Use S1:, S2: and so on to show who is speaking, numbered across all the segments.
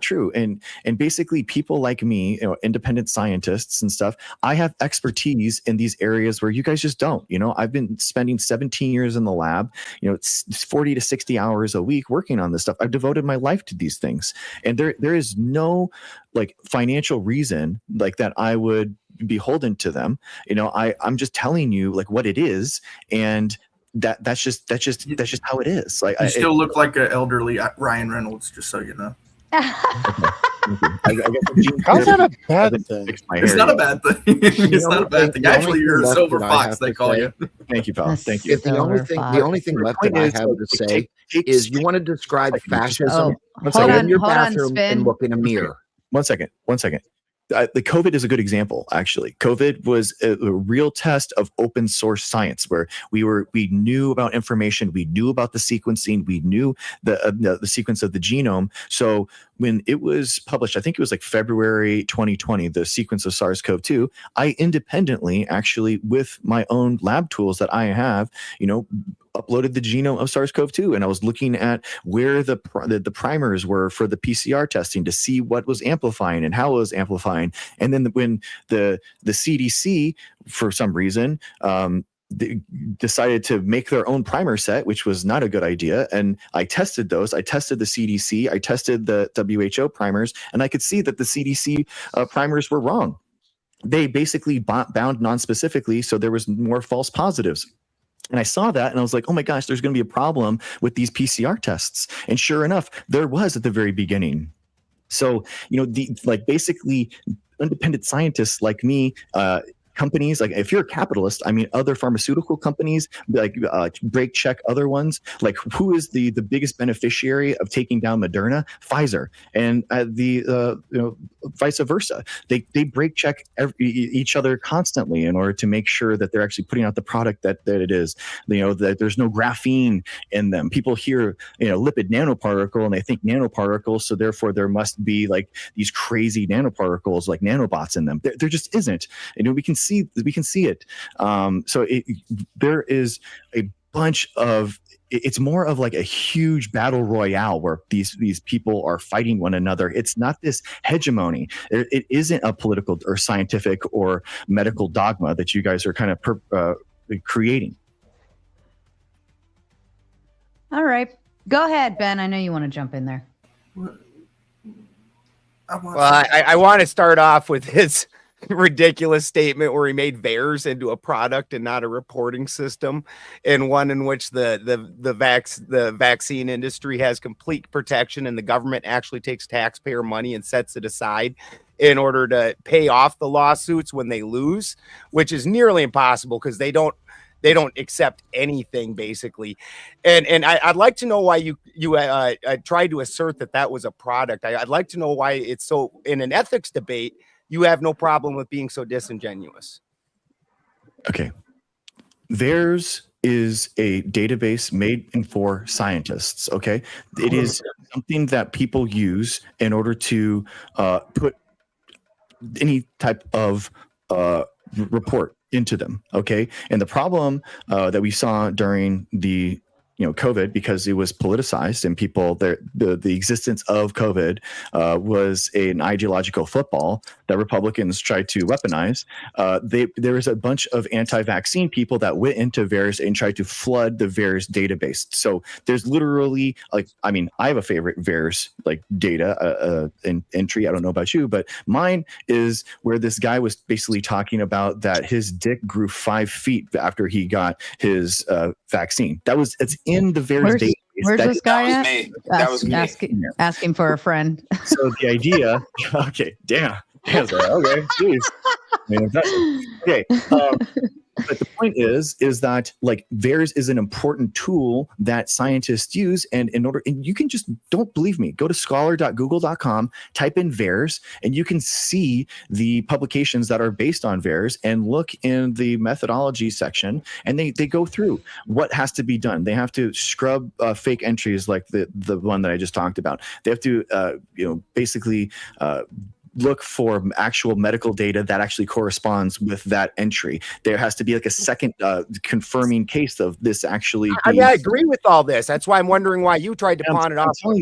S1: true. And basically people like me, independent scientists and stuff, I have expertise in these areas where you guys just don't. I've been spending 17 years in the lab, it's 40 to 60 hours a week working on this stuff. I've devoted my life to these things. And there is no like financial reason like that I would be beholden to them. I'm just telling you like what it is. And that's just how it is. Like
S2: you still look like an elderly Ryan Reynolds, just so you know.
S3: How's that a bad thing?
S2: It's not a bad thing. It's not a bad thing. Actually, you're a silver fox, they call you.
S1: Thank you, pal. Thank you.
S4: The only thing left that I have to say is you want to describe fascism.
S5: Hold on,
S4: in your bathroom
S5: Spin.
S4: and look in a mirror.
S1: One second. The COVID is a good example, actually. COVID was a real test of open source science where we knew about information, we knew about the sequencing, we knew the sequence of the genome. So when it was published, I think it was like February 2020, the sequence of SARS-CoV-2, I independently, actually, with my own lab tools that I have, uploaded the genome of SARS-CoV-2, and I was looking at where the primers were for the PCR testing to see what was amplifying and how it was amplifying. And then when the CDC, for some reason, they decided to make their own primer set, which was not a good idea. And I tested those. I tested the CDC. I tested the WHO primers, and I could see that the CDC primers were wrong. They basically bound non-specifically, so there was more false positives. And I saw that and I was like, oh my gosh, there's going to be a problem with these PCR tests. And sure enough, there was at the very beginning. So, basically independent scientists like me, companies, like if you're a capitalist, I mean, other pharmaceutical companies, like break check other ones, like who is the biggest beneficiary of taking down Moderna? Pfizer. And vice versa. They break check each other constantly in order to make sure that they're actually putting out the product that it is, that there's no graphene in them. People hear, lipid nanoparticle and they think nanoparticles. So therefore there must be like these crazy nanoparticles, like nanobots in them. There just isn't. We can see it. So there is a bunch of, it's more of like a huge battle royale where these people are fighting one another. It's not this hegemony. It isn't a political or scientific or medical dogma that you guys are kind of creating.
S5: All right. Go ahead, Ben. I know you want to jump in there.
S6: Well, I want to start off with his ridiculous statement where he made VAERS into a product and not a reporting system, and one in which the vaccine industry has complete protection and the government actually takes taxpayer money and sets it aside in order to pay off the lawsuits when they lose, which is nearly impossible because they don't accept anything basically. And I'd like to know why you tried to assert that was a product. I'd like to know why it's so, in an ethics debate, you have no problem with being so disingenuous.
S1: Okay. VAERS is a database made for scientists. Okay. It is something that people use in order to put any type of report into them. Okay. And the problem that we saw during the COVID, because it was politicized and people, the existence of COVID was an ideological football that Republicans tried to weaponize. There was a bunch of anti-vaccine people that went into VAERS and tried to flood the VAERS database. So there's literally I have a favorite VAERS data entry. I don't know about you, but mine is where this guy was basically talking about that his dick grew 5 feet after he got his vaccine. It's in the VAERS database.
S5: Where's this guy at?
S7: That was me.
S5: Asking for a friend.
S1: So the idea, okay, damn. Okay, geez. Okay. But the point is that VAERS is an important tool that scientists use, and you can just, don't believe me, go to scholar.google.com, type in VAERS, and you can see the publications that are based on VAERS and look in the methodology section, and they go through what has to be done. They have to scrub fake entries like the one that I just talked about. They have to basically look for actual medical data that actually corresponds with that entry. There has to be like a second confirming case of this actually.
S6: I mean, I agree with all this. That's why I'm wondering why you tried to pawn it off.
S1: So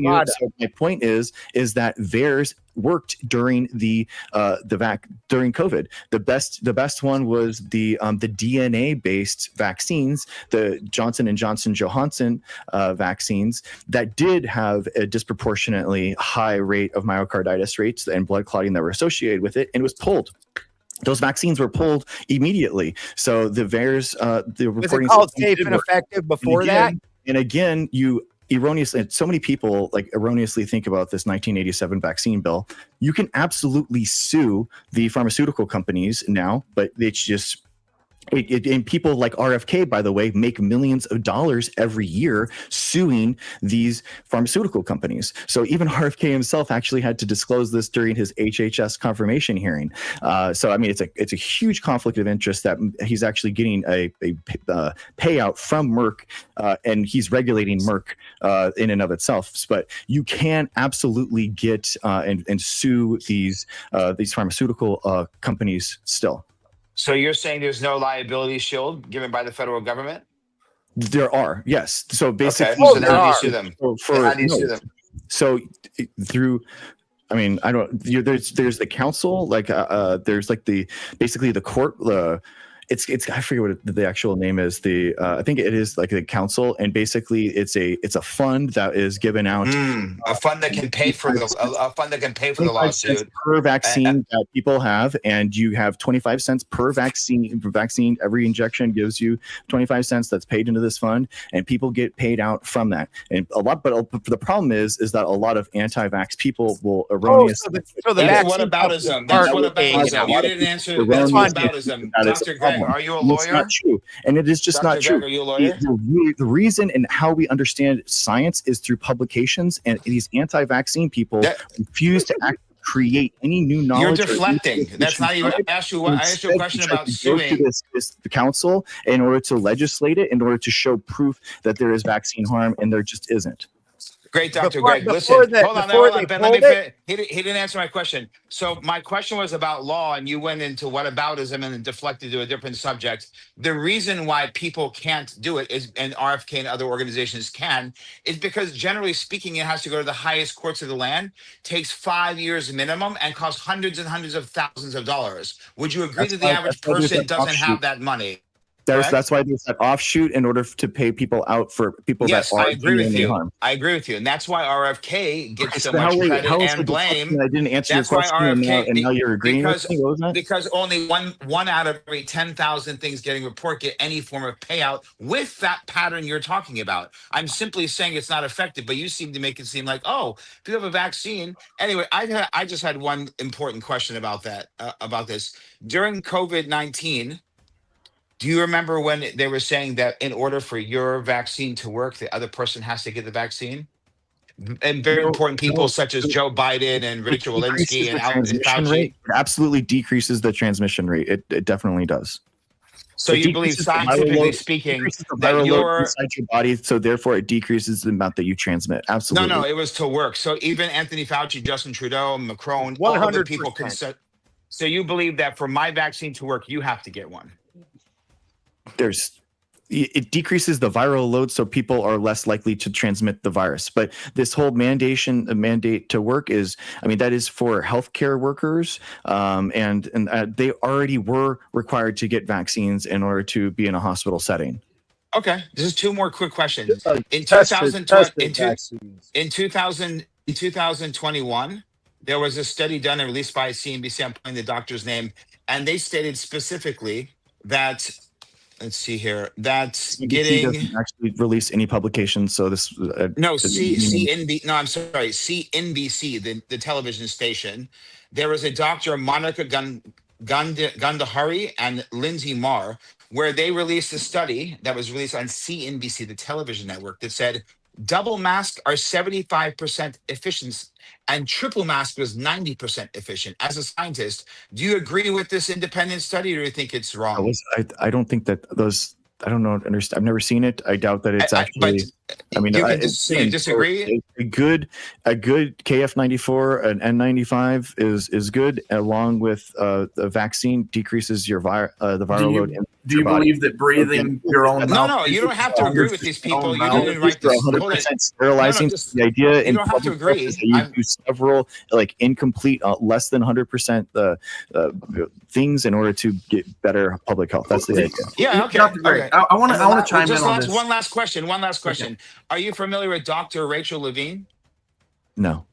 S1: my point is that VAERS worked during during COVID. The best one was the DNA based vaccines, the Johnson & Johnson vaccines that did have a disproportionately high rate of myocarditis rates and blood clotting that were associated with it, and it was pulled. Those vaccines were pulled immediately. So the VAERS, the reporting
S6: was it called safe and effective before that?
S1: And again, you erroneously, so many people like erroneously think about this 1987 vaccine bill. You can absolutely sue the pharmaceutical companies now, but it's just and people like RFK, by the way, make millions of dollars every year suing these pharmaceutical companies. So even RFK himself actually had to disclose this during his HHS confirmation hearing. So I mean, it's a huge conflict of interest that he's actually getting a payout from Merck, and he's regulating Merck in and of itself. But you can absolutely get and sue these pharmaceutical companies still.
S7: So you're saying there's no liability shield given by the federal government?
S1: There are, yes. So basically,
S7: so then how do you sue them?
S1: How do you sue them? So through, I mean, I don't. There's the council, like there's like basically the court. It's I forget what the actual name is. I think it is like the council, and basically it's a fund that is given out.
S7: A fund that can pay for the lawsuit
S1: per vaccine that people have, and you have 25 cents per vaccine. Every injection gives you 25 cents that's paid into this fund, and people get paid out from that. And but the problem is that a lot of anti-vax people will erroneously.
S7: That's whataboutism. That's whataboutism. You didn't answer. That's whataboutism. Dr. Greg, are you a lawyer?
S1: It's not true, and it is just
S7: Dr.
S1: not true.
S7: Greg, are you a lawyer?
S1: The reason and how we understand science is through publications, and these anti-vaccine people refuse to create any new knowledge.
S7: You're deflecting. That's not even. I asked you a question about suing
S1: the council in order to legislate it, in order to show proof that there is vaccine harm, and there just isn't.
S7: Great, Dr. Greg. Listen, hold on, Ben. Let me finish. He didn't answer my question. So my question was about law, and you went into whataboutism and then deflected to a different subject. The reason why people can't do it is, and RFK and other organizations can, is because generally speaking, it has to go to the highest courts of the land, takes 5 years minimum, and costs hundreds and hundreds of thousands of dollars. Would you agree that the average person doesn't have that money?
S1: That's why there's that offshoot in order to pay people out for people that are doing harm.
S7: I agree with you. And that's why RFK gets so much credit and blame.
S1: I didn't answer your question, and now you're agreeing with me. What was that?
S7: Because only one out of every 10,000 things getting report get any form of payout with that pattern you're talking about. I'm simply saying it's not effective, but you seem to make it seem like, oh, if you have a vaccine. Anyway, I just had one important question about that, about this. During COVID-19, do you remember when they were saying that in order for your vaccine to work, the other person has to get the vaccine? And very important people such as Joe Biden and Rachel Walensky and Fauci.
S1: It absolutely decreases the transmission rate. It definitely does.
S7: So you believe, scientifically speaking, that you're
S1: inside your body, so therefore it decreases the amount that you transmit. Absolutely.
S7: No, it was to work. So even Anthony Fauci, Justin Trudeau, Macron, 100%. All the people consent. So you believe that for my vaccine to work, you have to get one.
S1: It decreases the viral load, so people are less likely to transmit the virus. But this whole mandate to work is, I mean, that is for healthcare workers, and they already were required to get vaccines in order to be in a hospital setting.
S7: Okay, this is two more quick questions. In 2021, there was a study done and released by CNBC. I'm putting the doctor's name, and they stated specifically that. Let's see here. That's getting
S1: doesn't actually release any publications. So this
S7: CNBC. No, I'm sorry. CNBC, the television station. There was a Dr. Monica Gandhari and Lindsay Marr, where they released a study that was released on CNBC, the television network, that said double mask are 75% efficient and triple mask was 90% efficient. As a scientist, do you agree with this independent study, or do you think it's wrong?
S1: I don't think that those. I don't know. Understand. I've never seen it. I doubt that it's actually. I mean,
S7: You disagree?
S1: A good KF94 and N95 is good, along with the vaccine decreases your the viral load.
S2: Do you believe that breathing your own mouth?
S7: No, you don't have to agree with these people. You didn't write this.
S1: 100% sterilizing. The idea in
S7: don't have to agree.
S1: is that you do several like incomplete, less than 100% things in order to get better public health. That's the idea.
S7: Yeah, okay.
S2: Okay. I want to chime in on this.
S7: One last question. Okay. Are you familiar with Dr. Rachel Levine?
S1: No.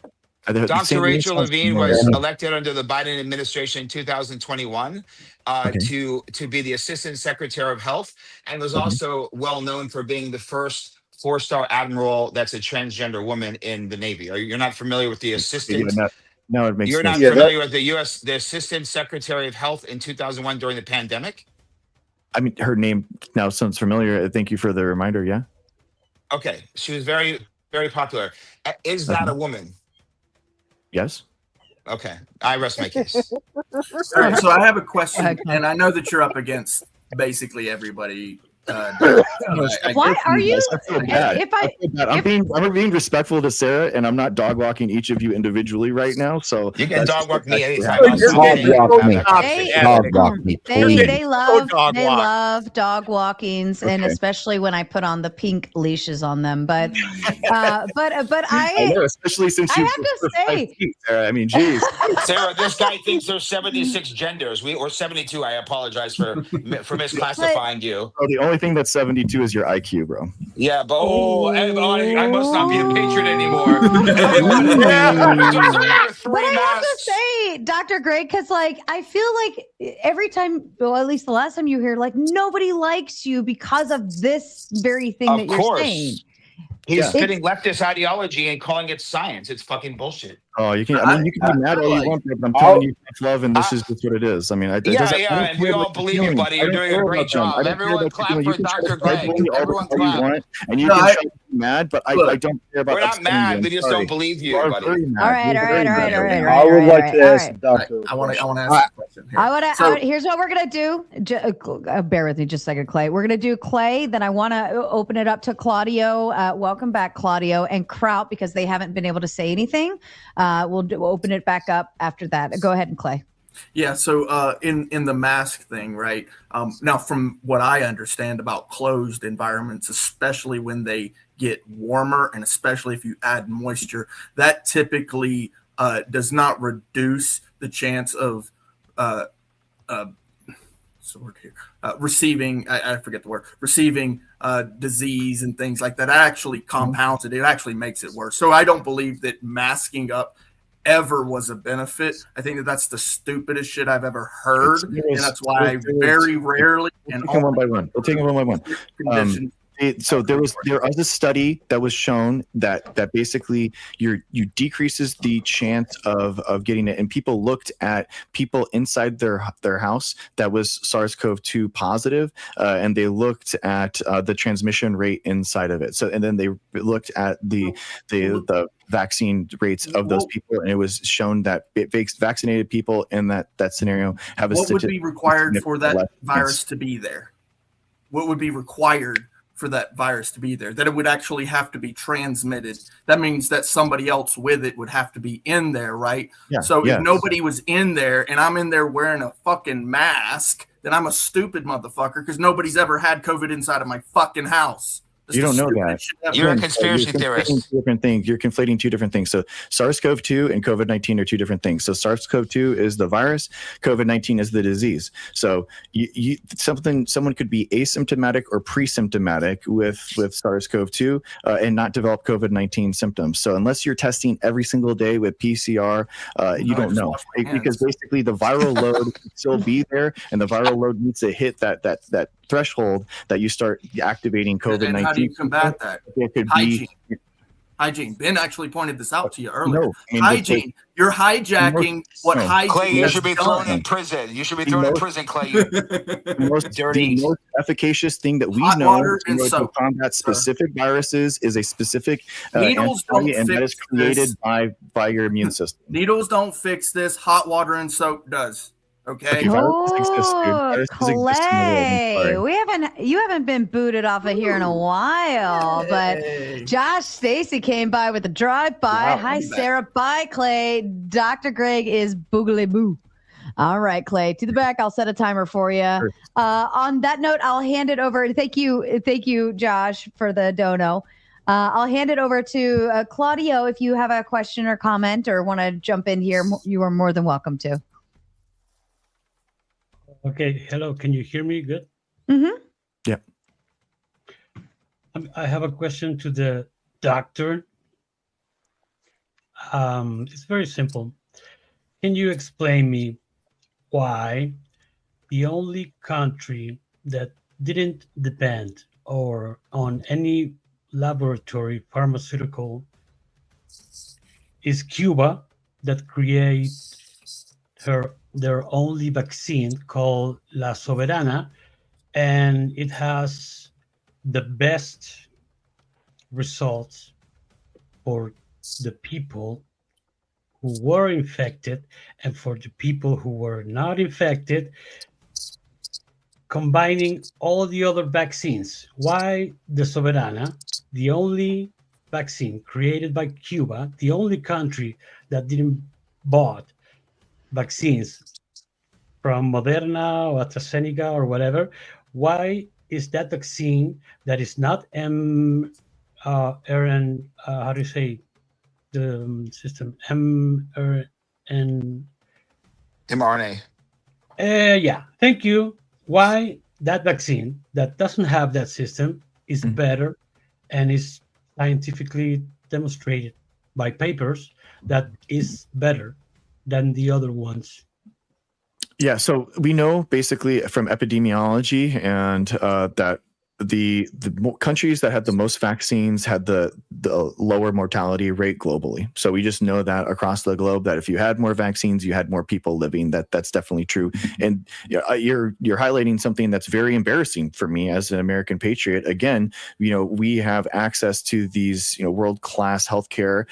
S7: Dr. Rachel Levine was elected under the Biden administration in 2021 to be the Assistant Secretary of Health, and was also well known for being the first 4-star admiral that's a transgender woman in the Navy. You're not familiar with the assistant?
S1: No, it makes
S7: You're
S1: sense.
S7: not familiar with the Assistant Secretary of Health in 2001 during the pandemic?
S1: I mean, her name now sounds familiar. Thank you for the reminder. Yeah.
S7: Okay, she was very, very popular. Is that a woman?
S1: Yes.
S7: Okay, I rest my case.
S2: All right, so I have a question, and I know that you're up against basically everybody.
S5: Why are you?
S1: I feel bad. I'm being respectful to Sarah, and I'm not dog walking each of you individually right now. So
S7: you can dog walk me anytime.
S5: They love dog walkings, and especially when I put on the pink leashes on them. But I
S1: know, especially since you
S5: have to say,
S1: Sarah, I mean, geez,
S7: Sarah, this guy thinks there's 76 genders. Or 72. I apologize for misclassifying you.
S1: Oh, the only thing that's 72 is your IQ, bro.
S7: Yeah, but I must not be a patron anymore.
S5: But I have to say, Dr. Greg, because I feel like every time, well, at least the last time you hear, nobody likes you because of this very thing that you're saying.
S7: He's spitting leftist ideology and calling it science. It's fucking bullshit.
S1: Oh, you can. I mean, you can be mad all you want, but I'm telling you, tough love, and this is just what it is. I mean,
S7: and we all believe you, buddy. You're doing a great job. Everyone clap for Dr. Greg. Everyone clap.
S1: And you can be mad, but I don't care about.
S7: We're not mad. We just don't believe you, buddy.
S5: All right.
S3: I would like to ask Dr.
S2: I want to ask a question here.
S5: Here's what we're gonna do. Bear with me just a second, Clay. We're gonna do Clay. Then I want to open it up to Claudio. Welcome back, Claudio, and Kraut, because they haven't been able to say anything. We'll open it back up after that. Go ahead, and Clay.
S2: Yeah, so in the mask thing, right? Now, from what I understand about closed environments, especially when they get warmer and especially if you add moisture, that typically does not reduce the chance of receiving, I forget the word, receiving disease and things like that. It actually compounds it. It actually makes it worse. So I don't believe that masking up ever was a benefit. I think that's the stupidest shit I've ever heard, and that's why I very rarely and
S1: we'll take them one by one. We'll take them one by one. So there was a study that was shown that basically you decreases the chance of getting it, and people looked at people inside their house that was SARS-CoV-2 positive, and they looked at the transmission rate inside of it. So and then they looked at the vaccine rates of those people, and it was shown that vaccinated people in that scenario have a.
S2: What would be required for that virus to be there? What would be required for that virus to be there? That it would actually have to be transmitted. That means that somebody else with it would have to be in there, right?
S1: Yeah,
S2: so if nobody was in there and I'm in there wearing a fucking mask, then I'm a stupid motherfucker because nobody's ever had COVID inside of my fucking house.
S1: You don't know that.
S7: You're a conspiracy theorist.
S1: Different things. You're conflating two different things. So SARS-CoV-2 and COVID-19 are two different things. So SARS-CoV-2 is the virus. COVID-19 is the disease. So someone could be asymptomatic or pre-symptomatic with SARS-CoV-2 and not develop COVID-19 symptoms. So unless you're testing every single day with PCR, you don't know, because basically the viral load could still be there, and the viral load needs to hit that threshold that you start activating COVID-19.
S2: How do you combat that? Hygiene. Ben actually pointed this out to you earlier. No, hygiene. You're hijacking what hygiene.
S7: Clay, you should be thrown in prison. You should be thrown in prison, Clay. The most
S1: efficacious thing that we know to combat specific viruses is a specific antibody, and that is created by your immune system.
S2: Needles don't fix this. Hot water and soap does. Okay.
S1: Viruses exist, dude.
S5: Oh,
S1: Viruses exist in the world. I'm
S5: Clay,
S1: sorry.
S5: you haven't been booted off of here in a while, but
S2: Hey.
S5: Josh Stacy came by with a drive-by.
S2: Wow,
S5: Hi,
S2: I'll be back.
S5: Sarah. Bye, Clay. Dr. Greg is boogly boo. All right, Clay, to the back. I'll set a timer for you.
S1: Sure.
S5: On that note, I'll hand it over. Thank you, Josh, for the dono. I'll hand it over to Claudio. If you have a question or comment or want to jump in here, you are more than welcome to.
S8: Okay, hello. Can you hear me good?
S5: Mm-hmm.
S1: Yeah.
S8: I have a question to the doctor. It's very simple. Can you explain me why the only country that didn't depend or on any laboratory pharmaceutical is Cuba, that creates their only vaccine called La Soberana, and it has the best results for the people who were infected and for the people who were not infected, combining all the other vaccines. Why the Soberana, the only vaccine created by Cuba, the only country that didn't bought vaccines from Moderna or AstraZeneca or whatever, why is that vaccine that is not how do you say the system mRNA?
S7: mRNA.
S8: Yeah, thank you. Why that vaccine that doesn't have that system is better and is scientifically demonstrated by papers that is better than the other ones?
S1: Yeah, so we know basically from epidemiology and that the countries that had the most vaccines had the lower mortality rate globally. So we just know that across the globe, that if you had more vaccines, you had more people living. That's definitely true. And you're highlighting something that's very embarrassing for me as an American patriot. Again, we have access to these world-class healthcare,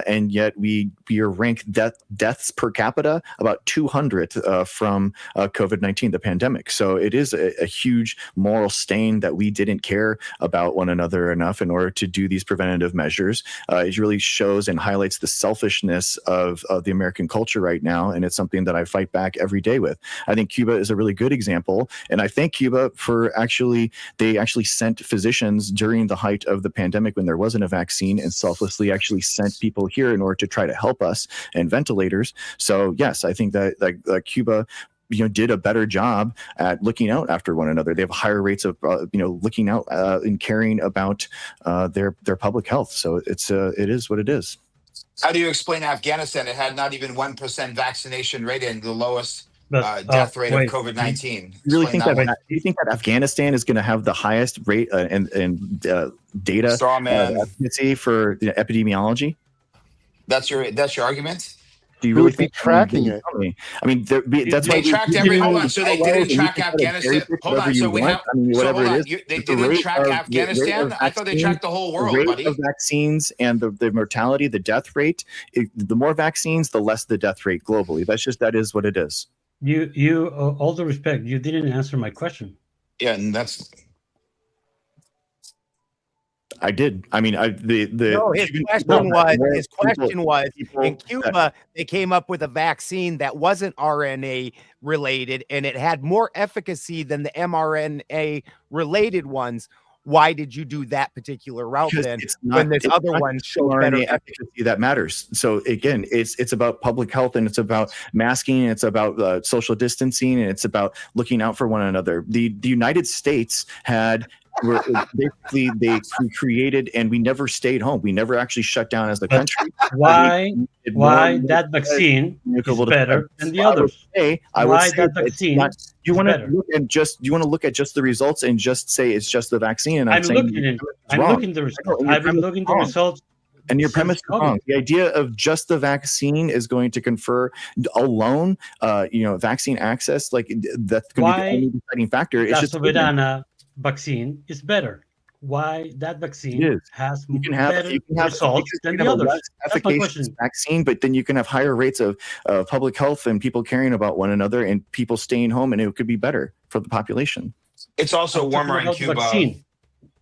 S1: and yet we are ranked deaths per capita about 200 from COVID-19, the pandemic. So it is a huge moral stain that we didn't care about one another enough in order to do these preventative measures. It really shows and highlights the selfishness of the American culture right now, and it's something that I fight back every day with. I think Cuba is a really good example, and I thank Cuba for they actually sent physicians during the height of the pandemic when there wasn't a vaccine, and selflessly actually sent people here in order to try to help us, and ventilators. So yes, I think that Cuba did a better job at looking out after one another. They have higher rates of looking out and caring about their public health. So it is what it is.
S7: How do you explain Afghanistan? It had not even 1% vaccination rate and the lowest death rate of COVID-19.
S1: You think that Afghanistan is going to have the highest rate and data efficacy for epidemiology?
S7: That's your argument?
S1: Do you really think
S3: tracking it?
S1: I mean, that's why
S7: they tracked every. Hold on, so they didn't track Afghanistan. Hold on, so we have. So hold on, they didn't track Afghanistan. I thought they tracked the whole world, buddy.
S1: The vaccines and the mortality, the death rate. The more vaccines, the less the death rate globally. That is what it is.
S8: You all the respect, you didn't answer my question.
S7: Yeah, and that's.
S1: I did. I mean, his
S6: question was in Cuba, they came up with a vaccine that wasn't RNA related and it had more efficacy than the mRNA related ones. Why did you do that particular route then when this other one showed better
S1: efficacy? That matters. So again, it's about public health, and it's about masking, and it's about social distancing, and it's about looking out for one another. The United States had basically they created, and we never stayed home. We never actually shut down as a country.
S8: Why that vaccine is better than the others?
S1: I would say that vaccine. You want to look at just the results and just say it's just the vaccine. And I'm looking at the results.
S8: I've been looking at the results.
S1: And your premise is wrong. The idea of just the vaccine is going to confer alone, vaccine access. Like that's going to be the only deciding factor.
S8: It's just Soberana vaccine is better. why that
S1: It
S8: vaccine
S1: is.
S8: has
S1: You can have
S8: better results than the
S1: a
S8: others.
S1: less
S8: That's my
S1: efficacious
S8: question.
S1: vaccine, but then you can have higher rates of public health and people caring about one another and people staying home, and it could be better for the population.
S7: It's also
S8: I'm talking
S7: warmer in
S8: about the
S7: Cuba.
S8: vaccine.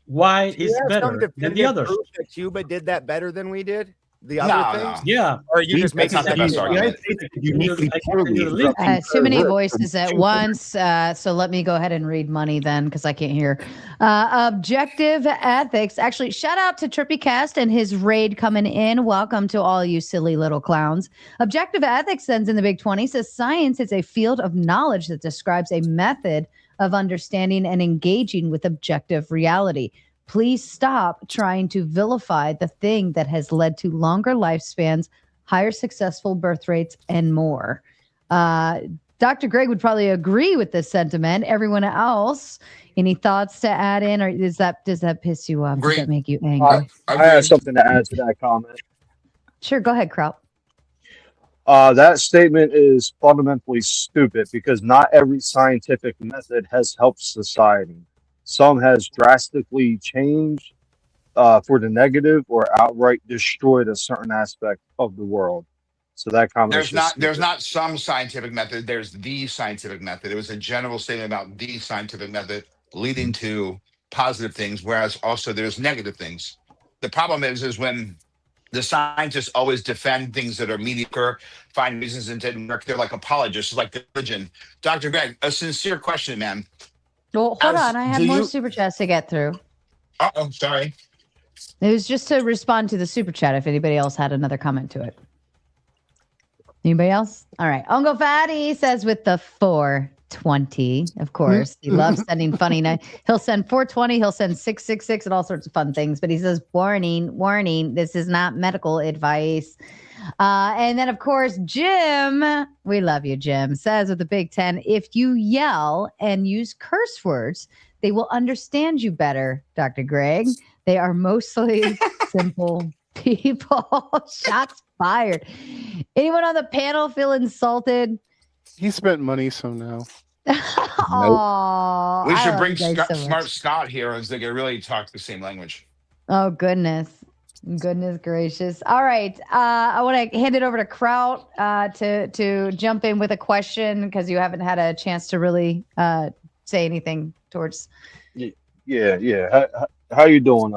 S8: Why
S6: Do you
S8: is
S6: have some
S8: better than the
S6: definitive
S8: others?
S6: proof that Cuba did that better than we did? The
S7: No,
S6: other
S7: no.
S6: things?
S8: Yeah.
S6: Or are you just
S7: That's
S6: making
S7: not the best
S6: that
S1: The
S7: argument.
S1: United States is
S8: I can tell you
S1: uniquely
S8: the
S1: poorly
S8: link.
S5: Too many
S1: work
S5: voices
S1: from
S5: at
S1: two-
S5: once. So let me go ahead and read money then, because I can't hear. Objective Ethics. Actually, shout out to TrippyCast and his raid coming in. Welcome to all you silly little clowns. Objective Ethics sends in the big 20, says science is a field of knowledge that describes a method of understanding and engaging with objective reality. Please stop trying to vilify the thing that has led to longer lifespans, higher successful birth rates, and more. Dr. Greg would probably agree with this sentiment. Everyone else, any thoughts to add in, or does that piss you off? Does
S7: Great.
S5: that make you angry?
S3: I have something to add to that comment.
S5: Sure, go ahead, Kraut.
S3: That statement is fundamentally stupid because not every scientific method has helped society. Some has drastically changed for the negative or outright destroyed a certain aspect of the world. So that comment is just
S7: There's
S3: stupid.
S7: not some scientific method. There's the scientific method. It was a general statement about the scientific method leading to positive things, whereas also there's negative things. The problem is when the scientists always defend things that are mediocre, find reasons it didn't work. They're like apologists, like the religion. Dr. Greg, a sincere question, man.
S5: Well, hold
S7: As-
S5: on. I have
S7: do
S5: more
S7: you-
S5: super chats to get through.
S7: Uh-oh, sorry.
S5: It was just to respond to the super chat if anybody else had another comment to it. Anybody else? All right. Uncle Fatty says with the 420, of course. He loves sending funny. He'll send 420, he'll send 666 and all sorts of fun things. But he says, warning, this is not medical advice. And then, of course, Jim, we love you, Jim, says with the Big 10, if you yell and use curse words, they will understand you better, Dr. Greg. They are mostly simple people. Shots fired. Anyone on the panel feel insulted?
S9: He spent money, so no.
S5: Oh,
S7: We should bring Smart Scott here as they can really talk the same language.
S5: Oh, goodness gracious. All right. I want to hand it over to Kraut to jump in with a question because you haven't had a chance to really say anything towards.
S3: Yeah. How you doing?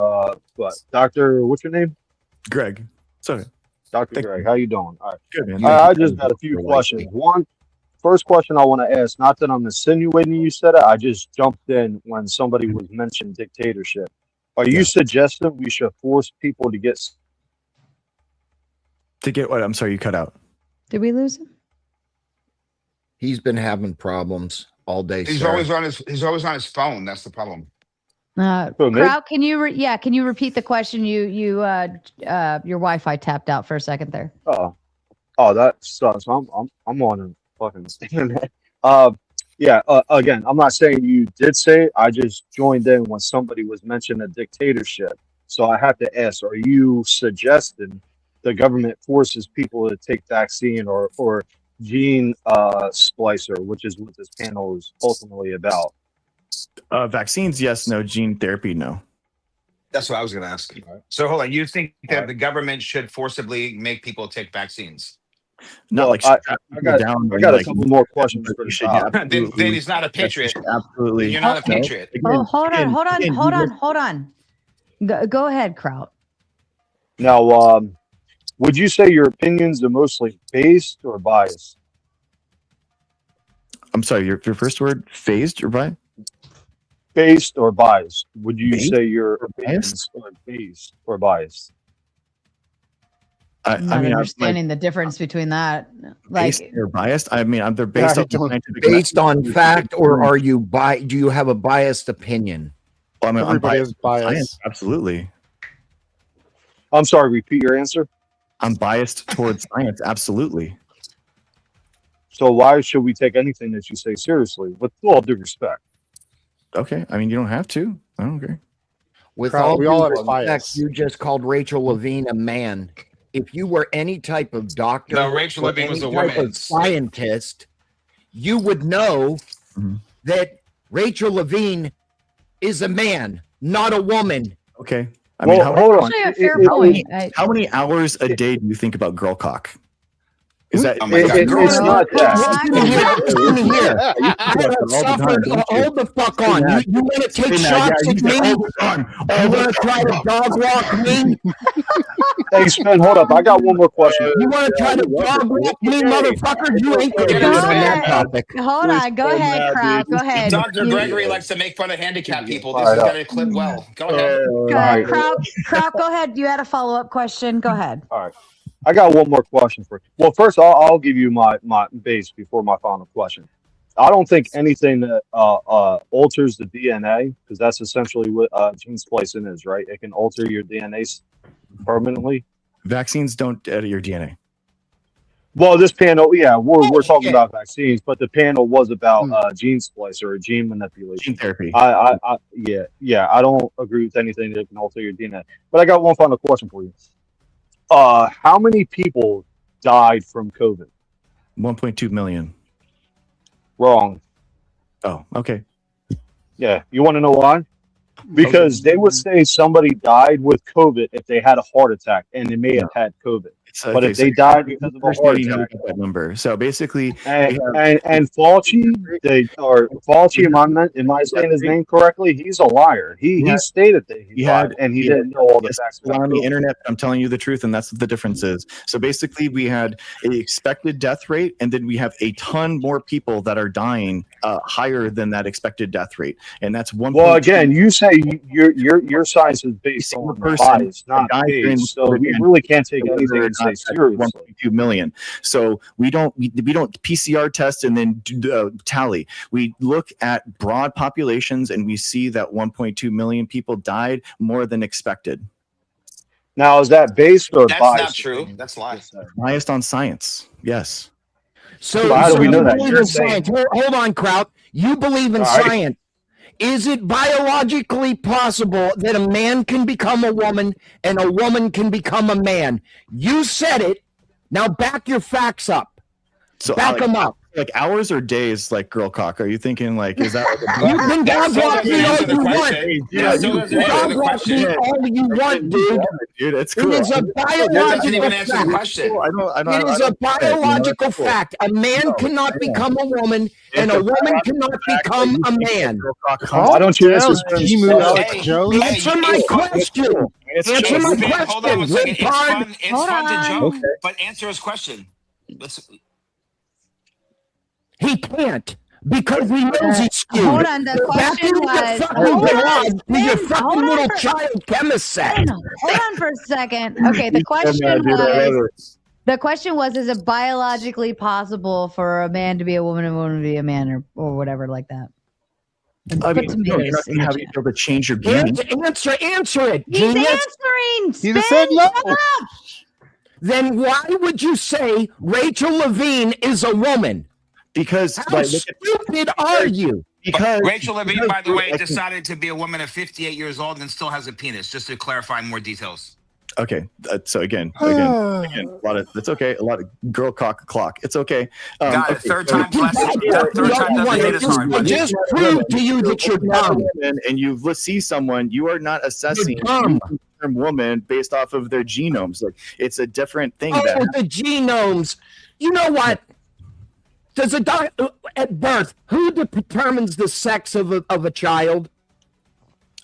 S3: Doctor, what's your name?
S1: Greg. Sorry.
S3: Dr. Greg, how you doing? All right.
S1: Good, man.
S3: I just got a few questions. First question I want to ask, not that I'm insinuating you said it, I just jumped in when somebody was mentioning dictatorship. Are you suggesting we should force people to get
S1: what? I'm sorry, you cut out.
S5: Did we lose him?
S4: He's been having problems all day.
S7: He's
S4: sir.
S7: always on his phone. That's the problem.
S5: Kraut, can you repeat the question? Your Wi-Fi tapped out for a second there.
S3: Oh, that sucks. I'm on the fucking internet. Again, I'm not saying you did say it. I just joined in when somebody was mentioning a dictatorship. So I have to ask, are you suggesting the government forces people to take vaccine or gene splicer, which is what this panel is ultimately about?
S1: Vaccines, yes. No. Gene therapy, no.
S7: That's what I was going to ask. So hold on. You think that the government should forcibly make people take vaccines?
S1: Not
S3: Well,
S1: like
S3: I got a
S1: like,
S3: couple more questions for
S1: you
S3: the
S1: should
S3: top.
S7: Then he's not a patriot.
S1: Absolutely.
S7: Then you're not a patriot.
S5: Oh, hold on. Go ahead, Kraut.
S3: Now, would you say your opinions are mostly based or biased?
S1: I'm sorry, your first word, phased or by?
S3: Based or biased? Would you
S1: Based
S3: say your
S1: or
S3: opinions are based or biased?
S5: I'm not understanding the difference between that.
S1: Based or biased? I mean, they're based
S4: on fact, or are you do you have a biased opinion?
S1: Well, I'm
S9: Everybody
S1: biased.
S9: is biased.
S1: Science, absolutely.
S3: I'm sorry, repeat your answer.
S1: I'm biased towards science, absolutely.
S3: So why should we take anything that you say seriously? With all due respect.
S1: Okay, I mean, you don't have to. I don't care.
S4: With
S9: Kraut,
S4: all
S9: we all
S4: due
S9: have
S4: respect,
S9: bias.
S4: you just called Rachel Levine a man. If you were any type of doctor,
S7: No, Rachel
S4: or
S7: Levine was
S4: any
S7: a
S4: type
S7: woman.
S4: of scientist, you would know that Rachel Levine is a man, not a woman.
S1: Okay. I mean,
S3: Well, hold on.
S5: Actually, a fair point.
S1: how many hours a day do you think about girl cock? Is that
S7: Oh my God, girl
S3: it's not that.
S4: Listen here. I have suffered. Hold the fuck on. You want to take shots at me? You want to try to dog walk me?
S3: Hey, Spin, hold up. I got one more question.
S4: You want to try to dog walk me, motherfucker? You ain't gonna
S5: Go
S4: do it on
S5: ahead.
S4: that topic.
S5: Hold on. Go ahead, Kraut. Go ahead.
S7: Dr.
S5: You-
S7: Gregory likes to make fun of handicapped people.
S3: All
S7: This is
S3: right,
S7: going to clip well. Go ahead.
S5: Go ahead. Kraut, go ahead. You had a follow-up question. Go ahead.
S3: All right. I got one more question for you. Well, first, I'll give you my base before my final question. I don't think anything that alters the DNA, because that's essentially what gene splicing is, right? It can alter your DNA permanently.
S1: vaccines don't edit your DNA?
S3: Well, this panel, yeah, we're talking about vaccines, but the panel was about gene splice or gene manipulation.
S1: Gene therapy.
S3: Yeah, I don't agree with anything that can alter your DNA. But I got one final question for you. How many people died from COVID?
S1: 1.2 million.
S3: Wrong.
S1: Oh, okay.
S3: Yeah, you want to know why? Because they would say somebody died with COVID if they had a heart attack, and they may have had COVID. But if they died because of a heart attack,
S1: that number. So basically,
S3: and Fauci, am I saying his name correctly? He's a liar. He stated that he died, and he didn't know all the facts.
S1: on the internet, I'm telling you the truth, and that's what the difference is. So basically, we had an expected death rate, and then we have a ton more people that are dying higher than that expected death rate, and that's one.
S3: Well, again, you say your science is based on bias, not age, so we really can't take anything and say seriously.
S1: 1.2 million. So we don't PCR test and then tally. We look at broad populations, and we see that 1.2 million people died more than expected.
S3: Now, is that based or
S7: That's
S3: biased?
S7: not true. That's a lie.
S1: Biased on science. Yes.
S4: So
S3: how do we know that?
S4: believe
S3: You're
S4: in
S3: saying-
S4: science. Hold on, Kraut. You believe in
S3: All right.
S4: science. Is it biologically possible that a man can become a woman and a woman can become a man? You said it. Now back your facts up.
S1: So
S4: Back them up.
S1: like hours or days, like girl cock? Are you thinking like, is that like
S4: You can dog walk me all you want.
S7: Yeah,
S4: You can dog walk me all you want, dude.
S1: dude, it's
S4: It
S1: cool.
S4: is a
S7: That doesn't
S4: biological
S7: even answer the
S4: fact.
S7: question.
S4: It is a biological fact. A man cannot become a woman, and a woman cannot become a man.
S3: Why don't you answer Spin's
S7: Hey,
S9: Jones?
S4: Answer my question. Answer my
S7: Spin, hold on one
S4: question.
S7: second. It's
S5: Hold
S7: fun to
S5: on.
S7: joke, but answer his question.
S4: He can't because he knows he's skewed.
S5: Hold on. The
S4: Back
S5: question
S4: into your
S5: was.
S4: fucking
S5: Hold
S4: garage
S5: on,
S4: with your
S5: Spin,
S4: fucking
S5: hold on
S4: little
S5: for-
S4: child chemist set.
S5: Hold on for a second. Okay, the question was. The question was: is it biologically possible for a man to be a woman and a woman to be a man, or whatever like that? And
S1: I
S5: put
S1: mean, no, you're
S5: tomatoes
S1: not
S5: in
S1: going to
S5: the
S1: have
S5: chat.
S1: to be able to change your genes.
S4: Answer it,
S5: He's
S4: genius.
S5: answering.
S9: He just
S5: Spin,
S9: said no.
S5: shut up.
S4: Then why would you say Rachel Levine is a woman?
S1: Because
S4: How
S1: like, look at-
S4: stupid are you?
S1: because
S7: Rachel Levine,
S1: because,
S7: by the way,
S1: I can-
S7: decided to be a woman at 58 years old and still has a penis, just to clarify more details.
S1: Okay, so again, a lot of it's okay. A lot of girl cock clock. It's okay.
S7: Got it.
S1: Okay,
S7: Third
S1: so-
S7: time blessing. Third time doesn't hit as hard, buddy.
S4: Just prove to you that you're dumb.
S1: And you see someone, you are not assessing
S4: You're dumb.
S1: a woman based off of their genomes. Like it's a different thing.
S4: Oh,
S1: that
S4: the genomes. You know what? Does a at birth, who determines the sex of a child?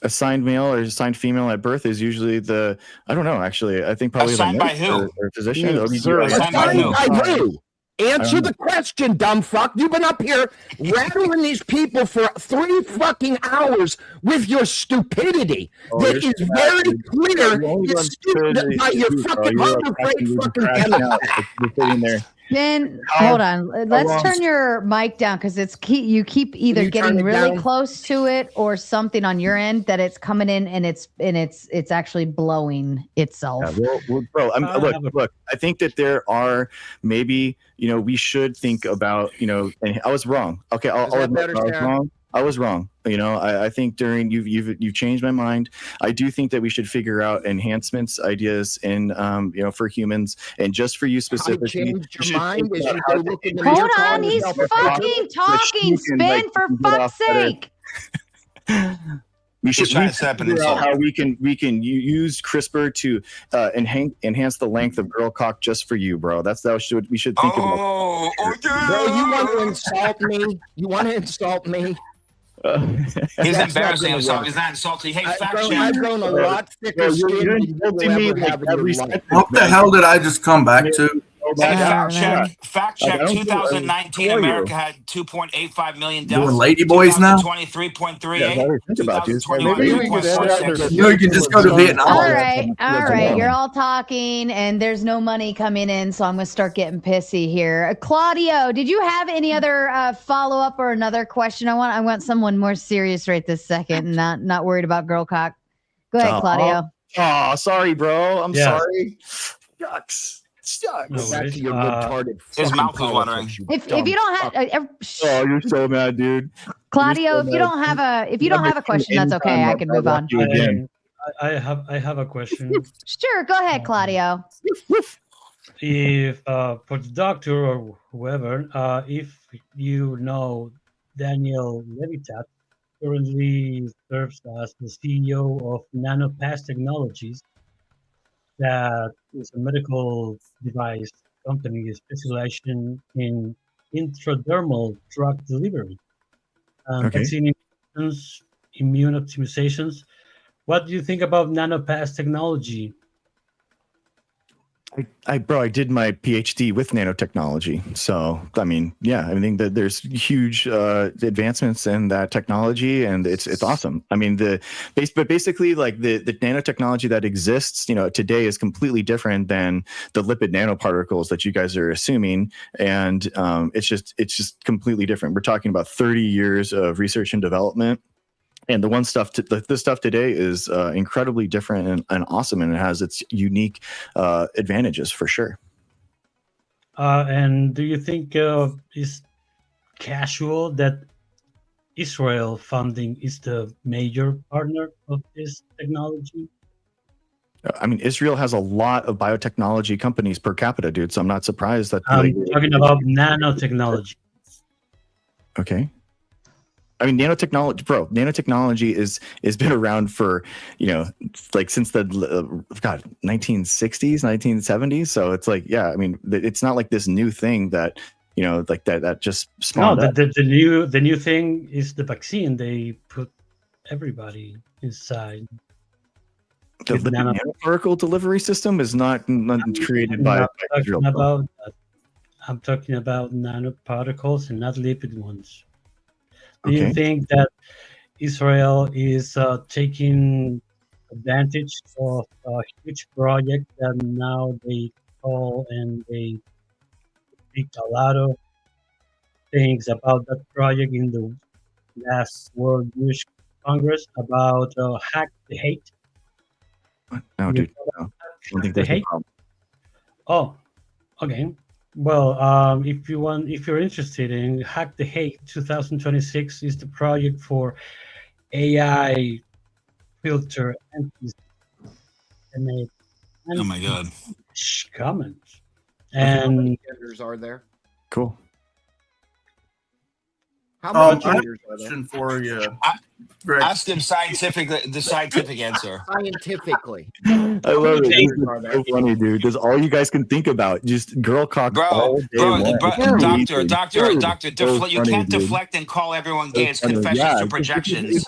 S1: assigned male or assigned female at birth is usually the I don't know. Actually, I think probably
S7: Assigned
S1: the
S7: by
S1: nurse
S7: who?
S1: or physician.
S9: Yeah,
S1: Or we
S9: sir.
S1: do-
S7: Assigned by who?
S4: By who? Answer the question, dumb fuck. You've been up here rattling these people for 3 fucking hours with your stupidity.
S1: Oh,
S4: That
S1: you're
S4: is very clear.
S1: You're only
S4: You're
S1: one
S4: stupid
S1: third
S4: by your
S1: of the truth,
S4: fucking
S1: bro. You're
S4: underpaid
S1: practically
S4: fucking
S1: crashing
S4: chemist.
S1: out. You're sitting there.
S5: Then
S1: How-
S5: hold on. Let's
S1: long-
S5: turn your mic down because you keep either
S4: you turn
S5: getting
S4: it
S5: really
S4: down?
S5: close to it or something on your end that it's coming in and it's actually blowing itself.
S1: Yeah, bro,
S8: have a-
S1: look. I think that there are maybe we should think about And I was wrong. Okay, I'll
S4: Is that
S1: admit
S4: better,
S1: I was
S4: Sarah?
S1: wrong. I was wrong. I think during you've changed my mind. I do think that we should figure out enhancements, ideas, in for humans and just for you
S4: I
S1: specifically.
S4: changed
S1: you should
S4: your mind
S1: think
S4: as
S1: about
S4: you
S1: how
S4: go
S1: to
S4: look in the
S5: Hold
S4: mirror
S5: on,
S4: and
S5: he's
S4: yourself.
S5: fucking talking,
S1: you can,
S5: Spin,
S1: like,
S5: for
S1: you can get
S5: fuck's
S1: off better.
S5: sake.
S1: We
S7: He's
S1: should
S7: trying to set up an
S1: figure out
S7: insult.
S1: how we can use CRISPR to enhance the length of girl cock just for you, bro. That's what we should think about.
S7: Oh,
S4: Bro, you want to insult me? You want to insult me?
S7: He's
S4: That's not
S7: embarrassing
S4: gonna
S7: himself.
S4: work.
S7: He's not insulting. Hey,
S4: I've
S7: fact
S4: grown,
S7: check.
S4: I've grown a lot thicker
S1: Bro,
S4: skin
S1: you're
S4: than you
S1: insulting
S4: will
S1: me
S4: ever
S1: like
S4: have in
S1: every
S4: your life.
S1: sentence.
S2: What the hell did I just come back to?
S7: Hey,
S5: I
S7: fact
S5: don't remember.
S7: check. Fact
S1: Like, I
S7: check.
S1: don't feel-
S7: 2019,
S1: who are you?
S7: America had 2.85 million deaths.
S2: Doing lady boys now?
S7: 2023.38.
S1: Yeah, that's all I think about, dude.
S7: 2021,
S9: Maybe we could end after
S7: 3.46.
S2: You know, you can just go to Vietnam.
S5: All
S2: Oh,
S5: right, all right.
S1: woman.
S5: You're all talking, and there's no money coming in, so I'm gonna start getting pissy here. Claudio, did you have any other follow up or another question? I want someone more serious right this second, and not worried about girl cock. Go ahead,
S1: Aw.
S5: Claudio.
S1: Oh, sorry, bro. I'm
S8: Yeah.
S1: sorry. Shucks.
S8: No
S4: Go back
S8: worries.
S4: to your retarded
S7: His
S4: fucking
S7: mouth was watering.
S4: politics, you
S5: If
S4: dumb
S5: you don't have
S4: fuck.
S1: Oh, you're so mad, dude.
S5: Claudio,
S1: so
S5: if you don't have a question, that's okay. I can move on.
S1: You again.
S8: I have a question.
S5: Sure, go ahead, Claudio.
S8: If for the doctor or whoever, if you know Daniel Levitat currently serves as the CEO of NanoPass Technologies, that is a medical device company specializing in intradermal drug delivery,
S1: Okay.
S8: vaccine injections, immune optimizations. What do you think about NanoPass technology?
S1: I did my PhD with nanotechnology. So, I mean, yeah, I think that there's huge advancements in that technology, and it's awesome. I mean, but basically, like the nanotechnology that exists, today is completely different than the lipid nanoparticles that you guys are assuming, and it's just completely different. We're talking about 30 years of research and development. And the stuff today is incredibly different and awesome, and it has its unique advantages for sure.
S8: And do you think it's casual that Israel funding is the major partner of this technology?
S1: I mean, Israel has a lot of biotechnology companies per capita, dude. So I'm not surprised that.
S8: I'm talking about nanotechnology.
S1: Okay. I mean, nanotechnology is been around for, like since the 1960s, 1970s. So it's like, yeah, I mean, it's not like this new thing that, like that just
S8: No,
S1: spawned up.
S8: the new thing is the vaccine. They put everybody inside.
S1: The
S8: with
S1: lipid
S8: nano-
S1: nanoparticle delivery system is not created by
S8: I'm
S1: Israel.
S8: talking about that. I'm talking about nanoparticles and not lipid ones. Do you
S1: Okay.
S8: think that Israel is taking advantage of a huge project that now they call and they speak a lot of things about that project in the last World Jewish Congress about Hack the Hate?
S1: No, dude. No. I don't think there's a
S8: hate?
S1: problem.
S8: Oh, okay. Well, if you're interested in Hack the Hate 2026 is the project for AI filter and
S7: Oh my God.
S8: comments. And
S4: genders are there?
S1: Cool.
S4: How
S2: I
S4: many
S2: have
S4: genders
S2: a
S4: are there?
S2: question for you, Greg.
S7: Ask him the scientific answer.
S4: Scientifically.
S1: I love it. This
S8: genders
S1: is
S8: are there?
S1: so funny, dude. That's all you guys can think about. Just girl cock all day long.
S7: Doctor,
S1: Dude,
S7: you
S1: funny,
S7: can't
S1: dude.
S7: deflect and call everyone gay. It's
S1: So funny.
S7: confessions
S1: Yeah,
S7: to projections.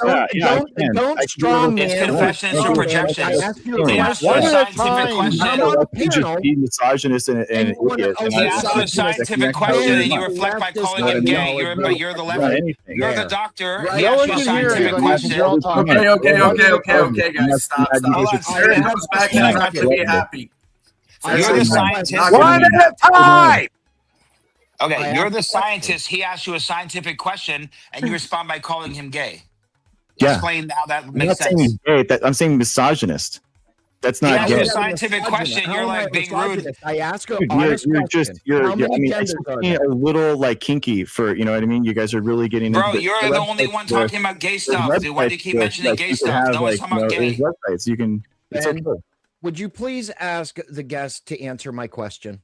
S4: Don't strong man.
S7: It's confessions
S4: Don't
S7: to
S4: strong man.
S7: projections.
S4: I asked you
S7: He
S4: a
S7: asked you a
S9: One at a
S4: question.
S7: scientific
S9: time.
S7: question.
S4: I'm on a
S1: You just
S4: panel.
S1: be misogynist and
S4: And
S1: an
S4: you wanna
S1: idiot. and
S7: He
S1: I-
S7: asked you a
S1: I
S7: scientific
S1: connect
S7: question
S1: very
S7: and you
S1: much.
S7: reflect by
S4: Leftist
S7: calling him gay.
S4: knowledge
S7: But you're the
S1: Not
S7: left.
S1: anything.
S7: You're
S4: Yeah.
S7: the doctor.
S4: Right.
S7: He
S9: No
S7: asked
S9: one
S7: you a
S9: can hear
S7: scientific
S9: anybody because
S7: question.
S9: you're all talking.
S2: Okay, guys, stop.
S1: You
S2: Let's
S1: just-
S2: get back
S7: Can I
S2: to
S7: cut
S2: to be happy.
S7: You're the scientist.
S2: One at a
S3: time.
S7: Okay, you're the scientist. He asked you a scientific question and you respond by calling him gay.
S1: Yeah.
S7: Explain how that
S1: I'm
S7: makes
S1: not saying
S7: sense.
S1: he's gay. I'm saying misogynist. That's
S7: He
S1: not
S7: asked you
S1: gay.
S7: a scientific question.
S4: How
S7: You're
S4: am I
S7: like being rude.
S4: misogynist? I ask a
S1: Dude,
S4: honest
S1: you're
S4: question.
S1: just I
S4: How many
S1: mean,
S4: genders
S1: it's
S4: are
S1: getting
S4: there?
S1: a little like kinky for you know what I mean. You guys are really getting
S7: Bro,
S1: into
S7: you're the only one talking about gay stuff. Dude, why do you keep mentioning gay stuff? No one's talking about
S1: There's
S7: gay.
S1: websites you can. It's
S4: Ben,
S1: okay.
S4: Would you please ask the guest to answer my question?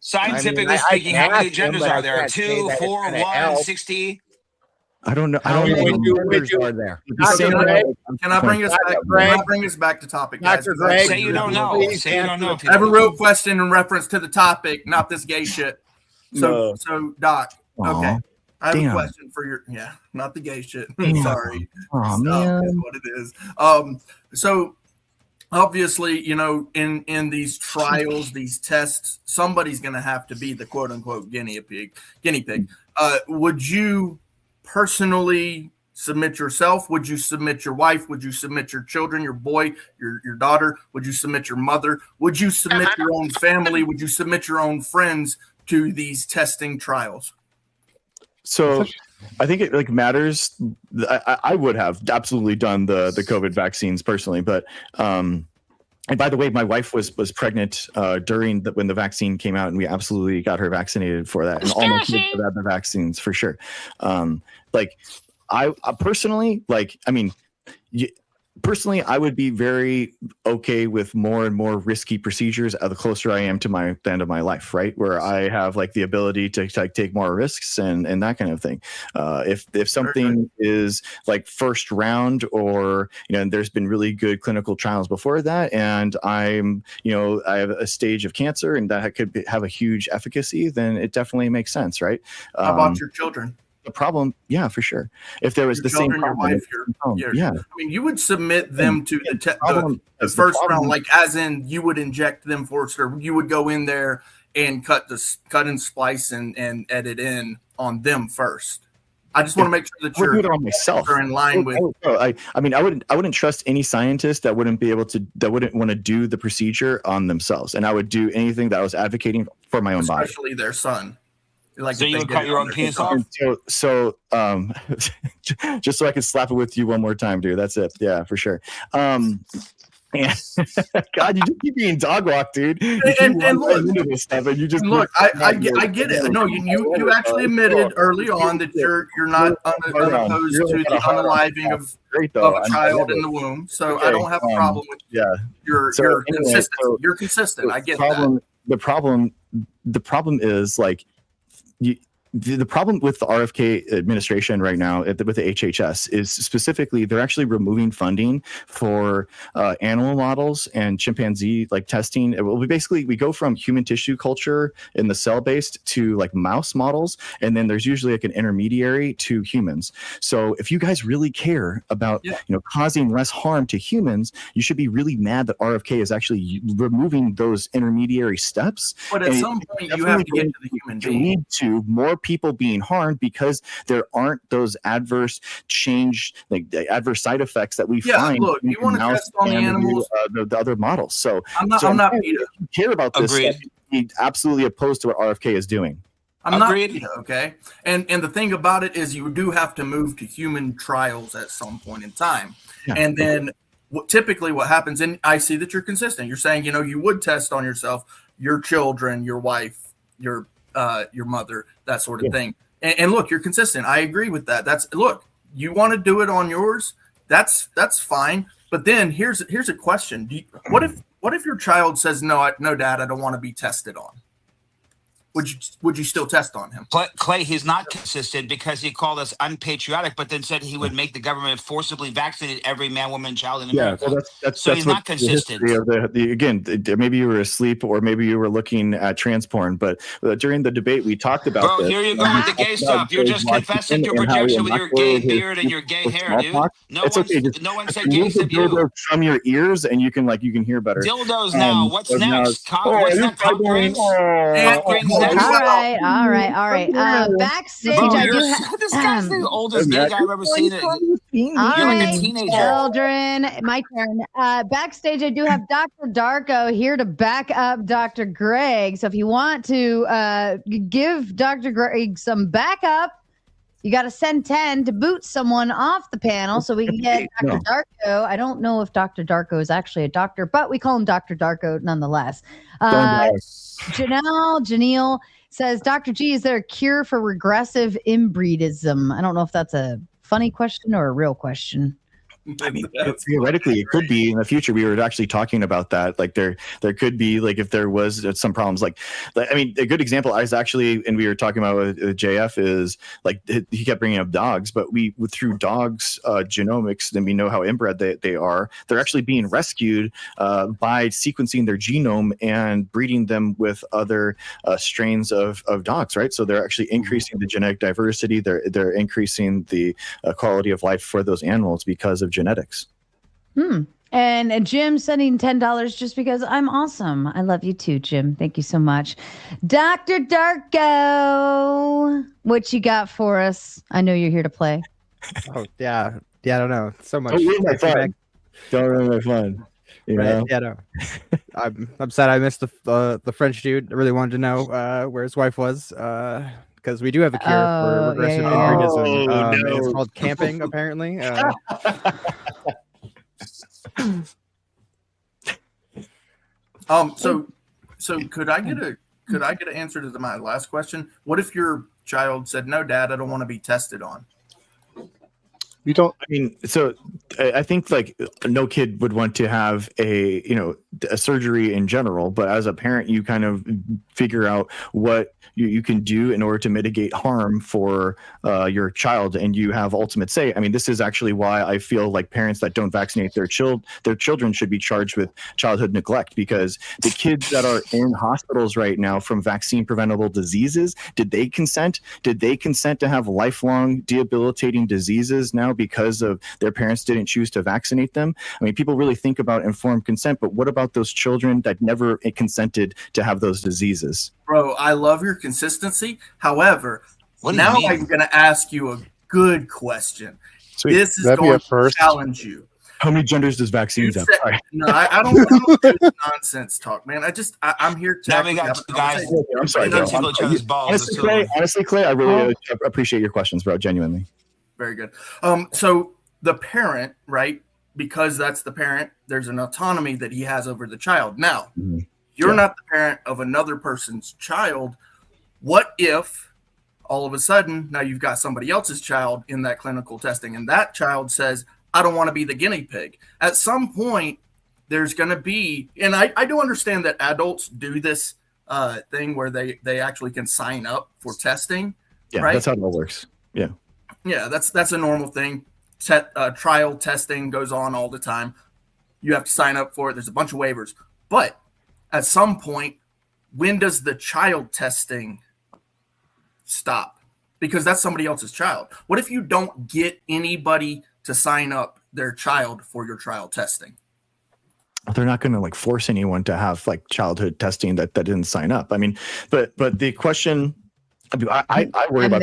S7: Scientifically
S4: I
S7: speaking, how
S4: can
S7: many
S4: ask him,
S7: genders
S4: but I
S7: are there?
S4: can't say
S7: 2,
S4: that it's
S7: 4,
S4: gonna
S7: 1,
S4: help.
S7: 60?
S1: I don't know. I
S4: How
S1: don't know.
S4: many
S6: Would you-
S4: members are there?
S1: The same
S6: Dr.
S1: way-
S2: Can I bring us back?
S6: Greg?
S2: Can I bring us back to topic, guys?
S6: Dr. Greg?
S7: Say you don't know.
S6: Please
S7: Say you don't know. If you
S2: I have a
S7: don't
S2: real
S7: know.
S2: question in reference to the topic, not this gay shit.
S1: No.
S2: So Doc,
S1: Aw,
S2: okay. I have
S1: damn.
S2: a question for your not the gay shit.
S1: Damn.
S2: Sorry.
S1: Aw,
S2: Stop,
S1: man.
S2: is what it is. So obviously, in these trials, these tests, somebody's going to have to be the quote unquote guinea pig. Would you personally submit yourself? Would you submit your wife? Would you submit your children, your boy, your daughter? Would you submit your mother? Would you submit your own family? Would you submit your own friends to these testing trials?
S1: So I think it like matters. I would have absolutely done the COVID vaccines personally, but and by the way, my wife was pregnant during when the vaccine came out, and we absolutely got her vaccinated for that, and all my kids have had the vaccines for sure. Like I personally, like I mean. Personally, I would be very okay with more and more risky procedures the closer I am to the end of my life, right? Where I have like the ability to take more risks and that kind of thing. If something is like first round or, and there's been really good clinical trials before that, and I have a stage of cancer and that could have a huge efficacy, then it definitely makes sense, right?
S2: How about your children?
S1: The problem, yeah, for sure. If there was
S2: Your
S1: the same
S2: children, your
S1: problem,
S2: wife,
S1: yeah.
S2: I mean, you would submit them to the
S1: problem-
S2: the
S1: the
S2: first
S1: problem-
S2: round, like as in you would inject them first, or you would go in there and cut and splice and edit in on them first. I just want to make sure that
S1: I would do it
S2: you're
S1: on myself.
S2: in line with.
S1: I mean, I wouldn't trust any scientist that wouldn't want to do the procedure on themselves, and I would do anything that I was advocating for my own body.
S2: Especially their son. Like
S7: So
S2: if
S7: you
S2: they
S7: would
S2: did
S7: cut
S2: it
S7: your
S2: on
S7: own
S2: their
S7: penis
S2: son.
S7: off?
S1: So just so I can slap it with you one more time, dude. That's it. Yeah, for sure. And God, you just keep being dog walked, dude. You keep
S2: And
S1: running
S2: look-
S1: into this stuff, and you just
S2: Look, I get it. No, you actually admitted early on that you're not unopposed to the unaliving of
S1: great though.
S2: a child in the womb. So I don't have a problem with you're
S1: So anyway,
S2: consistent.
S1: so
S2: You're consistent. I get that.
S1: The problem is like the problem with the RFK administration right now with the HHS is specifically they're actually removing funding for animal models and chimpanzee like testing. We go from human tissue culture in the cell based to like mouse models, and then there's usually like an intermediary to humans. So if you guys really care about causing less harm to humans, you should be really mad that RFK is actually removing those intermediary steps.
S2: But at some point, you have to get to the human being.
S1: Lead to more people being harmed because there aren't those adverse adverse side effects that we find.
S2: Look, you want to
S1: mouse
S2: test on the
S1: and
S2: animals.
S1: the other models. So
S2: I'm not
S1: if
S2: PETA.
S1: you care about this
S7: Agreed.
S1: stuff, you'd be absolutely opposed to what RFK is doing.
S2: I'm not
S7: Agreed.
S2: PETA, okay? And the thing about it is you do have to move to human trials at some point in time.
S1: Yeah.
S2: And then typically what happens, and I see that you're consistent. You're saying, you would test on yourself, your children, your wife, your mother, that sort of thing. And look, you're consistent. I agree with that. Look, you want to do it on yours, that's fine. But then here's a question. What if your child says, no, Dad, I don't want to be tested on? Would you still test on him?
S7: Clay, he's not consistent because he called us unpatriotic, but then said he would make the government forcibly vaccinate every man, woman, child in America.
S1: Yeah, that's
S7: So he's
S1: what
S7: not consistent.
S1: The history of again, maybe you were asleep or maybe you were looking at trans porn, but during the debate we talked about.
S7: Bro,
S1: this.
S7: here you go with the gay stuff. You're just confessing to projection with your gay beard and your gay hair, dude. No one said gay except you.
S1: From your ears, and you can hear better.
S7: Dildos now. What's next? What's next? Cock rings?
S5: All right. Backstage,
S7: Bro,
S5: I do
S7: this guy's the oldest gay guy I've ever seen.
S5: All
S7: You're like a
S5: right,
S7: teenager.
S5: children, my turn. Backstage, I do have Dr. Darko here to back up Dr. Greg. So if you want to give Dr. Greg some backup, you got to send 10 to boot someone off the panel so we can get Dr. Darko. I don't know if Dr. Darko is actually a doctor, but we call him Dr. Darko nonetheless. Janelle says, Dr. G, is there a cure for regressive inbreedism? I don't know if that's a funny question or a real question.
S1: I mean, theoretically, it could be in the future. We were actually talking about that. Like there could be like if there was some problems. Like I mean, a good example I was actually, and we were talking about with JF is like he kept bringing up dogs, but through dogs genomics, then we know how inbred they are. They're actually being rescued by sequencing their genome and breeding them with other strains of dogs, right? So they're actually increasing the genetic diversity. They're increasing the quality of life for those animals because of genetics.
S5: And Jim sending $10 just because I'm awesome. I love you too, Jim. Thank you so much. Dr. Darko, what you got for us? I know you're here to play.
S10: Oh yeah, I don't know. So much.
S1: Don't ruin my fun. Don't ruin my fun. You know?
S10: Yeah, no. I'm sad I missed the French dude. I really wanted to know where his wife was. Because we do have a cure for regressive inbreedism.
S1: No.
S10: It's called camping, apparently.
S2: So could I get an answer to my last question? What if your child said, "No, Dad, I don't want to be tested on"?
S9: You don't.
S1: I mean, so I think like no kid would want to have a surgery in general, but as a parent, you kind of figure out what you can do in order to mitigate harm for your child, and you have ultimate say. I mean, this is actually why I feel like parents that don't vaccinate their children should be charged with childhood neglect, because the kids that are in hospitals right now from vaccine preventable diseases, did they consent? Did they consent to have lifelong debilitating diseases now because of their parents didn't choose to vaccinate them? I mean, people really think about informed consent, but what about those children that never consented to have those diseases?
S2: Bro, I love your consistency. However,
S7: What do you
S2: now
S7: mean?
S2: I'm going to ask you a good question.
S1: Sweet.
S2: This is
S9: That'd be
S2: going
S9: a
S2: to
S9: first.
S2: challenge you.
S1: How many genders does
S2: You
S1: vaccines have?
S2: said-
S1: Sorry.
S2: no, I don't do this nonsense talk, man. I'm here to
S7: Now we
S2: actually
S7: got
S2: have a
S7: two guys.
S2: conversation.
S1: I'm sorry,
S7: Don't
S1: bro.
S7: tickle each other's balls.
S1: Honestly, Clay, I really appreciate your questions, bro. Genuinely.
S2: Very good. So the parent, right? Because that's the parent, there's an autonomy that he has over the child. Now, you're not the parent of another person's child. What if all of a sudden now you've got somebody else's child in that clinical testing, and that child says, "I don't want to be the guinea pig"? At some point, there's going to be, and I do understand that adults do this thing where they actually can sign up for testing.
S1: Yeah,
S2: right?
S1: that's how it all works. Yeah.
S2: Yeah, that's a normal thing. Trial testing goes on all the time. You have to sign up for it. There's a bunch of waivers. But at some point, when does the child testing stop? Because that's somebody else's child. What if you don't get anybody to sign up their child for your trial testing?
S1: They're not going to like force anyone to have like childhood testing that didn't sign up. I mean, but the question, I worry
S5: And
S1: about.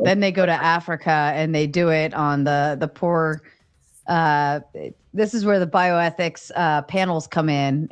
S5: then they go to Africa and they do it on the poor. This is where the bioethics panels come in,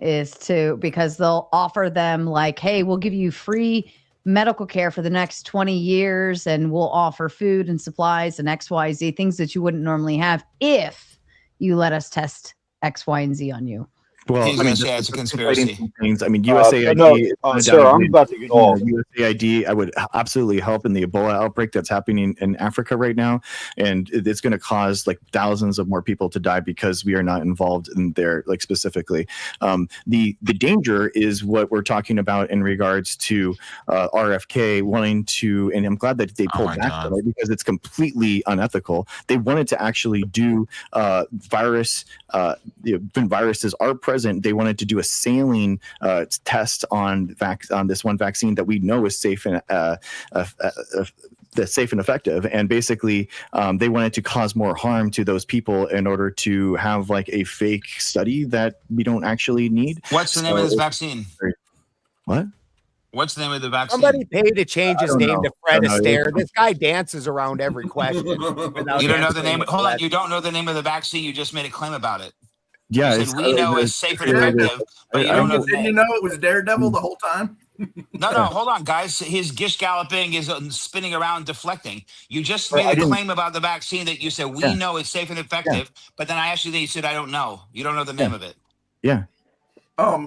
S5: because they'll offer them like, hey, we'll give you free medical care for the next 20 years, and we'll offer food and supplies and XYZ, things that you wouldn't normally have if you let us test X, Y, and Z on you.
S1: Well,
S7: He's
S1: I mean,
S7: gonna say it's a conspiracy.
S1: things. I mean, USAID.
S3: No, sir, I'm about to get off.
S1: USAID, I would absolutely help in the Ebola outbreak that's happening in Africa right now, and it's going to cause like thousands of more people to die because we are not involved in there, like specifically. The danger is what we're talking about in regards to RFK wanting to, and I'm glad that they pulled back from it because it's completely unethical. They wanted to actually do virus. When viruses are present, they wanted to do a saline test on this one vaccine that we know is safe and safe and effective, and basically they wanted to cause more harm to those people in order to have like a fake study that we don't actually need.
S7: What's the name of this vaccine?
S1: What?
S7: What's the name of the vaccine?
S6: Somebody paid to change his name to Fred
S1: I don't know.
S6: Astaire. This guy dances around every question.
S7: You don't know the name. Hold on. You don't know the name of the vaccine. You just made a claim about it.
S1: Yeah,
S7: You said we know it's safe and effective, but you don't know the
S2: Didn't you
S7: name.
S2: know it was Daredevil the whole time?
S7: No, hold on, guys. His gish galloping is spinning around, deflecting. You just
S1: Well, I
S7: made a
S1: didn't-
S7: claim about the vaccine that you said we know it's safe and effective, but then I asked you that you said I don't know. You don't know the name of it.
S1: Yeah.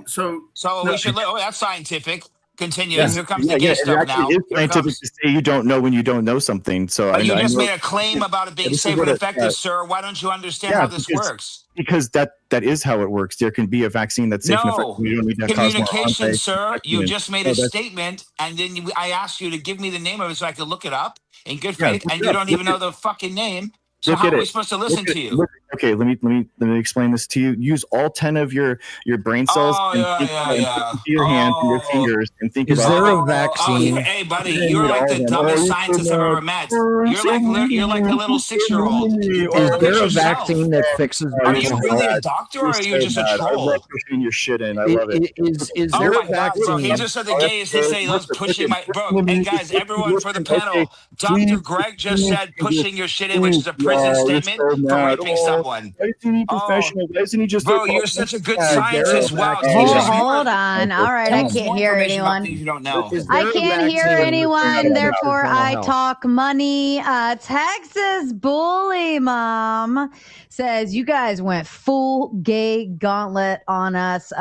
S2: So
S7: So we should. Oh, that's scientific. Continue.
S1: Yeah.
S7: Here comes
S1: Yeah,
S7: the gay
S1: yeah, it
S7: stuff
S1: actually
S7: now.
S1: is
S7: Here
S1: scientific
S7: comes.
S1: to say you don't know when you don't know something. So
S7: But you
S1: I
S7: just
S1: know,
S7: made a claim about it being
S1: this is
S7: safe
S1: what
S7: and
S1: it-
S7: effective, sir. Why don't you understand
S1: yeah,
S7: how this works?
S1: because that is how it works. There can be a vaccine that's safe and effective.
S7: No.
S1: You don't need to cause more harm.
S7: Communication, sir. You just made
S1: No,
S7: a
S1: that's-
S7: statement, and then I asked you to give me the name of it so I could look it up in good
S1: Yeah,
S7: faith,
S1: look
S7: and
S1: it
S7: you
S1: up.
S7: don't even know the fucking name. So
S1: Look
S7: how
S1: at
S7: are we
S1: it.
S7: supposed to listen to you?
S1: Okay, let me explain this to you. Use all 10 of your brain cells
S7: Oh,
S1: and
S7: yeah,
S1: think,
S7: yeah,
S1: and
S7: yeah.
S1: put it to your hands and your
S7: Oh.
S1: fingers and think
S4: Is
S1: about
S4: there
S1: it.
S4: a vaccine?
S7: Hey, buddy,
S1: Yeah,
S7: you're
S1: yeah,
S7: like
S1: all
S7: the
S1: of them.
S7: dumbest
S1: Oh, you're
S7: scientist
S1: so
S7: I've ever
S1: mad.
S7: met. You're like a little 6-year-old.
S4: Is
S7: Look
S4: there
S7: at
S4: a
S7: yourself.
S4: vaccine that fixes
S7: Are
S4: mental
S7: you really a
S4: health?
S7: doctor or
S1: You're
S7: are you
S1: so
S7: just a
S1: mad. I
S7: troll?
S1: love pushing your shit in. I love it.
S4: Is
S7: Oh
S4: there
S7: my
S4: a
S7: God, bro! He
S4: vaccine?
S7: just said the gayest. He said he loves pushing my bro.
S1: listen to
S7: Hey
S1: me.
S7: guys,
S1: Listen,
S7: everyone for the
S1: listen. Okay,
S7: panel. Dr.
S1: please
S7: Greg just
S1: listen
S7: said
S1: to
S7: pushing
S1: this.
S7: your shit in, which is a prison
S1: You're
S7: statement
S1: so
S7: for
S1: mad.
S7: raping
S1: Oh,
S7: someone.
S1: why isn't he
S7: Oh,
S1: professional? Why isn't he just
S7: bro,
S1: a
S7: you're such a good
S1: Yeah,
S7: scientist. Wow,
S1: Oh,
S7: teach us
S1: yeah.
S7: more.
S5: Hold on. All right, I
S7: Tell us
S5: can't
S7: more
S5: hear
S7: information about
S5: anyone.
S7: things you don't know.
S4: Is
S5: I
S4: there a
S5: can't hear
S4: vaccine
S5: anyone,
S4: that
S5: therefore
S4: fixes mental
S5: I
S4: health?
S5: talk money. Texas Bully Mom says you guys went full gay gauntlet on us.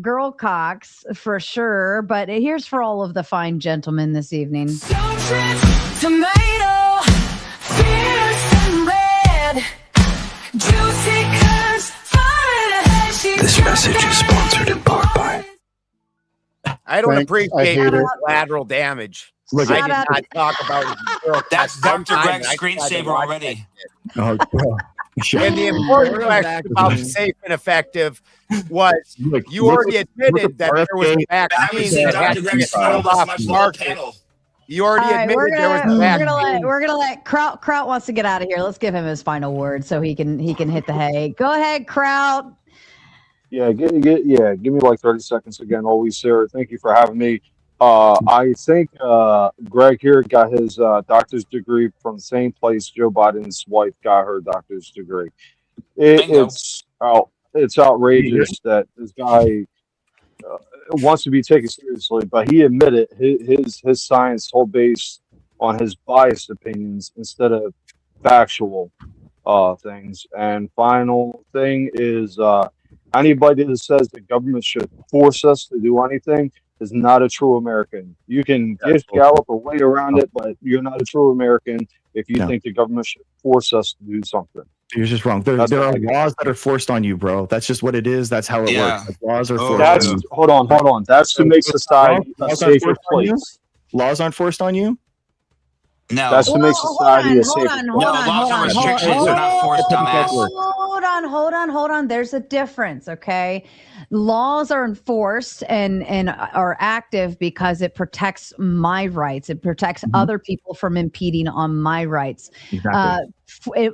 S5: Girl cocks for sure, but here's for all of the fine gentlemen this evening.
S11: Tomato, fierce and red, juicy curves,
S12: This message is sponsored in part by.
S6: I don't
S9: Thanks, I
S6: appreciate
S9: hate
S6: your
S9: it.
S6: collateral damage.
S1: Look,
S6: I
S5: Shout
S6: did
S5: out-
S6: not talk about girl
S7: That's
S6: cock one
S7: Dr.
S6: time,
S7: Greg's
S6: and I tried to
S7: screensaver
S6: watch
S7: already.
S1: Oh, bro.
S6: And the important question about safe and effective was
S1: Look,
S6: you
S1: look
S6: already
S1: at- look
S6: admitted
S1: at
S6: that there was a
S1: RFK.
S7: I haven't
S6: vaccine
S7: seen
S6: that had
S7: Dr.
S6: to
S7: Greg
S6: get
S7: smile
S6: sold
S7: this
S6: off
S7: much
S6: the
S7: the whole
S6: market.
S7: panel.
S6: You already
S5: All right,
S6: admitted there was a vaccine.
S5: we're gonna let Kraut wants to get out of here. Let's give him his final word so he can hit the hay. Go ahead, Kraut.
S3: Yeah, give me like 30 seconds again. Always, Sarah. Thank you for having me. I think Greg here got his doctor's degree from the same place Joe Biden's wife got her doctor's degree.
S7: Bingo.
S3: It's outrageous that this guy wants to be taken seriously, but he admitted his science whole based on his biased opinions instead of factual things. And final thing is anybody that says the government should force us to do anything is not a true American. You can gallop a way around it, but you're not a true American if you think the government should force us to do something.
S1: You're just wrong. There
S3: That's
S1: are
S3: what I get.
S1: laws that are forced on you, bro. That's just what it is. That's how it
S7: Yeah.
S1: works. Like, laws are
S7: Oh,
S1: forced.
S3: That's
S1: on you.
S3: hold on. That's to make society a
S1: Laws aren't
S3: safer
S1: forced on you?
S3: place.
S1: Laws aren't forced on you.
S7: No.
S3: That's to make society a safer
S5: hold
S3: place.
S5: on,
S7: laws and restrictions are not forced, dumbass.
S5: Hold on. There's a difference, okay? Laws are enforced and are active because it protects my rights. It protects other people from impeding on my rights.
S1: Exactly.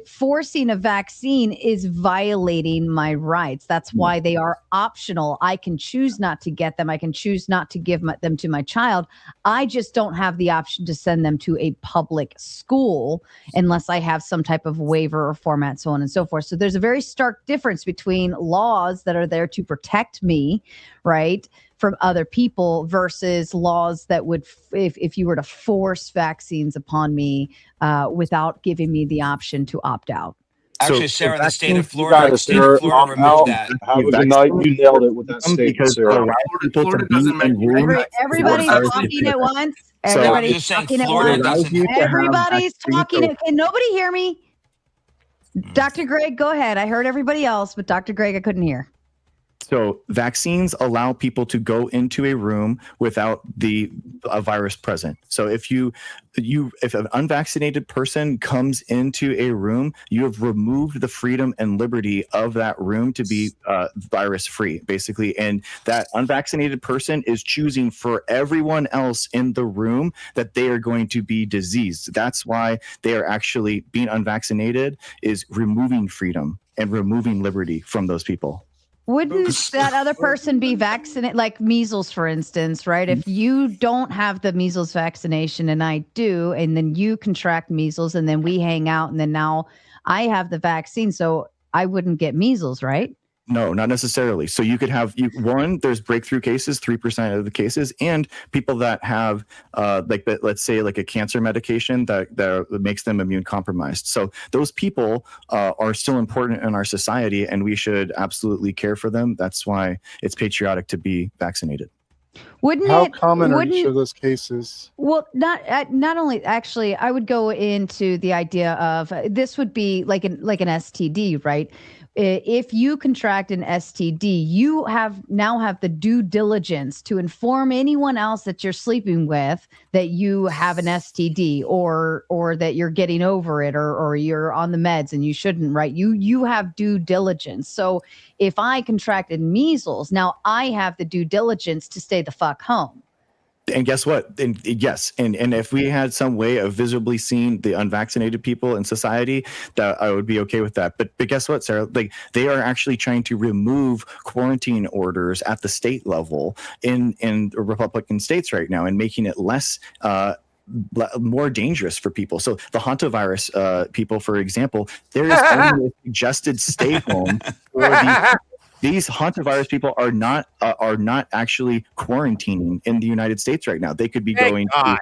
S5: Forcing a vaccine is violating my rights. That's why they are optional. I can choose not to get them. I can choose not to give them to my child. I just don't have the option to send them to a public school unless I have some type of waiver or format, so on and so forth. So there's a very stark difference between laws that are there to protect me, right, from other people versus laws that would, if you were to force vaccines upon me without giving me the option to opt out.
S7: Actually,
S1: So,
S7: Sarah, the state of
S3: You got
S7: Florida,
S3: it, Sarah. I'm out. Have a good night. You nailed it with that statement,
S1: because
S3: Sarah.
S1: allow people to
S2: Florida
S1: be
S2: doesn't make
S1: in
S2: you
S1: rooms.
S5: Everybody's
S1: Florida
S5: talking at once.
S1: So-
S7: I'm
S5: Everybody's
S7: just saying
S5: talking at
S7: Florida
S5: once.
S7: doesn't.
S1: you to have
S5: Everybody's
S1: vaccines,
S5: talking.
S1: so-
S5: Can nobody hear me? Dr. Greg, go ahead. I heard everybody else, but Dr. Greg, I couldn't hear.
S1: So vaccines allow people to go into a room without a virus present. So if if an unvaccinated person comes into a room, you have removed the freedom and liberty of that room to be virus free, basically. And that unvaccinated person is choosing for everyone else in the room that they are going to be diseased. That's why they are actually being unvaccinated is removing freedom and removing liberty from those people.
S5: Wouldn't that other person be vaccinated, like measles, for instance, right? If you don't have the measles vaccination and I do, and then you contract measles and then we hang out and then now I have the vaccine, so I wouldn't get measles, right?
S1: No, not necessarily. So you could have there's breakthrough cases, 3% of the cases, and people that have let's say like a cancer medication that makes them immune compromised. So those people are still important in our society, and we should absolutely care for them. That's why it's patriotic to be vaccinated.
S5: Wouldn't
S9: How
S5: it?
S9: common are
S5: wouldn't,
S9: each of those cases?
S5: Well, not only actually, I would go into the idea of this would be like an STD, right? If you contract an STD, you now have the due diligence to inform anyone else that you're sleeping with that you have an STD or that you're getting over it or you're on the meds and you shouldn't, right? You have due diligence. So if I contracted measles, now I have the due diligence to stay the fuck home.
S1: And guess what? And yes, and if we had some way of visibly seeing the unvaccinated people in society, that I would be okay with that. But guess what, Sarah? Like they are actually trying to remove quarantine orders at the state level in Republican states right now, and making it less more dangerous for people. So the hantavirus people, for example, there is only a suggested stay home for these hantavirus people are not actually quarantining in the United States right now. They could be going to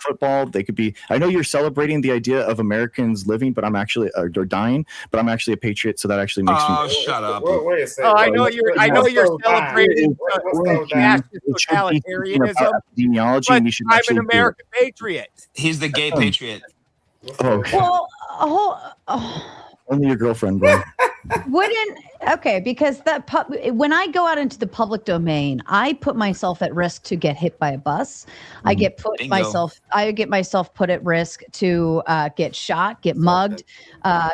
S1: football. They could be. I know you're celebrating the idea of Americans living, but I'm actually or dying. But I'm actually a patriot, so that actually makes me.
S7: Oh, shut up!
S6: Wait a second. I know you're celebrating totalitarianism.
S1: Epidemiology, and we should
S6: I'm an American patriot.
S7: He's the gay patriot.
S1: Oh,
S5: Well,
S1: only your girlfriend, bro.
S5: Because when I go out into the public domain, I put myself at risk to get hit by a bus. I get myself put at risk to get shot, get mugged,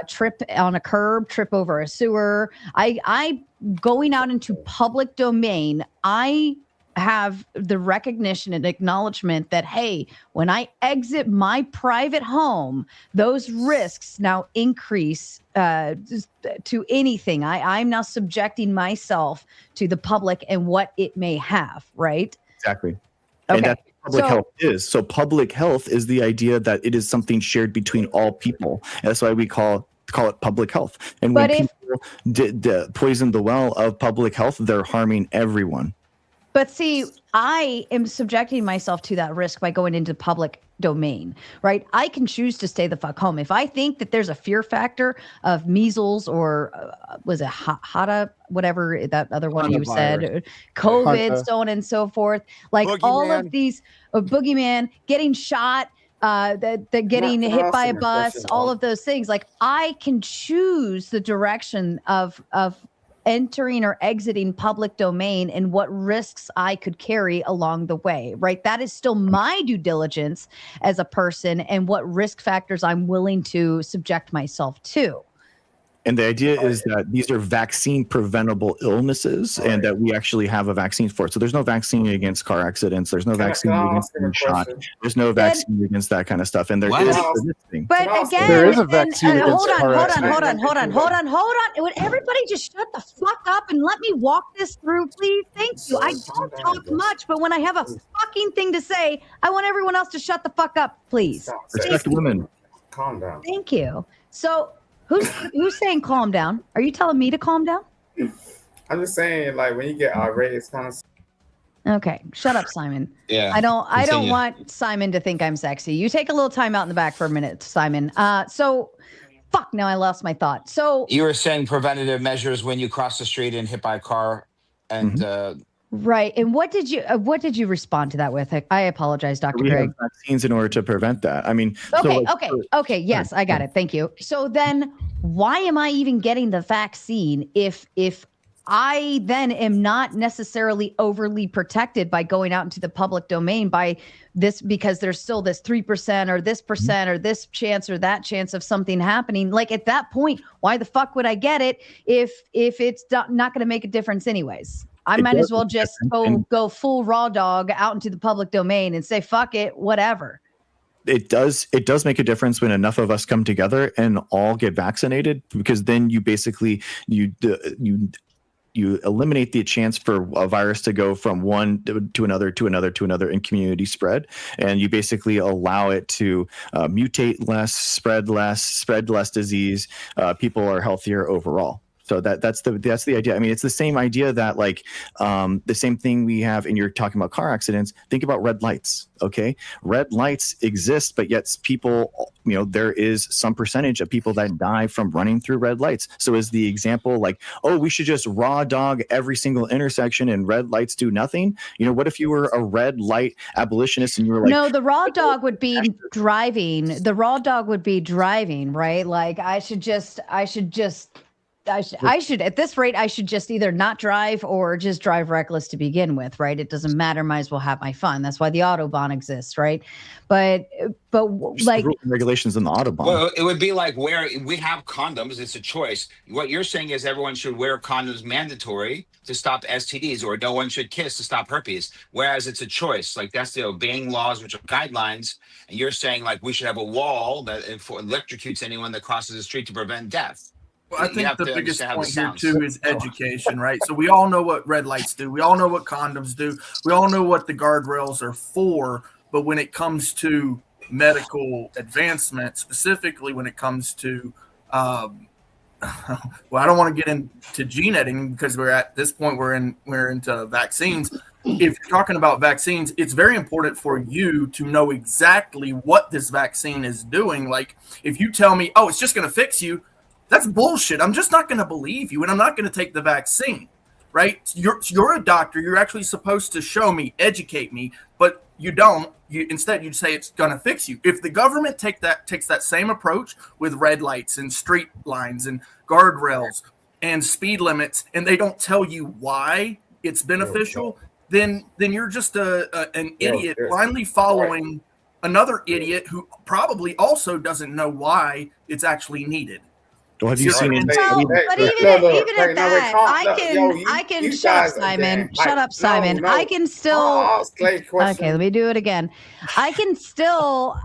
S5: trip on a curb, trip over a sewer. I going out into public domain, I have the recognition and acknowledgement that, hey, when I exit my private home, those risks now increase to anything. I'm now subjecting myself to the public and what it may have, right?
S1: Exactly.
S5: Okay.
S1: And that's what public health is. So public health is the idea that it is something shared between all people. And that's why we call it public health. And when people poison the well of public health, they're harming everyone.
S5: But see, I am subjecting myself to that risk by going into public domain, right? I can choose to stay the fuck home. If I think that there's a fear factor of measles or was it Hada, whatever that other one you said, COVID, so on and so forth, like all of these boogeyman, getting shot, that getting hit by a bus, all of those things. Like I can choose the direction of entering or exiting public domain and what risks I could carry along the way, right? That is still my due diligence as a person and what risk factors I'm willing to subject myself to.
S1: And the idea is that these are vaccine preventable illnesses and that we actually have a vaccine for it. So there's no vaccine against car accidents. There's no vaccine against being shot. There's no vaccine against that kind of stuff. And there is resisting.
S5: But again,
S9: there is a vaccine against
S5: hold on. Would everybody just shut the fuck up and let me walk this through, please? Thank you. I don't talk much, but when I have a fucking thing to say, I want everyone else to shut the fuck up, please.
S1: Respect women.
S13: Calm down.
S5: Thank you. So who's saying calm down? Are you telling me to calm down?
S13: I'm just saying, like, when you get irate, it's kind of.
S5: Okay, shut up, Simon.
S7: Yeah.
S5: I don't want Simon to think I'm sexy. You take a little time out in the back for a minute, Simon. So fuck, now I lost my thought. So
S7: You were saying preventative measures when you cross the street and hit by a car, and
S5: right. And what did you respond to that with? I apologize, Dr.
S1: We
S5: Greg.
S1: have vaccines in order to prevent that. I mean,
S5: Okay. Yes, I got it. Thank you. So then why am I even getting the vaccine if I then am not necessarily overly protected by going out into the public domain by this, because there's still this 3% or this percent or this chance or that chance of something happening? Like at that point, why the fuck would I get it if it's not going to make a difference anyways? I might as well just go full raw dog out into the public domain and say, fuck it, whatever.
S1: It does make a difference when enough of us come together and all get vaccinated, because then you basically you eliminate the chance for a virus to go from one to another in community spread, and you basically allow it to mutate less, spread less disease. People are healthier overall. So that's the idea. I mean, it's the same idea that like the same thing we have, and you're talking about car accidents. Think about red lights. Okay, red lights exist, but yet people, there is some percentage of people that die from running through red lights. So is the example like, oh, we should just raw dog every single intersection and red lights do nothing? What if you were a red light abolitionist and you were like,
S5: no, the raw dog would be driving. The raw dog would be driving, right? Like I should at this rate, I should just either not drive or just drive reckless to begin with, right? It doesn't matter. Might as well have my fun. That's why the Autobahn exists, right? But like
S1: regulations in the Autobahn.
S7: Well, it would be like where we have condoms. It's a choice. What you're saying is everyone should wear condoms mandatory to stop STDs, or no one should kiss to stop herpes. Whereas it's a choice. Like that's the obeying laws, which are guidelines. And you're saying like we should have a wall that electrocutes anyone that crosses the street to prevent death.
S2: Well, I think the biggest point here too is education, right? So we all know what red lights do. We all know what condoms do. We all know what the guardrails are for. But when it comes to medical advancement, specifically when it comes to, well, I don't want to get into gene editing because we're at this point we're into vaccines. If you're talking about vaccines, it's very important for you to know exactly what this vaccine is doing. Like if you tell me, oh, it's just going to fix you, that's bullshit. I'm just not going to believe you, and I'm not going to take the vaccine, right? You're a doctor. You're actually supposed to show me, educate me, but you don't. Instead, you say it's going to fix you. If the government takes that same approach with red lights and street lines and guardrails and speed limits, and they don't tell you why it's beneficial, then you're just an idiot blindly following another idiot who probably also doesn't know why it's actually needed.
S1: Well, have you seen it?
S5: But even at that, I can shut up, Simon. Shut up, Simon. I can still. Okay, let me do it again. I can still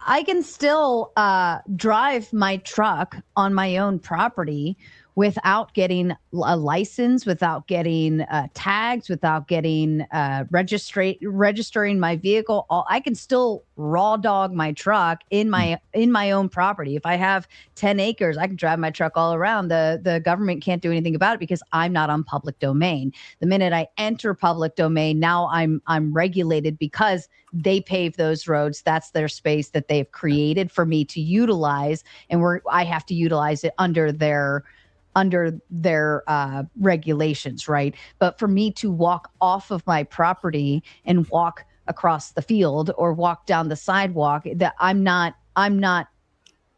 S5: drive my truck on my own property without getting a license, without getting tags, without getting registering my vehicle. I can still raw dog my truck in my own property. If I have 10 acres, I can drive my truck all around. The government can't do anything about it because I'm not on public domain. The minute I enter public domain, now I'm regulated because they pave those roads. That's their space that they've created for me to utilize, and I have to utilize it under their regulations, right? But for me to walk off of my property and walk across the field or walk down the sidewalk, that I'm not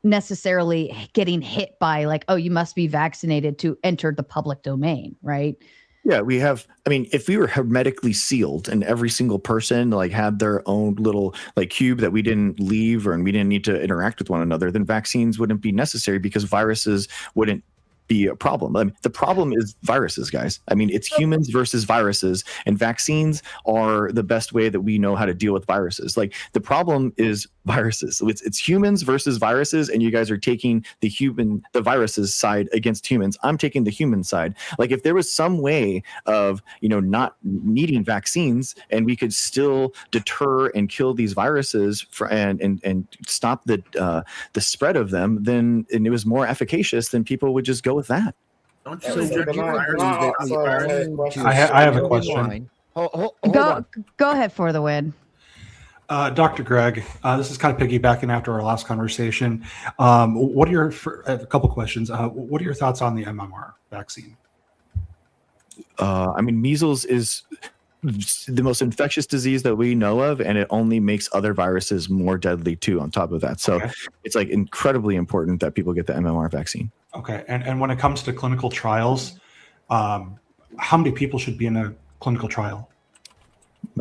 S5: necessarily getting hit by like, oh, you must be vaccinated to enter the public domain, right?
S1: Yeah, we have. I mean, if we were hermetically sealed and every single person like had their own little like cube that we didn't leave and we didn't need to interact with one another, then vaccines wouldn't be necessary because viruses wouldn't be a problem. I mean, the problem is viruses, guys. I mean, it's humans versus viruses, and vaccines are the best way that we know how to deal with viruses. Like the problem is viruses. So it's humans versus viruses, and you guys are taking the viruses side against humans. I'm taking the human side. Like if there was some way of not needing vaccines and we could still deter and kill these viruses and stop the spread of them, then and it was more efficacious, then people would just go with that.
S2: Don't you
S9: I have a question.
S5: Go ahead for the win.
S9: Dr. Greg, this is kind of piggybacking after our last conversation. What are a couple questions. What are your thoughts on the MMR vaccine?
S1: I mean, measles is the most infectious disease that we know of, and it only makes other viruses more deadly too on top of that. So it's like incredibly important that people get the MMR vaccine.
S9: Okay. And when it comes to clinical trials, how many people should be in a clinical trial?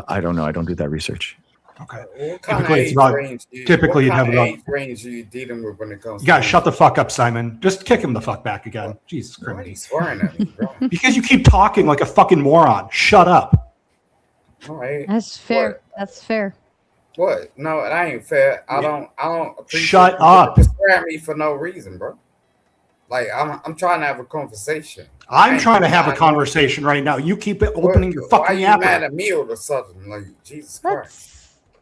S1: I don't know. I don't do that research.
S9: Okay.
S13: What kind of age range do you dealing with when it comes?
S9: You guys, shut the fuck up, Simon. Just kick him the fuck back again. Jesus Christ.
S13: Why are you swearing at me, bro?
S9: Because you keep talking like a fucking moron. Shut up.
S13: All right.
S5: That's fair.
S13: What?
S5: That's fair.
S13: What? No, that ain't fair. I don't appreciate
S9: Shut up.
S13: You swear at me for no reason, bro. Like I'm trying to have a conversation.
S9: I'm trying to have a conversation right now. You keep opening your fucking
S13: Why you mad at me or something? Like Jesus Christ.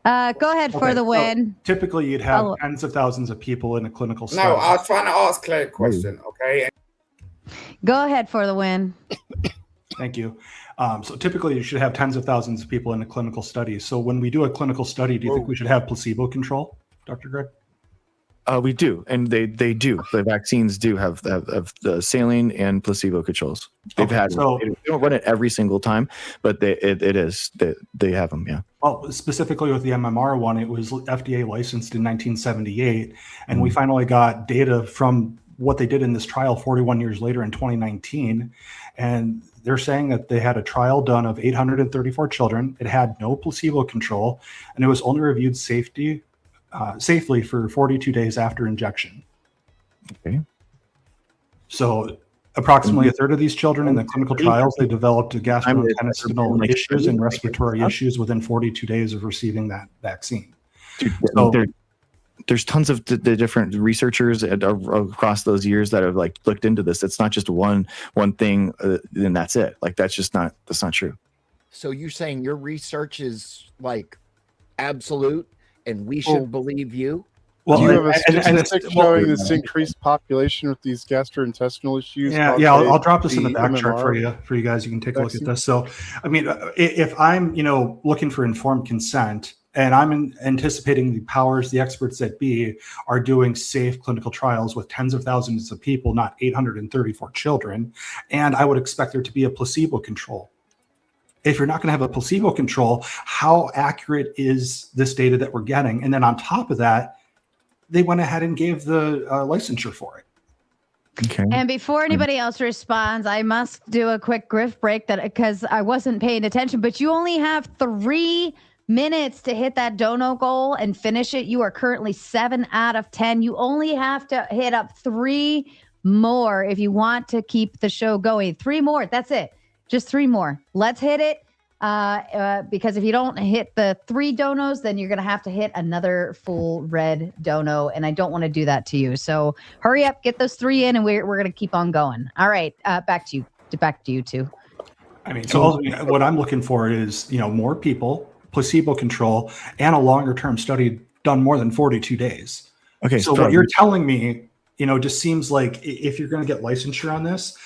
S5: Go ahead for the win.
S9: Typically, you'd have tens of thousands of people in a clinical study.
S13: No, I was trying to ask Claire a question, okay?
S5: Go ahead for the win.
S9: Thank you. So typically you should have tens of thousands of people in a clinical study. So when we do a clinical study, do you think we should have placebo control, Dr. Greg?
S1: We do, and they do. The vaccines do have the saline and placebo controls. They've had.
S9: So
S1: they don't run it every single time, but they have them. Yeah.
S9: Well, specifically with the MMR one, it was FDA licensed in 1978, and we finally got data from what they did in this trial 41 years later in 2019, and they're saying that they had a trial done of 834 children. It had no placebo control, and it was only reviewed safely for 42 days after injection.
S1: Okay.
S9: So approximately a third of these children in the clinical trials, they developed gastrointestinal issues and respiratory issues within 42 days of receiving that vaccine.
S1: Dude,
S9: So-
S1: there's tons of the different researchers across those years that have like looked into this. It's not just one thing, and that's it. Like that's not true.
S4: So you're saying your research is like absolute, and we should believe you?
S9: Well,
S14: Do you have a
S9: and
S14: statistic showing this increased population with these gastrointestinal issues?
S9: Yeah, I'll drop this in the back chart for you guys. You can take a look at this. So, I mean, if I'm, looking for informed consent, and I'm anticipating the powers, the experts that be, are doing safe clinical trials with tens of thousands of people, not 834 children, and I would expect there to be a placebo control. If you're not going to have a placebo control, how accurate is this data that we're getting? And then on top of that, they went ahead and gave the licensure for it.
S1: Okay.
S5: And before anybody else responds, I must do a quick griff break because I wasn't paying attention, but you only have 3 minutes to hit that dono goal and finish it. You are currently 7 out of 10. You only have to hit up 3 more if you want to keep the show going. 3 more. That's it. Just 3 more. Let's hit it. Because if you don't hit the 3 donos, then you're going to have to hit another full red dono. And I don't want to do that to you. So hurry up, get those 3 in, and we're going to keep on going. All right. Back to you two.
S9: I mean, so what I'm looking for is, more people, placebo control, and a longer term study done more than 42 days.
S1: Okay.
S9: So what you're telling me, just seems like if you're going to get licensure on this,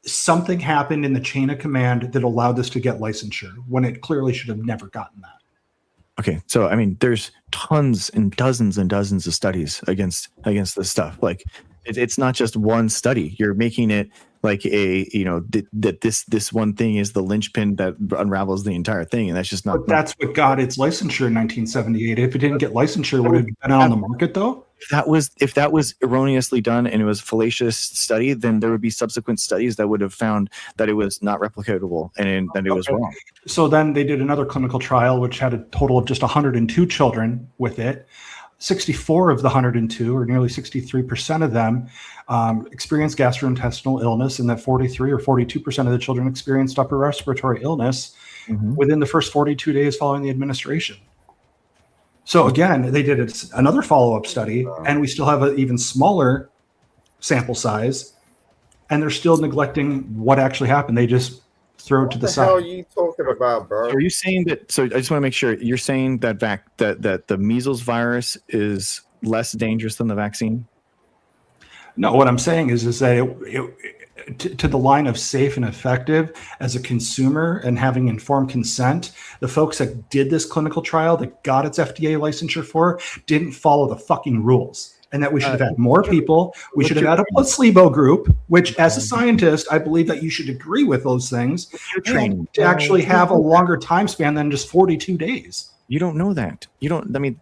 S9: something happened in the chain of command that allowed this to get licensure when it clearly should have never gotten that.
S1: Okay, so I mean, there's tons and dozens of studies against this stuff. Like, it's not just one study. You're making it like that this one thing is the linchpin that unravels the entire thing, and that's just not.
S9: But that's what got its licensure in 1978. If it didn't get licensure, would it have been on the market though?
S1: If that was erroneously done and it was a fallacious study, then there would be subsequent studies that would have found that it was not replicatable and that it was wrong.
S9: So then they did another clinical trial, which had a total of just 102 children with it. 64 of the 102, or nearly 63% of them, experienced gastrointestinal illness, and that 43 or 42% of the children experienced upper respiratory illness within the first 42 days following the administration. So again, they did another follow-up study, and we still have an even smaller sample size, and they're still neglecting what actually happened. They just throw it to the side.
S13: What the hell are you talking about, bro?
S1: So are you saying that? So I just want to make sure you're saying that that the measles virus is less dangerous than the vaccine?
S9: No, what I'm saying is that to the line of safe and effective as a consumer and having informed consent, the folks that did this clinical trial that got its FDA licensure for didn't follow the fucking rules. And that we should have had more people. We should have had a placebo group, which as a scientist, I believe that you should agree with those things and to actually have a longer time span than just 42 days.
S1: You don't know that. You don't, I mean,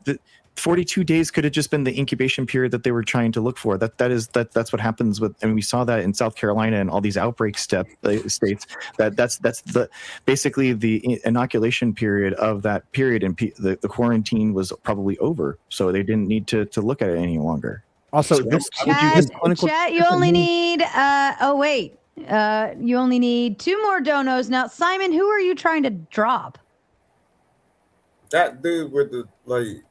S1: 42 days could have just been the incubation period that they were trying to look for. That's what happens with, and we saw that in South Carolina and all these outbreak states. That's basically the inoculation period of that period, and the quarantine was probably over, so they didn't need to look at it any longer.
S10: Also,
S5: Chat, you only need you only need 2 more donos. Now, Simon, who are you trying to drop?
S13: That dude with the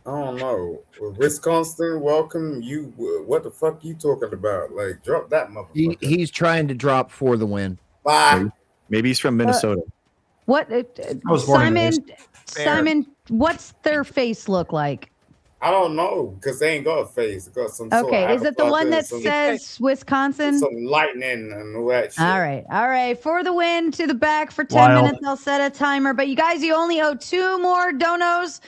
S13: I don't know. Wisconsin, welcome you. What the fuck you talking about? Like, drop that motherfucker.
S4: He's trying to drop for the win.
S13: Bye.
S1: Maybe he's from Minnesota.
S5: What?
S9: I was born and
S5: Simon, what's their face look like?
S13: I don't know because they ain't got a face. They got some sort
S5: Okay,
S13: of
S5: is it the one that
S13: some,
S5: says Wisconsin?
S13: some lightning and all that shit.
S5: All right. For the win, to the back for 10
S9: Wild.
S5: minutes. I'll set a timer. But you guys, you only owe 2 more donos.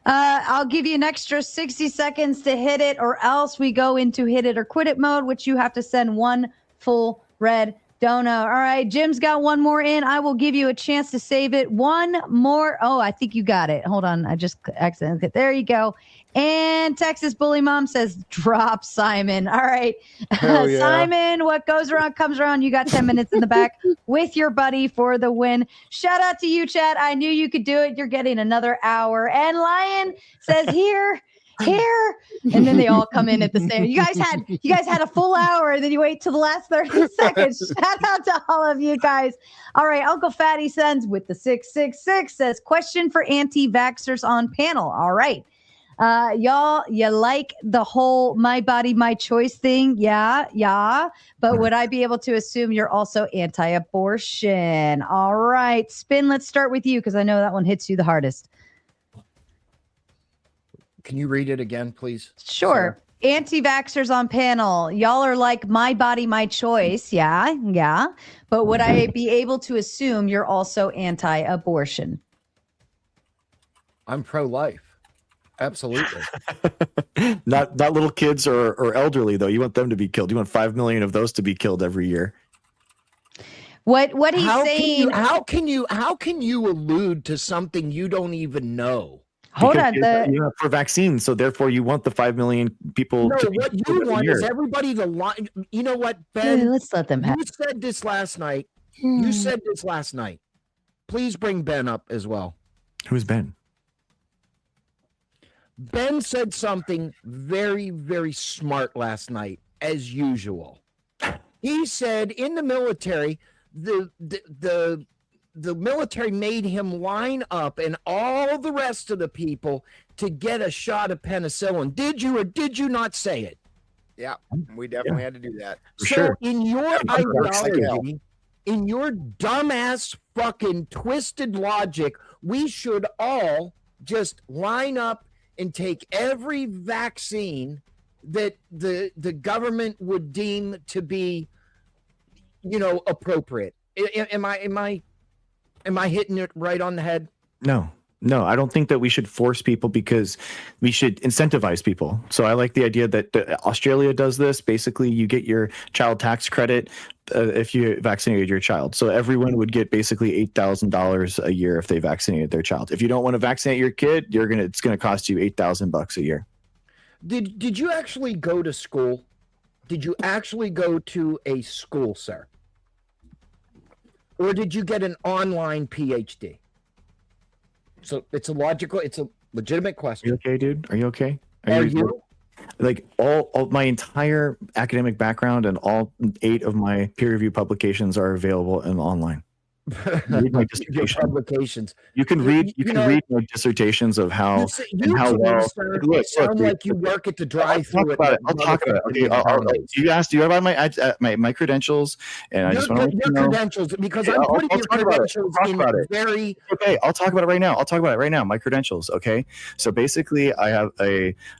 S5: I'll give you an extra 60 seconds to hit it, or else we go into hit it or quit it mode, which you have to send 1 full red dono. All right, Jim's got 1 more in. I will give you a chance to save it. 1 more. Oh, I think you got it. Hold on. I just accidentally. There you go. And Texas Bully Mom says, drop Simon. All right.
S6: Hell yeah.
S5: Simon, what goes around comes around. You got 10 minutes in the back with your buddy for the win. Shout out to you, Chad. I knew you could do it. You're getting another hour. And Lion says, here. And then they all come in at the same. You guys had a full hour, and then you wait till the last 30 seconds. Shout out to all of you guys. All right, Uncle Fatty sends with the 666 says, question for anti-vaxxers on panel. All right. Y'all, you like the whole my body, my choice thing? Yeah. But would I be able to assume you're also anti-abortion? All right, Spin, let's start with you because I know that one hits you the hardest.
S4: Can you read it again, please?
S5: Sure. Anti-vaxxers on panel. Y'all are like my body, my choice. Yeah. But would I be able to assume you're also anti-abortion?
S4: I'm pro-life. Absolutely.
S1: Not little kids or elderly though. You want them to be killed. You want 5 million of those to be killed every year.
S5: What he's saying?
S4: How can you allude to something you don't even know?
S5: Hold
S1: Because
S5: on.
S1: you have for vaccines, so therefore you want the 5 million people.
S4: No,
S1: to be
S4: what
S1: killed
S4: you
S1: every
S4: want
S1: year.
S4: is everybody to line. You know what, Ben?
S5: Let's let them have.
S4: You said this last night. You said this last night. Please bring Ben up as well.
S1: Who's Ben?
S4: Ben said something very, very smart last night, as usual. He said in the military, the military made him line up and all the rest of the people to get a shot of penicillin. Did you or did you not say it?
S6: Yeah, we definitely had to do that.
S1: For
S4: So
S1: sure.
S4: in your
S1: Yeah,
S4: ideology, in your dumbass fucking twisted logic, we should all just line up and take every vaccine that the government would deem to be, appropriate. Am I hitting it right on the head?
S1: No, I don't think that we should force people because we should incentivize people. So I like the idea that Australia does this. Basically, you get your child tax credit if you vaccinated your child. So everyone would get basically $8,000 a year if they vaccinated their child. If you don't want to vaccinate your kid, it's gonna cost you $8,000 a year.
S4: Did you actually go to school? Did you actually go to a school, sir? Or did you get an online PhD? So it's a legitimate question.
S1: Are you okay, dude? Are you okay?
S4: Are you?
S1: Like all my entire academic background and all 8 of my peer-reviewed publications are available and online. Read my dissertation.
S4: Publications.
S1: You can read my dissertations of how
S4: You
S1: how well.
S4: sir,
S1: Look,
S4: sound
S1: dude,
S4: like you work at the
S1: I'll
S4: drive-through.
S1: talk about it. Okay, do you have my credentials? And I just want to
S4: your credentials, because
S1: Yeah,
S4: I'm
S1: I'll
S4: putting your
S1: talk about it.
S4: credentials
S1: I'll talk
S4: in
S1: about it.
S4: very.
S1: Okay, I'll talk about it right now. My credentials. Okay, so basically, I have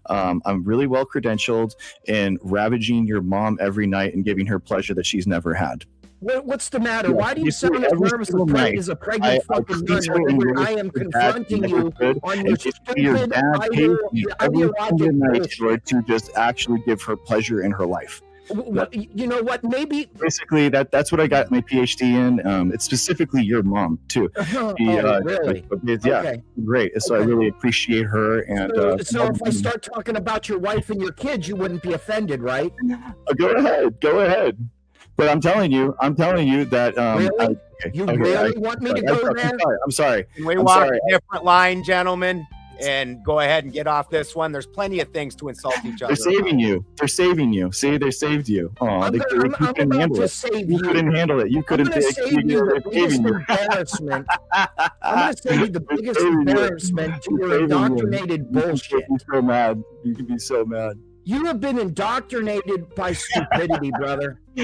S1: I'm really well credentialed in ravaging your mom every night and giving her pleasure that she's never had.
S4: What's the matter?
S1: Yeah,
S4: Why do you
S1: you
S4: sound
S1: see,
S4: as
S1: every
S4: nervous
S1: single night,
S4: as a pregnant
S1: I
S4: fucking
S1: plead
S4: nun
S1: to you
S4: when
S1: and
S4: I am
S1: your dad
S4: confronting
S1: never
S4: you
S1: could,
S4: on
S1: and
S4: your
S1: just your
S4: stupid
S1: dad pays me every single
S4: ideological
S1: night
S4: bullshit.
S1: to just actually give her pleasure in her life.
S4: You know what? Maybe
S1: Basically, that's what I got my PhD in. It's specifically your mom too.
S4: really?
S1: Yeah,
S4: Okay.
S1: great. So I really appreciate her. And
S4: So if I start talking about your wife and your kids, you wouldn't be offended, right?
S1: Go ahead. But I'm telling you that
S4: Really? You really want me to go there?
S1: I'm sorry.
S6: Can we
S1: I'm
S6: walk
S1: sorry.
S6: a different line, gentlemen, and go ahead and get off this one? There's plenty of things to insult each other.
S1: They're saving you. See, they saved you. Oh,
S4: I'm
S1: couldn't
S4: about
S1: handle
S4: to
S1: it.
S4: save
S1: You
S4: you.
S1: couldn't handle it. You couldn't
S4: I'm going to save you the biggest
S1: saving you.
S4: embarrassment. I'm going to save you the biggest
S1: saving you.
S4: embarrassment to your
S1: Saving you.
S4: indoctrinated bullshit.
S1: You can be so mad. You can be so mad.
S4: You have been indoctrinated by stupidity, brother. I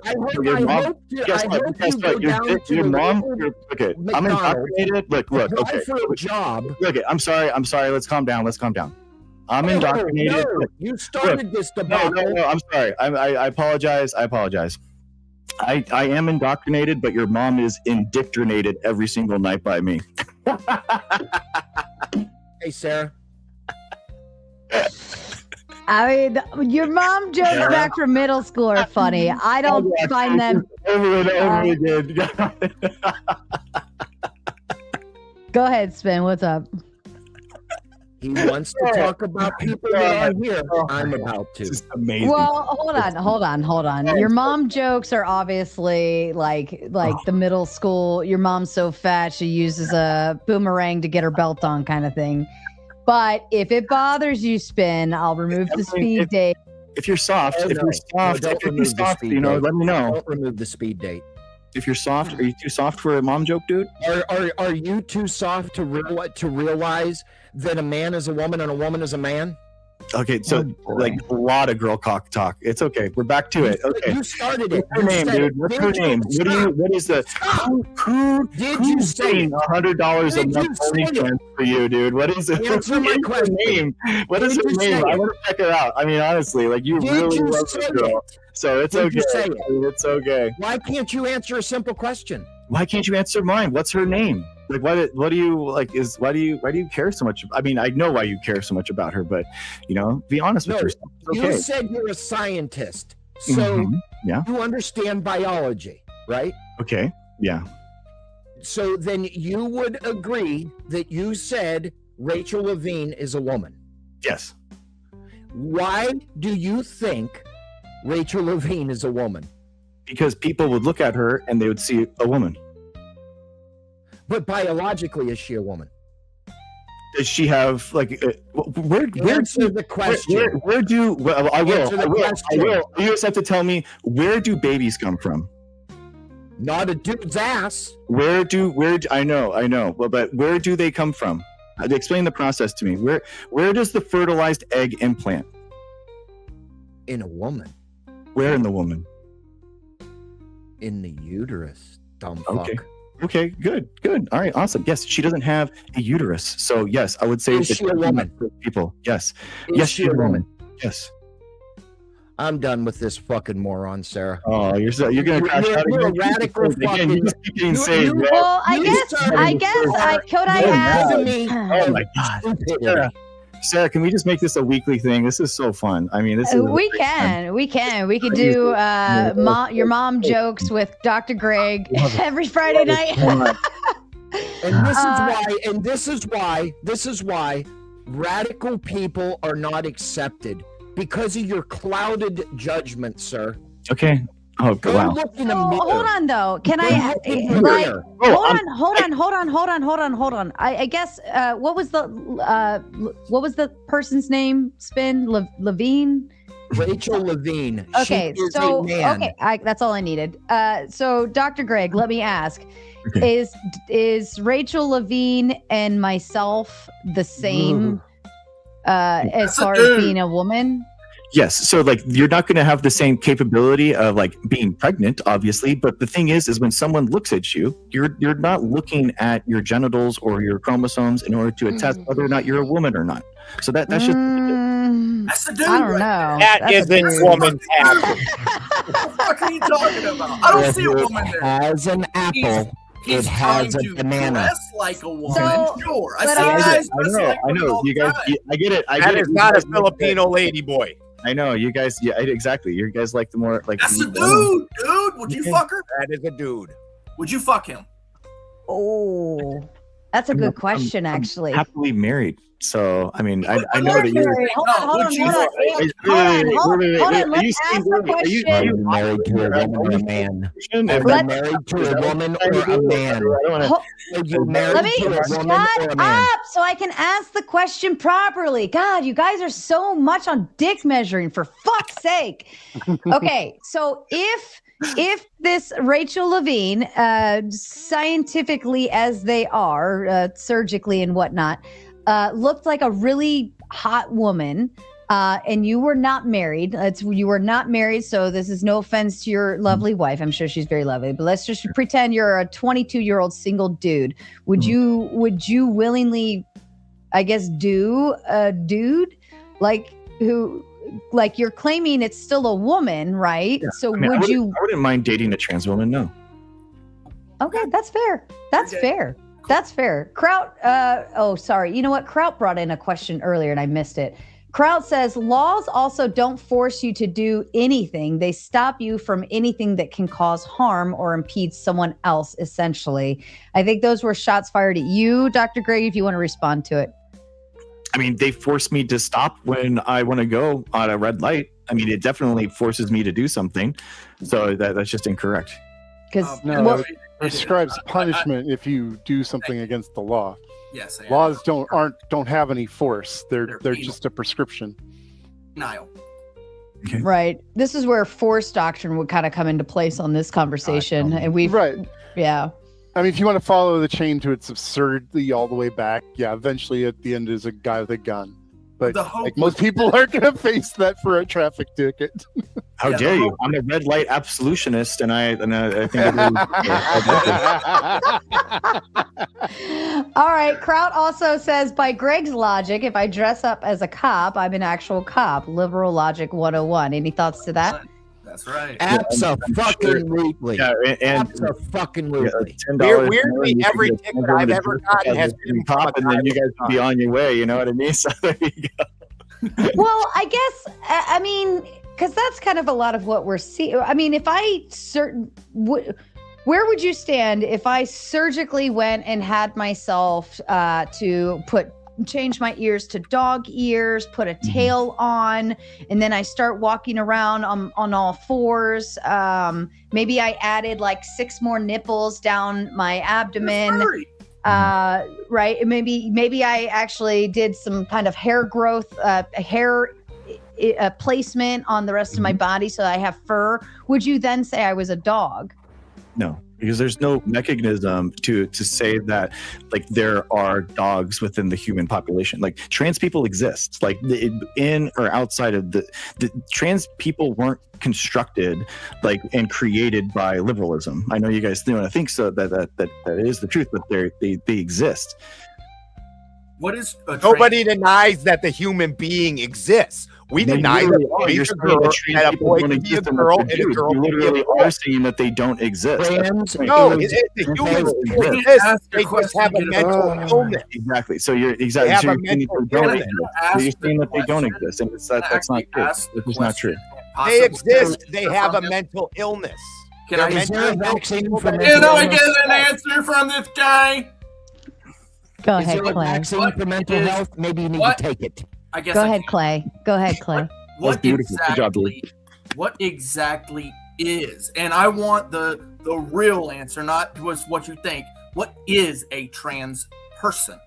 S4: hope
S1: your
S4: you
S1: mom-
S4: go
S1: guess what?
S4: down to
S1: Your
S4: the
S1: mom.
S4: local
S1: Okay, I'm
S4: McDonald's,
S1: indoctrinated. Look.
S4: apply
S1: Okay.
S4: for a job.
S1: Look, I'm sorry. Let's calm down. I'm indoctrinated.
S4: No, you started this debacle.
S1: No, I'm sorry. I apologize. I apologize. I am indoctrinated, but your mom is indoctrinated every single night by me.
S4: Hey, Sarah.
S5: I mean, your mom jokes back from middle school are funny. I don't find them.
S1: Over and over again.
S5: Go ahead, Spin. What's up?
S4: He wants to talk about people that are here. I'm about to.
S1: This is amazing.
S5: Well, hold on. Your mom jokes are obviously like the middle school. Your mom's so fat she uses a boomerang to get her belt on kind of thing. But if it bothers you, Spin, I'll remove the speed date.
S1: If you're soft,
S4: Oh,
S1: if
S4: no.
S1: you're soft,
S4: No,
S1: if
S4: don't
S1: you're
S4: remove the
S1: soft,
S4: speed
S1: you know,
S4: date.
S1: let me know.
S4: Don't remove the speed date.
S1: If you're soft, are you too soft for a mom joke, dude?
S4: Are you too soft to realize that a man is a woman and a woman is a man?
S1: Okay, so like a lot of girl cock talk. It's okay. We're back to it. Okay.
S4: You started it.
S1: What's her name, dude? What's her name? What is the
S4: you say
S1: $100 a month OnlyFans for you, dude? What is it?
S4: Answer my question.
S1: Name? What is her name? I want to check her out. I mean, honestly, like you really love this girl. So it's okay. It's okay.
S4: Why can't you answer a simple question?
S1: Why can't you answer mine? What's her name? Like, what do you like? Why do you care so much? I mean, I know why you care so much about her, but you know, be honest with yourself. It's okay.
S4: You said you're a scientist, so
S1: yeah,
S4: you understand biology, right?
S1: Okay, yeah.
S4: So then you would agree that you said Rachel Levine is a woman.
S1: Yes.
S4: Why do you think Rachel Levine is a woman?
S1: Because people would look at her and they would see a woman.
S4: But biologically, is she a woman?
S1: Does she have like where
S4: Answer the question.
S1: Where do well, I will.
S4: Answer the question.
S1: You just have to tell me, where do babies come from?
S4: Not a dude's ass.
S1: Where I know. Well, but where do they come from? Explain the process to me. Where does the fertilized egg implant?
S4: In a woman.
S1: Where in the woman?
S4: In the uterus, dumb fuck.
S1: Okay. Okay, good. All right, awesome. Yes, she doesn't have a uterus. So yes, I would say
S4: Is she a woman?
S1: People. Yes.
S4: Is
S1: Yes,
S4: she a woman?
S1: Yes.
S4: I'm done with this fucking moron, Sarah.
S1: Oh, you're gonna crash out
S4: You're a
S1: again.
S4: radical
S1: Again,
S4: fucking.
S1: you just keep getting saved, bro.
S5: Well, I guess could I ask?
S1: Oh my God. Sarah, can we just make this a weekly thing? This is so fun. I mean, this is
S5: We could do your mom jokes with Dr. Greg every Friday night.
S4: And this is why radical people are not accepted, because of your clouded judgment, sir.
S1: Okay. Oh, wow.
S4: Look in the mirror.
S5: Hold on though. Can I like hold on. I guess what was the person's name? Spin Levine?
S4: Rachel Levine.
S5: Okay,
S4: She is
S5: so
S4: a man.
S5: that's all I needed. So Dr. Greg, let me ask. Is Rachel Levine and myself the same as far as being a woman?
S1: Yes. So like you're not going to have the same capability of like being pregnant, obviously. But the thing is when someone looks at you, you're not looking at your genitals or your chromosomes in order to attest whether or not you're a woman or not. So that's just
S2: That's the dude.
S5: I don't know.
S6: That isn't woman apple.
S2: What the fuck are you talking about? I don't see a woman there.
S4: Has an apple.
S2: He's
S4: It has
S2: trying
S4: a
S2: to
S4: banana.
S2: dress like a woman.
S5: So-
S2: Sure. I
S5: but
S2: see guys
S1: I
S2: dressing
S1: know.
S2: like
S1: I
S2: women
S1: know.
S2: all
S1: You
S2: the
S1: guys.
S2: time.
S1: I get it.
S6: That is not a Filipino lady boy.
S1: I know. You guys. Yeah. Exactly. You guys like the more like.
S2: That's a dude. Would you fuck her?
S6: That is a dude.
S2: Would you fuck him?
S5: Oh, that's a good question, actually.
S1: Happily married. So I mean, I know that you're.
S5: Hold on. Let's ask the question.
S4: Are you married to a woman or a man? Are you married to a woman or a man? Are you married
S5: Let me
S4: to a woman
S5: shut
S4: or a man?
S5: up so I can ask the question properly. God, you guys are so much on dick measuring, for fuck's sake. Okay, so if this Rachel Levine, scientifically as they are, surgically and whatnot, looked like a really hot woman, and you were not married. You were not married, so this is no offense to your lovely wife. I'm sure she's very lovely, but let's just pretend you're a 22-year-old single dude. Would you willingly I guess, do a dude like who, like you're claiming it's still a woman, right?
S1: Yeah.
S5: So
S1: I mean,
S5: would you?
S1: I wouldn't mind dating a trans woman. No.
S5: Okay, that's fair. That's fair. That's fair. Kraut, oh, sorry. You know what? Kraut brought in a question earlier and I missed it. Kraut says laws also don't force you to do anything. They stop you from anything that can cause harm or impede someone else, essentially. I think those were shots fired at you, Dr. Greg, if you want to respond to it.
S1: I mean, they force me to stop when I want to go on a red light. I mean, it definitely forces me to do something. So that's just incorrect.
S5: Because
S14: No, it prescribes punishment if you do something against the law.
S2: Yes, they
S14: Laws don't have any force. They're
S2: penal.
S14: just a prescription.
S2: Denial.
S5: Right. This is where force doctrine would kind of come into place on this conversation. And we've,
S14: Right.
S5: yeah.
S14: I mean, if you want to follow the chain to its absurdity all the way back, yeah, eventually at the end is a guy with a gun. But
S2: The hope
S14: like most people aren't going to face that for a traffic ticket.
S1: How
S2: Yeah,
S1: dare
S2: the
S1: you? I'm a red light absolutionist, and I think.
S5: All right. Kraut also says, by Greg's logic, if I dress up as a cop, I'm an actual cop. Liberal logic 101. Any thoughts to that?
S2: That's right.
S4: Abso-fucking-lutely.
S1: Yeah, and
S4: Abso-fucking-lutely.
S1: $10
S6: Weirdly, every ticket I've ever gotten has been from a
S1: top, and then you
S6: guy
S1: guys can be on your way. You know what I mean? So there you go.
S5: Well, I guess, I mean, because that's kind of a lot of what we're seeing. I mean, if I where would you stand if I surgically went and had myself to change my ears to dog ears, put a tail on, and then I start walking around on all fours? Maybe I added like 6 more nipples down my abdomen. Right. Maybe I actually did some kind of hair growth, hair placement on the rest of my body so I have fur. Would you then say I was a dog?
S1: No, because there's no mechanism to say that like there are dogs within the human population. Like trans people exist, like in or outside of the trans people weren't constructed like and created by liberalism. I know you guys don't think so that is the truth, but they exist.
S2: What is a
S6: Nobody denies that the human being exists. We
S1: No, you
S6: deny
S1: literally
S6: that
S1: are.
S6: boys
S1: You're
S6: are
S1: saying
S6: girls,
S1: that trans
S6: that a
S1: people
S6: boy
S1: don't
S6: can be a
S1: exist and
S6: girl,
S1: that
S6: and a
S1: they're
S6: girl
S1: Jews. You
S6: can be a
S1: literally
S6: boy.
S1: are saying that they don't exist.
S4: Trans
S6: No,
S4: is-
S6: the humans
S1: They
S6: don't
S1: don't
S6: exist. They just have a mental illness.
S1: Exactly. So you're
S6: They
S1: exactly.
S6: have
S1: So
S6: a
S1: you're saying
S6: mental
S1: that they don't
S6: illness.
S1: exist. So you're saying that they don't exist, and that's not true. That's just not true.
S6: They exist. They have a mental illness.
S2: Can
S6: They're
S2: I
S4: Is there a
S6: mental
S4: vaccine
S6: people
S4: for
S6: that-
S4: mental
S2: Can I
S4: illness?
S2: get an answer from this guy?
S5: Go
S4: Is
S5: ahead,
S4: there a
S5: Clay.
S4: vaccine
S2: What
S4: for mental
S2: is-
S4: health? Maybe you need
S2: what?
S4: to take it.
S2: I guess.
S5: Go
S2: I
S5: ahead,
S2: can.
S5: Clay. Go ahead, Clay.
S2: What
S1: beautiful. Good job, dude.
S2: what exactly is? And I want the real answer, not just what you think. What is a trans person?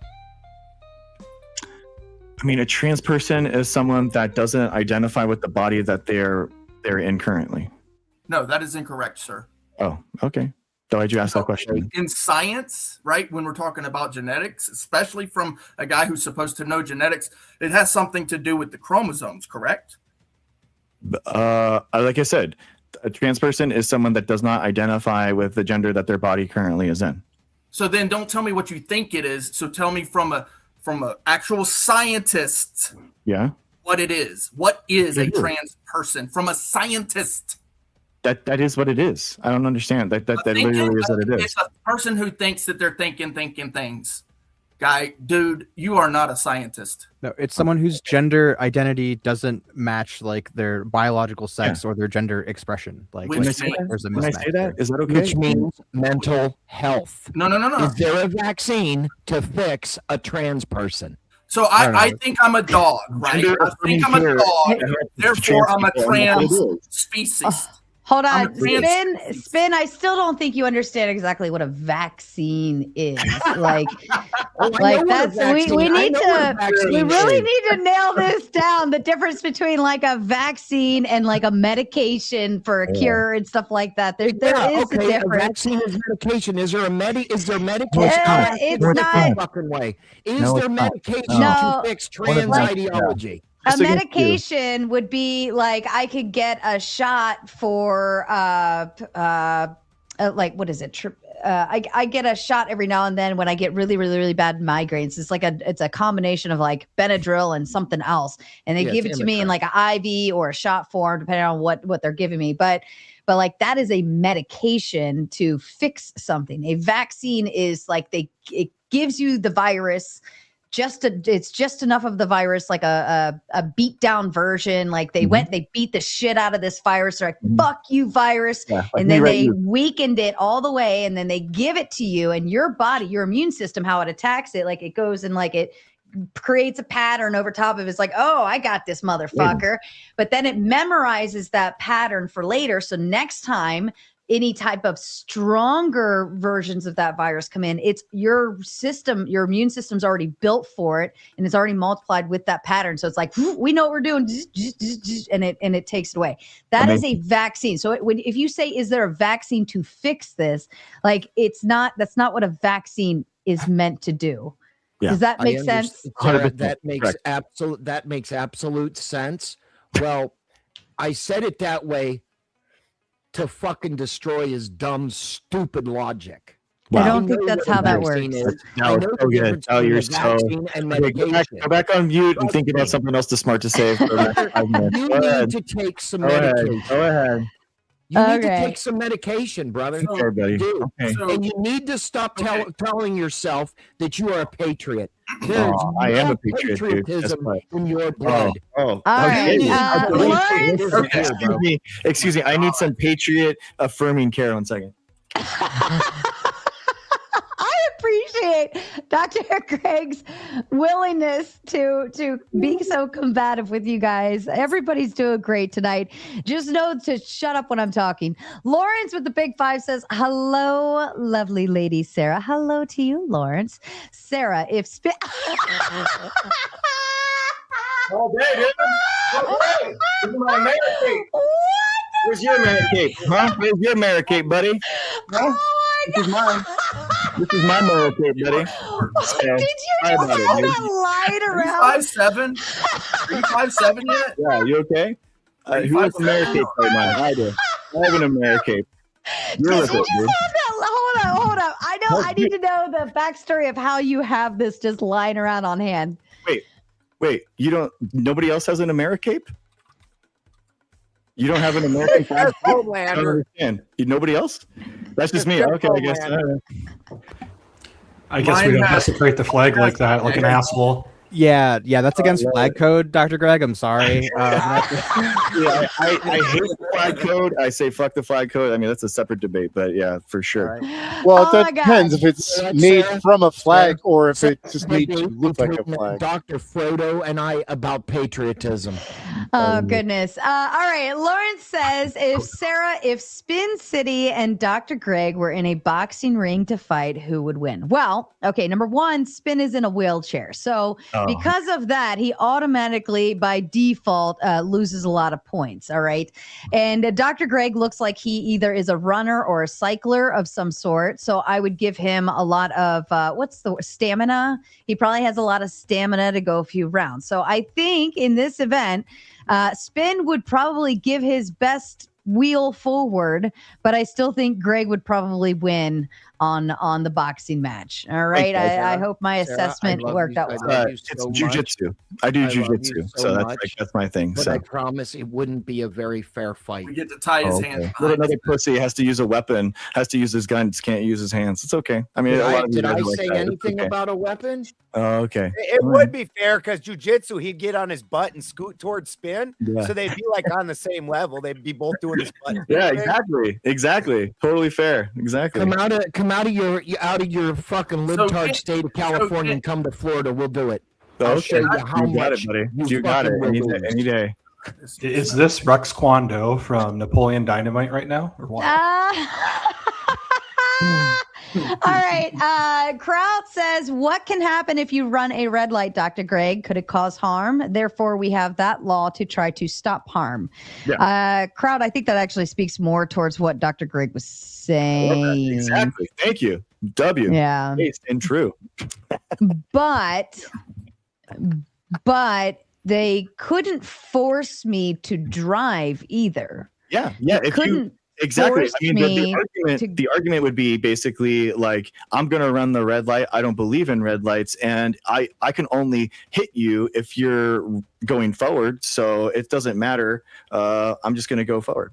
S1: I mean, a trans person is someone that doesn't identify with the body that they're in currently.
S2: No, that is incorrect, sir.
S1: Oh, okay. So why'd you ask that question?
S2: In science, right, when we're talking about genetics, especially from a guy who's supposed to know genetics, it has something to do with the chromosomes, correct?
S1: Like I said, a trans person is someone that does not identify with the gender that their body currently is in.
S2: So then don't tell me what you think it is. So tell me from a actual scientist
S1: Yeah.
S2: what it is. What is a
S1: Yeah.
S2: trans person from a scientist?
S1: That is what it is. I don't understand. That literally is what it is.
S2: It's a person who thinks that they're thinking things. Guy, dude, you are not a scientist.
S10: No, it's someone whose gender identity doesn't match like their biological sex or their gender expression. Like,
S2: Which
S10: like,
S2: means-
S10: there's a
S1: Can I
S10: mismatch
S1: say
S10: there.
S1: that? Is that okay?
S4: Which means mental health.
S2: No.
S4: Is there a vaccine to fix a trans person?
S2: So I think I'm a dog, right?
S1: Gender
S2: I think I'm a
S1: affirming
S2: dog.
S1: care.
S2: Therefore, I'm a
S1: Trans people, and that's
S2: trans
S1: what it is.
S2: species.
S5: Hold
S2: I'm
S5: on,
S2: a trans-
S5: Spin. I still don't think you understand exactly what a vaccine is. Like, that's we need to. We really need to nail this down. The difference between like a vaccine and like a medication for a cure and stuff like that. There is a
S4: okay, a
S5: difference.
S4: vaccine is medication. Is there medication?
S5: It's not.
S4: Fucking way. Is
S1: No,
S4: there
S1: it's not.
S4: medication
S5: No.
S4: to fix
S1: What is
S4: trans
S1: that?
S4: ideology?
S5: A
S1: Just against you.
S5: medication would be like I could get a shot for like what is it? I get a shot every now and then when I get really, really, really bad migraines. It's a combination of like Benadryl and something else, and they
S4: Yeah,
S5: give
S4: it's
S5: it to me in like an IV or a shot form, depending on what they're giving me. But like that is a medication to fix something. A vaccine is like it gives you the virus. It's just enough of the virus, like a beat down version. Like they beat the shit out of this virus. They're like, fuck you, virus.
S1: Yeah, like
S5: and
S1: me
S5: then
S1: right
S5: they
S1: here.
S5: weakened it all the way. And then they give it to you, and your body, your immune system, how it attacks it, like it goes and like it creates a pattern over top of it. It's like, oh, I got this motherfucker. But then it memorizes that pattern for later. So next time any type of stronger versions of that virus come in, it's your system, your immune system's already built for it, and it's already multiplied with that pattern. So it's like, we know what we're doing, and it takes it away. That is a vaccine. So if you say, is there a vaccine to fix this? Like, that's not what a vaccine is meant to do.
S1: Yeah.
S5: Does that make sense?
S4: Sarah,
S1: 100%.
S4: that makes absolute sense. Well, I said it that way to fucking destroy his dumb, stupid logic.
S1: Wow.
S5: I don't think that's how that works.
S1: No, it's so good. Oh, you're so. Okay, go back on mute and think about something else smart to say. For the next 5 minutes.
S4: You
S1: Go ahead.
S4: need to take some
S1: Go ahead.
S4: medication.
S1: Go ahead.
S4: You need to
S5: Okay.
S4: take some medication, brother.
S1: Okay, buddy.
S4: You do.
S1: Okay.
S4: And you need to stop telling yourself that you are a patriot. There's
S1: I am
S4: no
S1: a patriot, dude. Guess
S4: patriotism
S1: what?
S4: in your blood.
S5: All right. Lawrence?
S1: Excuse me. I need some patriot affirming care. 1 second.
S5: I appreciate Dr. Greg's willingness to be so combative with you guys. Everybody's doing great tonight. Just know to shut up when I'm talking. Lawrence with the big 5 says, hello, lovely lady Sarah. Hello to you, Lawrence. Sarah, if spin...
S1: Oh, dude. This is my Americape. Where's your Americape? Huh? Where's your Americape, buddy? Huh? This is mine. This is my Americape, buddy.
S5: Did you just have that light around?
S2: 5'7"? Are you 5'7" yet?
S1: Yeah, you okay? Who has Americape right now? I do. I have an Americape. You're
S5: Did
S1: with
S5: you
S1: it,
S5: just
S1: dude.
S5: have that? Hold up. I need to know the backstory of how you have this just lying around on hand.
S1: Wait, nobody else has an Americape? You don't have an American flag? I don't understand. Nobody else? That's just me. Okay, I guess.
S9: I guess we don't desecrate the flag like that, like an asshole.
S10: Yeah, that's against flag code, Dr. Greg. I'm sorry.
S1: Yeah, I hate the flag code. I say fuck the flag code. I mean, that's a separate debate, but yeah, for sure.
S14: Well,
S5: Oh
S14: it
S5: my
S14: depends
S5: gosh.
S14: if it's
S4: Sarah,
S14: made
S4: Sarah,
S14: from a flag or if
S4: Sarah,
S14: it's just made to look like a flag.
S4: Dr. Frodo and I about patriotism.
S5: Oh goodness. All right. Lawrence says, if Spin City and Dr. Greg were in a boxing ring to fight, who would win? Well, okay, number one, Spin is in a wheelchair. So because of that, he automatically by default loses a lot of points. All right. And Dr. Greg looks like he either is a runner or a cycler of some sort. So I would give him a lot of stamina. He probably has a lot of stamina to go a few rounds. So I think in this event, Spin would probably give his best wheel forward, but I still think Greg would probably win on the boxing match. All right. I hope my assessment worked out well.
S1: It's jujitsu. I do jujitsu, so that's my thing.
S4: But
S1: So
S4: I promise it wouldn't be a very fair fight.
S2: We get to tie his hands
S1: What
S2: behind
S1: another
S2: his
S1: pussy has to use a weapon, has to use his guns, can't use his hands. It's okay. I mean,
S4: Did I
S1: like
S4: say
S1: that. It's
S4: anything
S1: okay.
S4: about a weapon?
S1: Oh, okay.
S6: It would be fair because jujitsu, he'd get on his butt and scoot towards Spin,
S1: Yeah.
S6: so they'd be like on the same level. They'd be both doing his butt.
S1: Yeah, exactly. Totally fair. Exactly.
S4: Come out of your fucking libtard state of California and come to Florida. We'll do it. I'll show
S1: Okay,
S4: you how
S1: you got
S4: much
S1: it, buddy.
S4: you
S1: You got it.
S4: fucking
S1: Any
S4: will
S1: day.
S4: lose.
S1: Any day.
S9: Is this Rex Kwon Do from Napoleon Dynamite right now, or what?
S5: All right. Kraut says, what can happen if you run a red light, Dr. Greg? Could it cause harm? Therefore, we have that law to try to stop harm.
S1: Yeah.
S5: Kraut, I think that actually speaks more towards what Dr. Greg was saying.
S1: Exactly. Thank you. W.
S5: Yeah.
S1: Based and true.
S5: But they couldn't force me to drive either.
S1: Yeah.
S5: They couldn't
S1: Exactly.
S5: forced
S1: I mean,
S5: me
S1: the argument would be basically like, I'm going to run the red light. I don't believe in red lights, and I can only hit you if you're going forward. So it doesn't matter. I'm just going to go forward.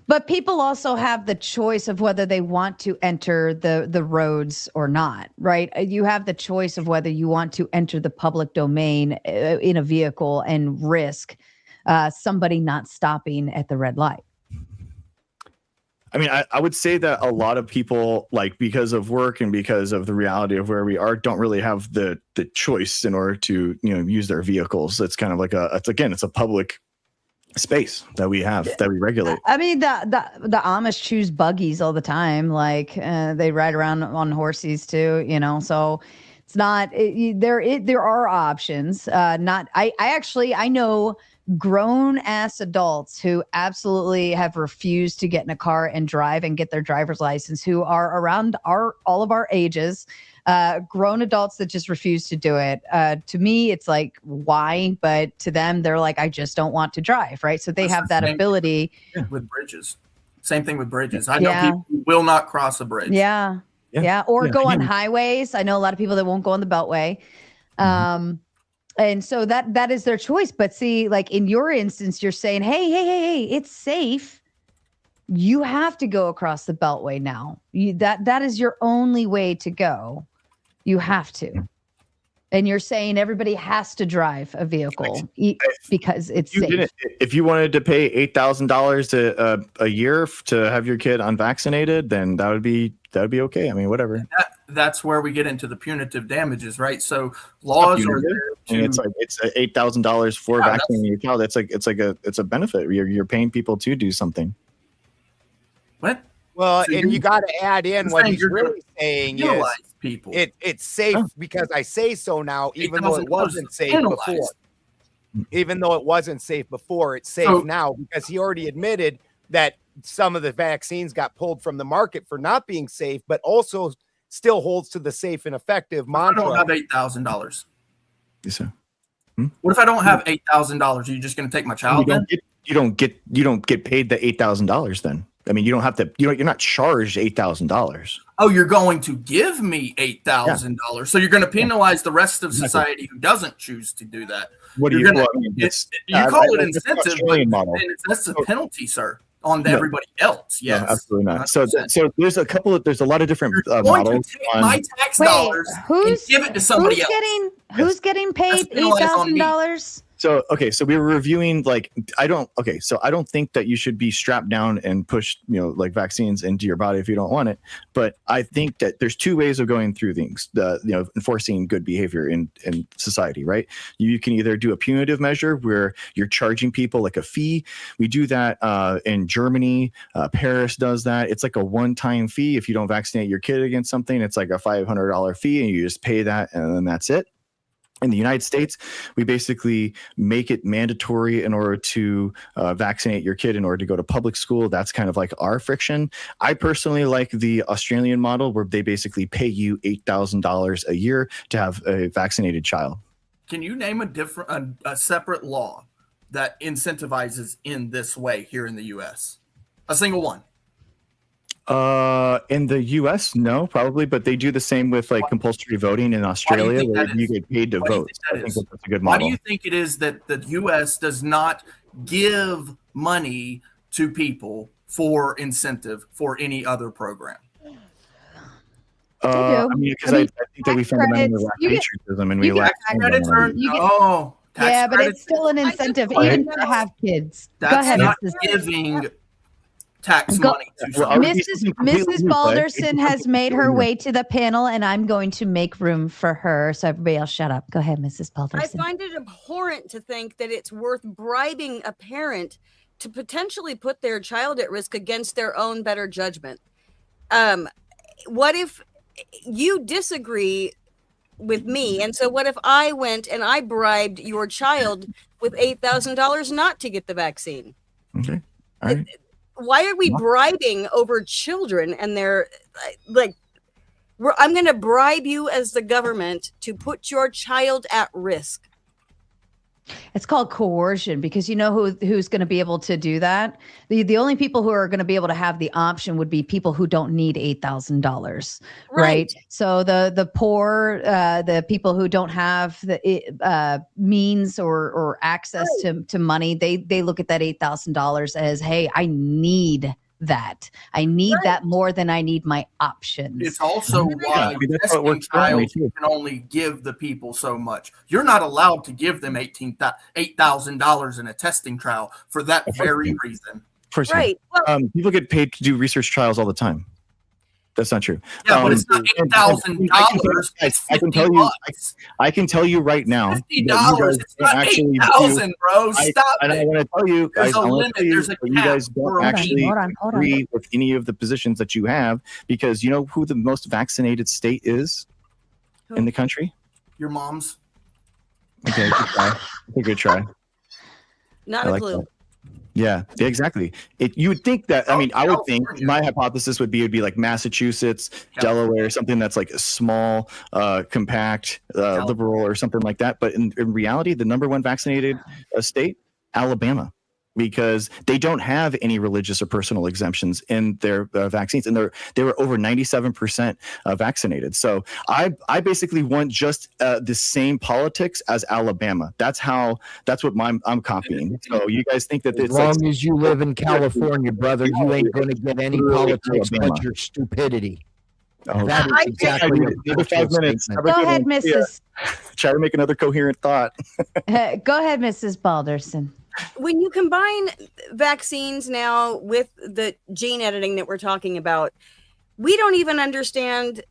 S5: But people also have the choice of whether they want to enter the roads or not, right? You have the choice of whether you want to enter the public domain in a vehicle and risk somebody not stopping at the red light.
S1: I mean, I would say that a lot of people, like, because of work and because of the reality of where we are, don't really have the choice in order to, use their vehicles. It's kind of like it's a public space that we have, that we regulate.
S5: I mean, the Amish choose buggies all the time. Like they ride around on horses too, so it's not there are options. I know grown ass adults who absolutely have refused to get in a car and drive and get their driver's license, who are around all of our ages, grown adults that just refuse to do it. To me, it's like, why? But to them, they're like, I just don't want to drive, right? So they have that ability.
S2: With bridges. Same thing with bridges. I know people who will not cross a bridge.
S5: Yeah. Or go on highways. I know a lot of people that won't go on the Beltway. And so that is their choice. But see, like in your instance, you're saying, hey, it's safe. You have to go across the Beltway now. That is your only way to go. You have to. And you're saying everybody has to drive a vehicle because it's safe.
S1: If you wanted to pay $8,000 a year to have your kid unvaccinated, then that would be okay. I mean, whatever.
S2: That's where we get into the punitive damages, right? So laws are there to.
S1: I mean, it's $8,000 for vaccinating your child. It's a benefit. You're paying people to do something.
S2: What?
S6: Well,
S2: So
S6: and you got to add in what he's really saying is
S2: people.
S6: It's safe because I say so now, even though it wasn't safe before. Even though it wasn't safe before, it's safe now because he already admitted that some of the vaccines got pulled from the market for not being safe, but also still holds to the safe and effective mantra.
S2: I don't have $8,000.
S1: Yes, sir.
S2: What if I don't have $8,000? Are you just going to take my child?
S1: You don't get paid the $8,000 then. I mean, you don't have to. You're not charged $8,000.
S2: Oh, you're going to give me $8,000. So you're going to penalize the rest of society who doesn't choose to do that.
S1: What do you? Well, I mean,
S2: you call it incentive, but that's a penalty, sir, on everybody else. Yes,
S1: no, absolutely not. So there's a lot of different models.
S2: My tax dollars and give it to somebody else.
S5: Who's getting paid $8,000?
S1: So we were reviewing I don't think that you should be strapped down and push like vaccines into your body if you don't want it. But I think that there's two ways of going through things. Enforcing good behavior in society, right? You can either do a punitive measure where you're charging people like a fee. We do that in Germany. Paris does that. It's like a one-time fee. If you don't vaccinate your kid against something, it's like a $500 fee, and you just pay that, and then that's it. In the United States, we basically make it mandatory in order to vaccinate your kid in order to go to public school. That's kind of like our friction. I personally like the Australian model where they basically pay you $8,000 a year to have a vaccinated child.
S2: Can you name a separate law that incentivizes in this way here in the U.S.? A single one.
S1: In the U.S., no, probably, but they do the same with compulsory voting in Australia, where you get paid to vote. I think that's a good model.
S2: Why do you think it is that the U.S. does not give money to people for incentive for any other program?
S1: I mean, because I think that we fundamentally lack patriotism, and we lack
S2: credits.
S5: Yeah, but it's still an incentive even to have kids. Go ahead,
S2: not giving tax money to
S5: Mrs. Balderson has made her way to the panel, and I'm going to make room for her. So everybody else shut up. Go ahead, Mrs. Balderson.
S15: I find it abhorrent to think that it's worth bribing a parent to potentially put their child at risk against their own better judgment. What if you disagree with me? And so what if I went and I bribed your child with $8,000 not to get the vaccine?
S1: Okay. All right.
S15: Why are we bribing over children? And they're like, I'm going to bribe you as the government to put your child at risk.
S5: It's called coercion because you know who's going to be able to do that. The only people who are going to be able to have the option would be people who don't need $8,000, right? So the poor, the people who don't have the means or access to money, they look at that $8,000 as, hey, I need that. I need that more than I need my options.
S2: It's also why testing trials can only give the people so much. You're not allowed to give them $8,000 in a testing trial for that very reason.
S1: Right. People get paid to do research trials all the time. That's not true.
S2: Yeah, but it's not $8,000.
S1: I can tell you right now.
S2: $50. It's not $8,000, bro. Stop
S1: and
S2: it.
S1: I want to tell you guys.
S2: There's a limit. There's a cap.
S1: You guys don't actually
S5: Hold on.
S1: agree with any of the positions that you have, because you know who the most vaccinated state is in the country?
S2: Your mom's.
S1: Okay, good try. Good try.
S15: Not a clue.
S1: That. Yeah, exactly. You would think that, I mean, I would think my hypothesis would be like Massachusetts, Delaware, something that's like a small, compact, liberal or something like that. But in reality, the number one vaccinated state, Alabama, because they don't have any religious or personal exemptions in their vaccines, and they were over 97% vaccinated. So I basically want just the same politics as Alabama. That's what I'm copying. So you guys think that
S4: as long as you live in California, brother, you ain't going to get any politics but your stupidity. That is exactly
S1: another 5 minutes.
S5: Go ahead, Mrs.
S1: Try to make another coherent thought.
S5: Go ahead, Mrs. Balderson.
S15: When you combine vaccines now with the gene editing that we're talking about, we don't even understand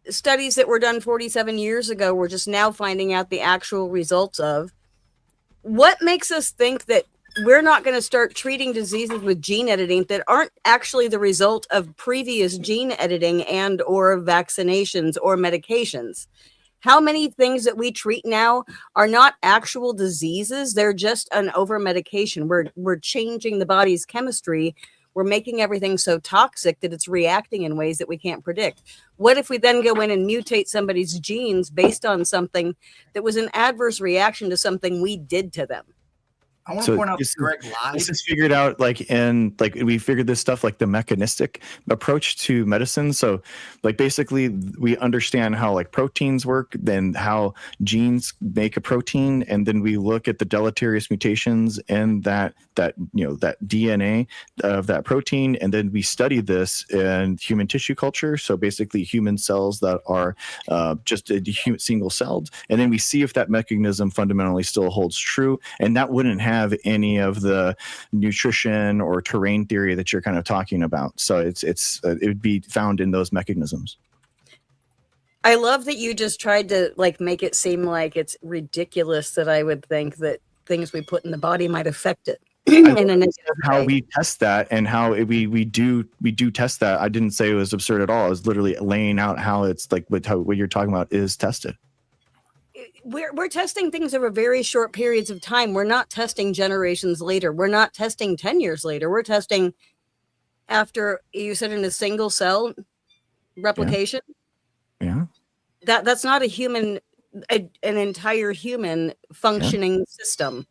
S15: studies that were done 47 years ago. We're just now finding out the actual results of. What makes us think that we're not going to start treating diseases with gene editing that aren't actually the result of previous gene editing and or vaccinations or medications? How many things that we treat now are not actual diseases? They're just an over medication. We're changing the body's chemistry. We're making everything so toxic that it's reacting in ways that we can't predict. What if we then go in and mutate somebody's genes based on something that was an adverse reaction to something we did to them?
S2: I want to point out that Greg lied.
S1: This is figured out we figured this stuff like the mechanistic approach to medicine. So like basically we understand how like proteins work, then how genes make a protein, and then we look at the deleterious mutations in that DNA of that protein, and then we study this in human tissue culture. So basically human cells that are just single celled, and then we see if that mechanism fundamentally still holds true, and that wouldn't have any of the nutrition or terrain theory that you're kind of talking about. So it would be found in those mechanisms.
S15: I love that you just tried to like make it seem like it's ridiculous that I would think that things we put in the body might affect it.
S1: How we test that and how we do test that. I didn't say it was absurd at all. I was literally laying out how it's like what you're talking about is tested.
S15: We're testing things over very short periods of time. We're not testing generations later. We're not testing 10 years later. We're testing after, you said, in a single cell replication.
S1: Yeah.
S15: That's not an entire human functioning system.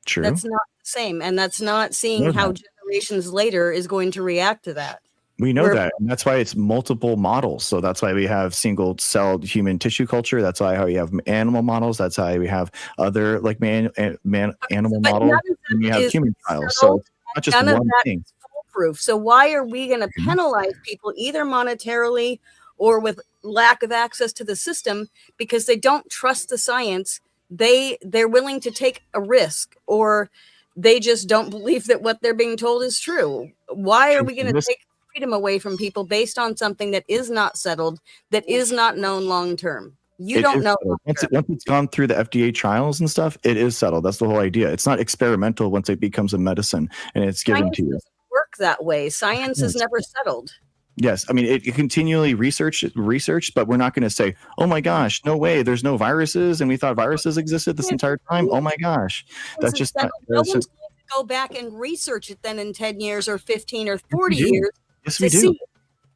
S1: True.
S15: That's not the same. And that's not seeing how generations later is going to react to that.
S1: We know that, and that's why it's multiple models. So that's why we have single-celled human tissue culture. That's why we have animal models. That's why we have other like animal models, and we have human trials. So it's not just one thing.
S15: Foolproof. So why are we going to penalize people either monetarily or with lack of access to the system because they don't trust the science? They're willing to take a risk, or they just don't believe that what they're being told is true. Why are we going to take freedom away from people based on something that is not settled, that is not known long term? You don't know.
S1: Once it's gone through the FDA trials and stuff, it is settled. That's the whole idea. It's not experimental once it becomes a medicine and it's given to you.
S15: Science doesn't work that way. Science is never settled.
S1: Yes, I mean it continually researched, but we're not going to say, "Oh my gosh, no way! There's no viruses, and we thought viruses existed this entire time." Oh my gosh, that's just not.
S15: No one's going to go back and research it then in 10 years or 15 or 40 years.
S1: Yes, we do.
S15: See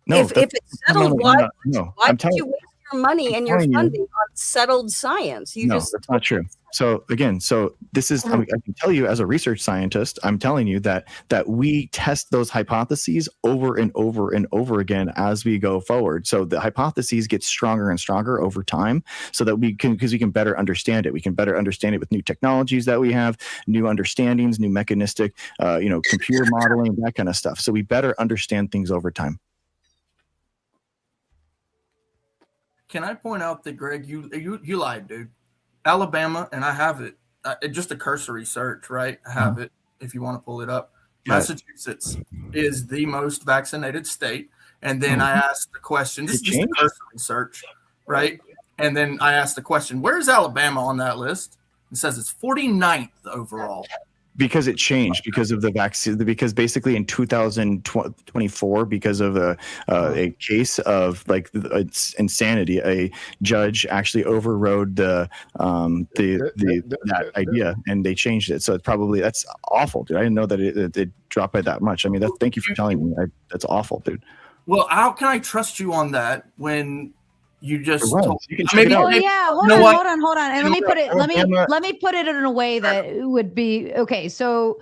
S1: no,
S15: if it's settled, why would you waste your money and your
S1: funding
S15: on settled science?
S1: That's not true. So again, this is, I can tell you as a research scientist, I'm telling you that we test those hypotheses over and over and over again as we go forward. So the hypotheses get stronger and stronger over time, so that because we can better understand it. We can better understand it with new technologies that we have, new understandings, new mechanistic, computer modeling, that kind of stuff. So we better understand things over time.
S2: Can I point out that, Greg, you lied, dude. Alabama, and I have it, just a cursory search, right? I have it if you want to pull it up. Massachusetts is the most vaccinated state. And then I asked the question, this is just a cursory search, right? And then I asked the question, where's Alabama on that list? It says it's 49th overall.
S1: Because it changed because of the vaccine, because basically in 2024, because of a case of like it's insanity, a judge actually overrode that idea, and they changed it. So it's probably, that's awful, dude. I didn't know that it dropped by that much. I mean, thank you for telling me. That's awful, dude.
S2: Well, how can I trust you on that when you just
S1: told me?
S5: Hold on. And let me put it in a way that would be okay. So,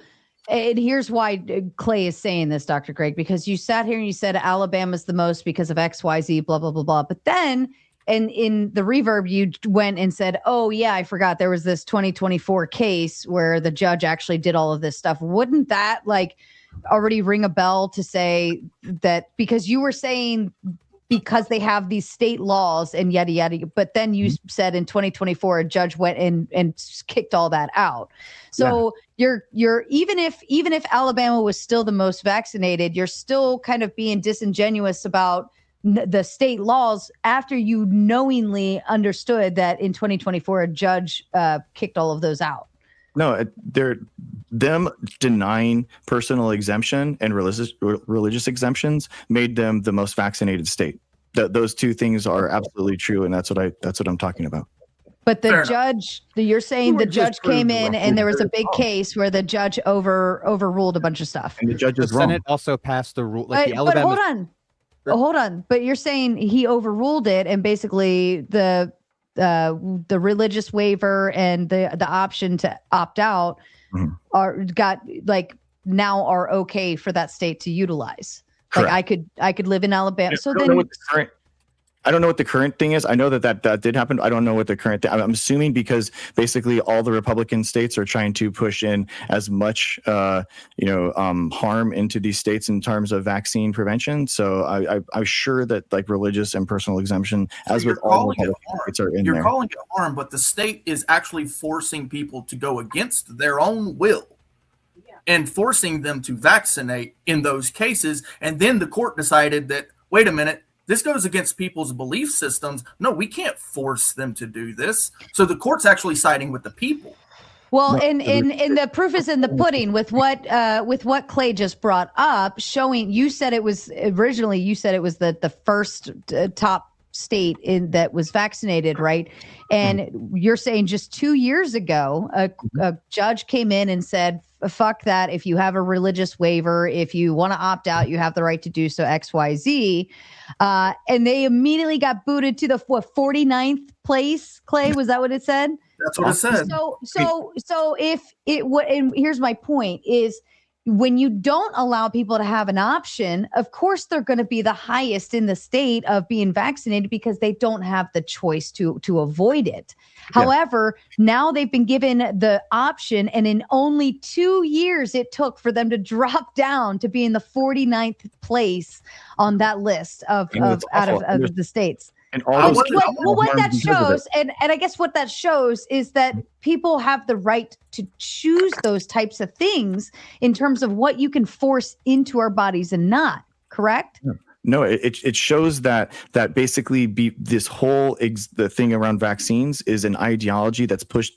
S5: and here's why Clay is saying this, Dr. Greg, because you sat here and you said Alabama's the most because of XYZ, blah, blah, blah, blah. But then, and in the reverb, you went and said, oh, yeah, I forgot there was this 2024 case where the judge actually did all of this stuff. Wouldn't that already ring a bell to say that, because you were saying because they have these state laws and yada, yada. But then you said in 2024, a judge went in and kicked all that out. So you're even if Alabama was still the most vaccinated, you're still kind of being disingenuous about the state laws after you knowingly understood that in 2024, a judge kicked all of those out.
S1: No, they're them denying personal exemption and religious exemptions made them the most vaccinated state. Those two things are absolutely true, and that's what I'm talking about.
S5: But the judge, you're saying the judge came in and there was a big case where the judge overruled a bunch of stuff.
S1: And the judge is
S10: the
S1: wrong.
S10: Senate also passed the rule,
S5: but hold on. But you're saying he overruled it, and basically the religious waiver and the option to opt out now are okay for that state to utilize.
S1: Correct.
S5: Like I could live in Alabama. So
S1: I don't know what the current thing is. I know that did happen. I don't know what the current thing. I'm assuming because basically all the Republican states are trying to push in as much, harm into these states in terms of vaccine prevention. So I'm sure that religious and personal exemption, as with all Republican states, are in there.
S2: You're calling it harm, but the state is actually forcing people to go against their own will and forcing them to vaccinate in those cases. And then the court decided that, wait a minute, this goes against people's belief systems. No, we can't force them to do this. So the court's actually siding with the people.
S5: Well, and the proof is in the pudding with what Clay just brought up, showing you said it was the first top state that was vaccinated, right? And you're saying just 2 years ago, a judge came in and said, fuck that. If you have a religious waiver, if you want to opt out, you have the right to do so, XYZ. And they immediately got booted to the 49th place. Clay, was that what it said?
S2: That's what it said.
S5: So if it would, and here's my point is, when you don't allow people to have an option, of course they're going to be the highest in the state of being vaccinated because they don't have the choice to avoid it. Yeah. However, now they've been given the option, and in only 2 years it took for them to drop down to be in the 49th place on that list of the states.
S1: And all
S5: what that shows, and I guess what that shows is that people have the right to choose those types of things in terms of what you can force into our bodies and not, correct?
S1: Yeah. No, it shows that basically this whole the thing around vaccines is an ideology that's pushed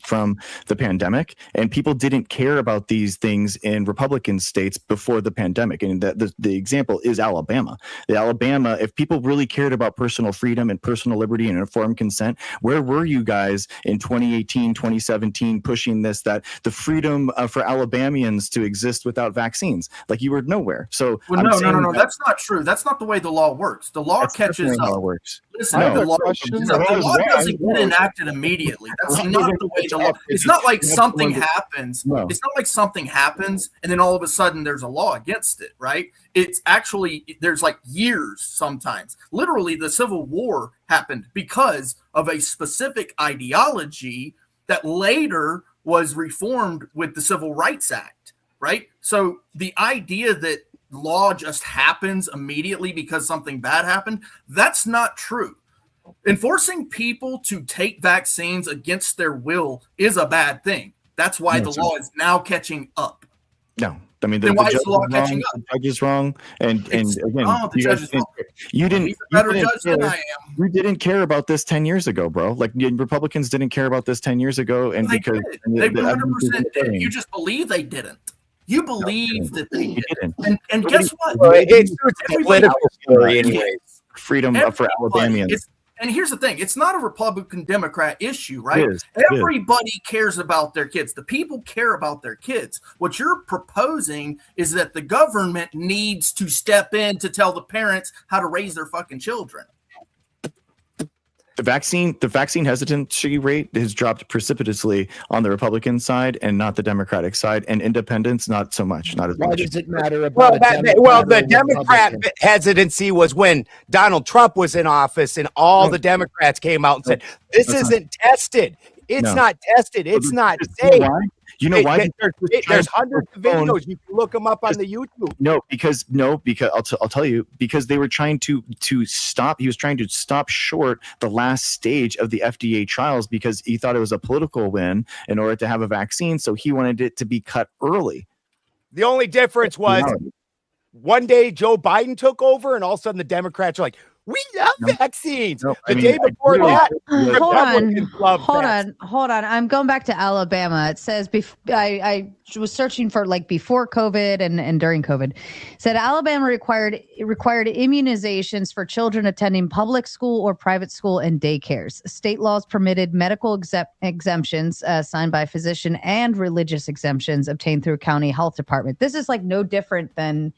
S1: from the pandemic, and people didn't care about these things in Republican states before the pandemic. And the example is Alabama. Alabama, if people really cared about personal freedom and personal liberty and informed consent, where were you guys in 2018, 2017 pushing that the freedom for Alabamians to exist without vaccines? Like, you were nowhere. So
S2: no, that's not not true. That's not the way the law works. The law
S1: That's
S2: catches
S1: definitely how
S2: up.
S1: it works.
S2: Listen,
S14: I have
S2: the
S14: a
S2: law,
S14: question.
S2: the law doesn't get enacted immediately. That's not the way the law. It's not like something happens.
S1: No.
S2: It's not like something happens and then all of a sudden there's a law against it, right? It's actually there's like years sometimes. Literally, the Civil War happened because of a specific ideology that later was reformed with the Civil Rights Act, right? So the idea that law just happens immediately because something bad happened, that's not true. Enforcing people to take vaccines against their will is a bad thing. That's why the law is now catching up.
S1: No, I mean
S2: Then
S1: the
S2: why is
S1: judge
S2: the law
S1: is wrong,
S2: catching up?
S1: the judge is wrong, and again,
S2: the
S1: you
S2: judge
S1: guys
S2: is wrong.
S1: you didn't.
S2: He's a better
S1: you didn't
S2: judge than
S1: care-
S2: I am.
S1: You didn't care about this 10 years ago, bro. Like Republicans didn't care about this 10 years ago, and
S2: They
S1: because
S2: did. They 100% did. You just believe they didn't. You believe that they did. And guess what?
S6: Well, it's a
S2: Everybody-
S6: political story anyway.
S1: freedom for
S2: Everybody-
S1: Alabamians.
S2: And here's the thing, it's not a Republican Democrat issue, right?
S1: It is. It is.
S2: Everybody cares about their kids. The people care about their kids. What you're proposing is that the government needs to step in to tell the parents how to raise their fucking children.
S1: The vaccine hesitancy rate has dropped precipitously on the Republican side and not the Democratic side, and independents not so much, not as
S4: Why
S1: much.
S4: does it matter about
S6: Well,
S4: a Democrat
S6: the
S4: or a
S6: Democrat
S4: Republican?
S6: hesitancy was when Donald Trump was in office, and all the Democrats came out and said, "This
S1: That's
S6: isn't tested. It's
S1: No.
S6: not tested. It's not
S1: You know
S6: safe."
S1: why? You know why?
S6: There's hundreds of videos. You can look them up on the YouTube.
S1: No, because I'll tell you, because they were trying to stop. He was trying to stop short the last stage of the FDA trials because he thought it was a political win in order to have a vaccine. So he wanted it to be cut early.
S6: The only difference was one day Joe Biden took over, and all of a sudden the Democrats are like, "We love vaccines."
S1: I
S6: The
S1: mean,
S6: day before that,
S5: Hold on,
S6: Republicans loved vaccines.
S5: hold on. I'm going back to Alabama. It says I was searching for like before COVID and during COVID. It said Alabama required immunizations for children attending public school or private school and daycares. State laws permitted medical exemptions signed by a physician and religious exemptions obtained through a county health department. This is like no different than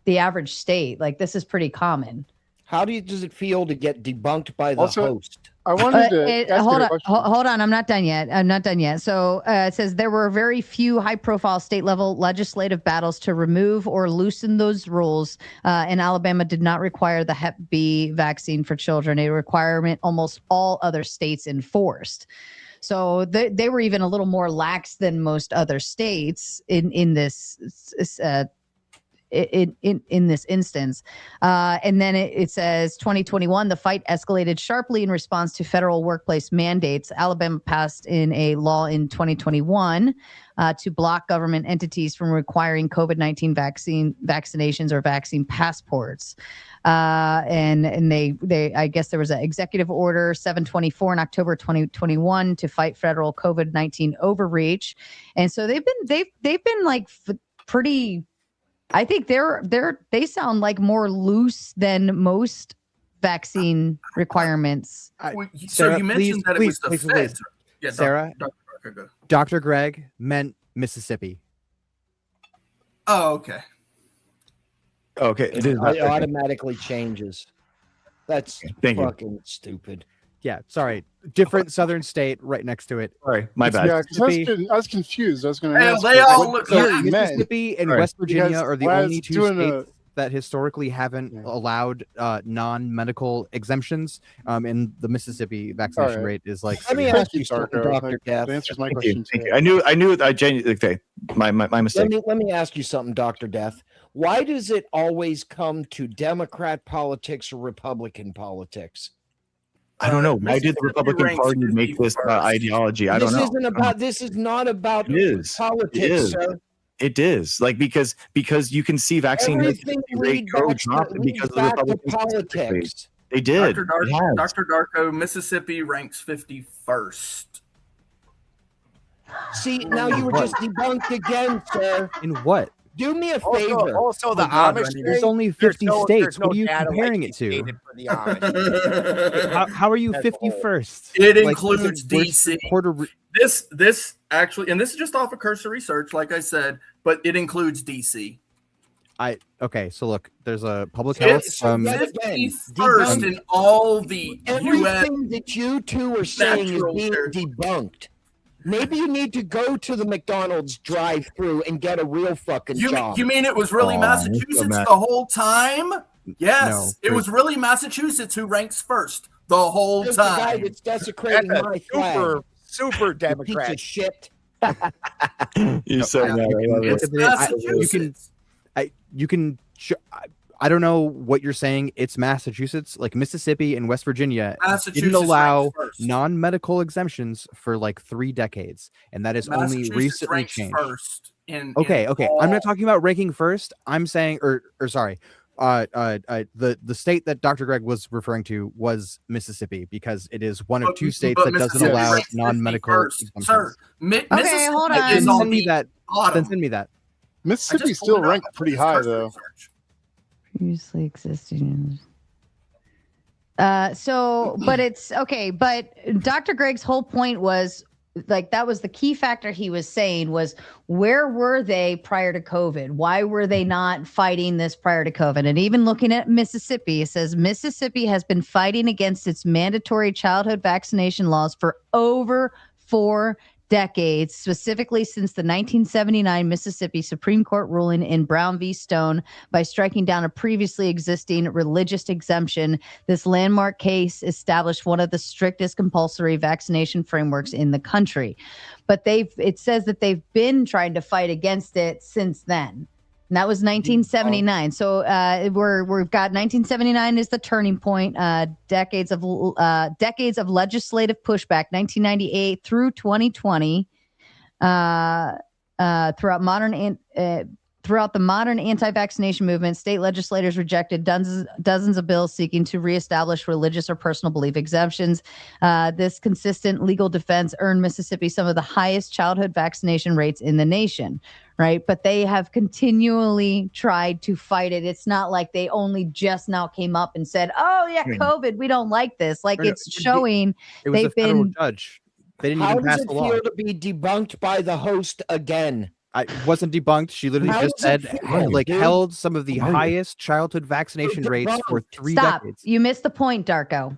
S5: the average state. Like this is pretty common.
S4: How does it feel to get debunked by the host?
S14: I wanted to ask
S5: hold
S14: you a
S5: on,
S14: question.
S5: hold on. I'm not done yet. So it says there were very few high-profile state-level legislative battles to remove or loosen those rules. And Alabama did not require the Hep B vaccine for children, a requirement almost all other states enforced. So they were even a little more lax than most other states in this. In this instance. And then it says 2021, the fight escalated sharply in response to federal workplace mandates. Alabama passed in a law in 2021 to block government entities from requiring COVID-19 vaccinations or vaccine passports. And they I guess there was an executive order 724 in October 2021 to fight federal COVID-19 overreach. And so they've been like pretty, I think they sound like more loose than most vaccine requirements.
S2: So you mentioned that it was the feds. Yeah,
S10: Sarah, Dr. Greg meant Mississippi.
S2: Oh, okay.
S1: Okay.
S4: It automatically changes. That's
S1: Thank you.
S4: fucking stupid.
S10: Yeah, sorry. Different southern state right next to it.
S1: Sorry, my bad.
S14: Yeah, because I was confused. I was going to
S2: Hell,
S14: ask
S2: they
S14: you
S2: all
S14: what
S2: look
S14: that
S2: like
S14: meant.
S10: Mississippi and
S1: Sorry.
S10: West Virginia
S14: Because
S10: are the
S14: when I
S10: only
S14: was
S10: two
S14: doing
S10: states that historically haven't allowed non-medical exemptions. And the Mississippi vaccination
S14: All right.
S10: rate is like.
S4: Let me
S14: Thank
S4: ask
S14: you,
S4: you something,
S14: Darko.
S4: Dr. Death.
S14: That answers my
S1: Thank you.
S14: question.
S1: Thank
S14: too.
S1: you. I knew. I genuinely. Okay, my mistake.
S4: Let me ask you something, Dr. Death. Why does it always come to Democrat politics or Republican politics?
S1: I don't know. Why did the
S2: Mississippi
S1: Republican
S2: ranks
S1: Party make this
S2: 51st.
S1: ideology? I don't know.
S4: This is not about
S1: It is.
S4: politics,
S1: It is.
S4: sir.
S1: It is like because you can see vaccine
S4: Everything
S1: rate drop because of the Republicans.
S4: politics.
S1: They did.
S2: Dr.
S1: It has.
S2: Dr. Darko, Mississippi ranks 51st.
S4: See, now you were just debunked again, sir.
S10: In what?
S4: Do me a favor.
S6: Also, the
S10: God,
S6: Amish.
S10: there's only 50 states. What are you comparing it to?
S6: For the Amish.
S10: How are you
S6: That's
S10: 51st?
S2: It
S10: Like,
S2: includes
S10: is it worse than
S2: DC. This actually, and this is just off of cursory research, like I said, but it includes DC.
S10: Okay, so look, there's a public health.
S2: It's
S4: Again,
S2: first in all the U.S.
S4: everything that you two are saying is
S2: natural
S4: being
S2: territory.
S4: debunked. Maybe you need to go to the McDonald's drive-through and get a real fucking job.
S2: You mean it was really
S1: Aw,
S2: Massachusetts
S1: so
S2: the whole time? Yes,
S10: No,
S2: it was really Massachusetts who ranks first the whole
S4: There's the guy
S2: time.
S4: that's desecrating
S6: That's a
S4: my flag.
S6: super
S4: You piece
S6: Democrat.
S4: of shit.
S1: You're so mad. I love it.
S2: It's Massachusetts.
S10: You can. I don't know what you're saying. It's Massachusetts, like Mississippi and West Virginia
S2: Massachusetts
S10: didn't allow
S2: ranks first.
S10: non-medical exemptions for like 3 decades, and that is only
S2: Massachusetts
S10: recently
S2: ranks
S10: changed.
S2: first in
S10: Okay. I'm
S2: all-
S10: not talking about ranking first. I'm saying, or sorry, the state that Dr. Greg was referring to was Mississippi, because it is one of 2 states that doesn't
S2: Mississippi
S10: allow
S2: ranks 50
S10: non-medical
S2: first.
S10: exemptions.
S2: Sir, Mississippi
S5: hold
S10: Then
S2: is on
S10: send me
S2: the
S10: that.
S2: bottom.
S10: Then send me that.
S14: Mississippi
S2: just
S14: still
S2: pulled it up.
S14: ranked pretty
S2: It's
S14: high
S2: cursory
S14: though.
S2: search.
S5: Previously existing. But it's okay. But Dr. Greg's whole point was like that was the key factor he was saying was where were they prior to COVID? Why were they not fighting this prior to COVID? And even looking at Mississippi, it says Mississippi has been fighting against its mandatory childhood vaccination laws for over 4 decades, specifically since the 1979 Mississippi Supreme Court ruling in Brown v. Stone by striking down a previously existing religious exemption. This landmark case established one of the strictest compulsory vaccination frameworks in the country. But it says that they've been trying to fight against it since then. And that was 1979. So we've got 1979 is the turning point. Decades of legislative pushback, 1998 through 2020. Throughout the modern anti-vaccination movement, state legislators rejected dozens of bills seeking to reestablish religious or personal belief exemptions. This consistent legal defense earned Mississippi some of the highest childhood vaccination rates in the nation, right? But they have continually tried to fight it. It's not like they only just now came up and said, "Oh yeah, COVID, we don't like this." Like it's showing
S10: It was a
S5: they've
S10: federal
S5: been.
S10: judge. They didn't
S4: How
S10: even
S4: does
S10: pass
S4: it
S10: the law.
S4: feel to be debunked by the host again?
S10: It wasn't debunked. She literally
S4: How
S10: just
S4: does it
S10: said,
S4: feel,
S10: like,
S4: dude?
S10: held some of the highest childhood vaccination rates for 3
S5: Stop.
S10: decades.
S5: You missed the point, Darko.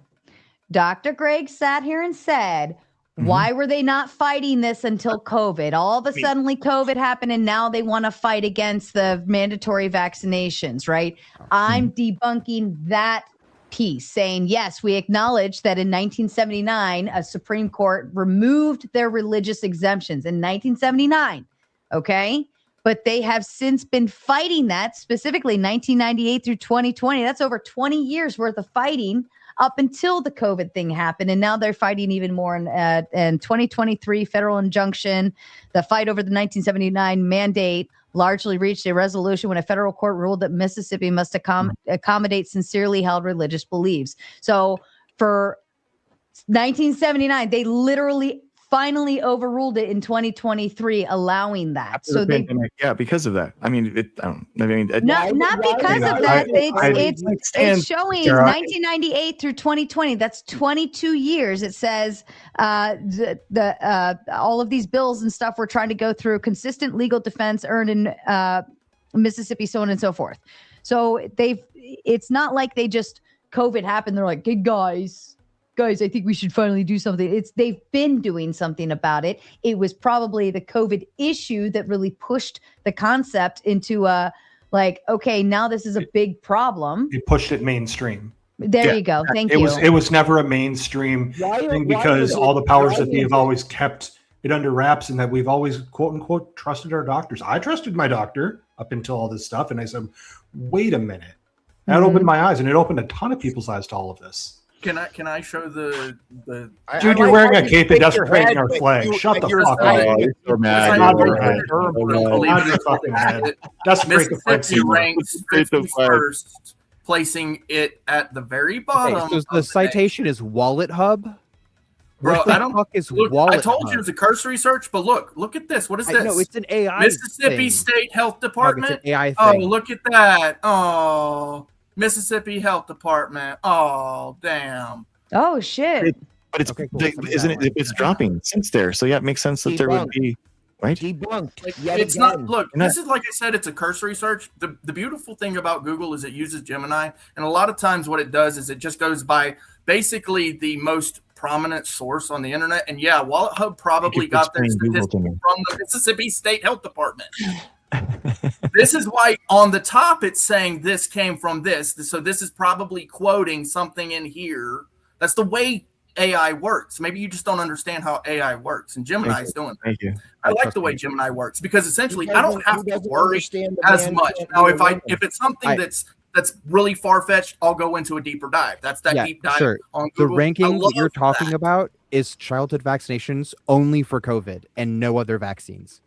S5: Dr. Greg sat here and said, why were they not fighting this until COVID? All of a sudden, COVID happened, and now they want to fight against the mandatory vaccinations, right? I'm debunking that piece, saying, yes, we acknowledge that in 1979, a Supreme Court removed their religious exemptions in 1979, okay? But they have since been fighting that, specifically 1998 through 2020. That's over 20 years worth of fighting up until the COVID thing happened. And now they're fighting even more in 2023 federal injunction. The fight over the 1979 mandate largely reached a resolution when a federal court ruled that Mississippi must accommodate sincerely held religious beliefs. So for 1979, they literally finally overruled it in 2023, allowing that.
S1: After
S5: So
S1: the
S5: they
S1: pandemic, yeah, because of that. I mean,
S5: not because of that. It's showing
S1: Sarah,
S5: 1998 through 2020. That's 22 years. It says all of these bills and stuff we're trying to go through. Consistent legal defense earned in Mississippi, so on and so forth. So it's not like they just COVID happened. They're like, hey guys, I think we should finally do something. They've been doing something about it. It was probably the COVID issue that really pushed the concept into okay, now this is a big problem.
S9: It pushed it mainstream.
S5: There you go. Thank you.
S9: It was never a mainstream thing because all the powers that be have always kept it under wraps, and that we've always quote unquote trusted our doctors. I trusted my doctor up until all this stuff, and I said, wait a minute. That opened my eyes, and it opened a ton of people's eyes to all of this.
S2: Can I show the
S9: Dude, you're wearing a cape and desecrating our flag. Shut the fuck up.
S1: You're mad.
S2: Mississippi ranks 51st, placing it at the very bottom.
S10: Okay, so the citation is Wallet Hub.
S2: Bro,
S10: What the
S2: I don't
S10: fuck is
S2: look.
S10: Wallet
S2: I told
S10: Hub?
S2: you it was a cursory search, but look at this. What is this?
S10: No, it's an AI.
S2: Mississippi
S10: thing.
S2: State Health
S10: No,
S2: Department.
S10: it's an AI
S2: Oh,
S10: thing.
S2: look at that. Oh, Mississippi Health Department. Oh, damn.
S5: Oh shit.
S1: But it's
S10: Okay, cool.
S1: isn't it? It's dropping since there. So yeah, it makes sense that there would be. right?
S4: Debunked.
S2: Like,
S4: Yet
S2: it's
S4: again.
S2: not. Look,
S1: You're
S2: this is like I said. It's a cursory search. The beautiful thing about Google is it uses Gemini, and a lot of times what it does is it just goes by basically the most prominent source on the internet. And yeah, Wallet Hub probably got their
S1: explain Google
S2: statistics
S1: to me.
S2: from the Mississippi State Health Department. This is why on the top it's saying this came from this. So this is probably quoting something in here. That's the way AI works. Maybe you just don't understand how AI works, and Gemini is doing that.
S1: Thank you.
S2: I like the way Gemini works because essentially
S4: Who
S2: I don't
S4: doesn't-
S2: have
S4: who
S2: to
S4: doesn't
S2: worry
S4: understand the
S2: as
S4: man
S2: much.
S4: can't
S2: Now,
S4: be a
S2: if
S4: woman?
S2: it's something that's really far fetched, I'll go into a deeper dive. That's that
S10: Yeah,
S2: deep dive
S10: sure.
S2: on
S10: The
S2: Google. I
S10: ranking that you're
S2: love
S10: talking
S2: that.
S10: about is childhood vaccinations only for COVID and no other vaccines.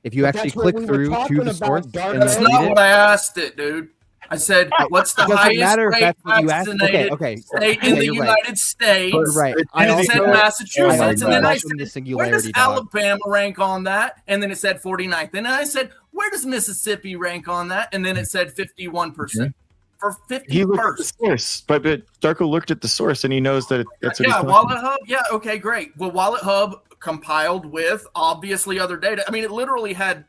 S10: If you
S4: But
S10: actually
S4: that's what
S10: click
S4: we were
S10: through
S4: talking
S10: to the
S4: about,
S10: source
S4: Dark
S10: and
S2: That's
S10: read
S2: not
S10: it,
S2: what I asked it, dude. I said, what's the
S10: it doesn't
S2: highest
S10: matter if
S2: rate
S10: that's what you asked.
S2: vaccinated
S10: Okay,
S2: state
S10: yeah,
S2: in the
S10: you're right.
S2: United States?
S10: You're right.
S2: And
S10: I
S2: it said
S10: also-
S2: Massachusetts,
S10: I
S2: and then I
S10: welcome
S2: said,
S10: the
S2: where
S10: singularity,
S2: does
S10: dog.
S2: Alabama rank on that? And then it said 49th. And then I said, where does Mississippi rank on that? And then it said 51%. For
S1: He looked at the
S2: 51st.
S1: source, but Darko looked at the source and he knows that that's what
S2: Yeah,
S1: he's talking
S2: Wallet
S1: about.
S2: Hub. Yeah, okay, great. Well, Wallet Hub compiled with obviously other data. I mean, it literally had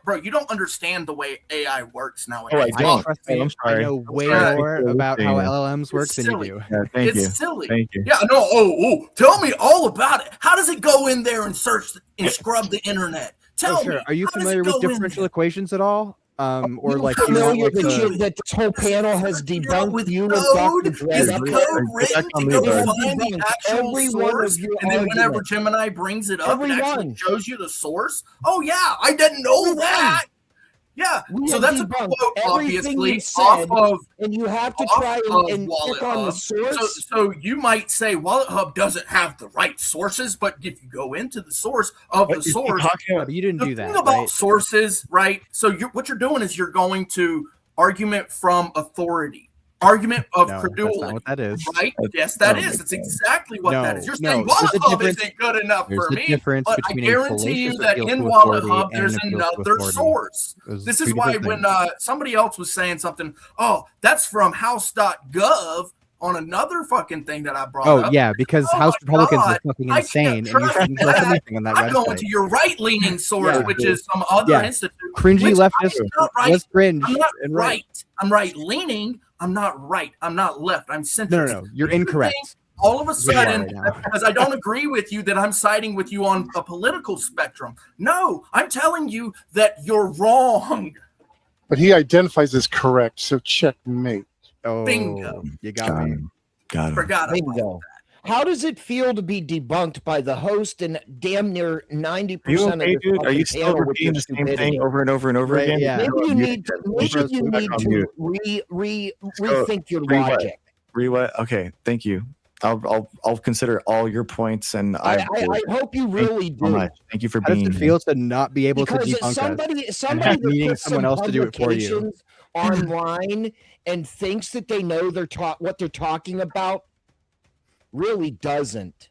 S2: bro, you don't understand the way AI works nowadays.
S1: Oh, I don't.
S10: Trust
S1: Oh,
S10: me,
S1: I'm sorry.
S10: I know
S1: I'm
S10: way
S1: sorry.
S10: more about how LLMs work
S2: It's
S10: than you
S2: silly.
S10: do.
S1: Yeah, thank
S2: It's
S1: you.
S2: silly.
S1: Thank you.
S2: Yeah, no. Oh, tell me all about it. How does it go in there and search and scrub the internet? Tell me.
S10: Are you
S2: how does
S10: familiar
S2: it
S10: with
S2: go in
S10: differential
S2: there?
S10: equations at all? Or
S4: You
S10: like you want
S4: familiar
S10: like
S4: that, that this whole panel has debunked you and Dr.
S2: Is
S4: Dre?
S2: code written to go
S4: They have
S2: find the
S4: debunked
S2: actual
S4: every one
S2: source,
S4: of your
S2: and then whenever
S4: arguments.
S2: Gemini brings it up, it
S4: Every
S2: actually
S4: one.
S2: shows you the source? Oh yeah, I didn't know
S4: Every
S2: that. Yeah,
S4: We
S2: so
S4: have
S2: that's a
S4: debunked
S2: quote,
S4: everything
S2: obviously,
S4: you
S2: off
S4: said,
S2: of
S4: and you have to
S2: off
S4: try
S2: of
S4: and
S2: Wallet
S4: click on the
S2: Hub.
S4: source.
S2: So you might say Wallet Hub doesn't have the right sources, but if you go into the source of the source,
S10: But you didn't
S2: the
S10: do
S2: thing
S10: that,
S2: about
S10: right?
S2: sources, right? So what you're doing is you're going to argument from authority, argument of
S10: No, that's
S2: credulity.
S10: not what that is.
S2: Right? Yes, that
S1: oh
S2: is.
S1: my
S2: That's
S1: God.
S2: exactly what that is. You're
S10: No,
S2: saying
S10: there's
S2: Wallet
S10: a
S2: Hub
S10: difference-
S2: isn't good enough
S10: There's
S2: for
S10: a
S2: me,
S10: difference
S2: but I
S10: between a
S2: guarantee you
S10: fallacious
S2: that
S10: appeal
S2: in
S10: to
S2: Wallet
S10: authority
S2: Hub
S10: and
S2: there's
S10: an appeal to
S2: another
S10: authority.
S2: source.
S10: Those
S2: This
S10: two
S2: is why
S10: different
S2: when
S10: things.
S2: somebody else was saying something, oh, that's from House.gov on another fucking thing that I brought
S10: Oh
S2: up.
S10: yeah, because
S2: Oh
S10: House
S2: my
S10: Republicans
S2: God,
S10: are fucking
S2: I
S10: insane,
S2: can't
S10: and you
S2: trust
S10: shouldn't trust
S2: that.
S10: anything on that
S2: I'm going
S10: website.
S2: to your right-leaning source,
S10: Yeah,
S2: which is some other
S10: yeah.
S2: institute.
S10: Cringy
S2: which
S10: leftist
S2: I'm not right.
S10: was cringe
S2: I'm not
S10: and
S2: right.
S10: right.
S2: I'm right-leaning. I'm not right. I'm not left. I'm centrist.
S10: No, you're
S2: You
S10: incorrect.
S2: think all of a
S10: You are
S2: sudden,
S10: right now.
S2: because I don't agree with you, that I'm siding with you on a political spectrum. No, I'm telling you that you're wrong.
S14: But he identifies as correct, so checkmate.
S10: Oh,
S2: Bingo.
S10: you got me.
S1: Got him.
S2: Forgot about
S4: Bingo. How does it feel to be debunked by the host and damn near 90%
S1: Are you
S4: of
S1: okay,
S4: the
S1: dude? Are
S4: fucking
S1: you still
S4: panel with
S1: repeating
S4: your
S1: the same
S4: stupidity?
S1: thing over and over and over
S10: Right,
S1: again?
S10: yeah.
S4: Maybe you
S1: Mute
S4: need to,
S1: again.
S4: maybe
S1: Go
S4: you
S1: back
S4: need
S1: on
S4: to
S1: mute.
S4: rethink your
S1: Re what?
S4: logic.
S1: What? Okay, thank you. I'll consider all your points, and
S4: I hope you really
S1: Thank you so
S4: do.
S1: much. Thank you for
S10: How does
S1: being
S10: it
S1: here.
S10: feel to not be able to
S4: Because
S10: debunk
S4: somebody
S10: us
S4: that
S10: and needing
S4: puts
S10: someone
S4: some
S10: else to do it for you?
S4: publications online and thinks that they know what they're talking about really doesn't.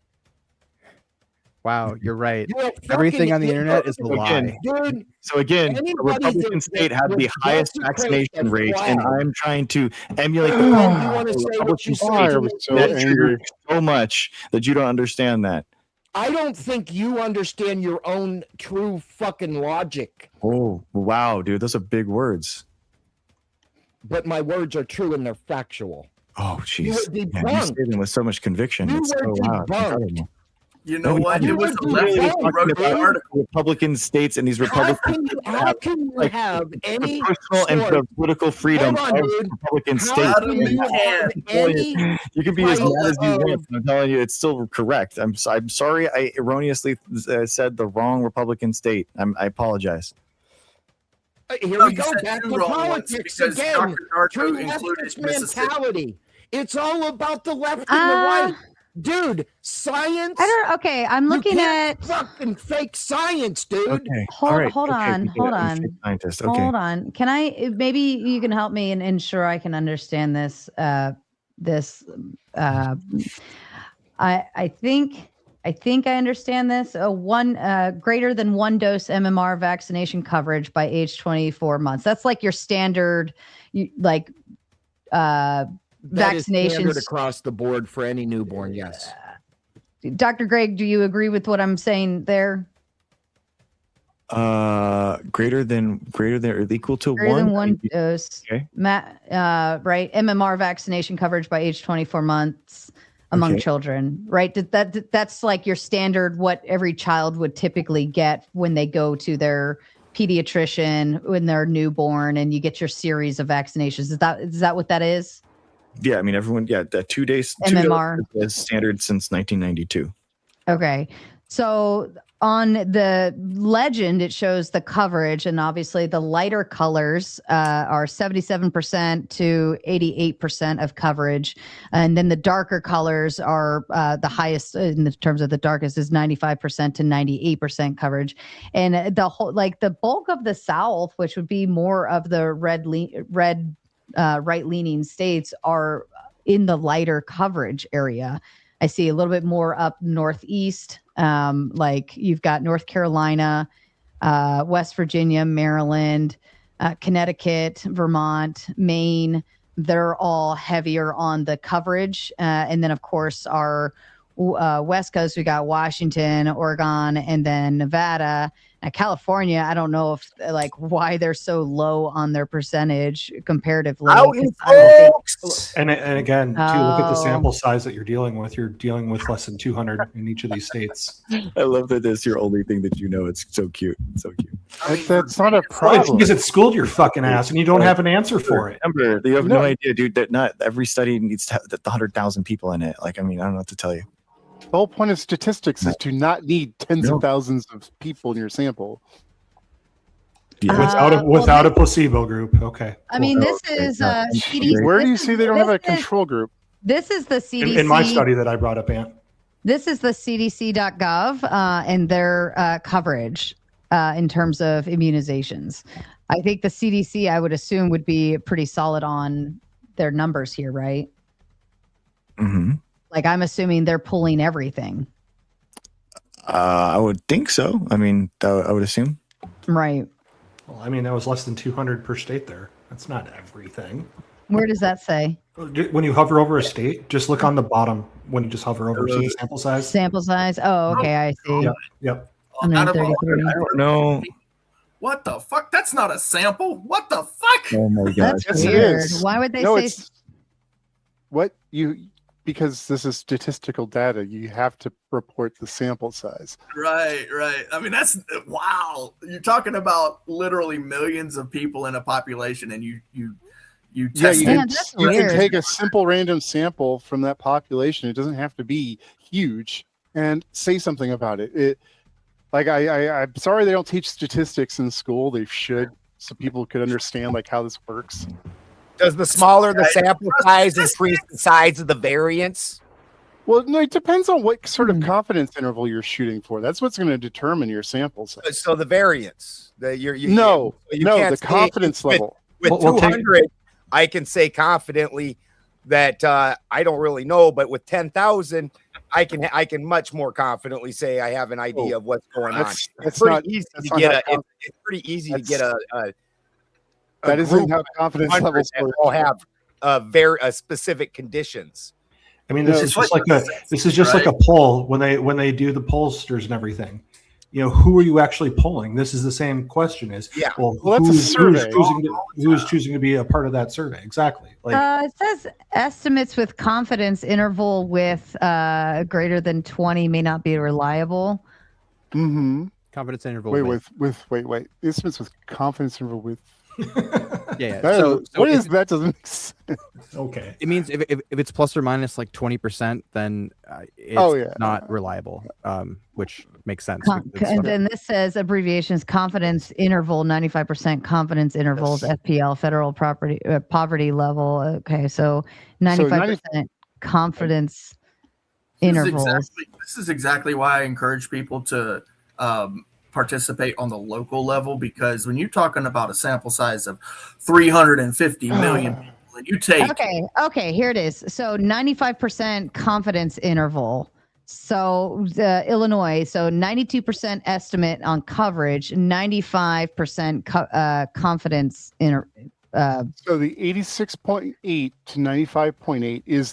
S10: Wow, you're right.
S4: You're a
S10: Everything
S4: fucking
S10: on the internet is a
S1: Again,
S10: lie.
S4: dude.
S1: So again, the
S4: Anybody
S1: Republican
S4: that-
S1: state
S4: that
S1: had the
S4: was
S1: highest
S4: desecrates
S1: vaccination
S4: the
S1: rate, and
S4: flag.
S1: I'm trying to emulate the
S4: And you
S1: flag
S4: want to
S1: of the
S4: say what you
S1: Republican
S4: say
S14: Why
S4: to
S14: are we
S4: me?
S14: so
S1: That
S14: angry?
S1: triggers so much that you don't understand that.
S4: I don't think you understand your own true fucking logic,
S1: Oh wow, dude, those are big words.
S4: but my words are true and they're factual.
S1: Oh
S4: You
S1: jeez,
S4: were
S1: yeah, you
S4: debunked.
S1: say them with so much conviction.
S4: You
S1: It's
S4: were
S1: so wow, it's
S4: debunked.
S1: incredible.
S2: You know
S1: No,
S2: what?
S1: we
S2: It was
S4: were
S2: the left
S4: debunked,
S2: who wrote the
S4: dude.
S2: article.
S1: Republican states and these
S4: How
S1: Republican
S4: can you
S1: like,
S4: have
S1: the
S4: any
S1: personal and
S4: sort?
S1: the political freedom
S4: Hold on,
S1: of
S4: dude.
S1: Republican
S4: How
S1: states.
S4: can you have any
S1: You can be as
S4: type
S1: mad as you
S4: of-
S1: want. I'm telling you, it's still correct. I'm sorry I erroneously said the wrong Republican state. I apologize.
S4: Here
S2: No,
S4: we
S2: you
S4: go
S2: said
S4: back
S2: two
S4: to
S2: wrong ones
S4: politics
S2: because
S4: again.
S2: Dr. Darko
S4: True
S2: included
S4: leftist
S2: Mississippi.
S4: mentality. It's all about the left and the right. Dude, science.
S5: I don't. Okay, I'm
S4: you
S5: looking
S4: can't
S5: at.
S4: fucking fake science, dude.
S1: Okay.
S5: Hold,
S1: all right.
S5: hold
S1: okay,
S5: on,
S1: we get
S5: hold
S1: it. I'm a
S5: on.
S1: fake scientist. Okay.
S5: Hold on. Can I? Maybe you can help me and ensure I can understand this. I think I understand this. Greater than one dose MMR vaccination coverage by age 24 months. That's like your standard,
S4: That is standard
S5: vaccinations.
S4: across the board for any newborn. Yes.
S5: Dr. Greg, do you agree with what I'm saying there?
S1: Greater than or equal to
S5: Greater
S1: one.
S5: than one dose.
S1: Okay.
S5: Right. MMR vaccination coverage by age 24 months among
S1: Okay.
S5: children. Right. That's like your standard. What every child would typically get when they go to their pediatrician when they're newborn, and you get your series of vaccinations. Is that what that is?
S1: Yeah, I mean everyone. Yeah, that 2 days.
S5: MMR.
S1: 2 doses is standard since 1992.
S5: Okay. So on the legend, it shows the coverage, and obviously the lighter colors are 77% to 88% of coverage. And then the darker colors are the highest in the terms of the darkest is 95% to 98% coverage. And the whole, like the bulk of the South, which would be more of the right-leaning states, are in the lighter coverage area. I see a little bit more up northeast. Like you've got North Carolina, West Virginia, Maryland, Connecticut, Vermont, Maine. They're all heavier on the coverage. And then, of course, our West Coast, we got Washington, Oregon, and then Nevada. California, I don't know if like why they're so low on their percentage comparatively.
S9: And again, too, look at the sample size that you're dealing with. You're dealing with less than 200 in each of these states.
S1: I love that this is your only thing that you know. It's so cute. So cute.
S14: That's not a
S9: Well, it's
S14: problem.
S9: because it schooled your fucking ass and you don't have an answer for it.
S1: Remember, you have no idea, dude. That not every study needs to have the 100,000 people in it. Like, I mean, I don't know what to tell you.
S14: The whole point of statistics is to not need tens of thousands of people in your sample.
S9: Without a placebo group. Okay.
S5: I mean, this is CDC.
S14: Where do you see they don't have a control group?
S5: This is the CDC.
S9: In my study that I brought up, Ant.
S5: This is the CDC.gov and their coverage in terms of immunizations. I think the CDC, I would assume, would be pretty solid on their numbers here, right?
S1: Mm-hmm.
S5: Like, I'm assuming they're pulling everything.
S1: I would think so. I mean, I would assume.
S5: Right.
S9: Well, I mean, that was less than 200 per state there. That's not everything.
S5: Where does that say?
S9: When you hover over a state, just look on the bottom when you just hover over. See the sample size?
S5: Sample size. Oh, okay. I see.
S9: Yep.
S5: 133.
S1: I don't know.
S2: What the fuck? That's not a sample. What the fuck?
S1: Oh my god.
S5: That's weird. Why would they say?
S14: Because this is statistical data, you have to report the sample size.
S2: Right. I mean, that's wow. You're talking about literally millions of people in a population, and you test
S14: you
S2: it.
S14: can take a simple random sample from that population. It doesn't have to be huge, and say something about it. I'm sorry they don't teach statistics in school. They should, so people could understand like how this works.
S6: Does the smaller the sample size increase the size of the variance?
S14: Well, no, it depends on what sort of confidence interval you're shooting for. That's what's going to determine your sample size.
S6: So the variance. The
S14: the confidence level.
S6: With 200, I can say confidently that I don't really know, but with 10,000, I can much more confidently say I have an idea of what's going on. It's pretty easy to get a
S14: that isn't how the confidence levels
S6: work. All have very specific conditions.
S9: I mean, this is just like a poll when they do the pollsters and everything. You know, who are you actually polling? This is the same question. Well,
S14: that's a survey.
S9: Who's choosing to be a part of that survey? Exactly.
S5: It says estimates with confidence interval with greater than 20 may not be reliable.
S14: Mm-hmm.
S10: Confidence interval.
S14: Wait. Estimates with confidence interval with.
S10: Yeah.
S14: That doesn't make sense.
S9: Okay.
S10: It means if it's plus or minus like 20%, then it's not reliable, which makes sense.
S5: And then this says abbreviations: confidence interval, 95% confidence intervals, FPL, federal poverty level. Okay, so 95% confidence intervals.
S2: This is exactly why I encourage people to participate on the local level, because when you're talking about a sample size of 350 million people, and you take
S5: okay, here it is. So 95% confidence interval. So Illinois, so 92% estimate on coverage, 95% confidence
S14: so the 86.8 to 95.8 is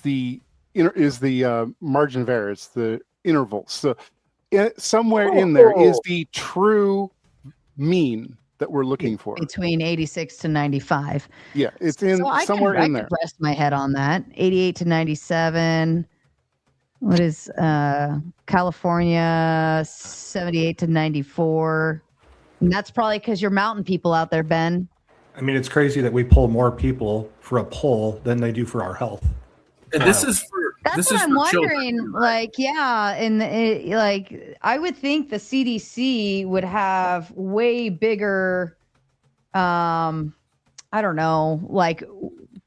S14: the margin of error. It's the interval. So somewhere in there is the true mean that we're looking for?
S5: Between 86 to 95.
S14: Yeah, it's in
S5: So
S14: somewhere
S5: I
S14: in
S5: could
S14: there.
S5: rest my head on that. 88 to 97. What is California? 78 to 94. And that's probably because you're mountain people out there, Ben.
S9: I mean, it's crazy that we pull more people for a poll than they do for our health.
S2: And this is for
S5: That's
S2: this
S5: what
S2: is
S5: I'm
S2: for children.
S5: wondering. Like, yeah, and like I would think the CDC would have way bigger, I don't know, like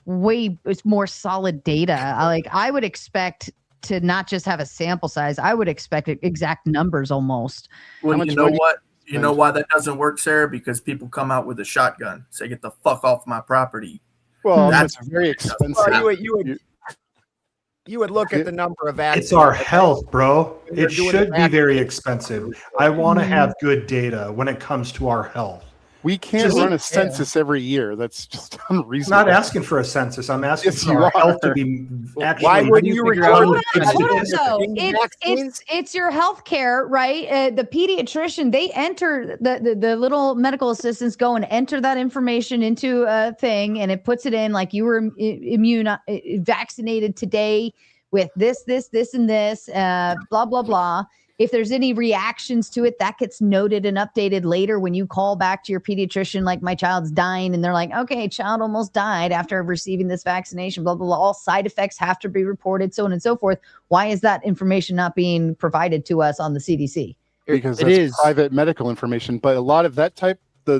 S5: way it's more solid data. Like I would expect to not just have a sample size. I would expect exact numbers almost.
S2: Well, you know what? You know why that doesn't work, Sarah? Because people come out with a shotgun, say, "Get the fuck off my property."
S14: Well,
S2: That's
S14: that's very expensive.
S6: Well, you would look at the number of vaccines.
S9: It's our health, bro.
S6: They're
S9: It
S6: doing
S9: should
S6: the
S9: be very expensive. I want to have good data when it comes to our health.
S14: We can't
S9: Just-
S14: run a
S9: yeah.
S14: census every year. That's just
S9: I'm
S14: unreasonable.
S9: not asking for a census. I'm asking
S14: Yes,
S9: for
S14: you
S9: our health
S14: are.
S9: to be actually.
S6: Why wouldn't you
S9: figure
S6: record
S9: out
S6: it?
S9: the
S5: Hold on,
S9: statistics.
S5: though.
S6: Vaccines?
S5: It's your health care, right? The pediatrician, they enter the little medical assistants go and enter that information into a thing, and it puts it in like you were vaccinated today with this, and this, blah blah blah. If there's any reactions to it, that gets noted and updated later when you call back to your pediatrician, like my child's dying, and they're like, okay, child almost died after receiving this vaccination, blah, blah, blah. All side effects have to be reported, so on and so forth. Why is that information not being provided to us on the CDC?
S14: Because
S10: It
S14: it's
S10: is.
S14: private medical information. But a lot of that type,
S5: They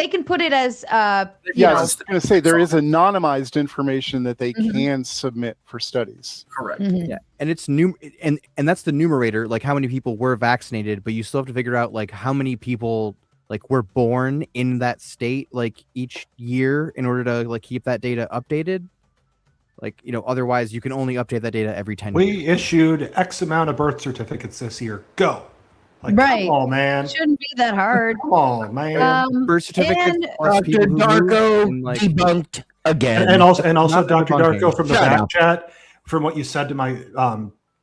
S5: can put it as
S14: yeah, I was going to say there is anonymized information that they can submit for studies.
S2: Correct.
S10: Yeah, and it's and that's the numerator, like how many people were vaccinated, but you still have to figure out like how many people like were born in that state like each year in order to like keep that data updated. Like, you know, otherwise you can only update that data every 10 years.
S9: We issued X amount of birth certificates this year. Go. Like,
S5: Right.
S9: Come on, man.
S5: Shouldn't be that hard.
S9: Come on, man.
S10: Birth certificates
S5: and
S10: plus people who moved and, like,
S4: debunked again.
S9: And also,
S10: Not
S9: Dr.
S10: debunking.
S9: Darko, from the
S4: Shut
S9: back
S4: up.
S9: chat, from what you said to my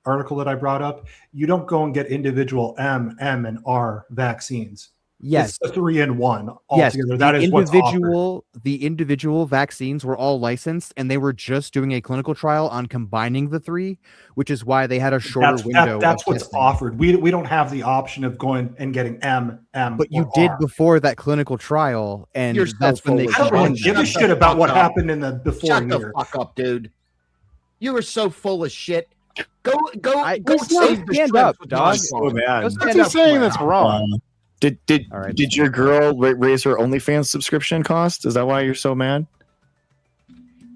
S9: article that I brought up, you don't go and get individual M, and R vaccines.
S10: Yes.
S9: It's the 3-in-1
S10: Yes,
S9: altogether. That is what's offered.
S10: the individual vaccines were all licensed, and they were just doing a clinical trial on combining the three, which is why they had a shorter window.
S9: That's
S10: of
S9: what's
S10: testing.
S9: offered. We don't have the option of going and getting M,
S10: But you
S9: or
S10: did
S9: R.
S10: before that clinical trial, and
S4: You're so
S10: that's when they
S4: full of
S9: I don't really
S10: combined
S9: give
S10: them.
S9: a shit about what happened in the before
S4: Shut the
S9: year.
S4: fuck up, dude. You are so full of shit. Go
S10: Let's not
S4: save the
S10: stand
S4: shrimp
S10: up,
S4: with
S10: dog.
S4: my
S1: Oh, man.
S10: Go
S14: What's
S10: stand
S14: he
S10: up
S14: saying
S10: for
S14: that's
S10: it.
S14: wrong?
S1: Did
S10: All right.
S1: did your girl raise her OnlyFans subscription cost? Is that why you're so mad?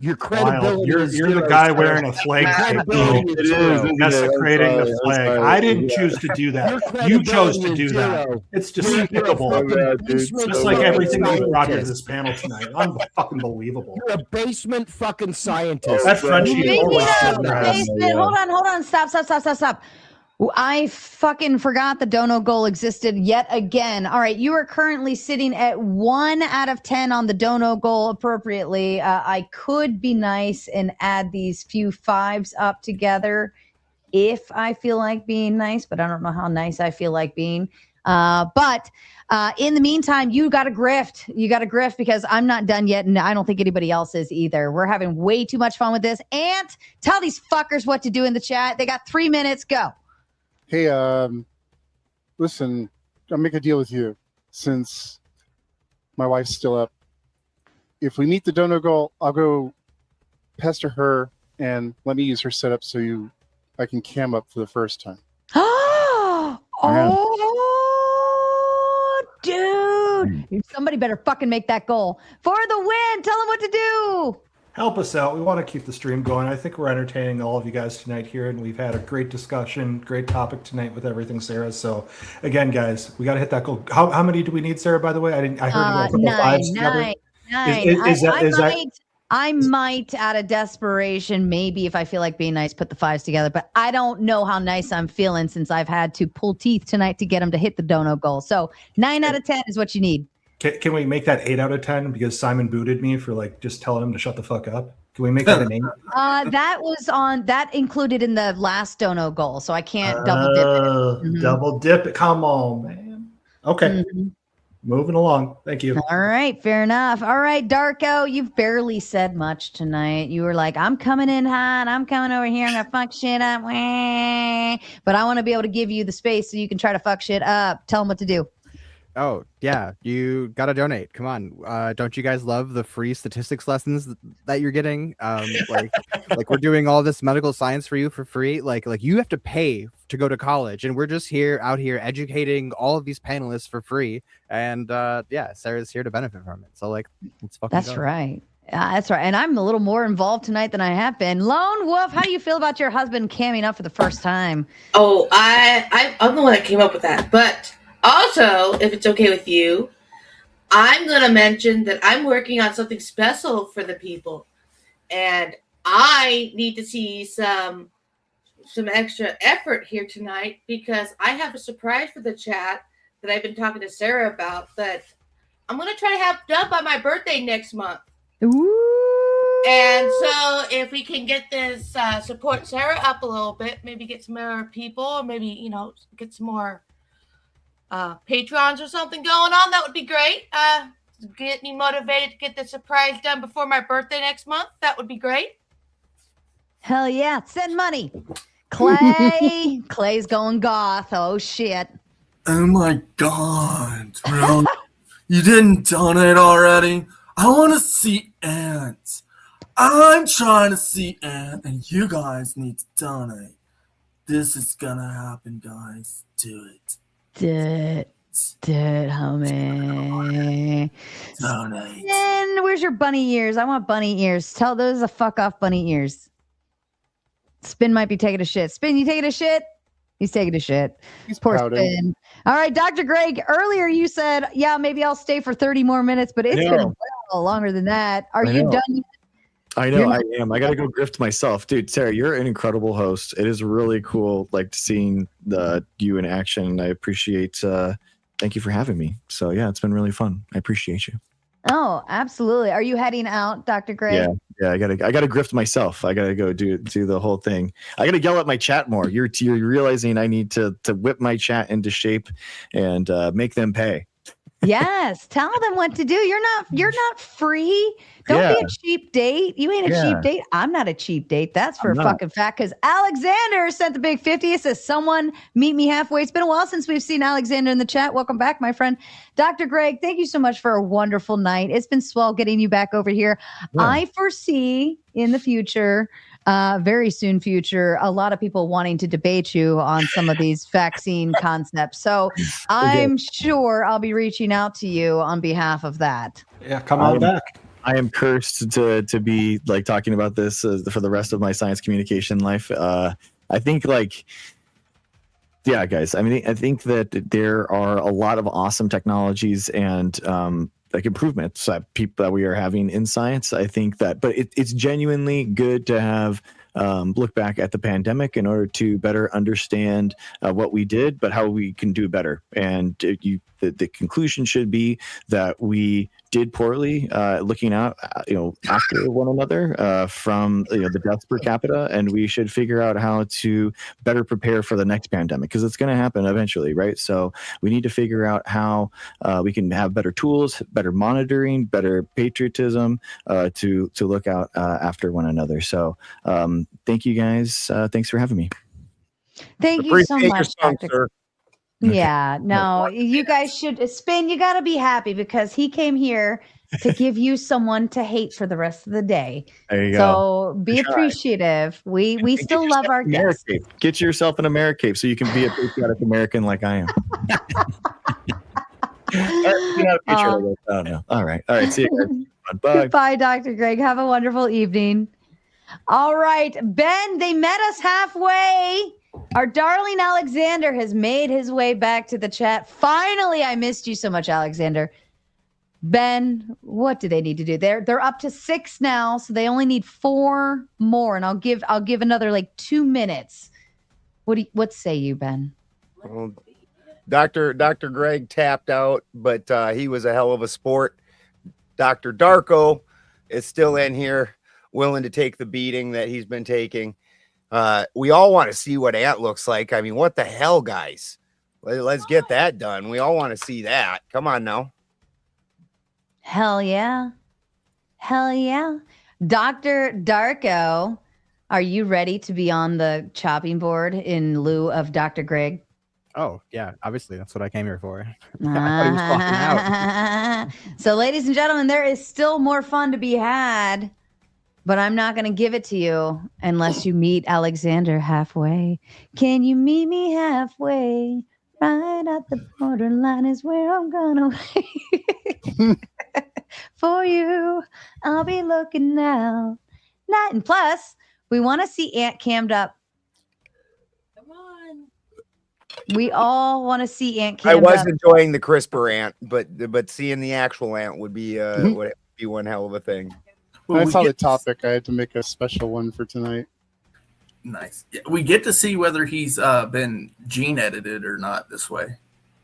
S4: Your
S9: Wild.
S4: credibility
S9: You're
S4: is
S9: the
S4: zero,
S9: guy
S4: sir.
S9: wearing a flag
S4: Your
S9: tape,
S4: credibility
S9: though.
S4: is zero.
S9: Desecrating the flag. I didn't choose to do
S4: Your
S9: that. You chose to
S4: credibility
S9: do
S4: is
S9: that.
S4: zero.
S9: It's
S4: You're a
S9: despicable.
S4: fucking basement
S9: Just like
S4: fucking
S9: everything that you brought to
S4: scientist.
S9: this panel tonight. Unfucking believable.
S4: You're a basement fucking scientist.
S9: That Frenchie
S5: Speaking
S9: always
S5: of
S9: said
S5: the
S9: that.
S5: basement, hold on. Stop. I fucking forgot the dono goal existed yet again. All right, you are currently sitting at 1 out of 10 on the dono goal appropriately. I could be nice and add these few 5s up together if I feel like being nice, but I don't know how nice I feel like being. But in the meantime, you got to grift. You got to grift because I'm not done yet, and I don't think anybody else is either. We're having way too much fun with this. And tell these fuckers what to do in the chat. They got 3 minutes. Go.
S14: Hey, listen, I'll make a deal with you since my wife's still up. If we meet the donor goal, I'll go pester her and let me use her setup so I can cam up for the first time.
S5: Oh, dude. Somebody better fucking make that goal. For the win. Tell them what to do.
S9: Help us out. We want to keep the stream going. I think we're entertaining all of you guys tonight here, and we've had a great discussion, great topic tonight with everything, Sarah. So, again, guys, we got to hit that goal. How many do we need, Sarah? By the way, I heard you go a couple fives together.
S5: Nine. I might, out of desperation, maybe if I feel like being nice, put the 5s together. But I don't know how nice I'm feeling since I've had to pull teeth tonight to get them to hit the dono goal. So 9 out of 10 is what you need.
S9: Can we make that 8 out of 10 because Simon booted me for like just telling him to shut the fuck up? Can we make that an 8?
S5: That included in the last dono goal, so I can't double dip it.
S9: Double dip it. Come on, man. Okay.
S5: Mhm.
S9: Moving along. Thank you.
S5: All right, fair enough. All right, Darko, you've barely said much tonight. You were like, I'm coming in hot. I'm coming over here. I'm going to fuck shit up. Wah. But I want to be able to give you the space so you can try to fuck shit up. Tell them what to do.
S10: Oh, yeah. You got to donate. Come on. Don't you guys love the free statistics lessons that you're getting? Like we're doing all this medical science for you for free. Like you have to pay to go to college, and we're just out here educating all of these panelists for free. And yeah, Sarah's here to benefit from it. So like, let's fucking
S5: That's
S10: go.
S5: right. That's right. And I'm a little more involved tonight than I have been. Lone Wolf, how do you feel about your husband camming up for the first time?
S16: Oh, I'm the one that came up with that. But also, if it's okay with you, I'm going to mention that I'm working on something special for the people. And I need to see some extra effort here tonight because I have a surprise for the chat that I've been talking to Sarah about that I'm going to try to have done by my birthday next month.
S5: Ooh.
S16: And so if we can get this, support Sarah up a little bit, maybe get some more people, or maybe, get some more patrons or something going on, that would be great. Get me motivated to get the surprise done before my birthday next month. That would be great.
S5: Hell yeah. Send money. Clay. Clay's going goth. Oh, shit.
S2: Oh my God. Really? You didn't donate already? I want to see ants. I'm trying to see ants, and you guys need to donate. This is gonna happen, guys. Do it.
S5: Do it, homie.
S2: Donate.
S5: And where's your bunny ears? I want bunny ears. Tell those to fuck off bunny ears. Spin might be taking a shit. Spin, you taking a shit? He's taking a shit. Poor
S14: pouting.
S5: Spin. All right, Dr. Greg, earlier you said, yeah, maybe I'll stay for 30 more minutes, but it's been well longer than that. Are
S1: I
S5: you
S1: know.
S5: done yet?
S1: I know I am. I got to go grift myself. Dude, Sarah, you're an incredible host. It is really cool like seeing you in action. I appreciate thank you for having me. So yeah, it's been really fun. I appreciate you.
S5: Oh, absolutely. Are you heading out, Dr. Greg?
S1: Yeah, I gotta grift myself. I gotta go do the whole thing. I gotta yell at my chat more. You're realizing I need to whip my chat into shape and make them pay.
S5: Yes, tell them what to do. You're not free. Don't be a cheap date. You ain't a cheap date. I'm not a cheap date. That's for a fucking fact. Because Alexander sent the big 50. It says, someone meet me halfway. It's been a while since we've seen Alexander in the chat. Welcome back, my friend. Dr. Greg, thank you so much for a wonderful night. It's been swell getting you back over here. Yeah. I foresee in the future, very soon future, a lot of people wanting to debate you on some of these vaccine concepts. So I'm sure I'll be reaching out to you on behalf of that.
S9: Yeah, come on back.
S1: I am cursed to be like talking about this for the rest of my science communication life. I think yeah, guys, I think that there are a lot of awesome technologies and like improvements that we are having in science. I think that, but it's genuinely good to have look back at the pandemic in order to better understand what we did, but how we can do better. And the conclusion should be that we did poorly looking out, after one another from the deaths per capita, and we should figure out how to better prepare for the next pandemic because it's going to happen eventually, right? So we need to figure out how we can have better tools, better monitoring, better patriotism to look out after one another. So thank you guys. Thanks for having me.
S5: Thank you so much, Dr.
S6: Sir.
S5: Yeah, no, you guys should Spin. You got to be happy because he came here to give you someone to hate for the rest of the day.
S1: There you
S5: go. So be appreciative. We still love our guests.
S1: Get yourself an Americape so you can be a patriotic American like I am. I don't know. All right. See you guys. Bye.
S5: Bye, Dr. Greg. Have a wonderful evening. All right, Ben, they met us halfway. Our darling Alexander has made his way back to the chat. Finally, I missed you so much, Alexander. Ben, what do they need to do? They're up to 6 now, so they only need 4 more, and I'll give another like 2 minutes. What say you, Ben?
S6: Well, Dr. Greg tapped out, but he was a hell of a sport. Dr. Darko is still in here, willing to take the beating that he's been taking. We all want to see what Ant looks like. I mean, what the hell, guys? Let's get that done. We all want to see that. Come on now.
S5: Hell yeah. Hell yeah. Dr. Darko, are you ready to be on the chopping board in lieu of Dr. Greg?
S10: Oh, yeah. Obviously, that's what I came here for. I thought he was walking out.
S5: So, ladies and gentlemen, there is still more fun to be had, but I'm not going to give it to you unless you meet Alexander halfway. Can you meet me halfway? Right at the borderline is where I'm gonna wait for you. I'll be looking out. And plus, we want to see Ant cammed up.
S16: Come on.
S5: We all want to see Ant
S6: I
S5: cammed
S6: was
S5: up.
S6: enjoying the CRISPR ant, but seeing the actual ant would be would be one hell of a thing.
S14: When I saw the topic, I had to make a special one for tonight.
S2: Nice. Yeah, we get to see whether he's been gene edited or not this way.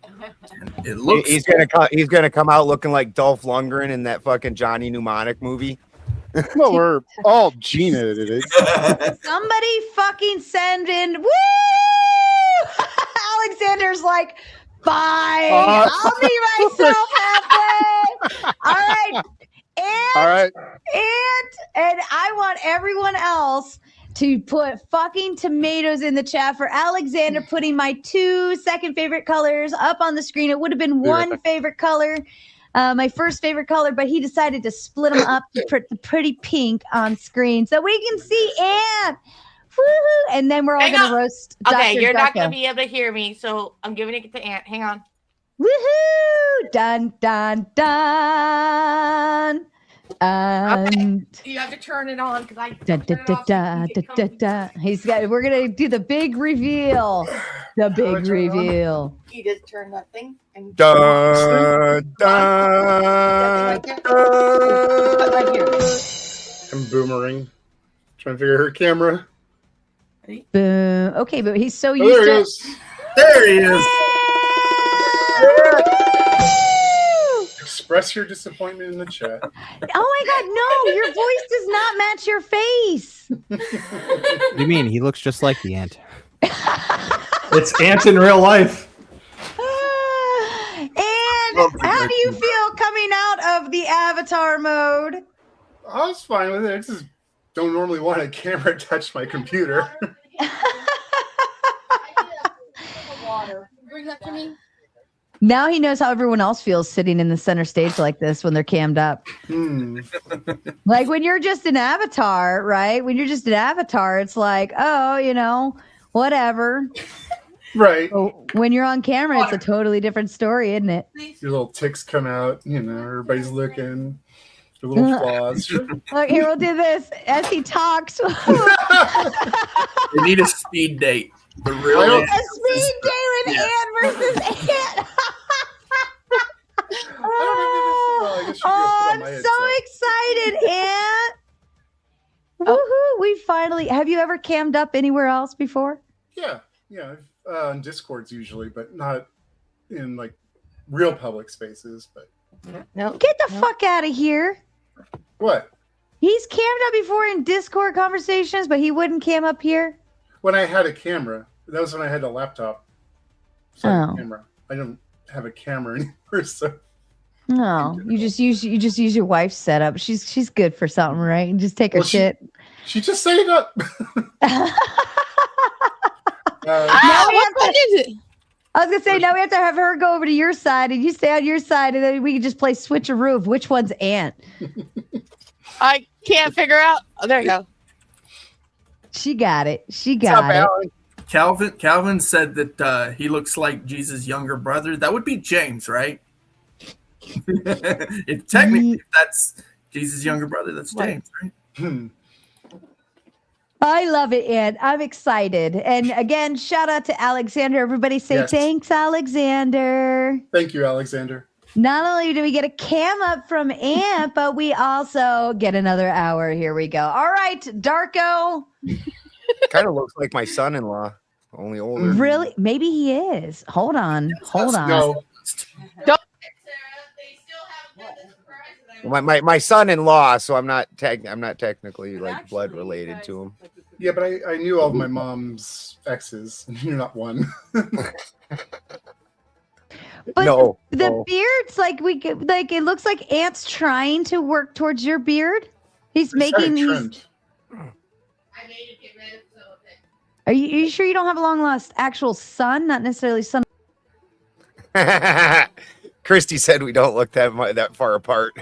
S2: And it looks.
S6: He's gonna come out looking like Dolph Lundgren in that fucking Johnny Mnemonic movie.
S14: Well, we're all gene edited.
S5: Somebody fucking send in. Woo! Alexander's like, fine. I'll be myself halfway. All right.
S14: All right.
S5: And I want everyone else to put fucking tomatoes in the chat for Alexander putting my 2 second favorite colors up on the screen. It would have been one favorite color, my first favorite color, but he decided to split them up to put the pretty pink on screen so we can see Ant. Woohoo! And then we're all going to roast
S16: Okay,
S5: Dr.
S16: you're not
S5: Ducka.
S16: going to be able to hear me, so I'm giving it to Ant. Hang on.
S5: Woohoo! Dun, dun, dun.
S16: You have to turn it on because I.
S5: Da, da, da, da, da, da, da. We're gonna do the big reveal. The big reveal.
S16: You just turn that thing and.
S6: Dun, dun,
S14: I'm boomerang. Trying to figure her camera.
S5: Boom. Okay, but he's so
S14: Oh,
S5: used
S14: there he
S5: to.
S14: is.
S2: There he is.
S14: Express your disappointment in the chat.
S5: Oh my God, no! Your voice does not match your face.
S10: What do you mean? He looks just like the ant.
S9: It's ants in real life.
S5: And how do you feel coming out of the avatar mode?
S14: I was fine with it. I just don't normally want a camera to touch my computer.
S16: Bring that to me.
S5: Now he knows how everyone else feels sitting in the center stage like this when they're cammed up. Like when you're just an avatar, right? When you're just an avatar, it's like, oh, whatever.
S14: Right.
S5: When you're on camera, it's a totally different story, isn't it?
S14: Your little ticks come out, everybody's looking. Your little flaws.
S5: Look, here, we'll do this as he talks.
S2: We need a speed date. The real
S5: A speed day with Ant versus Ant. I'm so excited, Ant. Woohoo! We finally. Have you ever cammed up anywhere else before?
S14: Yeah. On Discords usually, but not in like real public spaces. But
S5: No. Get the fuck out of here.
S14: what?
S5: He's cammed up before in Discord conversations, but he wouldn't cam up here.
S14: When I had a camera, that was when I had a laptop. So I had a
S5: Oh.
S14: camera. I don't have a camera anymore, so
S5: No, you just use your wife's setup. She's good for something, right? And just take her
S14: Well,
S5: shit.
S14: she just set it up.
S5: Now we have to- I was gonna say now we have to have her go over to your side and you stay on your side, and then we can just play switcheroo of which one's Ant.
S16: I can't figure out. Oh, there you go.
S5: She got it. She got it.
S2: Calvin said that he looks like Jesus' younger brother. That would be James, right? If technically that's Jesus' younger brother, that's James, right?
S5: I love it, Ant. I'm excited. And again, shout out to Alexander. Everybody say
S14: Yes.
S5: thanks, Alexander.
S14: Thank you, Alexander.
S5: Not only do we get a cam up from Ant, but we also get another hour. Here we go. All right, Darko.
S6: Kind of looks like my son-in-law, only older.
S5: Really? Maybe he is. Hold on. Hold on.
S14: No.
S6: My son-in-law, so I'm not technically like blood related to him.
S14: Yeah, but I knew all of my mom's exes, and you're not one.
S5: But
S6: No,
S5: the
S6: no.
S5: beard's like it looks like Ant's trying to work towards your beard. He's
S14: I just had it
S5: making.
S14: trimmed.
S16: I made it get rid of some of it.
S5: Are you sure you don't have a long lost actual son, not necessarily son?
S6: Christy said we don't look that far apart.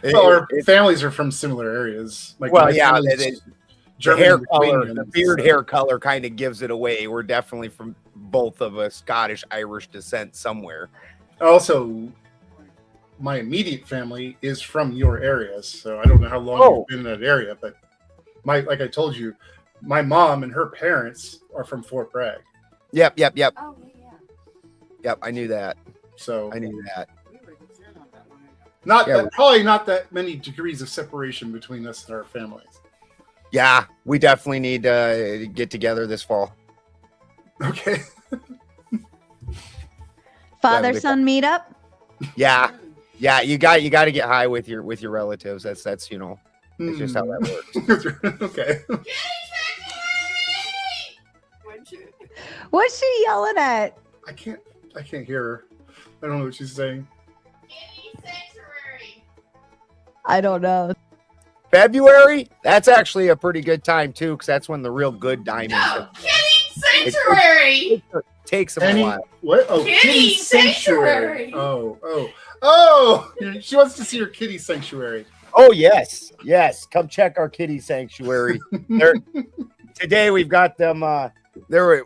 S14: Well, our families are from similar areas. Like
S6: Well,
S14: my
S6: yeah,
S14: family's
S6: the
S14: German
S6: hair
S14: and
S6: color,
S14: Lithuanian,
S6: the beard
S14: so-
S6: hair color kind of gives it away. We're definitely from both of us Scottish, Irish descent somewhere.
S14: Also, my immediate family is from your area, so I don't know how long
S6: Oh.
S14: you've been in that area, but like I told you, my mom and her parents are from Fort Bragg.
S6: Yep.
S15: Oh, yeah.
S6: Yep, I knew that.
S14: So
S6: I knew that.
S14: not
S6: Yeah,
S14: that, probably not that many degrees of separation between us and our families.
S6: Yeah, we definitely need to get together this fall.
S14: Okay.
S5: Father
S6: be
S5: son meetup.
S6: Yeah, you got to get high with your relatives. That's that's just how that works.
S14: Okay.
S5: What's she yelling at?
S14: I can't hear her. I don't know what she's saying.
S5: I don't know.
S6: February, that's actually a pretty good time too, because that's when the real good diamonds.
S16: No, Kitty Sanctuary.
S6: Takes them
S14: Any-
S6: a while.
S14: What? Oh,
S16: Kitty Sanctuary.
S14: Oh! She wants to see her kitty sanctuary.
S6: Oh yes. Come check our kitty sanctuary. Today we've got them.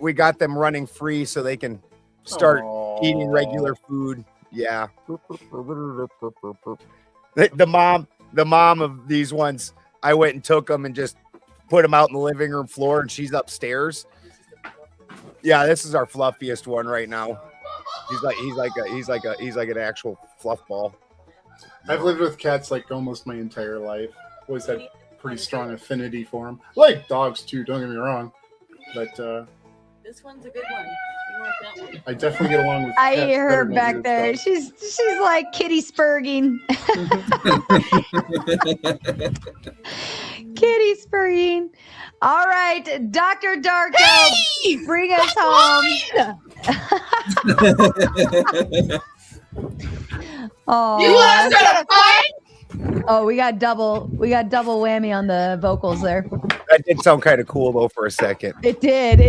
S6: We got them running free so they can start eating regular food. Yeah. The mom of these ones, I went and took them and just put them out in the living room floor, and she's upstairs. Yeah, this is our fluffiest one right now. He's like an actual fluff ball.
S14: I've lived with cats like almost my entire life. Always had pretty strong affinity for them. I like dogs too, don't get me wrong. But
S15: This one's a good one. You want that one?
S14: I definitely get along with
S5: I
S14: cats
S5: hear
S14: better
S5: her
S14: than
S5: back
S14: with
S5: there.
S14: dogs.
S5: She's like kitty spurging. Kitty spurging. All right, Dr. Darko, bring us home. Oh,
S16: You want to start a fight?
S5: oh, we got double whammy on the vocals there.
S6: That did sound kind of cool though for a second.
S5: It did.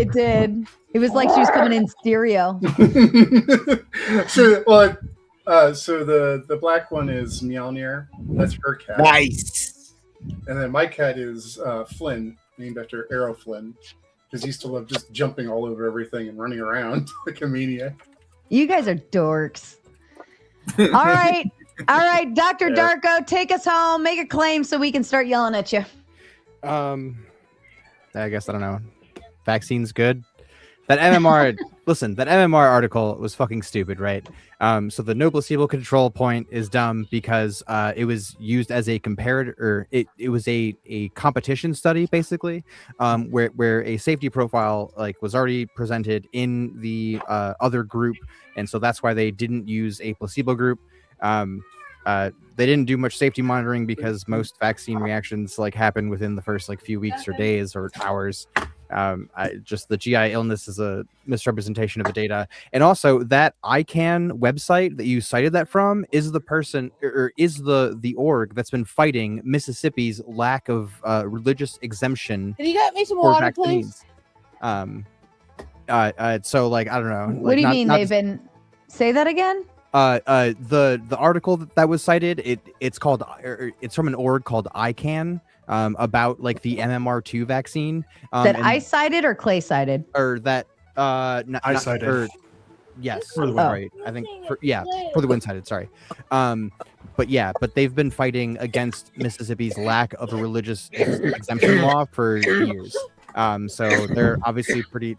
S5: It was like she was coming in stereo.
S14: So the black one is Mjolnir. That's her cat.
S6: Nice.
S14: And then my cat is Flynn, named after Errol Flynn, because he used to love just jumping all over everything and running around like a maniac.
S5: You guys are dorks. All right, Dr.
S14: Yeah.
S5: Darko, take us home. Make a claim so we can start yelling at you.
S10: I guess I don't know. Vaccine's good. That MMR, listen, that MMR article was fucking stupid, right? So the no placebo control point is dumb because it was used as a comparator, or it was a competition study basically, where a safety profile like was already presented in the other group, and so that's why they didn't use a placebo group. They didn't do much safety monitoring because most vaccine reactions like happen within the first like few weeks or days or hours. Just the GI illness is a misrepresentation of the data, and also that ICANN website that you cited that from is the person or is the org that's been fighting Mississippi's lack of religious exemption
S17: Can you get me some
S10: for
S17: water,
S10: vaccines.
S17: please?
S10: So like I don't know.
S5: What do you mean they've been? Say that again.
S10: The article that was cited, it's called it's from an org called ICANN. About like the MMR2 vaccine
S5: That I cited or Clay cited?
S10: or that
S9: I cited.
S10: yes
S9: For the win.
S10: right I think for the win sided, sorry. But they've been fighting against Mississippi's lack of a religious exemption law for years, so they're obviously pretty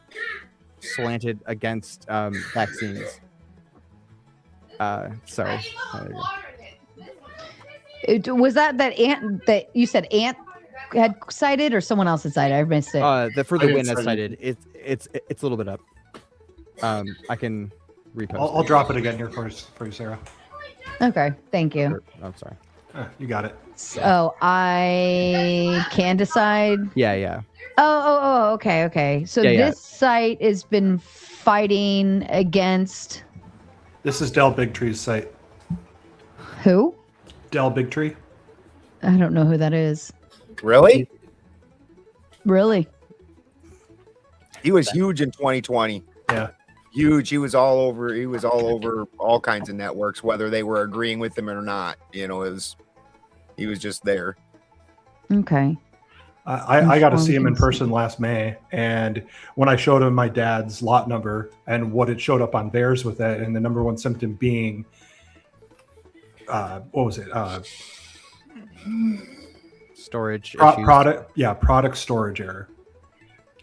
S10: slanted against vaccines. So there you go.
S5: Was that Ant that you said Ant had cited or someone else had cited? I missed it.
S10: The for
S14: I
S10: the
S14: didn't
S10: win
S14: cite
S10: as
S14: it.
S10: cited, it's a little bit up. I can repost.
S9: I'll drop it again here for you, Sarah.
S5: Okay, thank you.
S10: I'm sorry.
S9: You got it.
S5: So I can decide.
S10: Yeah.
S5: Okay. So
S10: Yeah.
S5: this site has been fighting against
S9: This is Dell Bigtree's site.
S5: who?
S9: Dell Bigtree.
S5: I don't know who that is.
S6: Really?
S5: Really?
S6: He was huge in 2020.
S9: Yeah.
S6: Huge. He was all over all kinds of networks, whether they were agreeing with him or not. You know, he was just there.
S5: Okay.
S9: I got to see him in person last May, and when I showed him my dad's lot number and what it showed up on theirs with it, and the number one symptom being, what was it?
S10: Storage issues.
S9: Product storage error.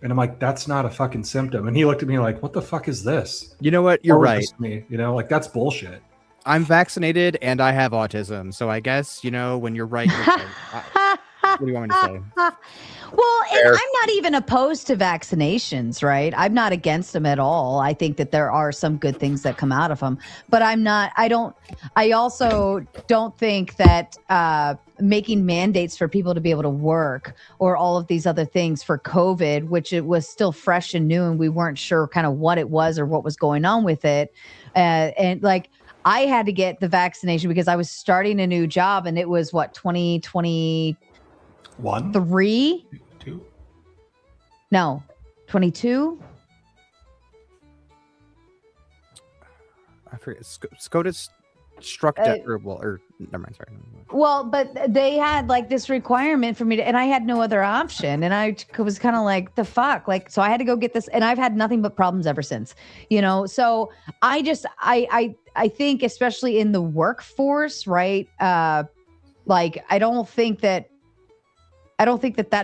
S9: And I'm like, that's not a fucking symptom. And he looked at me like, what the fuck is this?
S10: You know what? You're
S9: Forward
S10: right.
S9: this to me, like that's bullshit.
S10: I'm vaccinated and I have autism, so I guess when you're right. You're right. What do you want me to say?
S5: Well, and I'm not even opposed to vaccinations, right? I'm not against them at all. I think that there are some good things that come out of them, but I also don't think that making mandates for people to be able to work or all of these other things for COVID, which it was still fresh and new and we weren't sure kind of what it was or what was going on with it. And like, I had to get the vaccination because I was starting a new job and it was 2021? 3?
S9: 2?
S5: No, 22?
S10: I forget. SCOTUS struck debt, or never mind. Sorry.
S5: Well, but they had like this requirement for me to, and I had no other option. And I was kind of like, the fuck? Like, so I had to go get this, and I've had nothing but problems ever since, So I think, especially in the workforce, right? Like, I don't think that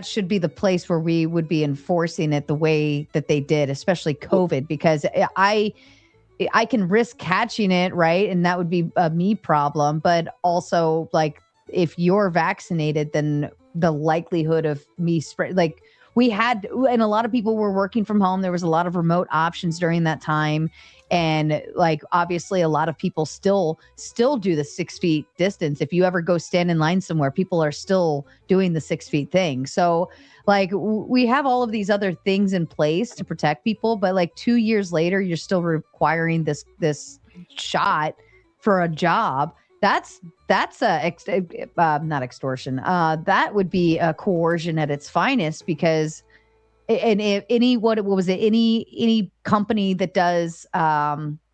S5: should be the place where we would be enforcing it the way that they did, especially COVID, because I can risk catching it, right? And that would be a me problem. But also, like, if you're vaccinated, then the likelihood of me spread, like, and a lot of people were working from home. There was a lot of remote options during that time. And like, obviously a lot of people still do the 6 feet distance. If you ever go stand in line somewhere, people are still doing the 6 feet thing. So like, we have all of these other things in place to protect people, but like 2 years later, you're still requiring this shot for a job. That's not extortion. That would be a coercion at its finest, because any company that does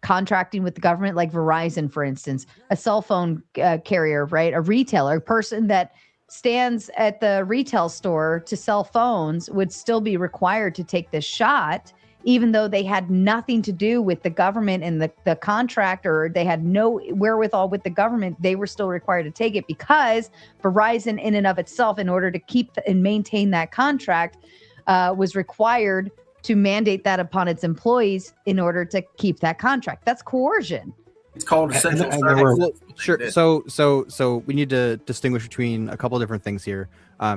S5: contracting with the government, like Verizon, for instance, a cell phone carrier, right? A retailer, a person that stands at the retail store to sell phones would still be required to take this shot, even though they had nothing to do with the government and the contract, or they had no wherewithal with the government. They were still required to take it because Verizon in and of itself, in order to keep and maintain that contract, was required to mandate that upon its employees in order to keep that contract. That's coercion.
S2: It's called essential service.
S10: Well, sure. So we need to distinguish between a couple of different things here.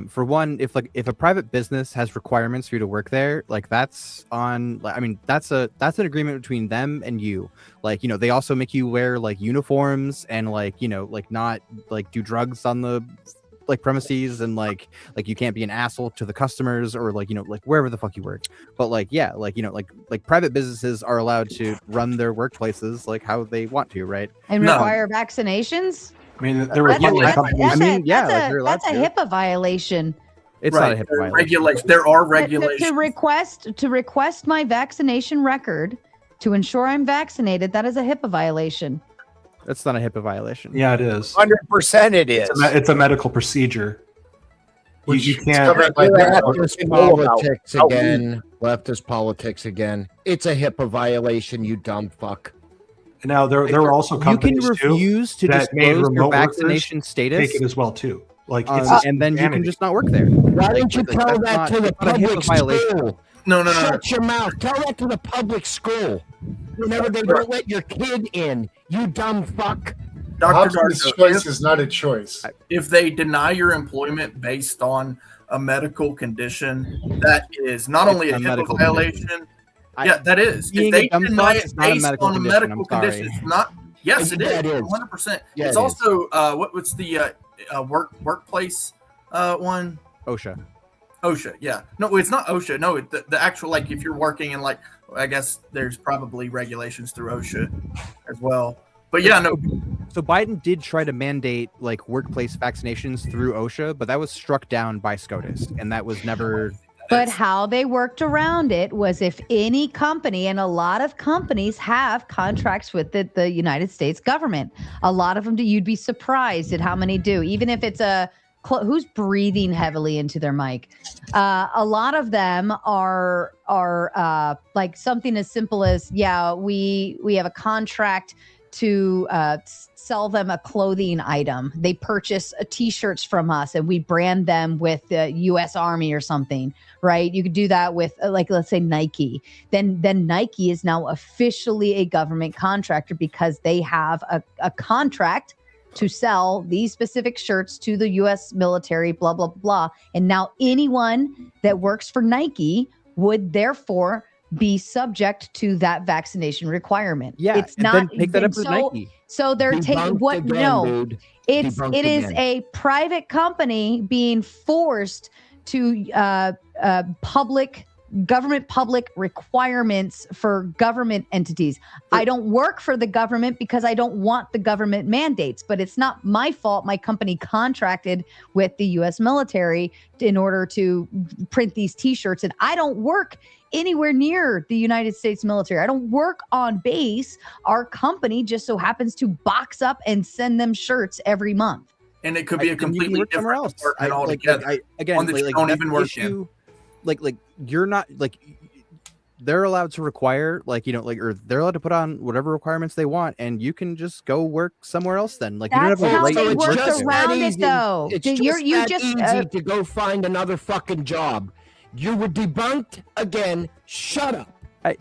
S10: For one, if a private business has requirements for you to work there, like that's an agreement between them and you. Like, they also make you wear like uniforms and not like do drugs on the premises, and like you can't be an asshole to the customers or like wherever the fuck you work. But like private businesses are allowed to run their workplaces like how they want to, right?
S5: And require vaccinations.
S9: I mean, there were plenty of companies.
S5: That's a HIPAA violation.
S10: It's not a HIPAA violation.
S2: There are regulations.
S5: To request my vaccination record to ensure I'm vaccinated, that is a HIPAA violation.
S10: That's not a HIPAA violation.
S9: Yeah, it is.
S6: 100% it is.
S9: It's a medical procedure. You can't.
S4: Leftist politics again. Leftist politics again. It's a HIPAA violation, you dumb fuck.
S9: Now there were also companies
S10: you can refuse to
S9: that made
S10: disclose your
S9: remote
S10: vaccination
S9: workers
S10: status,
S9: take it as well too. Like,
S10: and then you can just not work there.
S4: Why didn't you tell that to the public school?
S2: No.
S4: Shut your mouth. Tell that to the public school. Whenever they don't let your kid in, you dumb fuck.
S2: Dr.
S17: Hobson's choice is not a choice.
S2: If they deny your employment based on a medical condition, that is not only a HIPAA violation. That is. If they deny it based on a medical condition, it's not. Yes, it is. 100%.
S4: Yeah,
S2: it's also what's the workplace one?
S10: OSHA.
S2: OSHA, yeah. No, it's not OSHA. No, the actual, like, if you're working in, like, I guess there's probably regulations through OSHA as well. But yeah, no.
S10: So Biden did try to mandate like workplace vaccinations through OSHA, but that was struck down by SCOTUS, and that was never.
S5: But how they worked around it was if any company, and a lot of companies have contracts with the United States government. A lot of them do. You'd be surprised at how many do, even if it's a who's breathing heavily into their mic. A lot of them are like something as simple as, yeah, we have a contract to sell them a clothing item. They purchase T-shirts from us and we brand them with the U.S. Army or something, right? You could do that with, like, let's say Nike. Then Nike is now officially a government contractor because they have a contract to sell these specific shirts to the U.S. military, blah, blah, blah. And now anyone that works for Nike would therefore be subject to that vaccination requirement.
S10: Yeah,
S5: it's
S10: and
S5: not
S10: then take that up with
S5: so,
S10: Nike.
S5: So they're taking
S4: Debunked
S5: what?
S4: again,
S5: No,
S4: dude.
S5: it
S4: Debunked
S5: is
S4: again.
S5: a private company being forced to government public requirements for government entities. I don't work for the government because I don't want the government mandates, but it's not my fault. My company contracted with the U.S. military in order to print these T-shirts, and I don't work anywhere near the United States military. I don't work on base. Our company just so happens to box up and send them shirts every month.
S2: And it could be a
S10: And you can
S2: completely
S10: work somewhere
S2: different
S10: else.
S2: department
S10: I- like-
S2: altogether.
S10: like, again,
S2: one that you don't
S10: that's
S2: even
S10: the
S2: work
S10: issue.
S2: in.
S10: Like you're not like they're allowed to require or they're allowed to put on whatever requirements they want, and you can just go work somewhere else. Then like
S5: That's
S10: you don't have a
S5: how
S10: right
S5: they
S10: to
S5: work
S10: work there.
S5: around it, though.
S4: It's
S5: You're-
S4: just
S5: you
S4: that
S5: just,
S4: easy to go find another fucking job. You were debunked again. Shut up.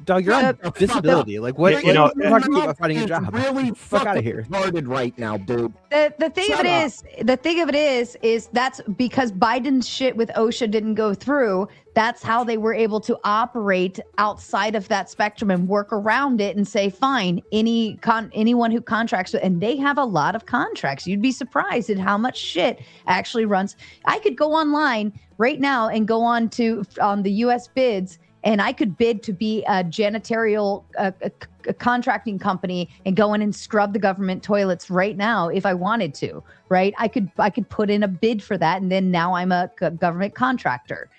S10: Dog, you're on
S4: Fuck
S10: disability.
S4: up.
S10: Like what?
S4: You're
S10: talking
S4: not-
S10: about finding a
S4: it's
S10: job.
S4: really
S10: Fuck out
S4: fucking
S10: of here.
S4: retarded right now, dude.
S5: The thing
S4: Shut
S5: of it is that's because Biden's shit with OSHA didn't go through. That's how they were able to operate outside of that spectrum and work around it and say, fine, anyone who contracts with, and they have a lot of contracts. You'd be surprised at how much shit actually runs. I could go online right now and go on to the U.S. bids, and I could bid to be a janitorial a contracting company and go in and scrub the government toilets right now if I wanted to, right? I could put in a bid for that, and then now I'm a government contractor.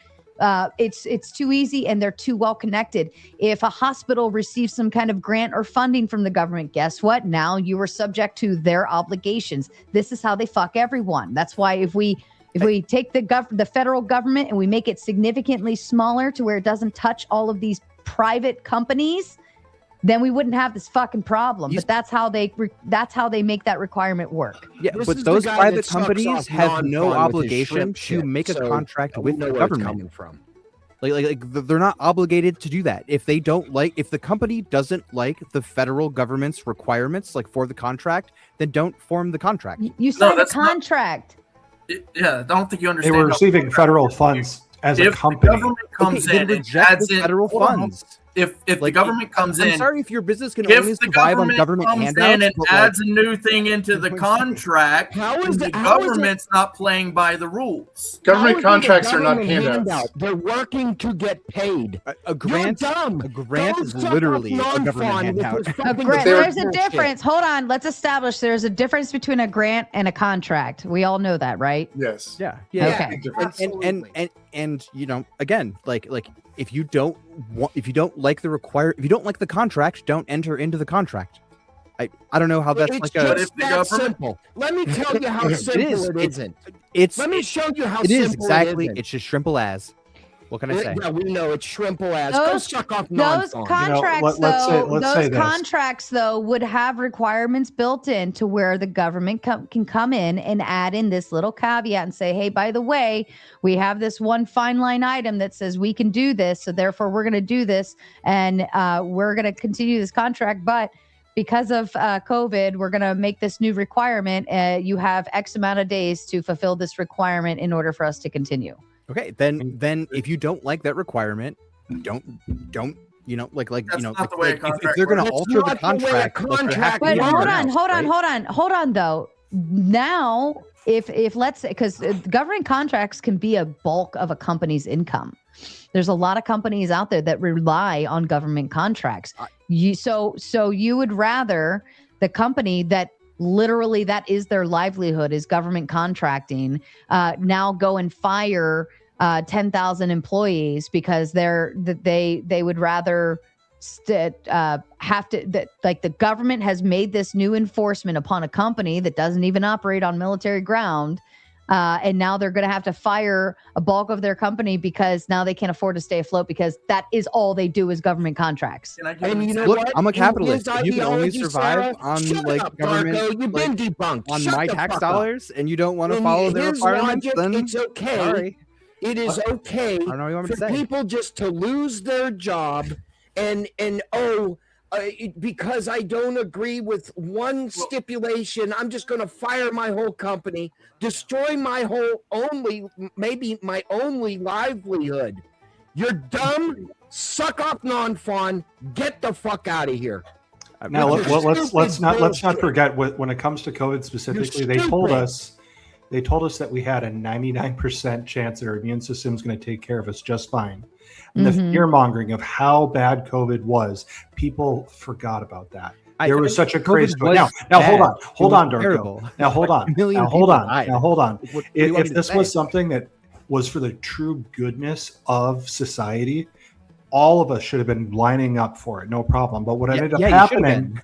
S5: It's too easy, and they're too well connected. If a hospital receives some kind of grant or funding from the government, guess what? Now you are subject to their obligations. This is how they fuck everyone. That's why if we take the federal government and we make it significantly smaller to where it doesn't touch all of these private companies, then we wouldn't have this fucking problem. But that's how they make that requirement work.
S10: Yeah,
S4: This
S10: but
S4: is the
S10: those
S4: guy
S10: private
S4: that sucks
S10: companies
S4: off
S10: have no
S4: non-fun with his
S10: obligation
S4: shrimp
S10: to
S4: shit,
S10: make a
S4: so
S10: contract
S4: we
S10: with
S4: know
S10: the
S4: where it's
S10: government.
S4: coming from.
S10: Like they're not obligated to do that. If they don't like, if the company doesn't like the federal government's requirements, like for the contract, then don't form the contract.
S5: You signed a contract.
S2: Yeah, I don't think you
S9: They
S2: understand.
S9: were
S2: how-
S9: receiving federal funds as a
S2: If the
S9: company.
S2: government comes
S10: Okay, then
S2: in and
S10: reject
S2: adds
S10: the
S2: in
S10: federal
S2: hold on,
S10: funds.
S2: If the
S10: Like,
S2: government comes
S10: I'm
S2: in,
S10: sorry if your business can
S2: if
S10: only
S2: the
S10: survive on government
S2: comes
S10: handouts.
S2: in and
S10: but, like,
S2: adds a new thing into the contract,
S4: How
S2: then
S4: is
S2: the
S4: it- how is it-
S2: government's not playing by the rules.
S17: Government
S4: How is it a
S17: contracts are not
S4: government
S17: handouts.
S4: handout? They're working to get paid.
S10: a grant,
S4: You're dumb.
S10: a grant
S4: Go
S10: is
S4: suck off
S10: literally a
S4: non-fun
S10: government
S4: with
S10: handout.
S4: this
S5: A
S4: fucking
S5: grant.
S17: they're-
S5: There's a
S4: bullshit.
S5: difference. Hold on. Let's establish there's a difference between a grant and a contract. We all know that, right?
S17: Yes.
S10: Yeah.
S5: Okay.
S10: And you know, again, like if you don't like the contract, don't enter into the contract. I don't know how that's
S4: It's
S10: like
S4: just
S10: a.
S4: that simple. Let me tell you how simple it
S10: It's-
S4: isn't.
S10: It's
S4: Let me show you how
S10: it
S4: simple
S10: is exactly.
S4: it isn't.
S10: It's just simple as. What can I say?
S4: Yeah, we know it's shrimple ass. Go
S5: Those-
S4: suck off
S5: Those
S4: non-fun.
S5: contracts,
S9: let's say
S5: those
S9: this.
S5: contracts though would have requirements built in to where the government can come in and add in this little caveat and say, hey, by the way, we have this one fine line item that says we can do this, so therefore we're going to do this, and we're going to continue this contract, but because of COVID, we're going to make this new requirement. You have X amount of days to fulfill this requirement in order for us to continue.
S10: Okay, then if you don't like that requirement, don't you know like
S2: That's
S10: you know
S2: not
S10: like,
S2: the way a
S10: if
S2: contract
S10: they're going to
S2: works.
S10: alter the
S4: It's not the way a
S10: contract, like, there
S4: contract
S10: has to be
S5: But
S10: a
S5: hold
S10: difference,
S5: on
S10: right?
S5: though. now, if let's say, because government contracts can be a bulk of a company's income. There's a lot of companies out there that rely on government contracts. So you would rather the company that literally that is their livelihood is government contracting now go and fire 10,000 employees because they would rather have to that, like, the government has made this new enforcement upon a company that doesn't even operate on military ground. And now they're going to have to fire a bulk of their company because now they can't afford to stay afloat because that is all they do is government contracts.
S10: And you know what? I'm a capitalist. You can only survive on government.
S4: You've been debunked.
S10: On
S4: Shut
S10: my
S4: the
S10: tax
S4: fuck up.
S10: dollars, and you don't want to follow their
S4: his
S10: requirements.
S4: logic,
S10: Then
S4: it's okay.
S10: Sorry.
S4: It is okay
S10: I don't know what you want me to
S4: for
S10: say.
S4: people just to lose their job and because I don't agree with one stipulation, I'm just going to fire my whole company, destroy my whole maybe my only livelihood. You're dumb. Suck up, non-fawn. Get the fuck out of here.
S9: Now let's not
S4: bullshit.
S9: forget when it comes to COVID specifically, they told us that we had a 99% chance that our immune system is going to take care of us just fine. And the fear mongering of how bad COVID was, people forgot about that. There was such a craze. Now hold on, Darko. Now hold on. If this was something that was for the true goodness of society, all of us should have been lining up for it, no problem. But what ended up happening?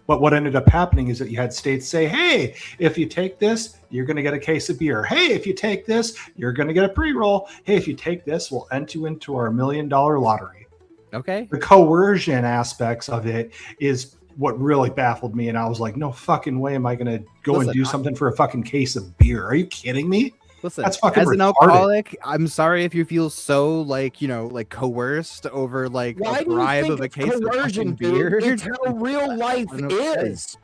S9: But what ended up happening is that you had states say, hey, if you take this, you're going to get a case of beer. Hey, if you take this, you're going to get a pre-roll. Hey, if you take this, we'll enter you into our $1 million lottery.
S10: Okay.
S9: The coercion aspects of it is what really baffled me. And I was like, no fucking way am I going to go and do something for a fucking case of beer. Are you kidding me?
S10: Listen,
S9: that's fucking
S10: as an
S9: retarded.
S10: alcoholic, I'm sorry if you feel so coerced over
S4: Why
S10: a
S4: do you
S10: bribe
S4: think
S10: of a
S4: it's
S10: case of
S4: coercion,
S10: fucking beer.
S4: dude? It's how real life
S10: I don't know what to say.
S4: is.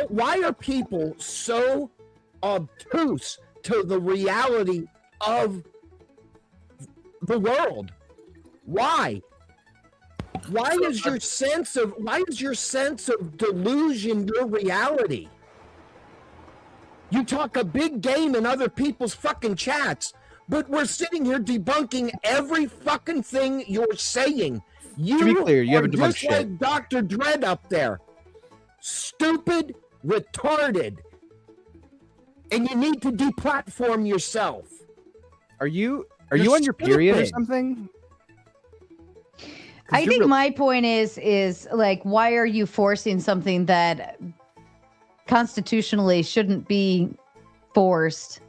S4: Why are people so obtuse to the reality of the world? Why? Why is your sense of delusion your reality? You talk a big game in other people's fucking chats, but we're sitting here debunking every fucking thing you're saying.
S10: To be clear, you haven't debunked
S4: just
S10: shit.
S4: like Dr. Dredd up there. Stupid, retarded. And you need to deplatform yourself.
S10: Are you
S4: You're
S10: on your period or
S4: stupid.
S10: something?
S5: I think my point is like, why are you forcing something that constitutionally shouldn't be forced,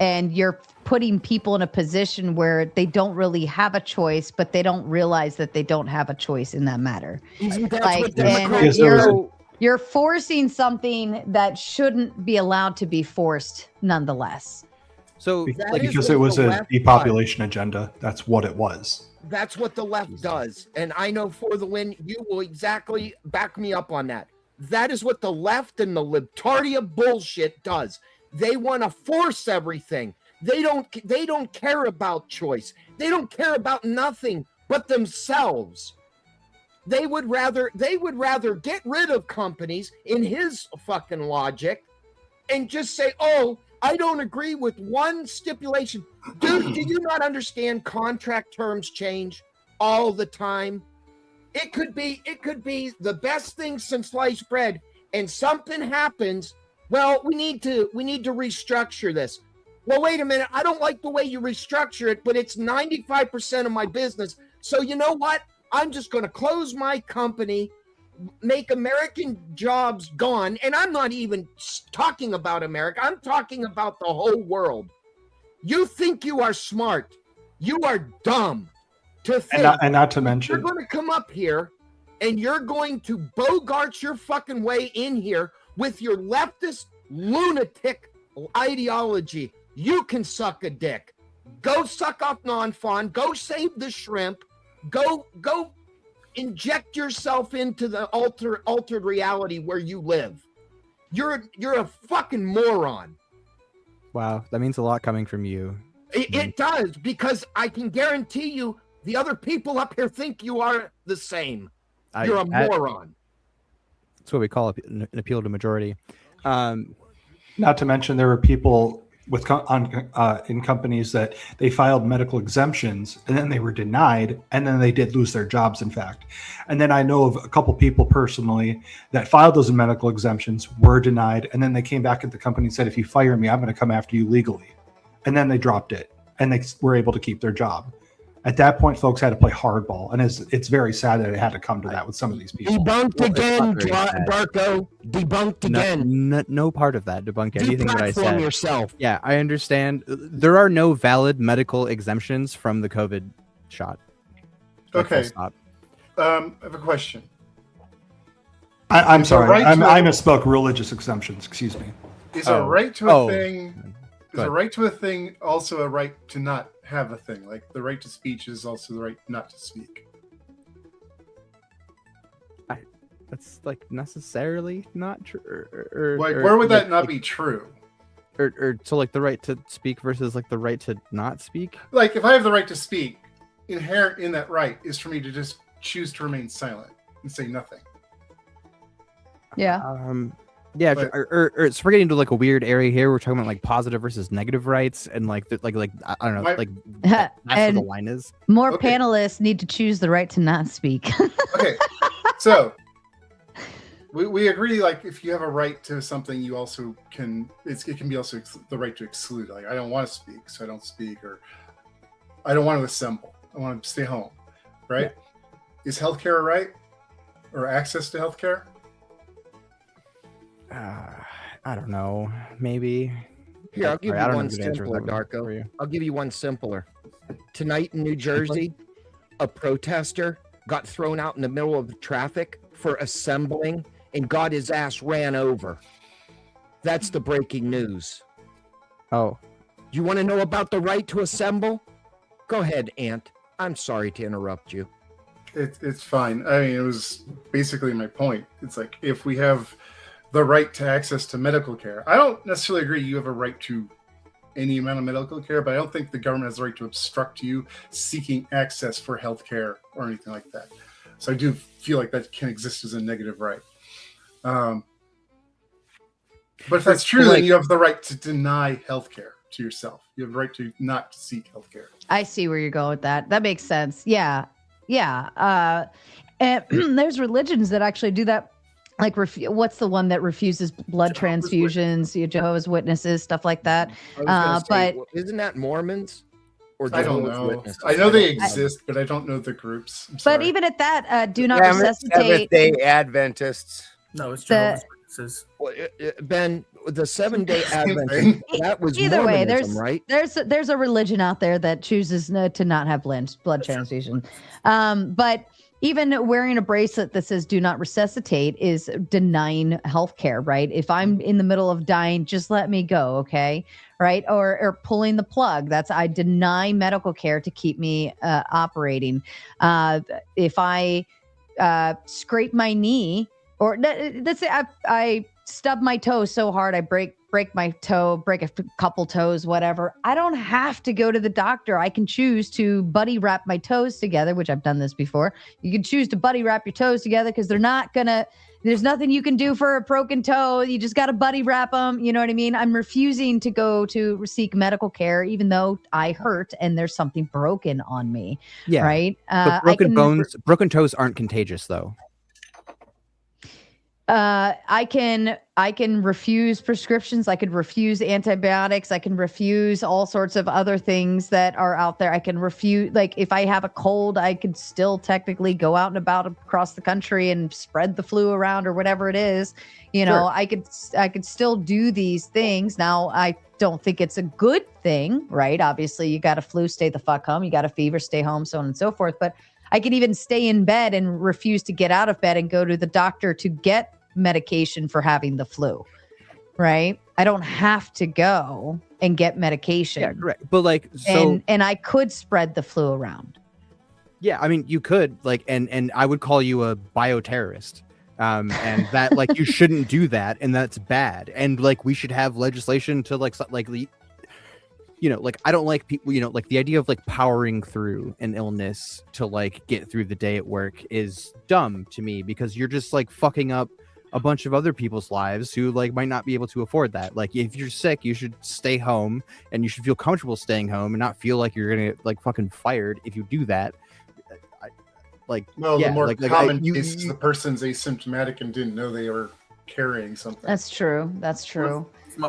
S5: and you're putting people in a position where they don't really have a choice, but they don't realize that they don't have a choice in that matter. You're forcing something that shouldn't be allowed to be forced nonetheless.
S10: So
S9: because it was a depopulation agenda. That's what it was.
S4: That's what the left does. And I know For the Win, you will exactly back me up on that. That is what the left and the Libtardia bullshit does. They want to force everything. They don't care about choice. They don't care about nothing but themselves. They would rather get rid of companies, in his fucking logic, and just say, oh, I don't agree with one stipulation. Dude, do you not understand contract terms change all the time? It could be the best thing since sliced bread, and something happens. Well, we need to restructure this. Well, wait a minute. I don't like the way you restructure it, but it's 95% of my business. So you know what? I'm just going to close my company, make American jobs gone. And I'm not even talking about America. I'm talking about the whole world. You think you are smart. You are dumb to think.
S9: And not to mention,
S4: You're going to come up here and you're going to bogart your fucking way in here with your leftist lunatic ideology. You can suck a dick. Go suck off non-fawn. Go save the shrimp. Go inject yourself into the altered reality where you live. You're a fucking moron.
S10: Wow, that means a lot coming from you.
S4: It does, because I can guarantee you the other people up here think you are the same. You're a moron.
S10: That's what we call an appeal to majority.
S9: Not to mention, there were people with in companies that they filed medical exemptions and then they were denied, and then they did lose their jobs, in fact. And then I know of a couple people personally that filed those medical exemptions, were denied, and then they came back at the company and said, if you fire me, I'm going to come after you legally. And then they dropped it, and they were able to keep their job. At that point, folks had to play hardball, and it's very sad that it had to come to that with some of these people.
S4: Debunked again, Darko. Debunked again.
S10: No part of that. Debunk anything that I
S4: Deplatform
S10: said.
S4: yourself.
S10: Yeah, I understand. There are no valid medical exemptions from the COVID shot. Like, full
S17: Okay.
S10: stop.
S17: I have a question.
S9: I'm
S17: Is a
S9: sorry.
S17: right to
S9: I
S17: a-
S9: misspoke. Religious exemptions. Excuse me.
S17: Is a right to a
S10: Oh.
S17: thing is
S10: Go
S17: a
S10: ahead.
S17: right to a thing also a right to not have a thing? Like the right to speech is also the right not to speak.
S10: That's like necessarily not true.
S17: Like where would that not be true?
S10: Or so like the right to speak versus like the right to not speak.
S17: Like if I have the right to speak, inherent in that right is for me to just choose to remain silent and say nothing.
S5: Yeah.
S10: Yeah,
S17: But-
S10: or it's we're getting into like a weird area here. We're talking about like positive versus negative rights, and like I don't know,
S17: My-
S10: like that's where the
S5: And
S10: line is.
S5: more
S17: Okay.
S5: panelists need to choose the right to not speak.
S17: Okay, so we agree. Like if you have a right to something, you also can. It can be also the right to exclude. Like I don't want to speak, so I don't speak, or I don't want to assemble. I want to stay home. Right? Is healthcare a right, or access to healthcare?
S10: I don't know. Maybe.
S4: Here, I'll give
S10: Sorry, I
S4: you
S10: don't
S4: one
S10: know the answer to
S4: simpler,
S10: that one for
S4: Darko.
S10: you.
S4: I'll give you one simpler. Tonight in New Jersey, a protester got thrown out in the middle of the traffic for assembling and got his ass ran over. That's the breaking news.
S10: Oh,
S4: You want to know about the right to assemble? Go ahead, Ant. I'm sorry to interrupt you.
S17: It's fine. I mean, it was basically my point. It's like if we have the right to access to medical care, I don't necessarily agree you have a right to any amount of medical care, but I don't think the government has the right to obstruct you seeking access for health care or anything like that. So I do feel like that can exist as a negative right. But if that's true, then you have the right to deny health care to yourself. You have the right to not seek health care.
S5: I see where you're going with that. That makes sense. Yeah. Yeah. And there's religions that actually do that. Like, what's the one that refuses blood transfusions? Jehovah's Witnesses, stuff like that.
S4: I was gonna say,
S5: But
S4: well, isn't that Mormons? Or
S17: I don't
S4: Jehovah's
S17: know.
S4: Witnesses?
S17: I know they
S4: don't know.
S17: exist, but I don't know the groups. I'm
S5: but
S17: sorry.
S5: even at that, do not resuscitate.
S6: Seventh-day Adventists.
S2: No, it's
S5: The-
S2: Jehovah's Witnesses.
S4: Well, Ben, the 7-day
S17: Same
S4: Adventist,
S17: thing.
S4: that was
S5: Either way,
S4: Mormonism, right?
S5: there's a religion out there that chooses to not have blood transfusion. But even wearing a bracelet that says "Do not resuscitate" is denying health care, right? If I'm in the middle of dying, just let me go, okay? Right? Or pulling the plug. I deny medical care to keep me operating. If I scrape my knee, or let's say I stub my toe so hard I break my toe, break a couple toes, whatever. I don't have to go to the doctor. I can choose to buddy wrap my toes together, which I've done this before. You can choose to buddy wrap your toes together because there's nothing you can do for a broken toe. You just got to buddy wrap them. You know what I mean? I'm refusing to go to seek medical care, even though I hurt and there's something broken on me.
S10: yeah.
S5: Right.
S10: But broken toes aren't contagious though.
S5: I can refuse prescriptions. I could refuse antibiotics. I can refuse all sorts of other things that are out there. I can refuse, like if I have a cold, I could still technically go out and about across the country and spread the flu around or whatever it is. You know,
S10: Sure.
S5: I could still do these things. Now, I don't think it's a good thing, right? Obviously, you got a flu, stay the fuck home. You got a fever, stay home, so on and so forth. But I could even stay in bed and refuse to get out of bed and go to the doctor to get medication for having the flu, right? I don't have to go and get medication.
S10: Yeah, correct. But like, so
S5: and I could spread the flu around.
S10: yeah, I mean, you could like, and I would call you a bioterrorist. And that like you shouldn't do that, and that's bad. And like we should have legislation to like you know, like I don't like people, you know, like the idea of like powering through an illness to like get through the day at work is dumb to me because you're just like fucking up a bunch of other people's lives who like might not be able to afford that. Like if you're sick, you should stay home, and you should feel comfortable staying home and not feel like you're gonna get like fucking fired if you do that.
S17: Well,
S10: yeah,
S17: the more
S10: like,
S17: common case is the person's asymptomatic and didn't know they were carrying something.
S5: That's true. That's true.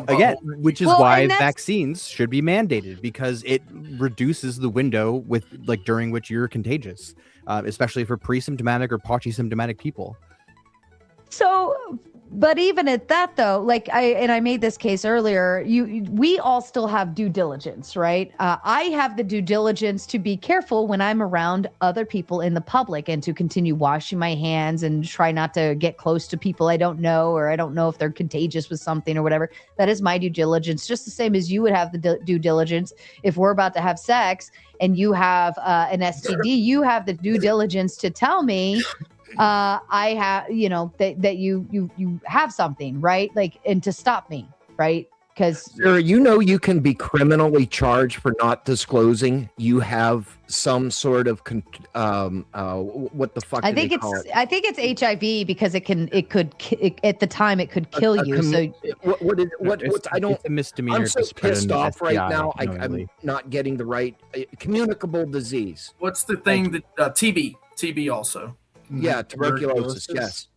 S10: Again, which is
S5: Well,
S10: why
S5: and that's-
S10: vaccines should be mandated, because it reduces the window with like during which you're contagious, especially for pre-symptomatic or pauci-symptomatic people.
S5: So, but even at that though, like I made this case earlier, we all still have due diligence, right? I have the due diligence to be careful when I'm around other people in the public and to continue washing my hands and try not to get close to people I don't know, or I don't know if they're contagious with something or whatever. That is my due diligence, just the same as you would have the due diligence if we're about to have sex and you have an STD. You have the due diligence to tell me I have, that you have something, right? Like, and to stop me, right? Because
S4: Sarah, you can be criminally charged for not disclosing you have some sort of what the fuck?
S5: I
S4: do they
S5: think
S4: call
S5: it's
S4: it?
S5: I think it's HIV because at the time it could kill you. So
S4: I don't.
S10: It's a misdemeanor.
S4: I'm
S10: to
S4: so
S10: spread
S4: pissed
S10: an
S4: off right
S10: STI
S4: now. I'm
S10: knowingly.
S4: not getting the right communicable disease.
S2: What's the thing that TB also?
S4: Yeah, tuberculosis. Yes.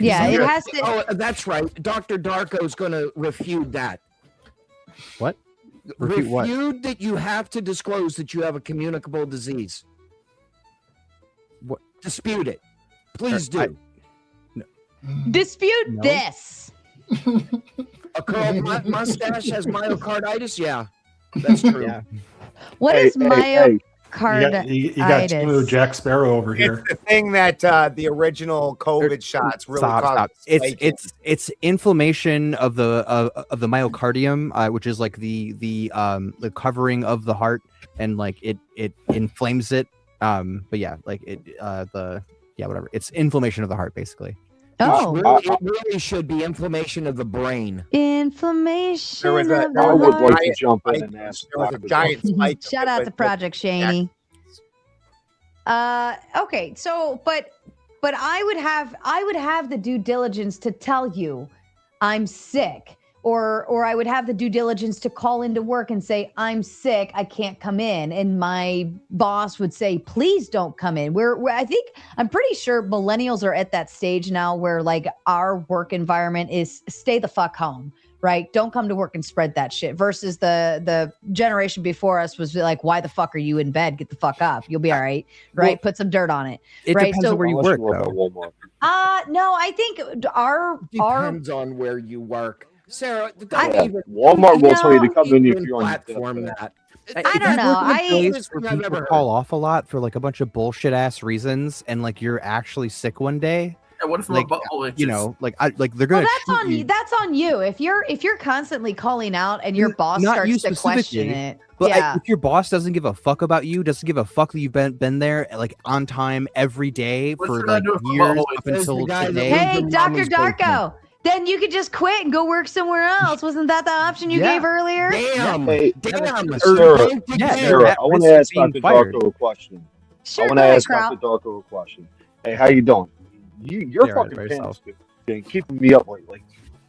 S5: Yeah, it has to.
S4: Oh, that's right. Dr. Darko's going to refute that.
S10: What? Refute what?
S4: Refute that you have to disclose that you have a communicable disease.
S10: What?
S4: Dispute it. Please do.
S5: Dispute this.
S4: A curled mustache has myocarditis? Yeah, that's true.
S10: Yeah.
S5: What is myocarditis?
S9: You got two Jack Sparrow over here.
S6: It's the thing that the original COVID shots really caused.
S10: It's inflammation of the myocardium, which is like the covering of the heart, and like it inflames it. But yeah, like whatever. It's inflammation of the heart, basically.
S5: Oh,
S4: it really should be inflammation of the brain.
S5: Inflammation.
S6: There was a,
S5: of the
S3: I would like to
S5: heart.
S3: jump in and ask.
S6: There was a
S3: Dr.
S6: giant spike.
S5: Shout out to Project Shaney. Okay, so but I would have the due diligence to tell you I'm sick, or I would have the due diligence to call into work and say I'm sick, I can't come in, and my boss would say please don't come in. I'm pretty sure millennials are at that stage now where like our work environment is stay the fuck home. Right? Don't come to work and spread that shit. Versus the generation before us was like, why the fuck are you in bed? Get the fuck up. You'll be all right. Right?
S10: Well,
S5: put some dirt on it.
S10: It
S5: right?
S10: depends on where you work, though.
S5: No, I think our
S4: Depends on where you work. Sarah,
S3: Walmart will tell you to come in if you're on your
S4: platform
S3: deathbed.
S4: that.
S5: I don't know.
S10: Place where people call off a lot for like a bunch of bullshit ass reasons, and like you're actually sick one day.
S2: Yeah, what if
S10: like
S2: my butthole itches?
S10: you know, like they're gonna.
S5: that's on you. That's on you. If you're constantly calling out and your boss
S10: Not you
S5: starts to question
S10: specifically,
S5: it.
S10: But
S5: Yeah.
S10: if your boss doesn't give a fuck about you, doesn't give a fuck that you've been there like on time every day
S2: What
S10: for
S2: should I
S10: like
S2: do if my
S10: years
S2: butthole
S10: up
S2: itches?
S10: until
S4: The guy that
S10: today.
S4: lives
S5: Hey,
S4: in
S5: Dr.
S4: mama's
S5: Darko, then you could just quit and go work somewhere else. Wasn't that the option you
S10: Yeah.
S5: gave earlier?
S4: Damn.
S3: Hey,
S4: Damn.
S3: Sarah,
S10: Yeah,
S3: Sarah,
S10: at
S3: I want
S10: risk
S3: to
S10: of
S3: ask
S10: being
S3: Dr.
S10: fired.
S3: Darko a question.
S5: Sure,
S3: I want
S5: go
S3: to
S5: ahead,
S3: ask
S5: Kraut.
S3: Dr. Darko a question. Hey, how you doing? You're
S10: Yeah, right,
S3: fucking
S10: by
S3: pants
S10: yourself.
S3: been keeping me up lately.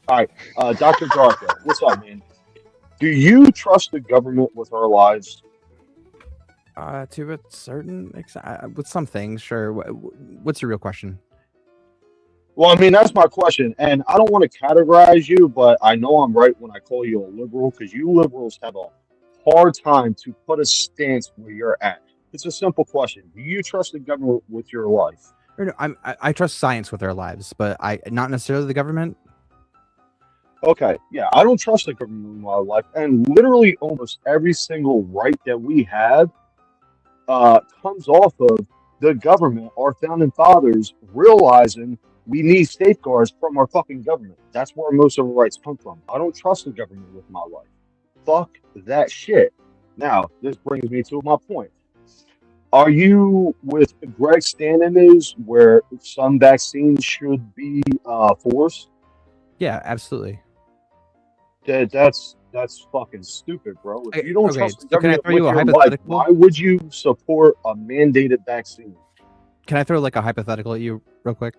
S3: All right, Dr. Darko, what's up, man? Do you trust the government with our lives?
S10: To a certain extent, with some things, sure. What's your real question?
S3: Well, I mean, that's my question. And I don't want to categorize you, but I know I'm right when I call you a liberal, because you liberals have a hard time to put a stance where you're at. It's a simple question. Do you trust the government with your life?
S10: Or no, I trust science with our lives, but not necessarily the government.
S3: Okay, yeah, I don't trust the government with my life. And literally almost every single right that we have comes off of the government, our founding fathers, realizing we need safeguards from our fucking government. That's where most of our rights come from. I don't trust the government with my life. Fuck that shit. Now, this brings me to my point. Are you with Greg Stanton is where some vaccines should be forced?
S10: Yeah, absolutely.
S3: That's fucking stupid, bro. If you don't
S10: Okay,
S3: trust the
S10: so can I
S3: government
S10: throw
S3: with
S10: you a
S3: your life,
S10: hypothetical?
S3: why would you support a mandated vaccine?
S10: Can I throw like a hypothetical at you real quick?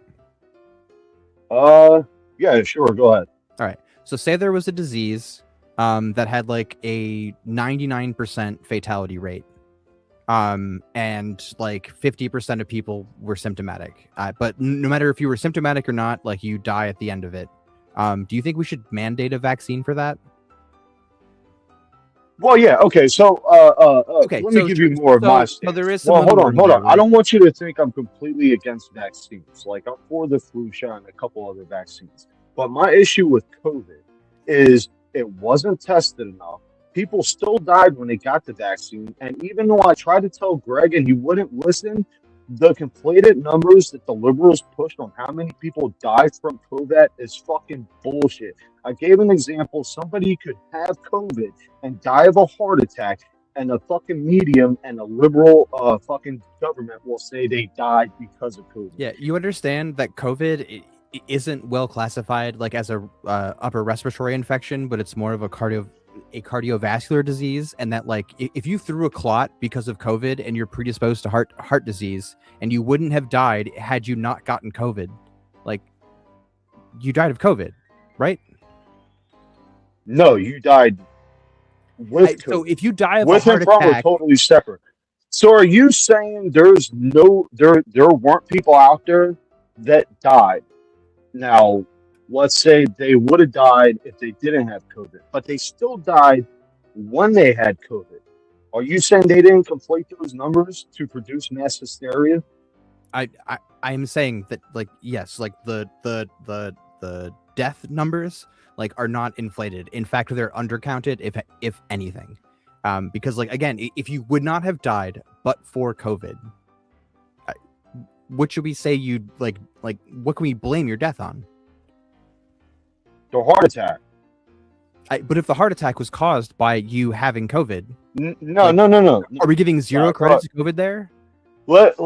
S3: Yeah, sure. Go ahead.
S10: All right. So say there was a disease that had like a 99% fatality rate. And like 50% of people were symptomatic. But no matter if you were symptomatic or not, like you die at the end of it. Do you think we should mandate a vaccine for that?
S3: Well, yeah. Okay. So,
S10: Okay,
S3: let me
S10: so-
S3: give you more of
S10: so-
S3: my
S10: so
S3: stance.
S10: there is some
S3: Well, hold
S10: wiggle
S3: on,
S10: room
S3: hold
S10: there,
S3: on. I
S10: right?
S3: don't want you to think I'm completely against vaccines. Like I'm for the flu shot and a couple other vaccines. But my issue with COVID is it wasn't tested enough. People still died when they got the vaccine. And even though I tried to tell Greg and he wouldn't listen, the conflated numbers that the liberals pushed on how many people died from COVID is fucking bullshit. I gave an example. Somebody could have COVID and die of a heart attack, and a fucking medium and a liberal fucking government will say they died because of COVID.
S10: Yeah, you understand that COVID isn't well classified like as a upper respiratory infection, but it's more of a cardiovascular disease, and that like if you threw a clot because of COVID and you're predisposed to heart disease, and you wouldn't have died had you not gotten COVID, like you died of COVID, right?
S3: No, you died with
S10: So
S3: COVID.
S10: if you die of
S3: With
S10: a heart
S3: and from are
S10: attack,
S3: totally separate. So are you saying there's no there weren't people out there that died? Now, let's say they would have died if they didn't have COVID, but they still died when they had COVID. Are you saying they didn't conflate those numbers to produce mass hysteria?
S10: I am saying that like yes, like the death numbers like are not inflated. In fact, they're undercounted if anything. Because like again, if you would not have died but for COVID, what should we say you like what can we blame your death on?
S3: The heart attack.
S10: But if the heart attack was caused by you having COVID,
S3: No.
S10: are we giving zero credit to COVID there?
S3: Let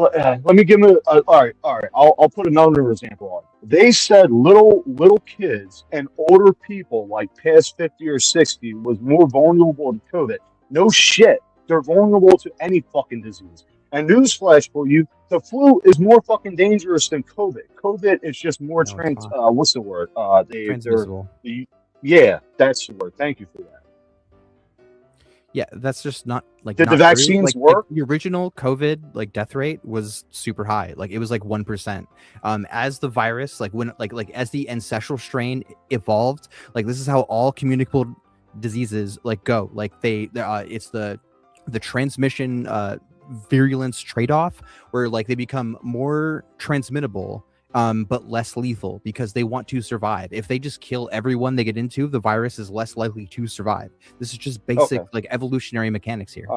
S3: me give me all right. I'll put another example on. They said little kids and older people like past 50 or 60 was more vulnerable to COVID. No shit, they're vulnerable to any fucking disease. And newsflash for you, the flu is more fucking dangerous than COVID. COVID is just more what's the word?
S10: Transmissible.
S3: Yeah, that's the word. Thank you for that.
S10: Yeah, that's just not like.
S3: Did the
S10: not true.
S3: vaccines
S10: Like,
S3: work?
S10: The original COVID like death rate was super high. Like it was like 1%. As the virus like when like as the ancestral strain evolved, like this is how all communicable diseases like go. Like it's the transmission virulence trade-off where like they become more transmittable but less lethal because they want to survive. If they just kill everyone they get into, the virus is less likely to survive. This is just basic like evolutionary mechanics here.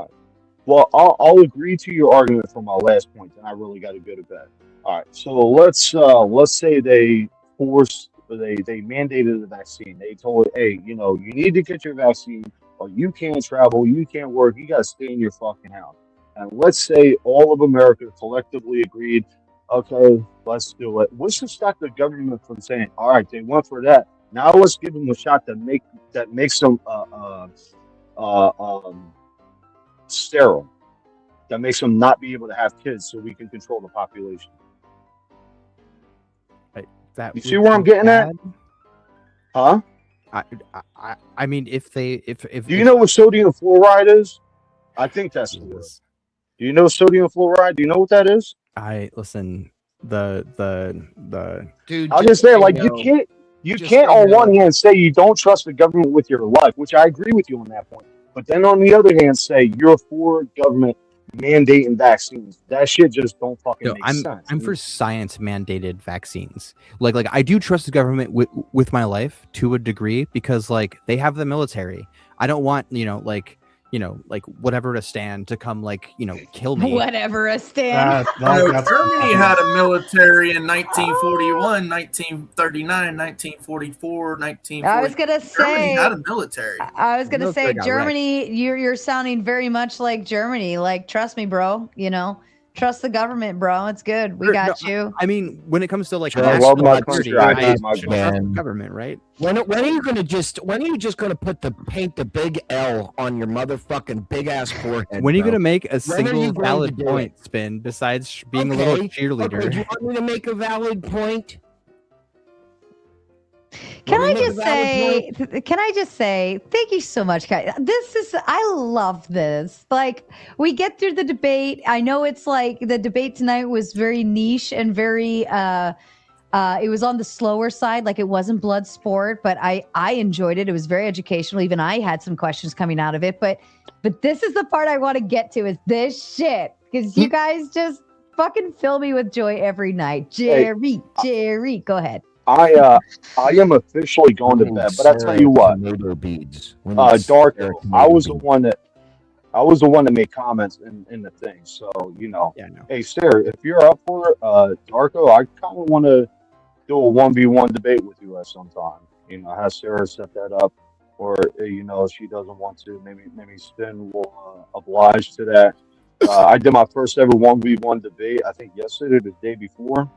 S3: Well, I'll agree to your argument from my last point, and I really got to go to bed. All right, so let's say they mandated the vaccine. They told, hey, you need to get your vaccine, or you can't travel, you can't work, you got to stay in your fucking house. And let's say all of America collectively agreed, okay, let's do it. What's to stop the government from saying, all right, they went for that. Now let's give them a shot that makes them sterile, that makes them not be able to have kids, so we can control the population.
S10: That
S3: You see where I'm getting at? Huh?
S10: I mean, if
S3: Do you know what sodium fluoride is? I think that's the word. Do you know sodium fluoride? Do you know what that is?
S10: Listen, the
S6: Dude,
S3: I'll just say, like, you can't on one hand say you don't trust the government with your life, which I agree with you on that point. But then on the other hand, say you're for government mandating vaccines. That shit just don't fucking make sense.
S10: I'm for science mandated vaccines. Like I do trust the government with my life to a degree because like they have the military. I don't want like whatever to stand to come kill me.
S5: Whatever a stand.
S2: Germany had a military in 1941, 1939, 1944, 1940.
S5: I was gonna say
S2: Germany had a military.
S5: I was gonna say
S2: Military got
S5: Germany. You're sounding very much like Germany. Like, trust me, bro. Trust the government, bro. It's good. We got you.
S10: I mean, when it comes to like
S4: Sure, I
S10: national
S4: love my
S10: security,
S4: country. I
S10: I
S4: hate my
S10: should trust the
S4: country.
S10: government, right?
S4: When are you just gonna paint the big L on your motherfucking big ass forehead?
S10: When are you
S4: bro?
S10: gonna make a
S4: When are
S10: single
S4: you going
S10: valid
S4: to do
S10: point,
S4: it?
S10: Spin, besides being a little cheerleader?
S4: Okay, do you want me to make a valid point?
S5: Can I just say, thank you so much, guys. I love this. Like, we get through the debate. I know it's like the debate tonight was very niche and very, it was on the slower side. Like, it wasn't blood sport, but I enjoyed it. It was very educational. Even I had some questions coming out of it. But this is the part I want to get to, is this shit. Because you guys just fucking fill me with joy every night. Jerry, go ahead.
S3: I am officially going to bed, but I tell you what,
S4: beads.
S3: Darko, I was the one that made comments in the thing. So hey Sarah, if you're up for it, Darko, I kind of want to do a 1v1 debate with you at some time. Have Sarah set that up, or if she doesn't want to, maybe Spin will oblige to that. I did my first ever 1v1 debate, I think yesterday or the day before.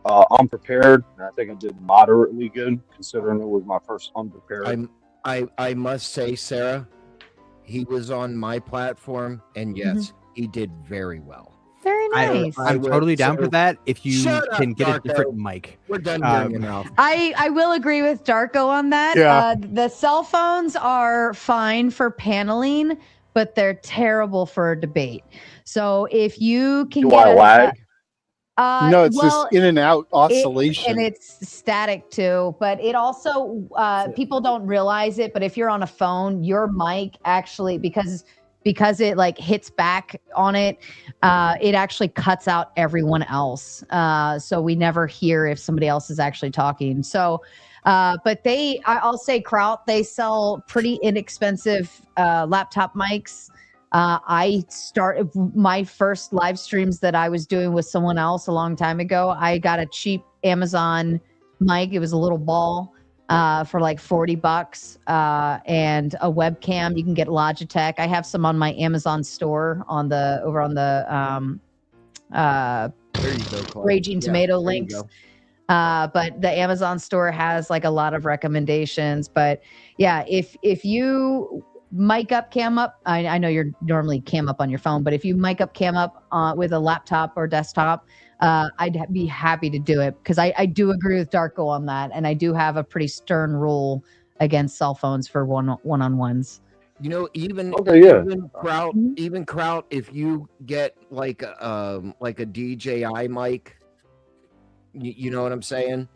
S3: I'm prepared, and I think I did moderately good considering it was my first unprepared.
S4: I must say, Sarah, he was on my platform, and yes, he did very well.
S5: Very nice.
S10: I'm totally down for that if you
S4: Shut
S10: can
S4: up,
S10: get a
S4: Darko.
S10: different mic.
S4: We're done bringing out.
S5: I will agree with Darko on that.
S14: Yeah.
S5: The cell phones are fine for paneling, but they're terrible for a debate. So if you can
S3: Do
S5: get
S3: I lag?
S14: No, it's this in and out oscillation.
S5: and it's static too, but it also people don't realize it, but if you're on a phone, your mic actually, because it like hits back on it, it actually cuts out everyone else, so we never hear if somebody else is actually talking. So but I'll say Kraut, they sell pretty inexpensive laptop mics. I started my first live streams that I was doing with someone else a long time ago. I got a cheap Amazon mic. It was a little ball for like $40, and a webcam. You can get Logitech. I have some on my Amazon store over on the
S10: There you go, Clay.
S5: Raging Tomato
S10: there you
S5: links.
S10: go.
S5: But the Amazon store has like a lot of recommendations. But yeah, if you mic up, cam up, I know you're normally cam up on your phone, but if you mic up, cam up with a laptop or desktop, I'd be happy to do it, because I do agree with Darko on that, and I do have a pretty stern rule against cell phones for one-on-ones.
S4: Even Kraut, if you get like a DJI mic, you know what I'm saying?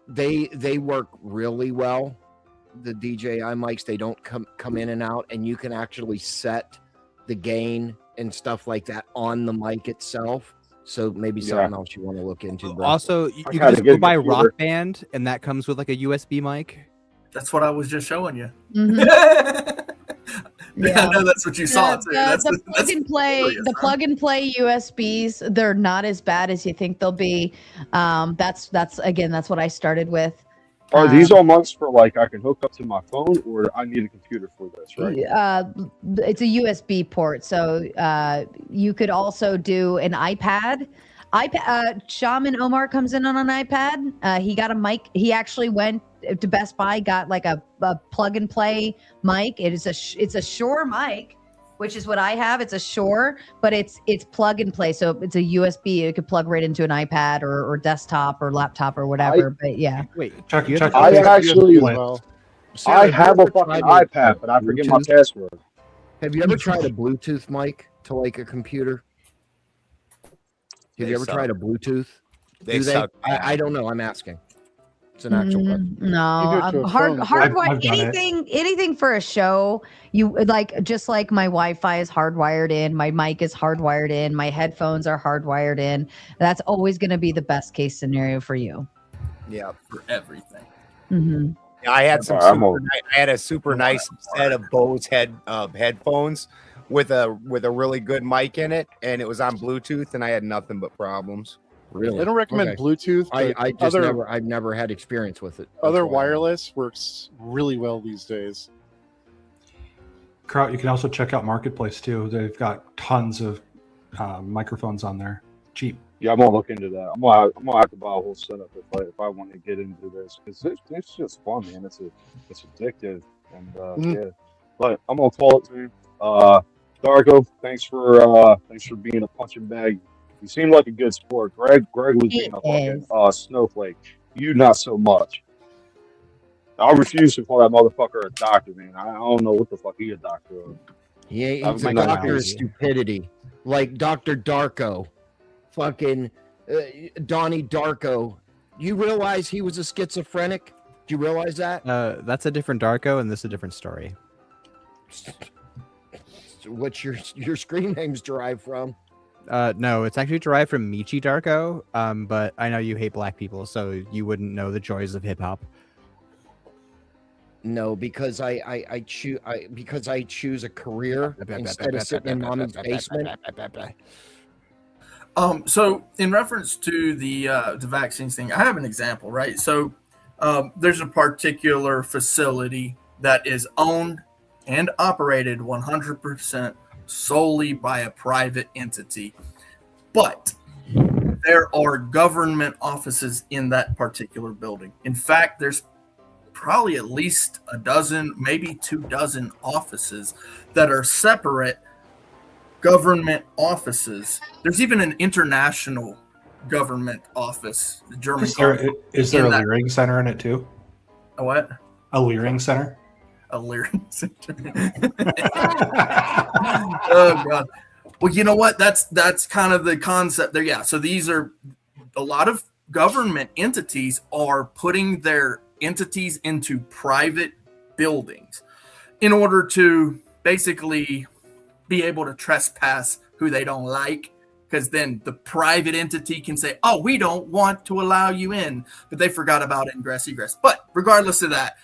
S4: They work really well. The DJI mics, they don't come in and out, and you can actually set the gain and stuff like that on the mic itself. So maybe something else you want to look into, bro.
S10: Also, you can just go buy Rock Band, and that comes with like a USB mic.
S2: That's what I was just showing you.
S5: Yeah,
S2: I know that's what you saw too.
S5: The plug and play USBs, they're not as bad as you think they'll be. That's what I started with.
S3: Are these all mics for like I can hook up to my phone, or I need a computer for this, right?
S5: It's a USB port, so you could also do an iPad. Shaman Omar comes in on an iPad. He got a mic. He actually went to Best Buy, got like a plug and play mic. It's a Shure mic, which is what I have. It's a Shure, but it's plug and play. So it's a USB. It could plug right into an iPad or desktop or laptop or whatever. But yeah.
S10: Wait,
S9: Chuck,
S3: I actually, I have a fucking iPad, but I forget my password.
S4: Have you ever tried a Bluetooth mic to like a computer? Have you ever tried a Bluetooth?
S6: They suck.
S4: I don't know. I'm asking. It's an actual question.
S5: No, hardwired. Anything for a show. You just like my Wi-Fi is hardwired in. My mic is hardwired in. My headphones are hardwired in. That's always going to be the best case scenario for you.
S6: Yeah,
S2: for everything.
S5: Mm-hmm.
S6: Yeah, I had I had a super nice set of Bose headphones with a really good mic in it, and it was on Bluetooth, and I had nothing but problems.
S4: Really?
S14: I don't recommend Bluetooth. But
S4: I've never had experience with it.
S14: Other wireless works really well these days.
S9: Kraut, you can also check out Marketplace too. They've got tons of microphones on there, cheap.
S3: Yeah, I'm gonna look into that. I'm gonna have to buy a whole setup if I want to get into this, because it's just fun, man. It's addictive, and yeah. But I'm gonna call it, man. Darko, thanks for being a punching bag. You seem like a good sport. Greg was being a fucking snowflake. You not so much. I refuse to call that motherfucker a doctor, man. I don't know what the fuck he a doctor of.
S4: Yeah,
S3: I'm
S4: he's a
S3: not
S4: doctor of
S3: crazy.
S4: stupidity, like Dr. Darko, fucking Donnie Darko. You realize he was a schizophrenic? Do you realize that?
S10: That's a different Darko, and this is a different story.
S4: What's your screen names derived from?
S10: No, it's actually derived from Michi Darko. But I know you hate black people, so you wouldn't know the joys of hip hop.
S4: No, because I choose a career instead of sitting in mommy's basement.
S2: So in reference to the vaccines thing, I have an example, right? So there's a particular facility that is owned and operated 100% solely by a private entity, but there are government offices in that particular building. In fact, there's probably at least a dozen, maybe 24 offices that are separate government offices. There's even an international government office, the German.
S9: Is there
S2: in
S9: a
S2: that-
S9: Leering Center in it too?
S2: A what?
S9: A Leering Center?
S2: A Leering Center. Oh god. Well, you know what? That's kind of the concept there. Yeah. So these are a lot of government entities are putting their entities into private buildings in order to basically be able to trespass who they don't like, because then the private entity can say, oh, we don't want to allow you in, but they forgot about ingress egress. But regardless of that,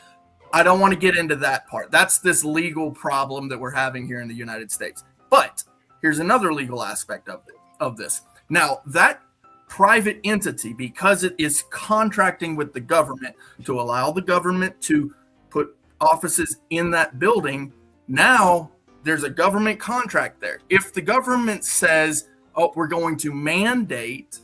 S2: I don't want to get into that part. That's this legal problem that we're having here in the United States. But here's another legal aspect of this. Now, that private entity, because it is contracting with the government to allow the government to put offices in that building, now there's a government contract there. If the government says, oh, we're going to mandate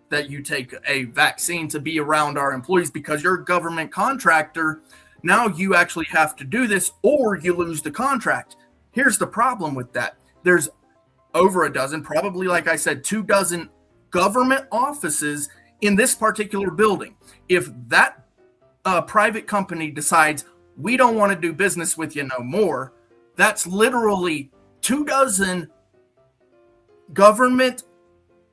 S2: that you take a vaccine to be around our employees because you're a government contractor, now you actually have to do this or you lose the contract. Here's the problem with that. There's over a dozen, probably, like I said, 24 government offices in this particular building. If that private company decides we don't want to do business with you no more, that's literally 24 government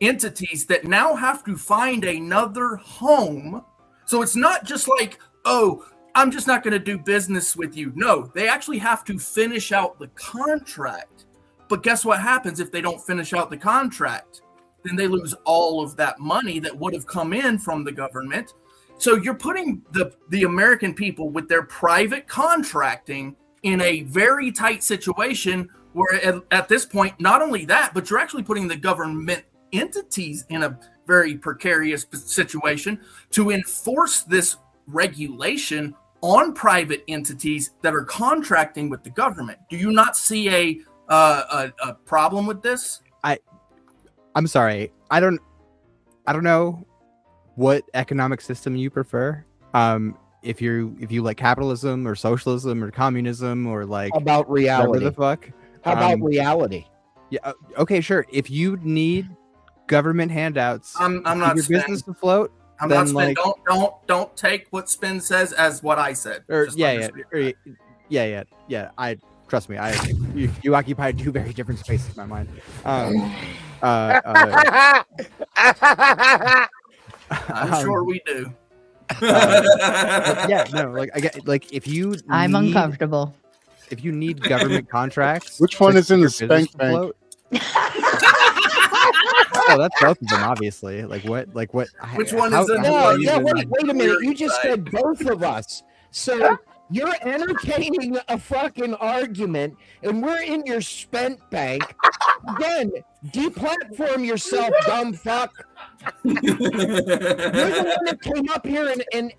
S2: entities that now have to find another home. So it's not just like, oh, I'm just not going to do business with you. No, they actually have to finish out the contract. But guess what happens if they don't finish out the contract? Then they lose all of that money that would have come in from the government. So you're putting the American people with their private contracting in a very tight situation where at this point, not only that, but you're actually putting the government entities in a very precarious situation to enforce this regulation on private entities that are contracting with the government. Do you not see a problem with this?
S10: I'm sorry. I don't know what economic system you prefer. If you like capitalism or socialism or communism or like
S4: about reality.
S10: whatever the fuck.
S4: How about reality?
S10: Yeah. Okay. Sure. If you need government handouts,
S2: I'm
S10: to
S2: not
S10: keep your business afloat.
S2: I'm
S10: then,
S2: not Spin. Don't take what Spin says as what I said.
S10: Or,
S2: Just
S10: yeah. I trust me. You occupy two very different spaces in my mind.
S2: I'm sure we do.
S10: Yeah, no, like I get like if you
S5: I'm
S10: need-
S5: uncomfortable.
S10: If you need government contracts,
S14: Which one
S10: to
S14: is in
S10: keep
S14: the
S10: your business
S14: spank bank?
S10: afloat- Oh, that's both of them, obviously. Like what?
S2: Which one
S10: how-
S2: is in
S10: how
S4: No,
S10: do you
S4: yeah,
S10: even-
S4: wait a minute. You just said both of us. So you're entertaining a fucking argument, and we're in your spent bank. Again, deplatform yourself, dumb fuck. You're the one that came up here and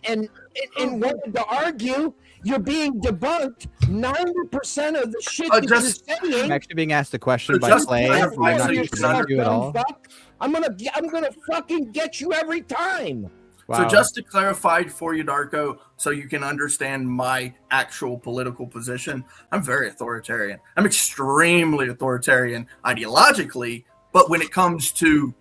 S4: wanted to argue. You're being debunked. 90% of the shit that you're saying.
S10: I'm actually being asked a question
S2: So
S10: by
S2: just
S10: Clay.
S2: clarify
S10: We're not
S2: so you
S10: even
S2: can
S10: to you at all.
S4: Fuck. I'm gonna fucking get you every time.
S2: So just to clarify for you, Darko, so you can understand my actual political position, I'm very authoritarian. I'm extremely authoritarian ideologically, but when it comes to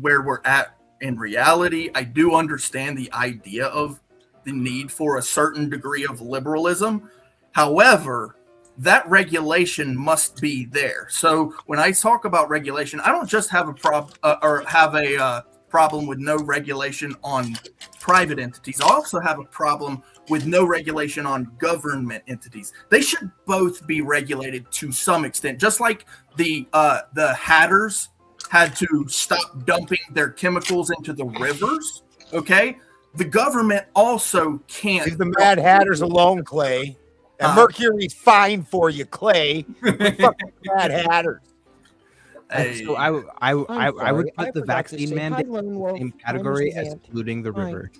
S2: where we're at in reality, I do understand the idea of the need for a certain degree of liberalism. However, that regulation must be there. So when I talk about regulation, I don't just have a problem with no regulation on private entities. I also have a problem with no regulation on government entities. They should both be regulated to some extent, just like the hatters had to stop dumping their chemicals into the rivers. Okay, the government also can't.
S6: Leave the Mad Hatters alone, Clay. And Mercury's fine for you, Clay. Fucking Mad Hatters.
S10: So I would put the vaccine mandate in the same category as polluting the river.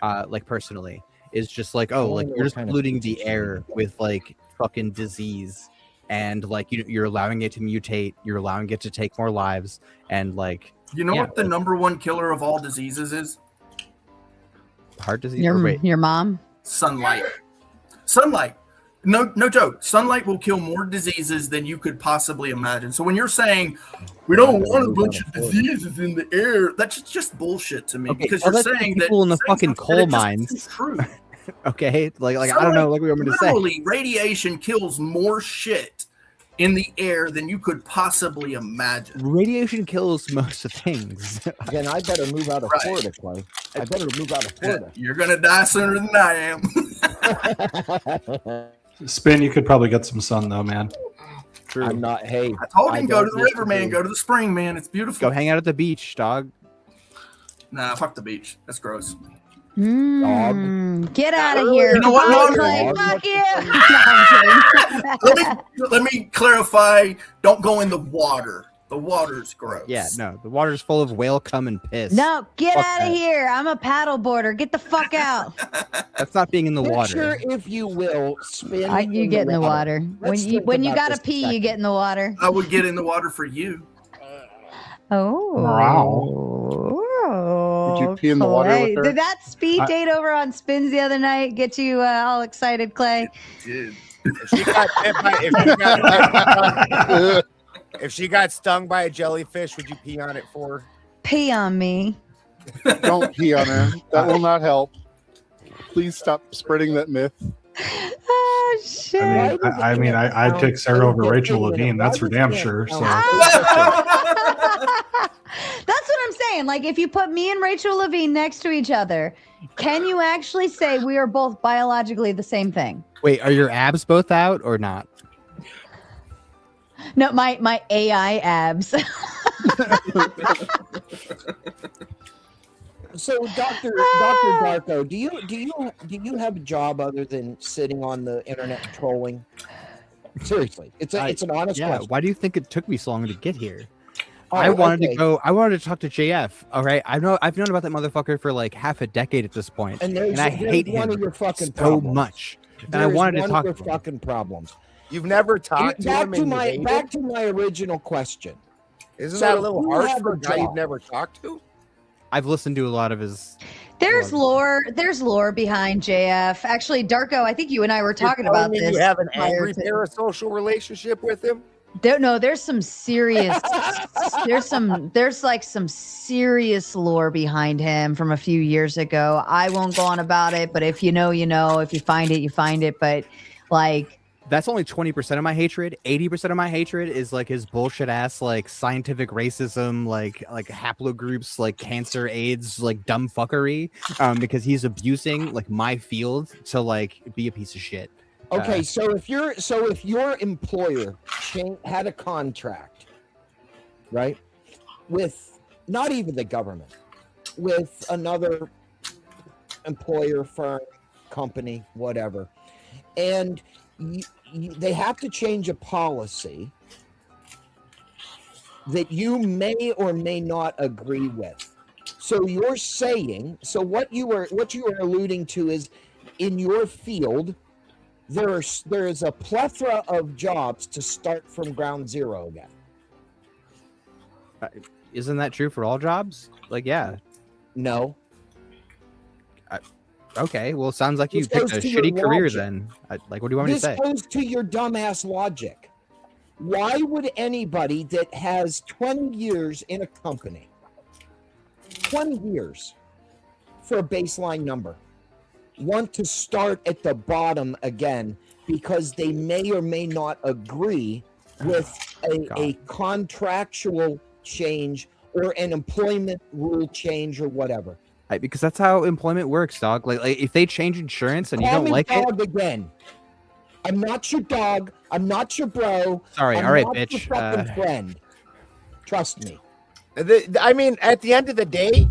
S10: Like personally, is just like, oh, like you're just polluting the air with like fucking disease, and like you're allowing it to mutate, you're allowing it to take more lives, and like
S2: what the number one killer of all diseases is?
S10: Heart disease.
S5: Your mom?
S2: Sunlight. No joke. Sunlight will kill more diseases than you could possibly imagine. So when you're saying we don't want a bunch of diseases in the air, that's just bullshit to me. Because you're saying that
S10: people in the fucking coal mines. Okay, like I don't know, like what I'm going to say.
S2: Literally, radiation kills more shit in the air than you could possibly imagine.
S10: Radiation kills most of things.
S4: Again, I better move out of Florida, Clay. I better move out of Florida.
S2: You're gonna die sooner than I am.
S9: Spin, you could probably get some sun though, man.
S10: True.
S4: I'm not. Hey,
S2: I told him go to the river, man. Go to the spring, man. It's beautiful.
S10: Go hang out at the beach, dog.
S2: Nah, fuck the beach. That's gross.
S5: Get out of here.
S2: You know what?
S5: Clay, fuck you.
S2: Let me clarify. Don't go in the water. The water's gross.
S10: Yeah, no, the water's full of whale cum and piss.
S5: No, get
S10: Fuck
S5: out of
S10: that.
S5: here. I'm a paddle boarder. Get the fuck out.
S10: That's not being in the water.
S4: Picture, if you will, Spin.
S5: You get in the water.
S4: Let's think
S5: When you
S4: about
S5: gotta
S4: this
S5: pee,
S4: a
S5: you get in the water.
S2: I would get in the water for you.
S5: Oh.
S14: Would you pee in the water with her?
S5: Did that speed date over on Spins the other night get you all excited, Clay?
S2: Dude.
S6: If she got stung by a jellyfish, would you pee on it for her?
S5: Pee on me.
S14: Don't pee on her. That will not help. Please stop spreading that myth.
S5: Oh shit!
S9: I'd pick Sarah over Rachel Levine. That's for damn sure. So.
S5: That's what I'm saying. Like, if you put me and Rachel Levine next to each other, can you actually say we are both biologically the same thing?
S10: Wait, are your abs both out or not?
S5: No, my AI abs.
S4: So, Dr. Darko, do you have a job other than sitting on the internet trolling? Seriously, it's an honest question.
S10: Why do you think it took me so long to get here?
S4: Oh,
S10: I wanted
S4: okay.
S10: to go. I wanted to talk to JF. All right, I've known about that motherfucker for like half a decade at this point,
S4: And
S10: I hate
S4: one
S10: him
S4: of your fucking
S10: so
S4: problems.
S10: much. And I wanted to talk to
S4: There's
S10: him.
S4: fucking problems.
S6: You've never talked to him.
S4: Back to my original question.
S6: Isn't
S4: So
S6: that a little
S4: you
S6: harsh
S4: have
S6: for
S4: a
S6: a guy
S4: job.
S6: you've never talked to?
S10: I've listened to a lot of his.
S5: There's lore behind JF. Actually, Darko, I think you and I were talking about this.
S6: You have an
S5: prior
S6: angry
S5: to-
S6: parasocial relationship with him?
S5: There's some serious there's like some serious lore behind him from a few years ago. I won't go on about it, but if you know, you know. If you find it, you find it. But like,
S10: That's only 20% of my hatred. 80% of my hatred is like his bullshit ass, like scientific racism, like haplogroups, like cancer, AIDS, like dumb fuckery. Because he's abusing like my field to like be a piece of shit.
S4: Okay, so if your employer had a contract, right, with not even the government, with another employer, firm, company, whatever, and they have to change a policy that you may or may not agree with. So you're saying, so what you are alluding to is, in your field, there is a plethora of jobs to start from ground zero again.
S10: Isn't that true for all jobs? Like, yeah.
S4: No.
S10: Okay, well, it sounds like you
S4: This
S10: picked
S4: goes
S10: a
S4: to your
S10: shitty career
S4: logic.
S10: then. Like, what do you want me to say?
S4: This goes to your dumbass logic. Why would anybody that has 20 years in a company, 20 years for a baseline number, want to start at the bottom again because they may or may not agree with a contractual change or an employment rule change or whatever.
S10: Because that's how employment works, dog. Like if they change insurance and you
S4: Call
S10: don't
S4: me
S10: like it,
S4: dog again. I'm not your dog. I'm not your bro.
S10: Sorry,
S4: I'm
S10: all right,
S4: not your
S10: bitch.
S4: fucking friend. Trust me.
S6: I mean, at the end of the day,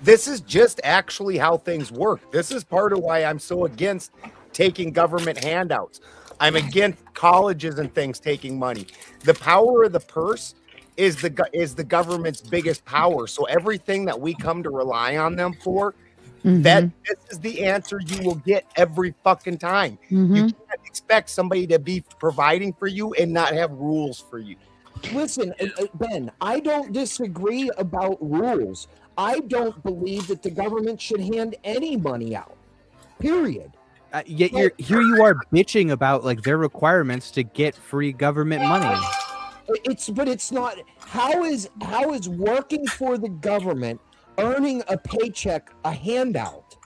S6: this is just actually how things work. This is part of why I'm so against taking government handouts. I'm against colleges and things taking money. The power of the purse is the government's biggest power. So everything that we come to rely on them for, this is the answer you will get every fucking time. You can't expect somebody to be providing for you and not have rules for you.
S4: Listen, Ben, I don't disagree about rules. I don't believe that the government should hand any money out. Period.
S10: yet here you are bitching about like their requirements to get free government money.
S4: But it's not. How is working for the government, earning a paycheck, a handout?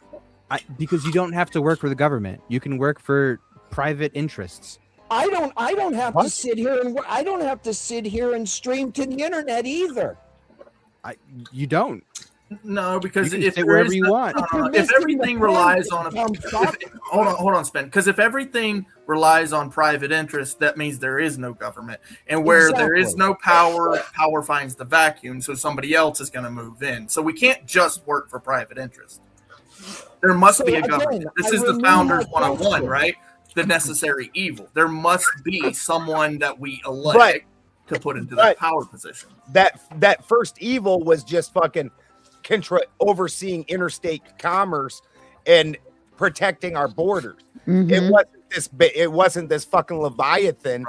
S10: Because you don't have to work for the government. You can work for private interests.
S4: I don't have to sit here and I don't have to sit here and stream to the internet either.
S10: You don't.
S2: No, because
S10: you can
S2: if
S10: sit
S2: there
S10: wherever
S2: is
S10: you want.
S2: if everything relies on hold on, Spen. Because if everything relies on private interest, that means there is no government, and where there is no power, power finds the vacuum. So somebody else is going to move in. So we can't just work for private interest. There must be a government. This is the Founders 101, right? The necessary evil. There must be someone that we elect to put into the power position.
S6: That first evil was just fucking overseeing interstate commerce and protecting our borders. It wasn't this fucking Leviathan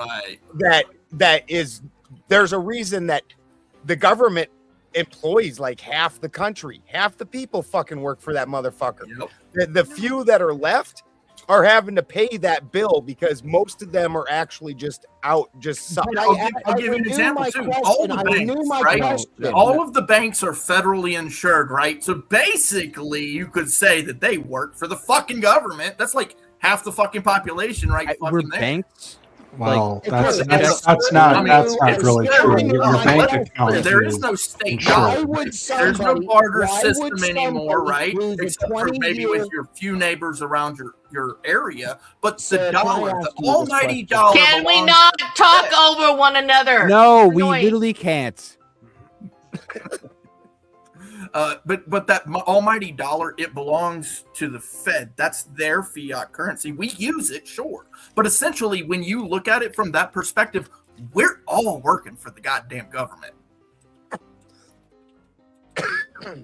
S6: there's a reason that the government employs like half the country. Half the people fucking work for that motherfucker. The few that are left are having to pay that bill because most of them are actually just out sucking.
S2: I'll give you an example too. All the banks, right? All of the banks are federally insured, right? So basically, you could say that they work for the fucking government. That's like half the fucking population, right?
S10: We're banks.
S9: Well, that's not really true. Your bank account
S2: there is no state dollar. There's no barter system anymore, right? Except for maybe with your few neighbors around your area. But the dollar, the almighty dollar.
S16: Can we not talk over one another?
S10: No, we literally can't.
S2: But that almighty dollar, it belongs to the Fed. That's their fiat currency. We use it, sure. But essentially, when you look at it from that perspective, we're all working for the goddamn government.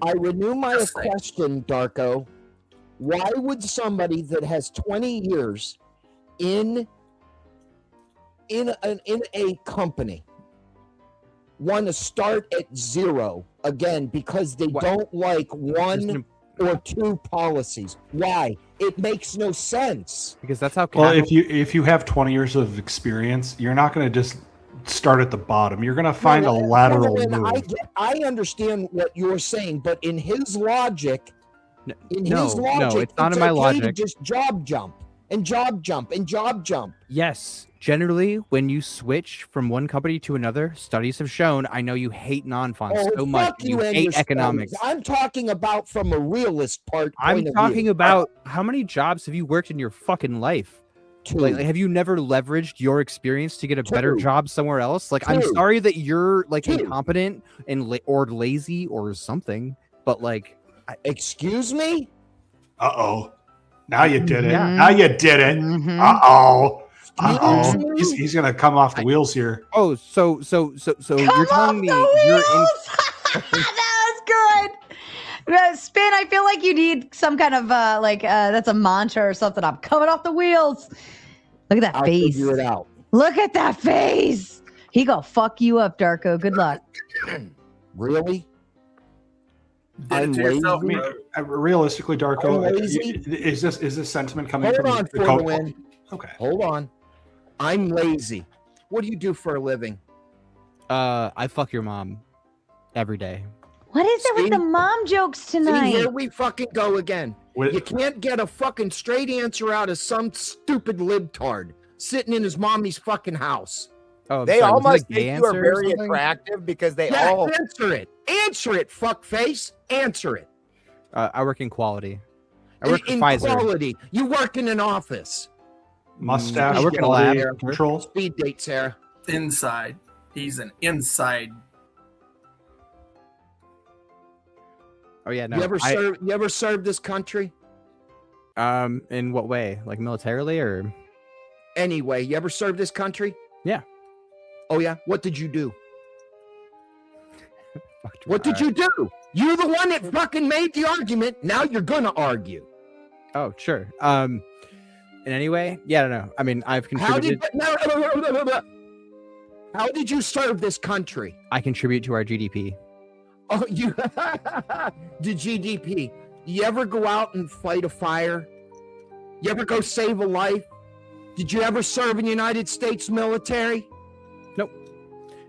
S4: I renew my question, Darko. Why would somebody that has 20 years in a company want to start at zero again because they don't like one or two policies? Why? It makes no sense.
S10: Because that's how.
S9: Well, if you have 20 years of experience, you're not going to just start at the bottom. You're going to find a lateral move.
S4: I understand what you're saying, but in his logic,
S10: no, it's not in my
S4: okay
S10: logic.
S4: to just job jump and job jump and job jump.
S10: Yes. Generally, when you switch from one company to another, studies have shown, I know you hate non-funds so much. You hate economics.
S4: I'm talking about from a realist point
S10: I'm
S4: of
S10: talking
S4: view.
S10: about how many jobs have you worked in your fucking life?
S4: Two.
S10: Like, have you never leveraged your experience to get a better job somewhere else? Like, I'm
S4: Two.
S10: sorry that you're like incompetent and or lazy or something, but like,
S4: excuse me?
S9: Uh-oh. Now you did it.
S10: Yeah.
S9: Now you did it. Uh-oh. Uh-oh. He's gonna come off the wheels here.
S10: Oh, so you're telling me you're in.
S5: That was good. Spin, I feel like you need some kind of that's a mantra or something. I'm coming off the wheels. Look at that
S4: I'll
S5: face.
S4: figure it out.
S5: Look at that face. He gonna fuck you up, Darko. Good luck.
S4: Really?
S2: I'm lazy.
S9: Realistically, Darko,
S4: I'm lazy.
S9: is this sentiment coming
S4: Hold
S9: from
S4: on,
S9: the
S4: for
S9: co-
S4: the win.
S9: Okay.
S4: Hold on. I'm lazy. What do you do for a living?
S10: I fuck your mom every day.
S5: What is it with the mom jokes
S4: See,
S5: tonight?
S4: here we fucking go again. You can't get a fucking straight answer out of some stupid libtard sitting in his mommy's fucking house.
S10: Oh,
S6: They
S10: sorry,
S6: all
S10: was it a
S6: must
S10: gay
S6: think you are
S10: answer or
S6: very
S10: something?
S6: attractive because they
S4: Yeah,
S6: all.
S4: answer it, fuckface, answer it.
S10: I work in quality. I work
S4: in
S10: for Pfizer.
S4: quality. You work in an office.
S9: Mustache,
S10: I work in a lab.
S9: quality control.
S4: Speed date, Sarah.
S2: Inside. He's an inside.
S10: Oh yeah, no.
S4: You ever served this country?
S10: In what way? Like militarily or?
S4: Anyway, you ever served this country?
S10: Yeah.
S4: Oh yeah. What did you do? What did you do? You're the one that fucking made the argument. Now you're gonna argue.
S10: Oh sure. In any way? Yeah, I don't know. I mean, I've contributed.
S4: How did you serve this country?
S10: I contribute to our GDP.
S4: Oh, you the GDP. You ever go out and fight a fire? You ever go save a life? Did you ever serve in the United States military?
S10: Nope.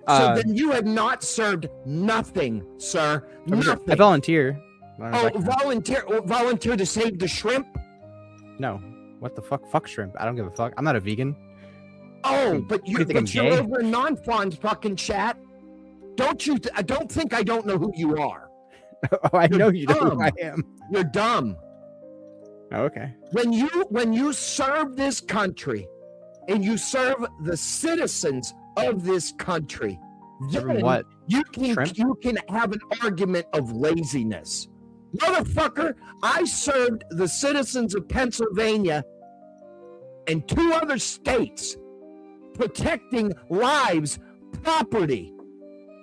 S4: So then you have not served nothing, sir. Nothing.
S10: I volunteer.
S4: Oh, volunteer to save the shrimp?
S10: No. What the fuck? Fuck shrimp. I don't give a fuck. I'm not a vegan.
S4: Oh, but
S10: you think I'm
S4: you're
S10: gay?
S4: over in non-fond fucking chat. Don't you? I don't think I don't know who you are.
S10: Oh, I know you know
S4: dumb.
S10: who I am.
S4: You're dumb.
S10: Oh, okay.
S4: When you serve this country and you serve the citizens of this country,
S10: Serving
S4: then
S10: what?
S4: you can
S10: Shrimp?
S4: you can have an argument of laziness. Motherfucker, I served the citizens of Pennsylvania and 2 other states protecting lives, property.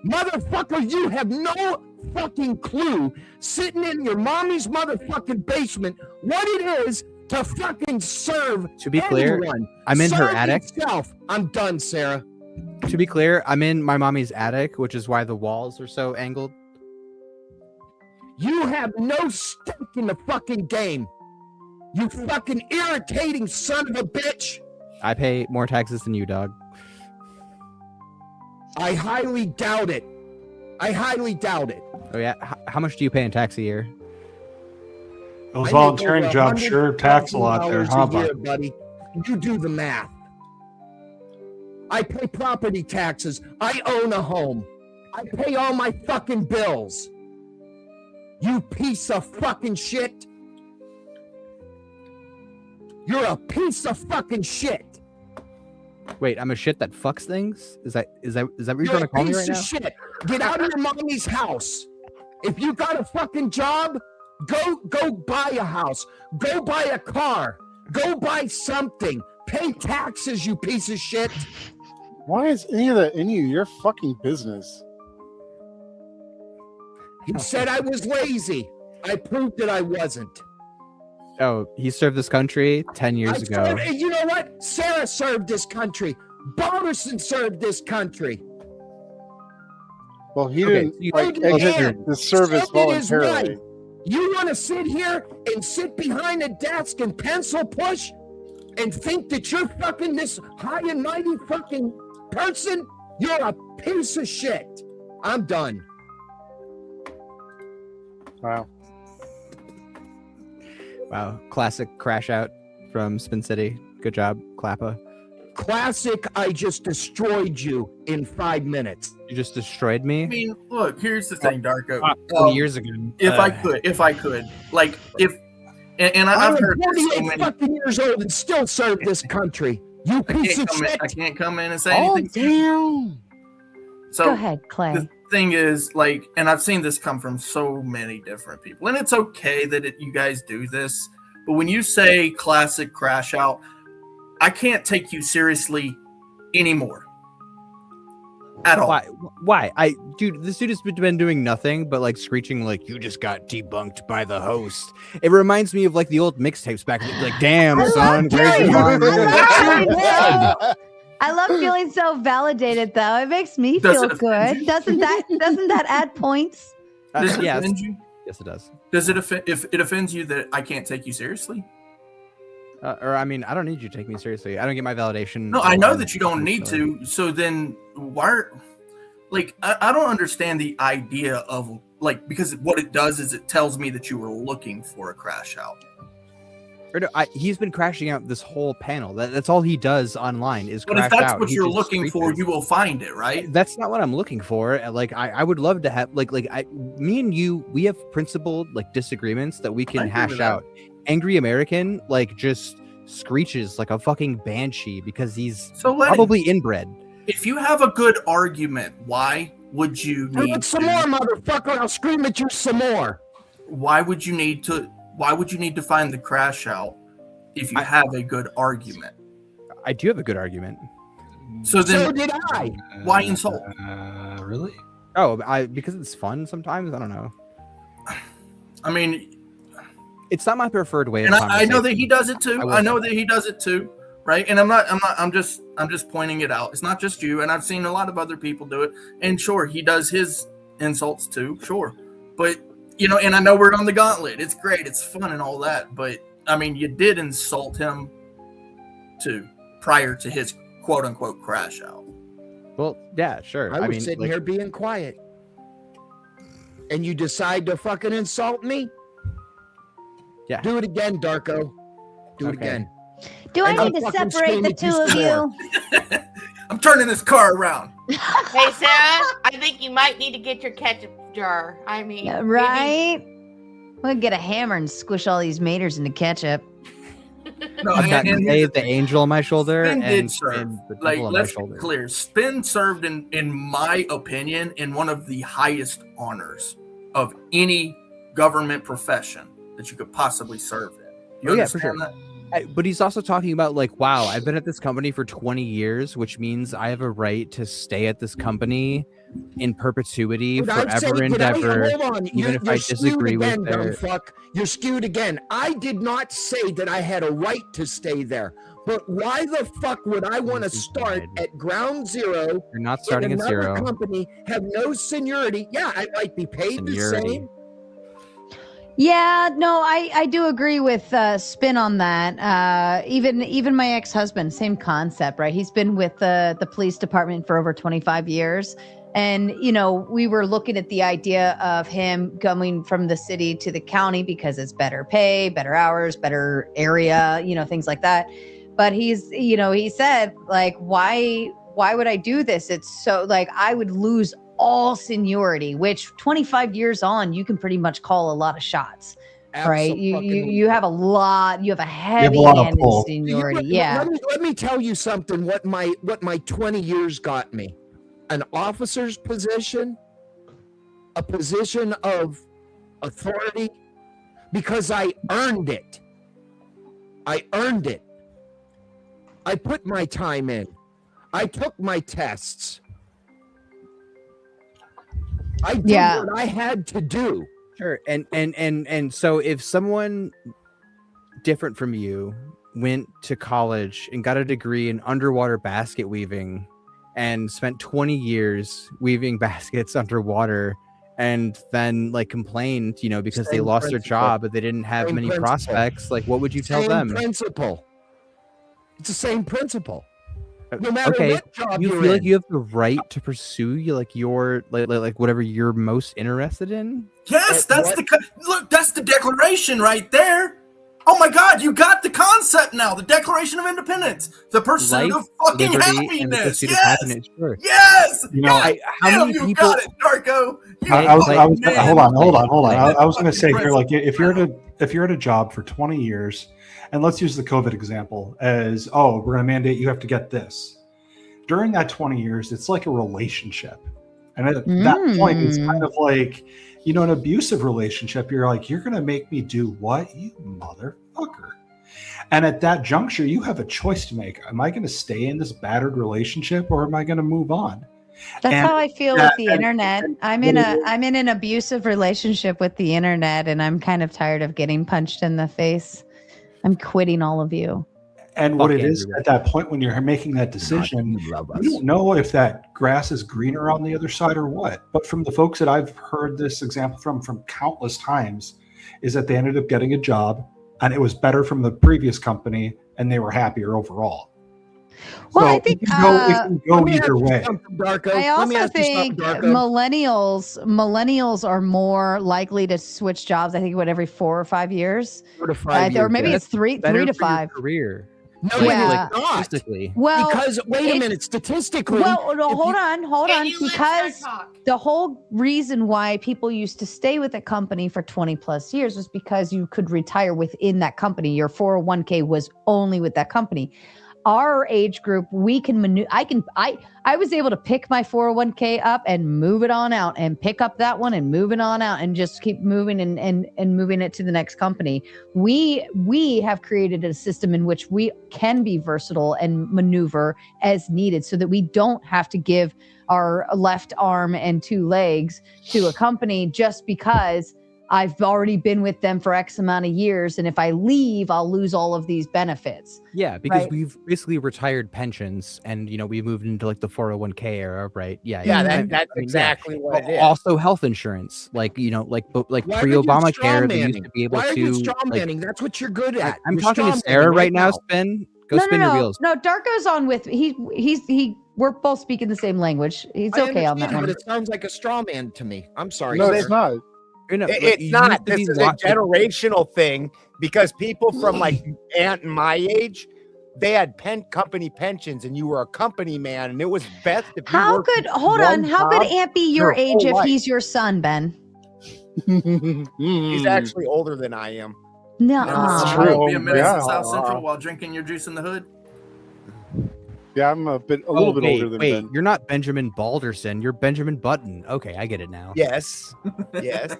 S4: Motherfucker, you have no fucking clue sitting in your mommy's motherfucking basement what it is to fucking serve.
S10: To be clear,
S4: anyone.
S10: I'm in her
S4: Serve
S10: attic.
S4: yourself. I'm done, Sarah.
S10: To be clear, I'm in my mommy's attic, which is why the walls are so angled.
S4: You have no stake in the fucking game. You fucking irritating son of a bitch.
S10: I pay more taxes than you, dog.
S4: I highly doubt it. I highly doubt it.
S10: Oh yeah. How much do you pay in tax a year?
S9: Those
S4: I make
S9: volunteering
S4: over
S9: jobs sure tax a lot there,
S4: $100,000
S9: huh,
S4: a year,
S9: bud?
S4: buddy? You do the math. I pay property taxes. I own a home. I pay all my fucking bills. You piece of fucking shit. You're a piece of fucking shit.
S10: Wait, I'm a shit that fucks things? Is that what you're
S4: You're
S10: trying
S4: a
S10: to call me
S4: piece
S10: right
S4: of
S10: now?
S4: shit. Get out of your mommy's house. If you got a fucking job, go buy a house. Go buy a car. Go buy something. Pay taxes, you piece of shit.
S14: Why is any of that in you? Your fucking business.
S4: You said I was lazy. I proved that I wasn't.
S10: Oh, he served this country 10 years ago.
S4: You know what? Sarah served this country. Balderson served this country.
S14: Well, he
S10: Okay,
S14: didn't
S10: you-
S14: like
S4: So did
S14: exit
S4: Ann.
S14: the service
S4: So did his
S14: voluntarily.
S4: wife. You want to sit here and sit behind a desk and pencil push and think that you're fucking this high and mighty fucking person? You're a piece of shit. I'm done.
S14: Wow.
S10: Wow. Classic crash out from Spin City. Good job, Klappa.
S4: Classic, I just destroyed you in 5 minutes.
S10: You just destroyed me
S2: I mean, look, here's the thing, Darko.
S10: 20 years ago.
S2: If I could, like, and I've
S4: I'm
S2: heard this
S4: 48
S2: so many.
S4: fucking years old and still serve this country. You piece of shit.
S2: I can't come in and say
S14: Oh,
S2: anything.
S14: damn.
S2: So
S5: Go ahead, Clay.
S2: the thing is, like, and I've seen this come from so many different people, and it's okay that you guys do this, but when you say classic crash out, I can't take you seriously anymore at all.
S10: Why? This dude has been doing nothing but like screeching like you just got debunked by the host. It reminds me of like the old mixtapes back in the like, damn son, where's your mind?
S5: I love feeling so validated, though. It makes me
S2: Does
S5: feel
S2: it offend
S5: good. Doesn't that add points?
S2: Does it
S10: yes.
S2: offend you?
S10: Yes, it does.
S2: Does it offend if it offends you that I can't take you seriously?
S10: Or I mean, I don't need you to take me seriously. I don't get my validation.
S2: No, I know
S10: from-
S2: that you don't
S10: from
S2: need
S10: Twitter.
S2: to. So then, why? Like, I don't understand the idea of like, because what it does is it tells me that you were looking for a crash out.
S10: Or no, he's been crashing out this whole panel. That's all he does online is
S2: But if
S10: crash
S2: that's
S10: out.
S2: what
S10: He
S2: you're
S10: just
S2: looking for,
S10: screeches.
S2: you will find it, right?
S10: That's not what I'm looking for. Like I would love to have me and you, we have principled like disagreements that we
S2: I
S10: can
S2: agree
S10: hash
S2: with that.
S10: out. Angry American like just screeches like a fucking banshee because he's
S2: So let
S10: probably inbred.
S2: If you have a good argument, why would you
S4: Prove
S2: need
S4: it some
S2: to?
S4: more, motherfucker. I'll scream at you some more.
S2: Why would you need to? Why would you need to find the crash out if you have a good argument?
S10: I do have a good argument.
S2: So then,
S4: So did I.
S2: Why insult?
S18: Really?
S10: Oh, because it's fun sometimes. I don't know.
S2: I mean,
S10: it's not my preferred way.
S2: and
S10: of
S2: I know that
S10: conversation.
S2: he does it too.
S10: will
S2: I know
S10: say
S2: that he does it too, right? And I'm just pointing it out. It's not just you, and I've seen a lot of other people do it. And sure, he does his insults too, sure. But and I know we're on the gauntlet. It's great, it's fun, and all that. But I mean, you did insult him too prior to his quote unquote crash out.
S10: Well, yeah, sure.
S4: I was
S10: mean,
S4: sitting
S10: like,
S4: here being quiet. And you decide to fucking insult me?
S10: Yeah.
S4: Do it again, Darko. Do it
S10: Okay.
S4: again.
S5: Do I
S4: And I'll
S5: need to
S4: fucking
S5: separate
S4: scream
S5: the
S4: at you
S5: two of
S4: some more.
S5: you?
S2: I'm turning this car around.
S16: Hey, Sarah, I think you might need to get your ketchup jar. I mean,
S5: Yeah,
S16: maybe-
S5: right? We'll get a hammer and squish all these maters into ketchup.
S2: No,
S10: I've got
S2: and
S10: the angel on my shoulder
S2: Spin did
S10: and
S2: serve.
S10: the
S2: Like,
S10: devil on my
S2: let's be
S10: shoulder.
S2: clear. Spin served, in my opinion, in one of the highest honors of any government profession that you could possibly serve in. You
S10: Oh, yeah, for
S2: understand
S10: sure.
S2: that?
S10: But he's also talking about like, wow, I've been at this company for 20 years, which means I have a right to stay at this company in perpetuity,
S4: But I'd say,
S10: forever and
S4: can I-
S10: ever,
S4: hold on.
S10: even if I
S4: skewed
S10: disagree with
S4: again, dumb
S10: their.
S4: fuck. You're skewed again. I did not say that I had a right to stay there. But why the fuck would I want to start at ground zero?
S10: You're not starting
S4: in
S10: at
S4: another
S10: zero.
S4: company, have no seniority. Yeah, I might be paid the
S10: Seniority.
S4: same.
S5: Yeah, no, I do agree with Spin on that. Even my ex-husband, same concept, right? He's been with the police department for over 25 years. And, we were looking at the idea of him going from the city to the county because it's better pay, better hours, better area, things like that. But he said, like, why would I do this? It's so like I would lose all seniority, which 25 years on, you can pretty much call a lot of shots, right? You have a lot, you have a heavy
S9: lot of
S5: hand in
S9: pull.
S5: seniority. Yeah.
S4: Let me tell you something. What my 20 years got me: an officer's position, a position of authority, because I earned it. I earned it. I put my time in. I took my tests. I did what I had to do.
S10: Sure. And so if someone different from you went to college and got a degree in underwater basket weaving and spent 20 years weaving baskets underwater and then like complained, because they
S4: Same
S10: lost their
S4: principle.
S10: job, but they didn't have
S4: Same
S10: many
S4: principle.
S10: prospects, like what would you tell
S4: Same
S10: them?
S4: principle. It's the same principle. No matter
S10: Okay,
S4: what job
S10: you
S4: you're
S10: feel
S4: in.
S10: like you have the right to pursue your like whatever you're most interested in?
S2: Yes, that's look. That's the Declaration right there. Oh my God, you got the concept now. The Declaration of Independence, the pursuit
S10: Life,
S2: of fucking
S10: liberty, and the
S2: happiness.
S10: pursuit of
S2: Yes,
S10: happiness. Sure.
S2: yes.
S9: You know,
S2: God
S10: how
S2: damn,
S10: many
S2: you
S10: people-
S2: got it, Darko. You
S9: I was
S2: man.
S9: hold on. I was going to say here,
S2: President.
S9: like, if you're at a job for 20 years, and let's use the COVID example as, oh, we're going to mandate you have to get this. During that 20 years, it's like a relationship, and at that point, it's kind of like, an abusive relationship. You're like, you're going to make me do what, you motherfucker. And at that juncture, you have a choice to make. Am I going to stay in this battered relationship, or am I going to move on?
S5: That's
S9: And
S5: how I feel
S9: that-
S5: with the internet. I'm in an abusive relationship with the internet, and I'm kind of tired of getting punched in the face. I'm quitting all of you.
S9: And what
S10: Fuck
S9: it is
S10: everybody.
S9: at that point when you're making that decision, you don't know if that grass is greener on the other side or what. But from the folks that I've heard this example from countless times, is that they ended up getting a job and it was better from the previous company and they were happier overall.
S5: Well,
S9: So
S5: I think
S9: it can go
S4: let me
S9: either
S4: ask you
S9: way.
S4: something, Darko.
S5: I
S4: Let me
S5: also
S4: ask you something,
S5: think
S4: Darko.
S5: millennials are more likely to switch jobs. I think every 4 or 5 years,
S4: 4 to 5 years.
S5: or maybe
S4: yeah.
S5: it's three
S10: Better
S5: to
S10: for your
S5: 5.
S10: career.
S4: No,
S5: Yeah.
S4: it is not.
S10: Statistically.
S5: Well,
S4: Because wait a
S5: it's-
S4: minute, statistically.
S5: Well, no,
S4: if
S5: hold
S4: you-
S5: on, because the whole reason why people used to stay with a company for 20 plus years was because you could retire within that company. Your 401k was only with that company. Our age group, we can maneuver. I was able to pick my 401k up and move it on out, and pick up that one and move it on out, and just keep moving and moving it to the next company. We have created a system in which we can be versatile and maneuver as needed, so that we don't have to give our left arm and 2 legs to a company just because I've already been with them for X amount of years, and if I leave, I'll lose all of these benefits.
S10: Yeah, because
S5: Right.
S10: we've basically retired pensions, and we moved into like the 401k era, right? Yeah,
S6: Yeah,
S10: I
S6: that's
S10: mean,
S6: exactly what it is.
S10: Also, health insurance, like
S4: Why are
S10: pre
S4: you
S10: Obamacare, they
S4: strawmanning?
S10: used to be able
S4: Why are
S10: to.
S4: you
S10: like,
S4: strawmanning? That's what you're good at.
S10: I'm
S4: You're
S10: talking to
S4: strawmanning
S10: Sarah right now. Spin, go spin your wheels.
S5: No, Darko's on with he. We're both speaking the same language. He's
S4: I
S5: okay on that
S4: understand,
S5: one.
S4: But it sounds like a straw man to me. I'm sorry.
S14: No,
S4: sir.
S14: it's not.
S6: It's not. This is a generational thing because people from like Aunt and my age, they had company pensions, and you were a company man, and it was best if you
S5: How
S6: worked
S5: could
S6: one
S5: how could
S6: job
S5: Aunt be your age
S6: whole
S5: if
S6: life.
S5: he's your son, Ben?
S6: He's actually older than I am.
S5: No,
S2: That's
S14: true.
S2: Be a minister
S14: Yeah.
S2: in South Central while drinking your juice in the hood.
S14: Yeah, I'm a little bit older than
S10: wait,
S14: Ben.
S10: you're not Benjamin Balderson. You're Benjamin Button. Okay, I get it now.
S6: Yes. Yes.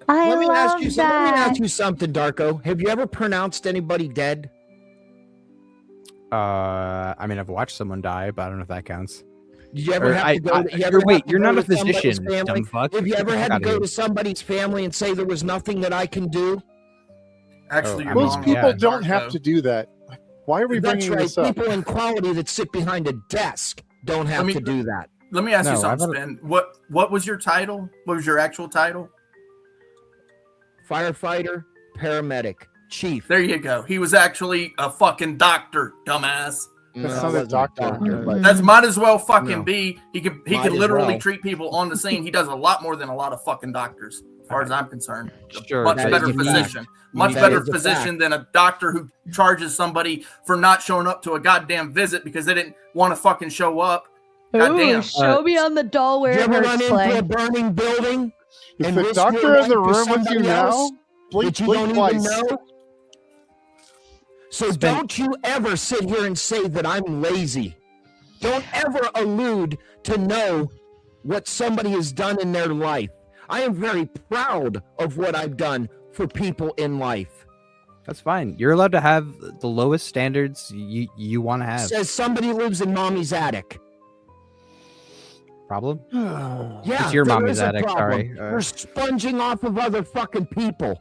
S5: I
S4: Let me
S5: love
S4: ask you something. Let me
S5: that.
S4: ask you something, Darko. Have you ever pronounced anybody dead?
S10: I mean, I've watched someone die, but I don't know if that counts.
S4: Did you ever
S10: Or
S4: have to go? You ever
S10: wait,
S4: have to
S10: you're
S4: go
S10: not a
S4: to somebody's
S10: physician,
S4: family?
S10: dumb fuck.
S4: Have you ever
S10: Get
S4: had
S10: the
S4: to
S10: fuck outta
S4: go to somebody's family and say there was nothing that I can do?
S2: Actually,
S10: Oh,
S2: you're
S14: Most
S2: wrong.
S14: people
S2: Yeah.
S14: don't have to do that. Like, why are we
S4: That's
S14: bringing
S4: right.
S14: this up?
S4: People in quality that sit behind a desk don't have
S2: me-
S4: to do that.
S2: Let me ask you
S10: No,
S2: something,
S10: I've
S2: Spen. What was your title? What was your actual title?
S4: Firefighter, paramedic, chief.
S2: There you go. He was actually a fucking doctor, dumbass.
S14: That's
S4: No, I
S14: not a
S4: wasn't
S14: doctor.
S4: but-
S2: That's might as well fucking
S4: No.
S2: be. He could
S4: Might
S2: could
S4: as
S2: literally
S4: well.
S2: treat people on the scene. He does a lot more than a lot of fucking doctors, as far as I'm concerned.
S10: Sure,
S2: Much
S10: that
S2: better
S10: is a fact.
S2: physician. Much
S4: That
S2: better
S4: is a
S2: physician than a doctor who charges somebody for not showing up to a goddamn visit because they didn't want to fucking show up. Goddamn.
S5: Ooh, show me on the doll where
S4: Did you
S5: it
S4: ever
S5: hurts,
S4: run into
S5: Clay.
S4: a burning building?
S14: Is
S4: and
S14: the
S4: risk
S14: doctor
S4: your
S14: in the
S4: life for
S14: room with you
S4: somebody
S14: now?
S4: else
S14: Blink,
S4: that you
S14: blink
S4: don't
S14: twice.
S4: even know? So don't you ever sit here and say that I'm lazy. Don't ever allude to know what somebody has done in their life. I am very proud of what I've done for people in life.
S10: That's fine. You're allowed to have the lowest standards you want to have.
S4: Says somebody lives in mommy's attic.
S10: Problem?
S4: Yeah,
S10: It's your
S4: there
S10: mommy's
S4: is a
S10: attic,
S4: problem.
S10: sorry.
S4: You're sponging off of other fucking people.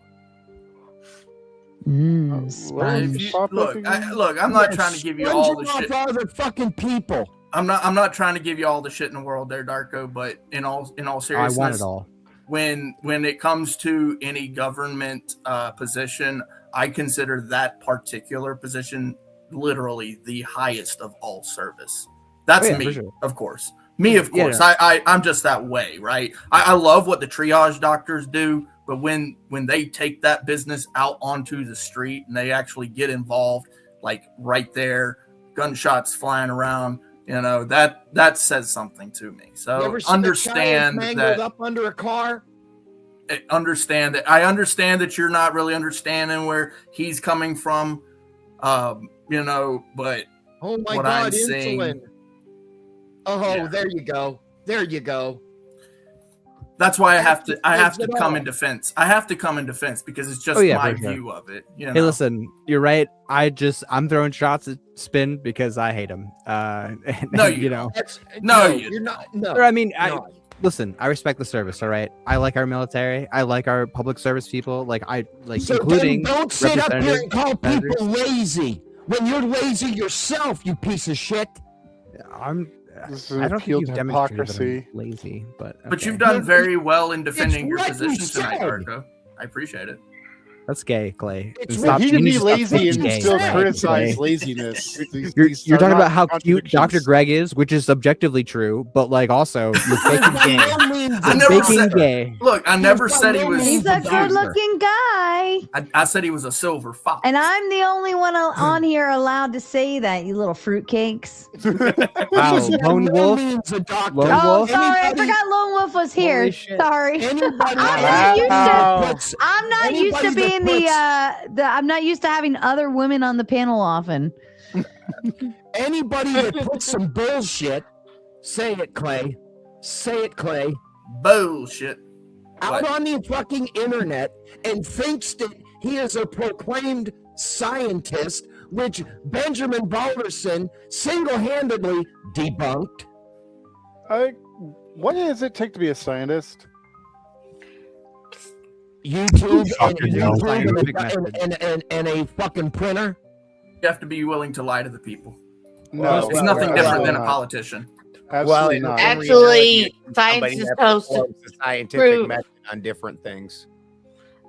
S2: If you- look, I'm not trying to give you all the shit.
S4: Other fucking people.
S2: I'm not trying to give you all the shit in the world there, Darko, but in all seriousness,
S10: I want it all.
S2: when it comes to any government position, I consider that particular position literally the highest of all service. That's
S10: Oh, yeah,
S2: me,
S10: for sure.
S2: of course. Me, of
S10: Yeah,
S2: course.
S10: yeah.
S2: I'm just that way, right? I love what the triage doctors do, but when they take that business out onto the street and they actually get involved, like right there, gunshots flying around, that says something to me.
S4: You
S2: So
S4: ever seen a
S2: understand
S4: child mangled
S2: that.
S4: up under a car?
S2: I understand that you're not really understanding where he's coming from, but
S4: Oh my
S2: what
S4: God,
S2: I'm
S4: insulin.
S2: saying-
S4: Oh,
S2: Yeah.
S4: there you go. There you go.
S2: that's why I have to
S4: Says it
S2: come
S4: all.
S2: in defense. I have to come in defense because it's just
S10: Oh, yeah,
S2: my
S10: for sure.
S2: view of it.
S10: Hey, listen, you're right. I'm throwing shots at Spin because I hate him.
S2: No,
S10: you know.
S2: No,
S4: you're not. No.
S10: Or, I mean,
S4: no.
S10: listen. I respect the service. All right, I like our military. I like our public service people. Like
S4: So
S10: including
S4: then don't sit up here and call
S10: senators.
S4: people lazy when you're lazy yourself, you piece of shit.
S14: This is an
S10: I don't
S14: appeal
S10: think
S14: to
S10: you've demonstrated that I'm
S14: hypocrisy.
S10: lazy, but
S2: But
S10: okay.
S2: you've done very well in defending your
S4: what you
S2: position tonight,
S4: said.
S2: Darko. I appreciate it.
S10: That's gay, Clay.
S8: It's
S10: And stop-
S14: he
S10: you
S14: can
S10: need
S14: be
S10: to stop
S14: lazy
S10: being
S14: and
S10: gay.
S14: still
S10: Clay.
S14: criticize
S10: Clay.
S14: laziness.
S10: You're talking about how cute Dr.
S14: contradictions.
S10: Greg is, which is subjectively true, but like also you're faking gay.
S2: I
S10: You're
S2: never
S10: faking
S2: said.
S10: gay.
S2: Look, I never said he was.
S5: He's a good-looking guy,
S2: I said he was a silver fox.
S5: and I'm the only one on here allowed to say that. You little fruitcakes.
S10: Wow, Lone Wolf. Lone
S5: Oh,
S10: Wolf.
S5: sorry, I forgot Lone Wolf was here.
S10: Holy shit.
S5: Sorry. I'm not used to being I'm not used to having other women on the panel often.
S4: Anybody that puts some bullshit, say it, Clay. Say it, Clay.
S2: Bullshit.
S4: Out
S2: What?
S4: on the fucking internet and thinks that he is a proclaimed scientist, which Benjamin Balderson single-handedly debunked.
S14: What does it take to be a scientist?
S4: YouTube
S10: Fucking hell. Scientific
S4: and a fucking printer.
S2: You have to be willing to lie to the people.
S14: No,
S2: it's nothing different than a
S14: not.
S2: politician.
S14: Absolutely not.
S16: Actually, science
S6: somebody
S16: is
S6: that
S16: supposed to
S6: performs the scientific
S16: prove-
S6: method on different things.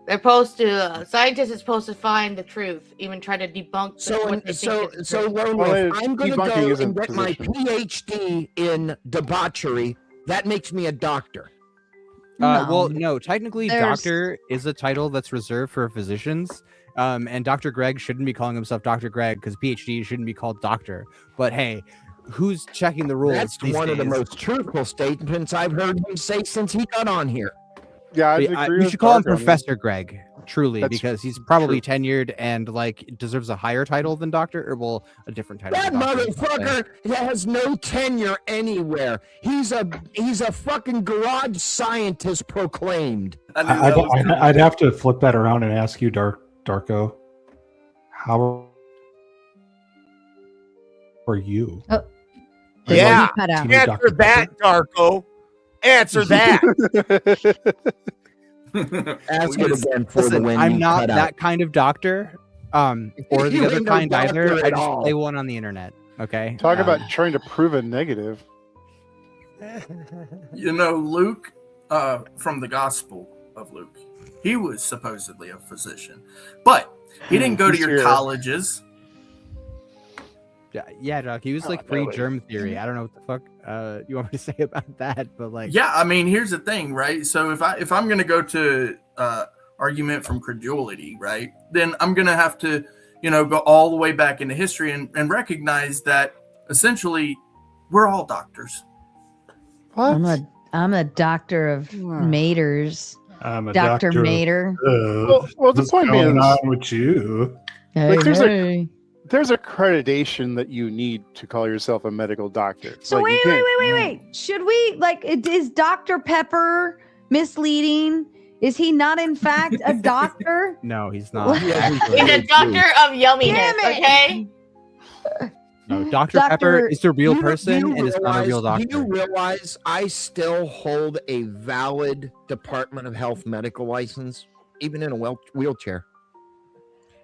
S16: They're supposed to. Scientists are supposed to find the truth, even try to debunk. what they think is the truth.
S4: Lone
S14: Well,
S4: Wolf, I'm going to
S14: debunking
S4: go
S14: isn't
S4: and get my
S14: position.
S4: PhD in debauchery. That makes me a doctor.
S10: Well, no, technically,
S5: There's-
S10: doctor is a title that's reserved for physicians. And Dr. Greg shouldn't be calling himself Dr. Greg because PhD shouldn't be called doctor. But hey, who's checking the rules?
S4: That's
S10: these
S4: one of the
S10: days?
S4: most truthful statements I've heard him say since he got on here.
S14: Yeah, I
S10: We
S14: agree with
S10: should call him
S14: Dark on that.
S10: Professor Greg, truly,
S14: That's
S10: because he's probably tenured and like deserves a higher title than doctor, or well, a different title.
S4: That
S10: than doctor,
S4: motherfucker has no tenure anywhere. He's a fucking garage scientist proclaimed.
S9: I'd have to flip that around and ask you, Darko, how are you?
S5: Oh,
S6: Yeah,
S5: cut out.
S6: answer that, Darko. Answer that.
S4: Ask it again for the
S10: Listen,
S4: win.
S10: I'm
S4: you
S10: not
S4: cut
S10: that
S4: out.
S10: kind of doctor, or the
S4: You
S10: other
S4: ain't no
S10: kind either.
S4: doctor
S10: I
S4: at
S10: just
S4: all.
S10: play one on the internet. Okay.
S14: Talk about trying to prove a negative.
S2: You know, Luke, from the Gospel of Luke, he was supposedly a physician, but he didn't go to
S14: He's
S2: your
S14: here.
S2: colleges.
S10: Yeah, Doc. He was like pre-germ theory. I don't know what the fuck you want me to say about that, but like,
S2: Yeah, I mean, here's the thing, right? So if I'm going to go to argument from credulity, right, then I'm going to have to, go all the way back into history and recognize that essentially we're all doctors.
S14: What?
S5: I'm a doctor of maters.
S9: I'm a
S5: Dr.
S9: doctor.
S5: Mater.
S14: Well, the
S9: What's
S14: point
S9: going
S14: being,
S9: on with you?
S14: Like, there's
S5: Hey.
S14: there's accreditation that you need to call yourself a medical doctor.
S5: So
S14: Like, you
S5: wait.
S14: can't-
S5: Should we is Dr. Pepper misleading? Is he not in fact a doctor?
S10: no, he's not.
S16: He's a doctor of yumminess.
S5: Damn it.
S16: Okay.
S10: No, Dr.
S5: Doctor-
S10: Pepper is a real
S4: Do
S10: person
S4: you
S10: and is not a real
S4: realize-
S10: doctor.
S4: Do you realize I still hold a valid Department of Health medical license, even in a wheelchair?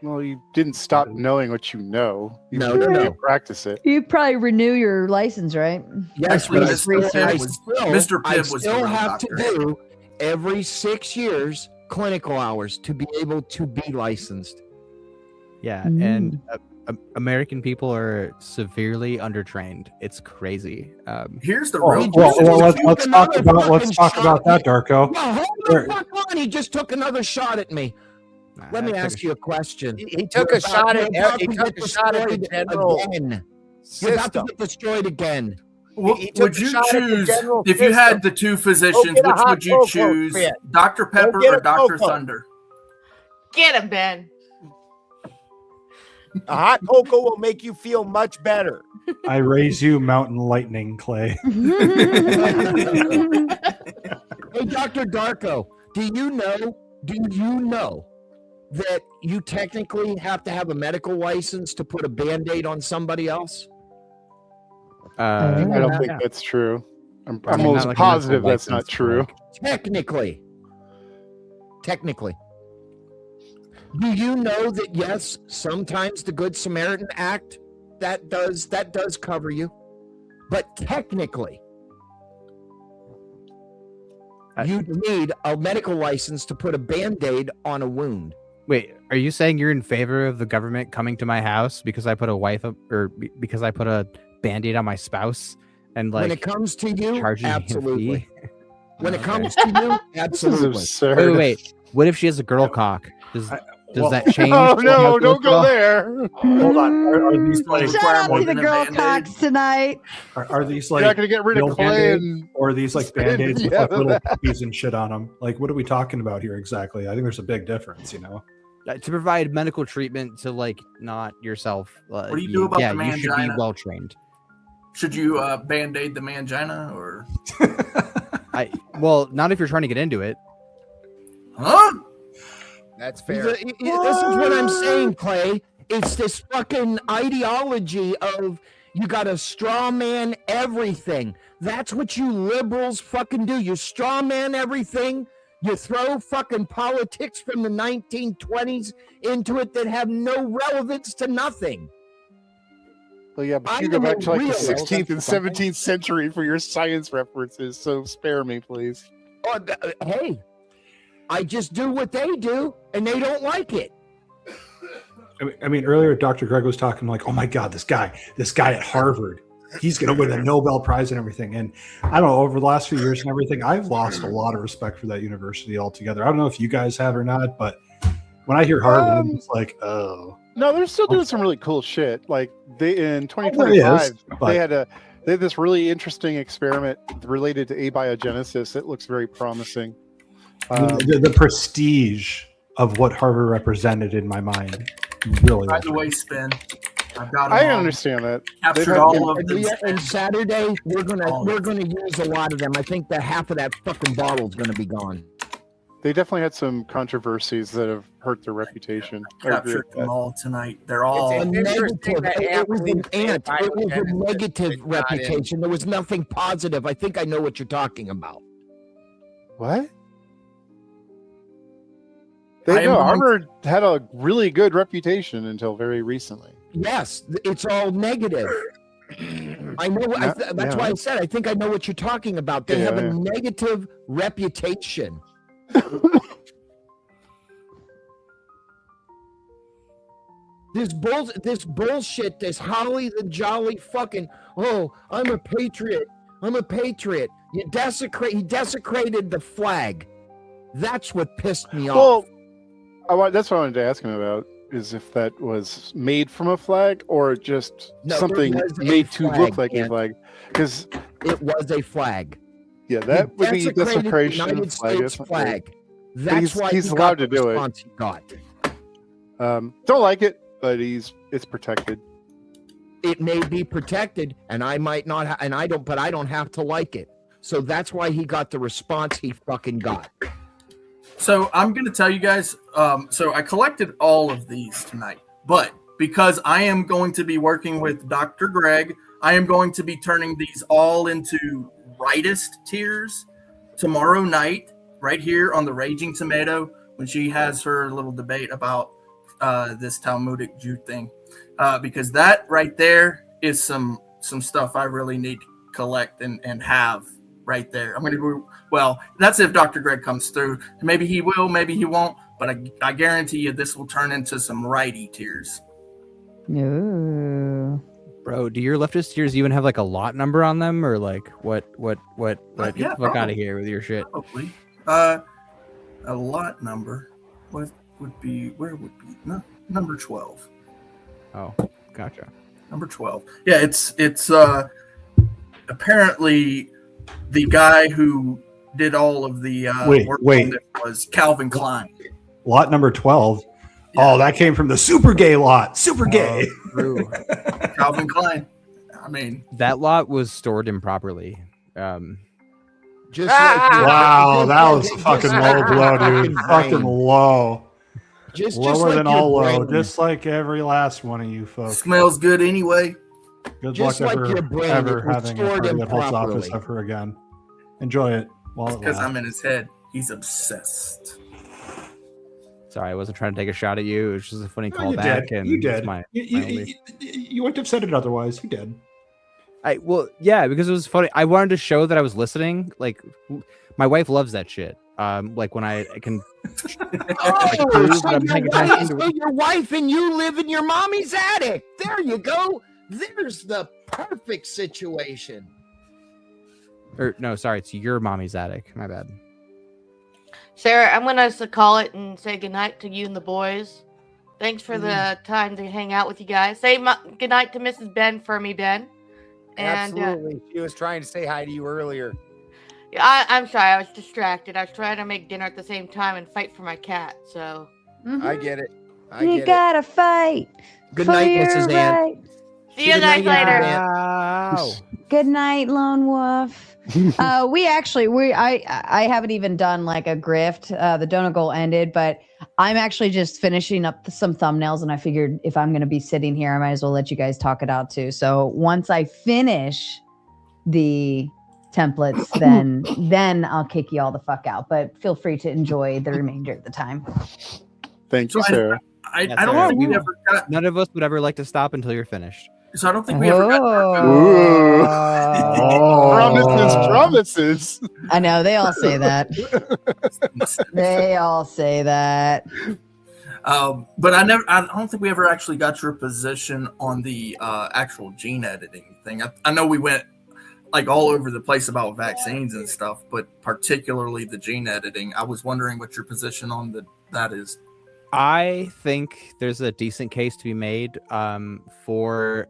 S14: Well, you didn't stop knowing what you know. You
S4: No,
S14: should
S4: no,
S14: really
S4: no.
S14: practice it.
S5: You probably renew your license, right?
S4: Yes,
S2: Actually,
S4: but
S2: Mr.
S4: I
S2: Pibb was the
S4: still
S2: real
S4: have
S2: doctor.
S4: to do every 6 years clinical hours to be able to be licensed.
S10: Yeah, and American people are severely undertrained. It's crazy.
S2: Here's the
S9: Well,
S2: real
S9: let's talk about that, Darko.
S4: Well, hold
S9: Sure.
S4: the fuck on. He just took another shot at me. Let me
S10: I took
S4: ask you a question.
S6: He took a shot at the general
S4: again. You're about to
S6: system.
S4: get destroyed again.
S6: He took
S2: Would
S6: a
S2: you
S6: shot at the
S2: choose
S6: general
S2: if you
S6: system.
S2: had the two physicians?
S6: get a
S2: Which
S6: hot
S2: would you
S6: cocoa,
S2: choose,
S6: Chris.
S2: Dr. Pepper
S6: get
S2: or
S6: a
S2: Dr.
S6: cocoa.
S2: Thunder?
S16: Get him, Ben.
S6: A hot cocoa will make you feel much better.
S9: I raise you, Mountain Lightning, Clay.
S4: Hey, Dr. Darko, do you know that you technically have to have a medical license to put a Band-Aid on somebody else?
S14: I don't
S10: yeah.
S14: think that's true. I'm
S10: I mean,
S14: almost
S10: not like a
S14: positive
S10: medical
S14: that's not
S10: license,
S14: true.
S10: like-
S4: Technically. Do you know that yes, sometimes the Good Samaritan Act that does cover you, but technically, you need a medical license to put a Band-Aid on a wound.
S10: Wait, are you saying you're in favor of the government coming to my house because I put a wife up, or because I put a Band-Aid on my spouse and like
S4: when it comes to you,
S10: charging me a
S4: absolutely.
S10: fee?
S4: When it comes to you, absolutely.
S10: Wait. What if she has a girl cock? Does that change?
S14: Oh no! Don't go there.
S3: Hold on. Are these like
S5: Shout out to the girl cocks tonight.
S3: Are these
S14: You're
S3: like
S14: not gonna get rid of
S3: real
S14: Clay
S3: Band-Aids,
S14: and
S3: or are these like
S14: spin
S3: Band-Aids with
S14: yeah,
S3: like little
S14: that-
S3: puppies and shit on them? Like, what are we talking about here exactly? I think there's a big difference, you know.
S10: To provide medical treatment to like not yourself.
S2: What do you do about the
S10: you should be
S2: mangina?
S10: well trained.
S2: Should you band-aid the mangina or?
S10: Well, not if you're trying to get into it.
S2: Huh?
S6: That's
S4: This
S6: fair.
S4: is what I'm saying, Clay. It's this fucking ideology of you got to straw man everything. That's what you liberals fucking do. You straw man everything. You throw fucking politics from the 1920s into it that have no relevance to nothing.
S14: Well, yeah, but
S4: I
S14: you go
S4: am
S14: back
S4: a
S14: to like the
S4: realist.
S14: 16th and 17th century for your science references. So spare me, please.
S4: Oh, hey, I just do what they do, and they don't like it.
S3: I mean, earlier Dr. Greg was talking like, oh my God, this guy at Harvard, he's going to win a Nobel Prize and everything. And I don't know, over the last few years and everything, I've lost a lot of respect for that university altogether. I don't know if you guys have or not, but when I hear Harvard, it's like, oh.
S14: No, they're still doing some really cool shit. Like they in
S3: there
S14: 2025,
S3: is, but-
S14: they had this really interesting experiment related to abiogenesis. It looks very promising.
S3: The prestige of what Harvard represented in my mind really
S2: By
S3: was.
S2: the way, Spin, I've got.
S14: I
S2: them all.
S14: understand that.
S2: Captured
S14: They've had-
S2: all of them.
S4: And Saturday we're gonna use a lot of them. I think that half of that fucking bottle's gonna be gone.
S14: They definitely had some controversies that have hurt their reputation. I agree
S2: Captured
S14: with
S2: them
S14: that.
S2: all tonight. They're all.
S4: A
S6: interesting
S4: negative.
S6: that
S4: It was an
S6: athletes say
S4: ant. It was a
S6: biogenesis
S4: negative
S6: is not in-
S4: reputation. There was nothing positive. I think I know what you're talking about.
S14: What?
S2: I
S14: They
S2: am
S14: know
S2: going-
S14: Harvard had a really good reputation until very recently.
S4: Yes, it's all negative. I know. That's
S14: Yeah.
S4: why I said I think I know what you're talking about. They have
S14: Yeah.
S4: a negative reputation. This bullshit, this Holly the Jolly fucking, oh, I'm a patriot. I'm a patriot. He desecrated the flag. That's what pissed me off.
S14: Well, that's what I wanted to ask him about. Is if that was made from a flag or just
S4: No, it
S14: something
S4: was a
S14: made to look
S4: flag,
S14: like a
S4: Ant.
S14: flag? Because
S4: It was a flag.
S14: yeah, that
S4: He
S14: would be
S4: desecrated the
S14: desecration
S4: United
S14: of flag.
S4: States
S14: That's not
S4: flag.
S14: great.
S4: That's
S14: he's-
S4: why
S14: he's
S4: he
S14: allowed
S4: got the
S14: to do it.
S4: response he got.
S14: Don't like it, but it's protected.
S4: It may be protected, and I might not, and I don't, but I don't have to like it. So that's why he got the response he fucking got.
S2: So I'm going to tell you guys. So I collected all of these tonight, but because I am going to be working with Dr. Greg, I am going to be turning these all into rightist tiers tomorrow night, right here on the Raging Tomato, when she has her little debate about this Talmudic Jew thing, because that right there is some stuff I really need to collect and have right there. I'm going to do well. That's if Dr. Greg comes through. Maybe he will, maybe he won't. But I guarantee you, this will turn into some righty tiers.
S5: Ooh.
S10: Bro, do your leftist tiers even have like a lot number on them, or like what? Get
S2: yeah,
S10: the fuck out
S2: probably.
S10: of here with your shit.
S2: Probably. A lot number. What would be? Where would be? No, number 12.
S10: Oh, gotcha.
S2: Number 12. Yeah, it's apparently the guy who did all of the work
S3: wait.
S2: on it was Calvin Klein.
S3: Lot number 12. Oh, that came from the super gay lot. Super gay.
S10: True.
S2: Calvin Klein. I mean,
S10: That lot was stored improperly.
S4: Just
S3: Wow, that was a fucking low blow, dude. Fucking low.
S4: Just
S3: Lower
S4: like
S3: than
S4: your
S3: all low,
S4: brain.
S3: just like every last one of you folks.
S2: smells good anyway.
S3: Good
S4: just
S3: luck
S4: like
S3: ever,
S4: your brain,
S3: ever
S4: it was
S3: having a
S4: stored
S3: party that holds office
S4: improperly.
S3: ever again. Enjoy it while it
S2: Because
S3: lasts.
S2: I'm in his head. He's obsessed.
S10: Sorry, I wasn't trying to take a shot at you. It was just a funny
S3: No, you
S10: callback,
S3: did.
S10: and
S3: You
S10: it's
S3: did.
S10: my
S3: You wouldn't have said it otherwise. You did.
S10: Well, yeah, because it was funny. I wanted to show that I was listening. Like, my wife loves that shit. Like when I can.
S4: Oh,
S10: prove
S4: so
S10: that I'm paying attention to
S4: your wife and you live in your mommy's attic. There you go. There's the perfect situation.
S10: Or no, sorry, it's your mommy's attic. My bad.
S16: Sarah, I'm gonna call it and say goodnight to you and the boys. Thanks for the time to hang out with you guys. Say goodnight to Mrs. Ben for me, Ben. And
S6: Absolutely. She was trying to say hi to you earlier.
S16: I'm sorry, I was distracted. I was trying to make dinner at the same time and fight for my cat. So
S6: I get it.
S5: You gotta fight.
S4: Good
S5: for
S4: night,
S5: your
S4: Mrs. Ann.
S5: right.
S16: see you guys later.
S6: Wow.
S5: Good night, Lone Wolf. I haven't even done like a grift. The donut goal ended, but I'm actually just finishing up some thumbnails, and I figured if I'm going to be sitting here, I might as well let you guys talk it out too. So once I finish the templates, then I'll kick you all the fuck out. But feel free to enjoy the remainder of the time.
S14: Thank you, Sarah.
S2: I don't think we ever got.
S10: None of us would ever like to stop until you're finished.
S2: So I don't think we ever got.
S14: Promises.
S5: I know they all say that. They all say that.
S2: But I don't think we ever actually got your position on the actual gene editing thing. I know we went like all over the place about vaccines and stuff, but particularly the gene editing. I was wondering what your position on that is.
S10: I think there's a decent case to be made for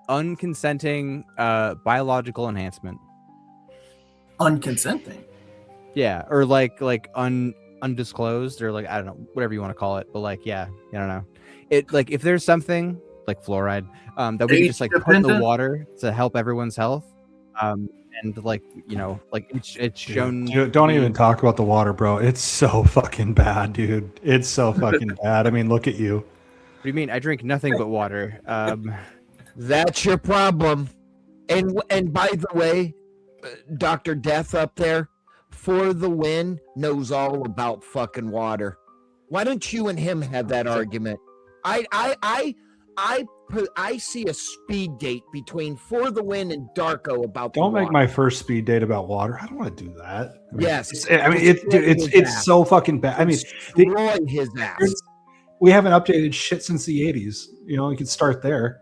S10: unconsenting biological enhancement.
S2: Unconsenting?
S10: Yeah, or like undisclosed, or like I don't know, whatever you want to call it. But like, yeah, I don't know. It like if there's something like fluoride that we can just like put in the water to help everyone's health. And like, you know, like it's shown.
S9: Dude, don't even talk about the water, bro. It's so fucking bad, dude. It's so fucking bad. I mean, look at you.
S10: What do you mean? I drink nothing but water.
S4: That's your problem. And by the way, Dr. Death up there, For the Win knows all about fucking water. Why don't you and him have that argument? I see a speed date between For the Win and Darko about the
S9: Don't make
S4: water.
S9: my first speed date about water. I don't want to do that. I mean,
S4: Yes.
S9: it's so fucking bad. I mean,
S4: Destroy his ass.
S9: we haven't updated shit since the 80s. You know, you could start there.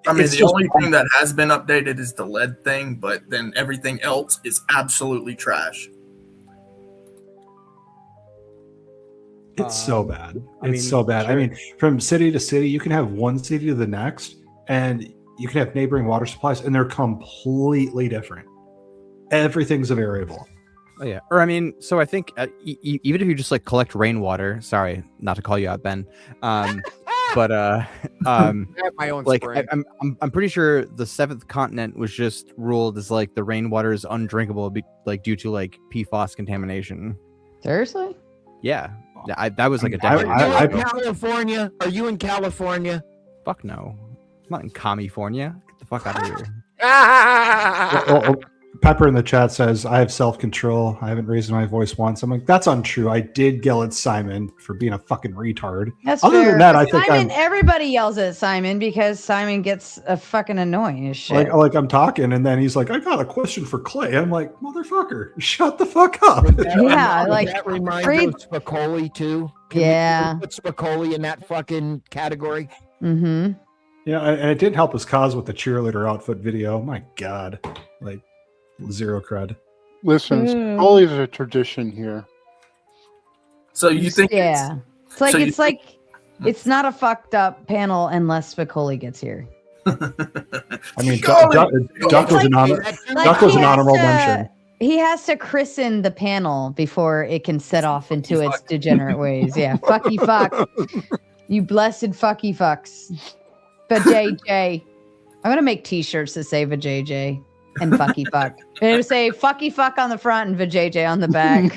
S2: I mean,
S9: It's
S2: the
S9: just-
S2: only thing that has been updated is the lead thing, but then everything else is absolutely trash.
S9: It's so bad.
S10: I mean,
S9: It's so bad. I
S10: sure.
S9: mean, from city to city, you can have one city to the next, and you can have neighboring water supplies, and they're completely different. Everything's a variable.
S10: Oh yeah, or I mean, so I think even if you just like collect rainwater. Sorry, not to call you out, Ben. But
S6: I have my own
S10: like
S6: spring.
S10: I'm pretty sure the seventh continent was just ruled as like the rainwater is undrinkable, like due to like PFAS contamination.
S5: Seriously?
S10: Yeah, that was like a
S9: I-
S10: decade
S9: I-
S10: ago.
S4: California? Are you in California?
S10: Fuck no, I'm not in California. Get the fuck out of here.
S9: Well, Pepper in the chat says, I have self-control. I haven't raised my voice once. I'm like, that's untrue. I did yell at Simon for being a fucking retard.
S5: That's
S9: Other
S5: fair.
S9: than that, I think
S5: Simon,
S9: I'm
S5: everybody yells at Simon because Simon gets a fucking annoying as shit.
S9: like I'm talking, and then he's like, I got a question for Clay. I'm like, motherfucker, shut the fuck up.
S5: Yeah, like,
S4: that reminds
S5: read-
S4: you of Spicoli too.
S5: Yeah.
S4: Put Spicoli in that fucking category.
S5: Mm-hmm.
S9: Yeah, and it didn't help his cause with the cheerleader outfit video. My God, like zero cred.
S14: Listen, Spicoli's a tradition here.
S2: So you think?
S5: Yeah. It's like
S2: so you
S5: it's like it's not a fucked up panel unless Spicoli gets here.
S9: I mean,
S2: Golly!
S9: Duck was an honor.
S5: Like,
S9: Duck was
S5: he
S9: an
S5: has
S9: honorable
S5: to-
S9: mention.
S5: He has to christen the panel before it can set off into its degenerate ways. Yeah. Fucky fuck. You blessed fucky fucks. But JJ. I'm gonna make t-shirts that say VJJ and fucky fuck. It'll say fucky fuck on the front and VJJ on the back.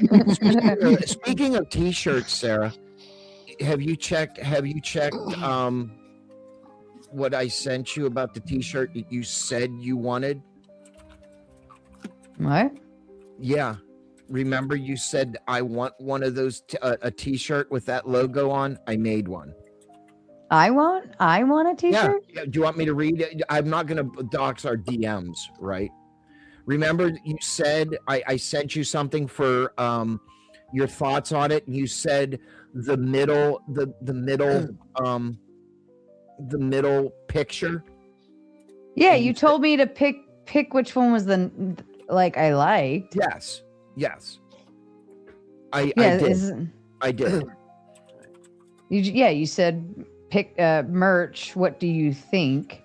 S4: Speaking of t-shirts, Sarah, have you checked what I sent you about the t-shirt that you said you wanted?
S5: What?
S4: Yeah. Remember you said I want one of those a t-shirt with that logo on? I made one.
S5: I want a
S4: Yeah.
S5: t-shirt?
S4: Yeah. Do you want me to read it? I'm not going to dox our DMs, right? Remember, you said I sent you something for your thoughts on it, and you said the middle picture.
S5: Yeah, you told me to pick which one was the I liked.
S4: Yes.
S5: Yeah,
S4: I did.
S5: You said pick merch. What do you think?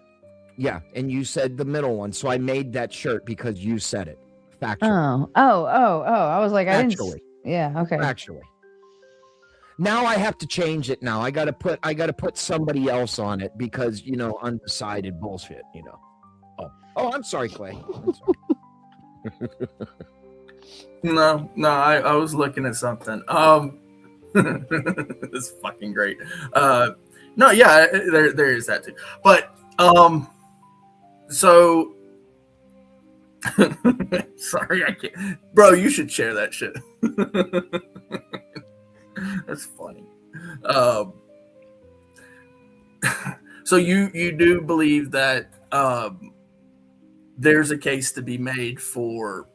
S4: Yeah, and you said the middle one, so I made that shirt because you said it. Factually.
S5: Oh. I was like, I didn't.
S4: Actually.
S5: Yeah. Okay.
S4: Actually. Now I have to change it. Now I gotta put somebody else on it because undecided bullshit. Oh, I'm sorry, Clay. I'm sorry.
S2: No, I was looking at something. It's fucking great. No, yeah, there is that too. But so sorry, I can't. Bro, you should share that shit. That's funny. So you do believe that there's a case to be made for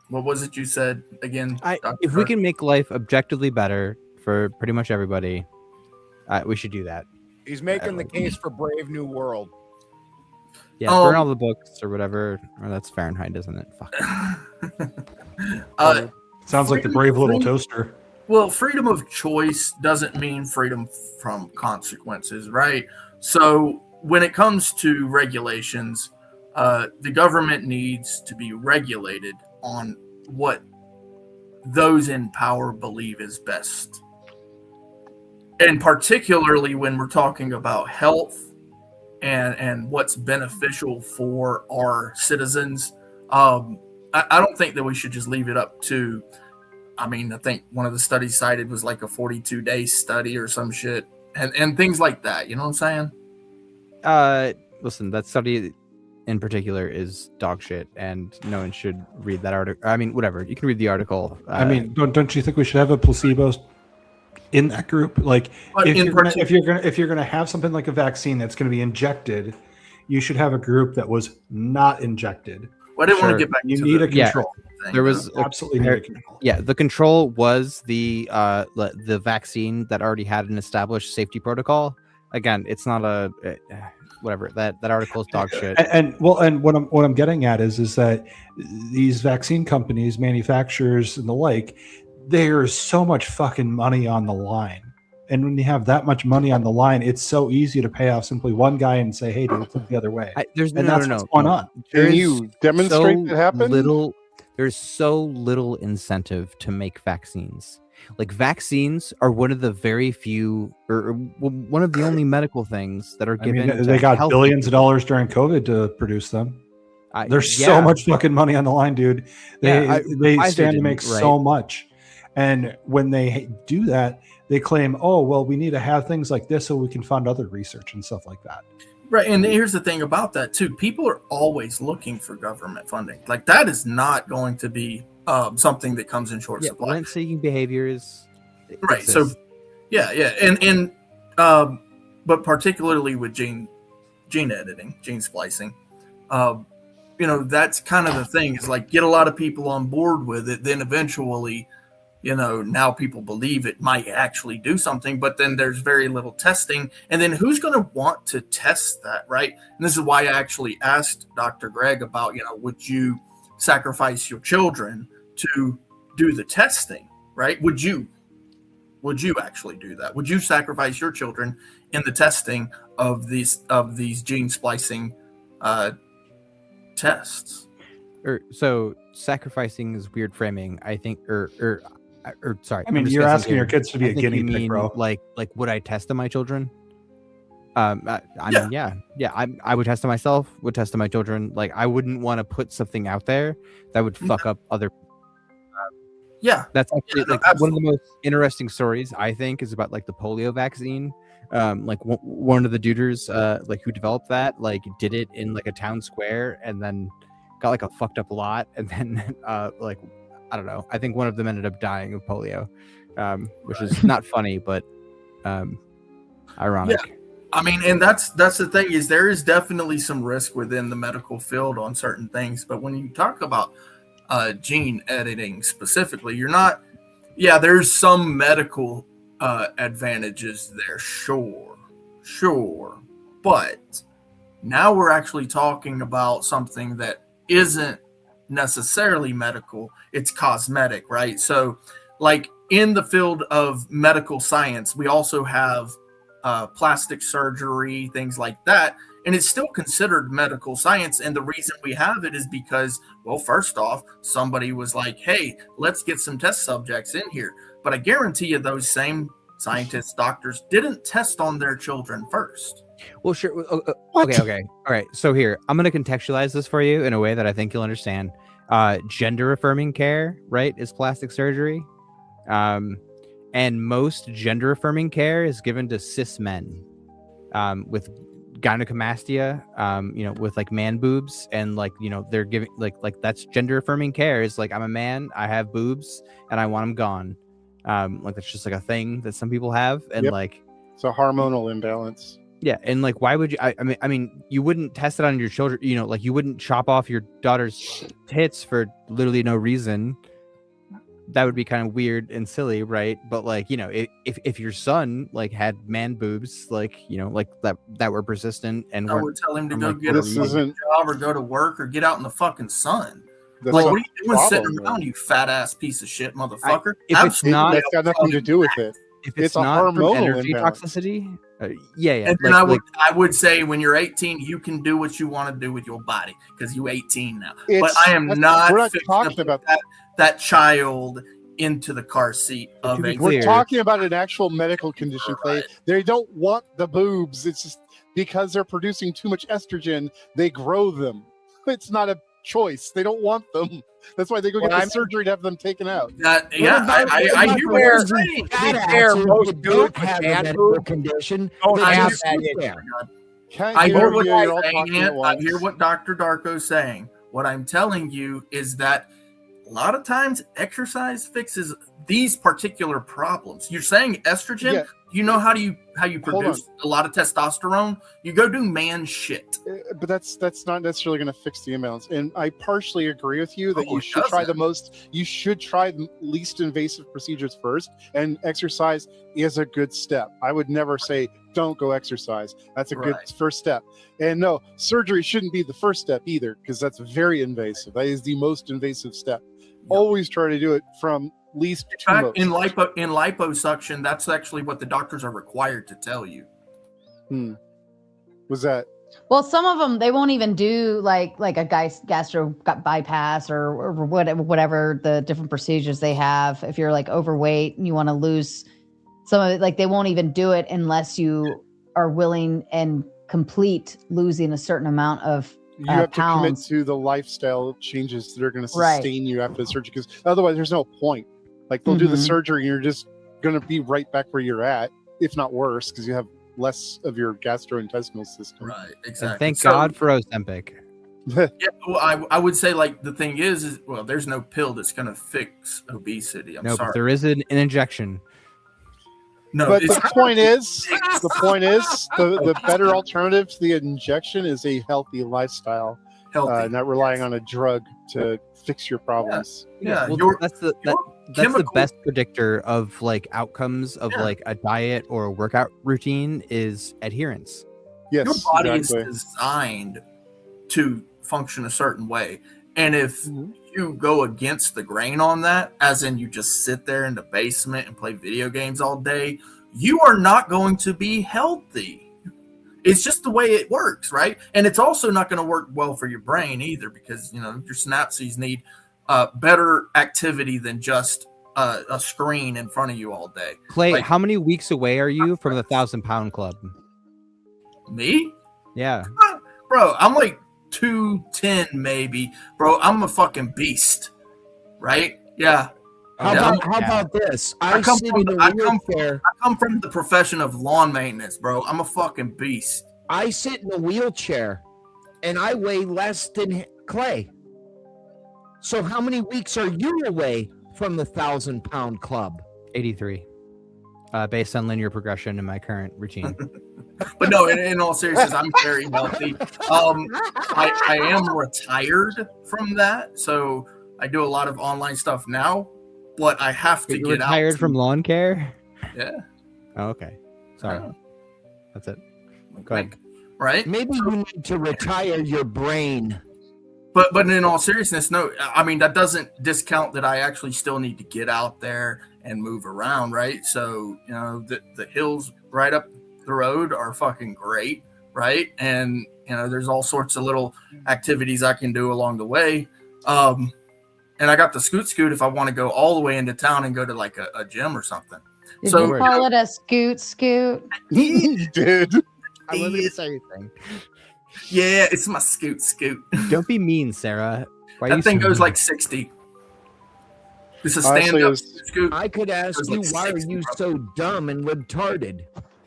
S2: what was it you said again?
S10: If we can make life objectively better for pretty much everybody, we should do that.
S6: He's making the case for Brave New World.
S10: Yeah, burn all the books or whatever. Or that's Fahrenheit, isn't it? Fuck.
S9: Sounds like the brave little toaster.
S2: Well, freedom of choice doesn't mean freedom from consequences, right? So when it comes to regulations, the government needs to be regulated on what those in power believe is best. And particularly when we're talking about health and what's beneficial for our citizens, I don't think that we should just leave it up to, I think one of the studies cited was like a 42-day study or some shit and things like that. You know what I'm saying?
S10: Listen, that study in particular is dog shit, and no one should read that article. Whatever. You can read the article.
S9: Don't you think we should have a placebo in that group? Like, if you're gonna have something like a vaccine that's going to be injected, you should have a group that was not injected.
S2: Well, I didn't want to get back.
S9: You need a control.
S10: There was
S9: absolutely need a control.
S10: Yeah, the control was the vaccine that already had an established safety protocol. Again, it's not a whatever. That article is dog shit.
S9: And what I'm getting at is that these vaccine companies, manufacturers, and the like, there's so much fucking money on the line. And when you have that much money on the line, it's so easy to pay off simply one guy and say, "Hey, dude, flip the other way."
S10: That's
S9: what's going on.
S14: Can you demonstrate that happened?
S10: There's so little incentive to make vaccines. Like, vaccines are one of the very few, or one of the only medical things that are given.
S9: They got billions of dollars during COVID to produce them. There's so much fucking money on the line, dude. They stand to make so much. And when they do that, they claim, "Oh, well, we need to have things like this so we can fund other research and stuff like that."
S2: Right. And here's the thing about that, too. People are always looking for government funding. Like, that is not going to be something that comes in short supply.
S10: Rent-seeking behavior is
S2: right.
S10: exists.
S2: So, yeah. And but particularly with gene editing, gene splicing, that's kind of the thing. Is like, get a lot of people on board with it. Then eventually, now people believe it might actually do something, but then there's very little testing. And then who's going to want to test that, right? And this is why I actually asked Dr. Greg about, would you sacrifice your children to do the testing, right? Would you actually do that? Would you sacrifice your children in the testing of these gene splicing tests?
S10: So sacrificing is weird framing, I think, sorry.
S9: You're asking your kids to be a guinea pig, bro.
S10: Like, would I test my children? I would test myself, would test my children. Like, I wouldn't want to put something out there that would fuck up other.
S2: That's
S10: actually one of the most interesting stories, I think, is about like the polio vaccine. One of the duders, who developed that, did it in like a town square and then got like a fucked up lot, and then I don't know. I think one of them ended up dying of polio, which is not funny, but ironic.
S2: I mean, and that's the thing is there is definitely some risk within the medical field on certain things, but when you talk about gene editing specifically, you're not. Yeah, there's some medical advantages there, sure, but now we're actually talking about something that isn't necessarily medical; it's cosmetic, right? So, like in the field of medical science, we also have plastic surgery, things like that. And it's still considered medical science. And the reason we have it is because, well, first off, somebody was like, hey, let's get some test subjects in here. But I guarantee you those same scientists, doctors didn't test on their children first.
S10: Well, sure. Okay. All right. So here, I'm going to contextualize this for you in a way that I think you'll understand. Gender affirming care, right, is plastic surgery. And most gender affirming care is given to cis men with gynecomastia, with like man boobs, and like, they're giving like that's gender affirming care. Is like, I'm a man, I have boobs, and I want them gone. Like that's just like a thing that some people have, and like
S14: it's a hormonal imbalance.
S10: Yeah, and like, why would you? I mean, you wouldn't test it on your children. Like you wouldn't chop off your daughter's tits for literally no reason. That would be kind of weird and silly, right? But like, if your son like had man boobs, like like that were persistent, and
S2: I would tell him to go get a fucking job or go to work or get out in the fucking sun. Like, what are you doing sitting around, you fat ass piece of shit, motherfucker?
S10: If it's not,
S14: that's got nothing to do with it.
S10: If it's not from energy toxicity, yeah.
S2: And then I would say when you're 18, you can do what you want to do with your body because you're 18 now. But I am not.
S14: We're not talking about
S2: that child into the car seat of
S14: We're talking about an actual medical condition, Clay. They don't want the boobs. It's just because they're producing too much estrogen, they grow them. It's not a choice. They don't want them. That's why they go get the surgery to have them taken out.
S2: I hear what you're saying.
S4: Most dudes have a medical condition.
S2: I hear what you're saying. I hear what Dr. Darko's saying. What I'm telling you is that a lot of times exercise fixes these particular problems. You're saying estrogen.
S14: Yeah.
S2: You know how you produce a lot of testosterone? You go do man shit.
S14: But that's not necessarily going to fix the imbalance. And I partially agree with you that you should try the least invasive procedures first, and exercise is a good step. I would never say don't go exercise. That's a good first step. And no, surgery shouldn't be the first step either, because that's very invasive. That is the most invasive step. Always try to do it from least to most.
S2: In liposuction, that's actually what the doctors are required to tell you.
S14: Was that?
S5: Well, some of them, they won't even do like a gastro bypass or whatever the different procedures they have. If you're like overweight and you want to lose some of it, like they won't even do it unless you are willing and complete losing a certain amount of
S14: you have
S5: pounds.
S14: to commit to the lifestyle changes that are going to sustain you after the surgery, because otherwise there's no point. Like they'll do the surgery and you're just going to be right back where you're at, if not worse, because you have less of your gastrointestinal system.
S2: Right, exactly.
S10: And thank God for Ozempic.
S2: Yeah, well, I would say like the thing is well, there's no pill that's going to fix obesity. I'm sorry.
S10: But there is an injection.
S2: No,
S14: but the point is, the better alternative to the injection is a healthy lifestyle, not relying on a drug to fix your problems.
S10: Well, that's the best predictor of like outcomes of like a diet or a workout routine is adherence.
S14: Yes,
S2: your body is designed to function a certain way, and if you go against the grain on that, as in you just sit there in the basement and play video games all day, you are not going to be healthy. It's just the way it works, right? And it's also not going to work well for your brain either, because your synapses need better activity than just a screen in front of you all day.
S10: Clay, how many weeks away are you from the 1,000-pound club?
S2: Me?
S10: Yeah.
S2: Bro, I'm like 210 maybe. Bro, I'm a fucking beast. Right? Yeah.
S4: How about this? I come from
S2: the profession of lawn maintenance, bro. I'm a fucking beast.
S4: I sit in a wheelchair and I weigh less than Clay. So how many weeks are you away from the 1,000-pound club?
S10: 83. based on linear progression in my current routine.
S2: But no, in all seriousness, I'm very healthy. I am retired from that, so I do a lot of online stuff now. But I have to
S10: You're
S2: get
S10: retired
S2: out.
S10: from lawn care?
S2: Yeah.
S10: Oh, okay. Sorry.
S2: Yeah.
S10: That's it. Go ahead.
S2: Right?
S4: Maybe you need to retire your brain.
S2: But in all seriousness, no. I mean, that doesn't discount that I actually still need to get out there and move around, right? So the hills right up the road are fucking great, right? And there's all sorts of little activities I can do along the way. And I got the scoot if I want to go all the way into town and go to like a gym or something.
S5: Did
S2: So
S5: you call it a scoot?
S14: You did.
S10: I wasn't gonna say anything.
S2: yeah, it's my scoot.
S10: Don't be mean, Sarah. Why are you
S2: That thing
S10: so
S2: goes
S10: mean?
S2: like 60. It's a
S14: Honestly,
S2: stand
S14: it
S2: up
S14: was-
S2: scoot.
S4: I could ask
S2: There's
S4: you,
S2: like
S4: why are
S2: 60,
S4: you
S2: bro.
S4: so dumb and retarded?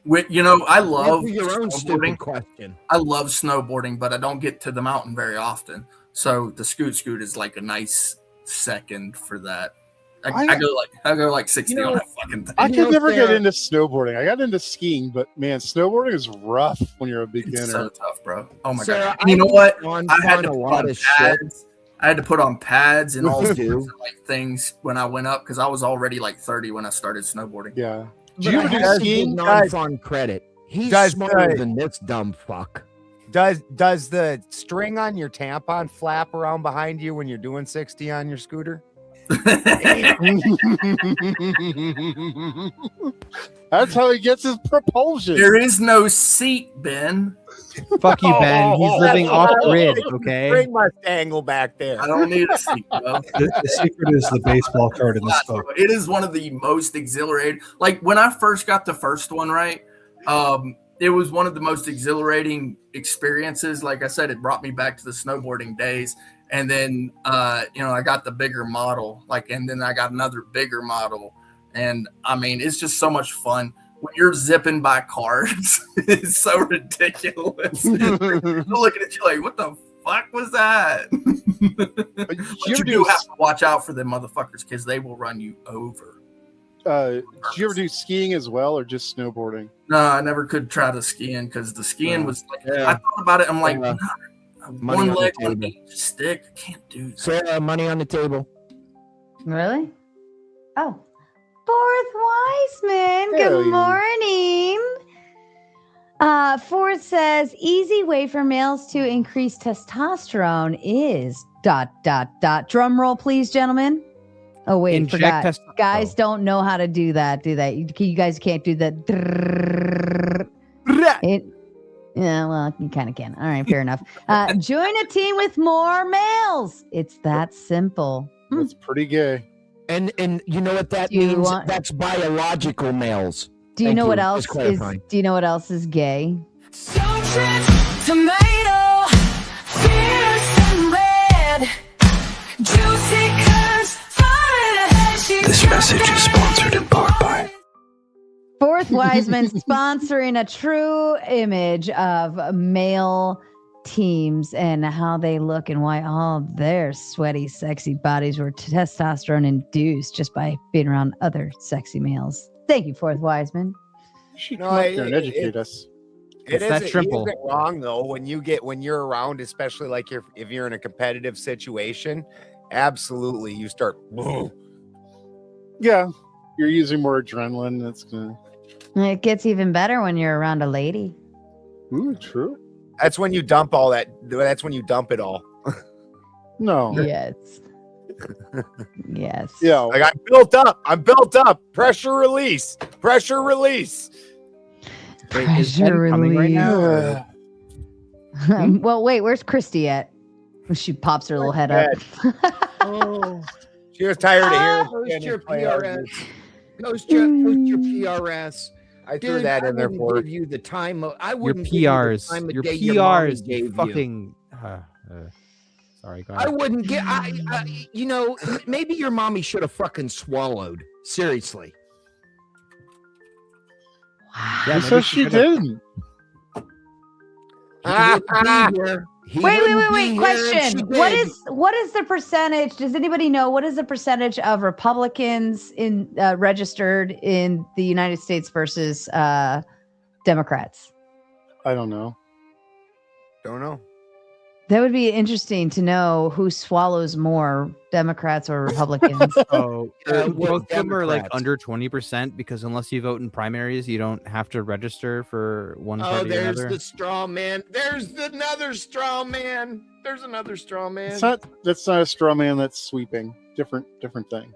S2: I love
S4: Answer your own
S2: snowboarding.
S4: stupid question.
S2: I love snowboarding, but I don't get to the mountain very often. So the scoot is like a nice second for that. I go like 60 on that fucking thing.
S14: I could never get
S4: Sarah-
S14: into snowboarding. I got into skiing, but man, snowboarding is rough when you're a beginner.
S2: It's so tough, bro. Oh my
S4: Sarah,
S2: god! And you know what?
S4: On,
S2: I had to
S4: a
S2: put
S4: lot
S2: on
S4: of shit.
S2: pads. I had to put on pads and all
S4: We
S2: sorts
S4: do.
S2: of like things when I went up because I was already like 30 when I started snowboarding.
S14: Yeah.
S4: But
S14: Do you ever
S4: I
S14: do
S4: have to
S14: skiing?
S4: give
S6: Guys-
S4: non-fun credit. He's
S6: Guys,
S4: smarter
S6: guys.
S4: than this dumb fuck.
S6: Does the string on your tampon flap around behind you when you're doing 60 on your scooter?
S14: That's how he gets his propulsion.
S2: There is no seat, Ben.
S10: Fuck you, Ben. He's living off grid.
S6: String
S10: Okay.
S6: must angle back there.
S2: I don't need a seat, bro.
S9: The secret is the baseball card in the spoke.
S2: It is one of the most exhilarating. Like when I first got the first one, right? It was one of the most exhilarating experiences. Like I said, it brought me back to the snowboarding days. And then, I got the bigger model, and then I got another bigger model. And I mean, it's just so much fun when you're zipping by cars. It's so ridiculous. They're looking at you like, what the fuck was that? But you do have to watch out for them motherfuckers because they will run you over.
S14: Did you ever do skiing as well, or just snowboarding?
S2: No, I never could try the skiing because the skiing was like,
S4: Yeah.
S2: I thought about it. I'm like,
S4: Money
S2: one
S4: on the
S2: leg on
S4: table.
S2: each stick. I can't do that.
S4: Sarah, money on the table.
S5: Really? Oh. Fourth Wiseman,
S14: Hell
S5: good
S14: yeah.
S5: morning. Fourth says, easy way for males to increase testosterone is ... Drum roll, please, gentlemen. Oh, wait,
S10: Inject
S5: forgot.
S10: testosterone.
S5: Guys don't know how to do that, do they? You guys can't do that. Yeah, well, you kind of can. All right, fair enough. Join a team with more males. It's that simple.
S14: That's pretty gay.
S4: And you know what that
S5: Do you
S4: means?
S5: want-
S4: That's biological males.
S5: Do you
S4: Thank
S5: know what
S4: you.
S5: else
S4: Just
S5: is?
S4: clarifying.
S5: Do you know what else is gay?
S11: Tomato, fierce and red, juicy curves, fire ahead.
S12: This message is sponsored in part by
S5: Fourth Wiseman sponsoring a true image of male teams and how they look and why all their sweaty, sexy bodies were testosterone induced just by being around other sexy males. Thank you, Fourth Wiseman.
S14: You should
S6: No,
S14: come up
S6: it-
S14: here and educate us.
S6: It
S10: It's that
S6: isn't,
S10: simple.
S6: he isn't wrong though. When you're around, especially like if you're in a competitive situation, absolutely you start.
S14: Yeah, you're using more adrenaline. That's gonna.
S5: It gets even better when you're around a lady.
S14: Ooh, true.
S6: That's when you dump all that. That's when you dump it all.
S14: No.
S5: Yes. Yes.
S14: Yeah.
S6: Like I'm built up. I'm built up. Pressure release. Pressure release.
S10: Wait, is Ben
S5: Pressure
S10: coming right now?
S5: release. Well, wait, where's Christy at? She pops her little head up.
S6: She was tired of hearing.
S4: Post
S6: Shannon
S4: your
S6: play
S4: PRS.
S6: argue.
S4: Post your PRS.
S6: I threw
S4: Dude,
S6: that
S4: I
S6: in there
S4: wouldn't
S6: for her.
S4: give you the time. I
S10: Your
S4: wouldn't give you the
S10: PRs.
S4: time of
S10: Your
S4: day your mommy
S10: PRs.
S4: gave
S10: You
S4: you.
S10: fucking. Sorry, go
S4: I
S10: ahead.
S4: wouldn't get. Maybe your mommy should have fucking swallowed. Seriously.
S10: Yeah,
S14: Who says she
S10: should've.
S14: didn't?
S4: She wouldn't be here. He
S5: Wait.
S4: wouldn't be here if
S5: Question.
S4: she
S5: What
S4: did.
S5: is the percentage? Does anybody know what is the percentage of Republicans in registered in the United States versus Democrats?
S14: I don't know.
S6: Don't know.
S5: That would be interesting to know who swallows more, Democrats or Republicans.
S10: Oh,
S4: Yeah,
S10: both of them are like
S4: Democrats.
S10: under 20% because unless you vote in primaries, you don't have to register for one
S4: Oh,
S10: party or
S4: there's
S10: another.
S4: the straw man. There's another straw man. There's another straw man.
S14: That's not a straw man. That's sweeping. Different thing.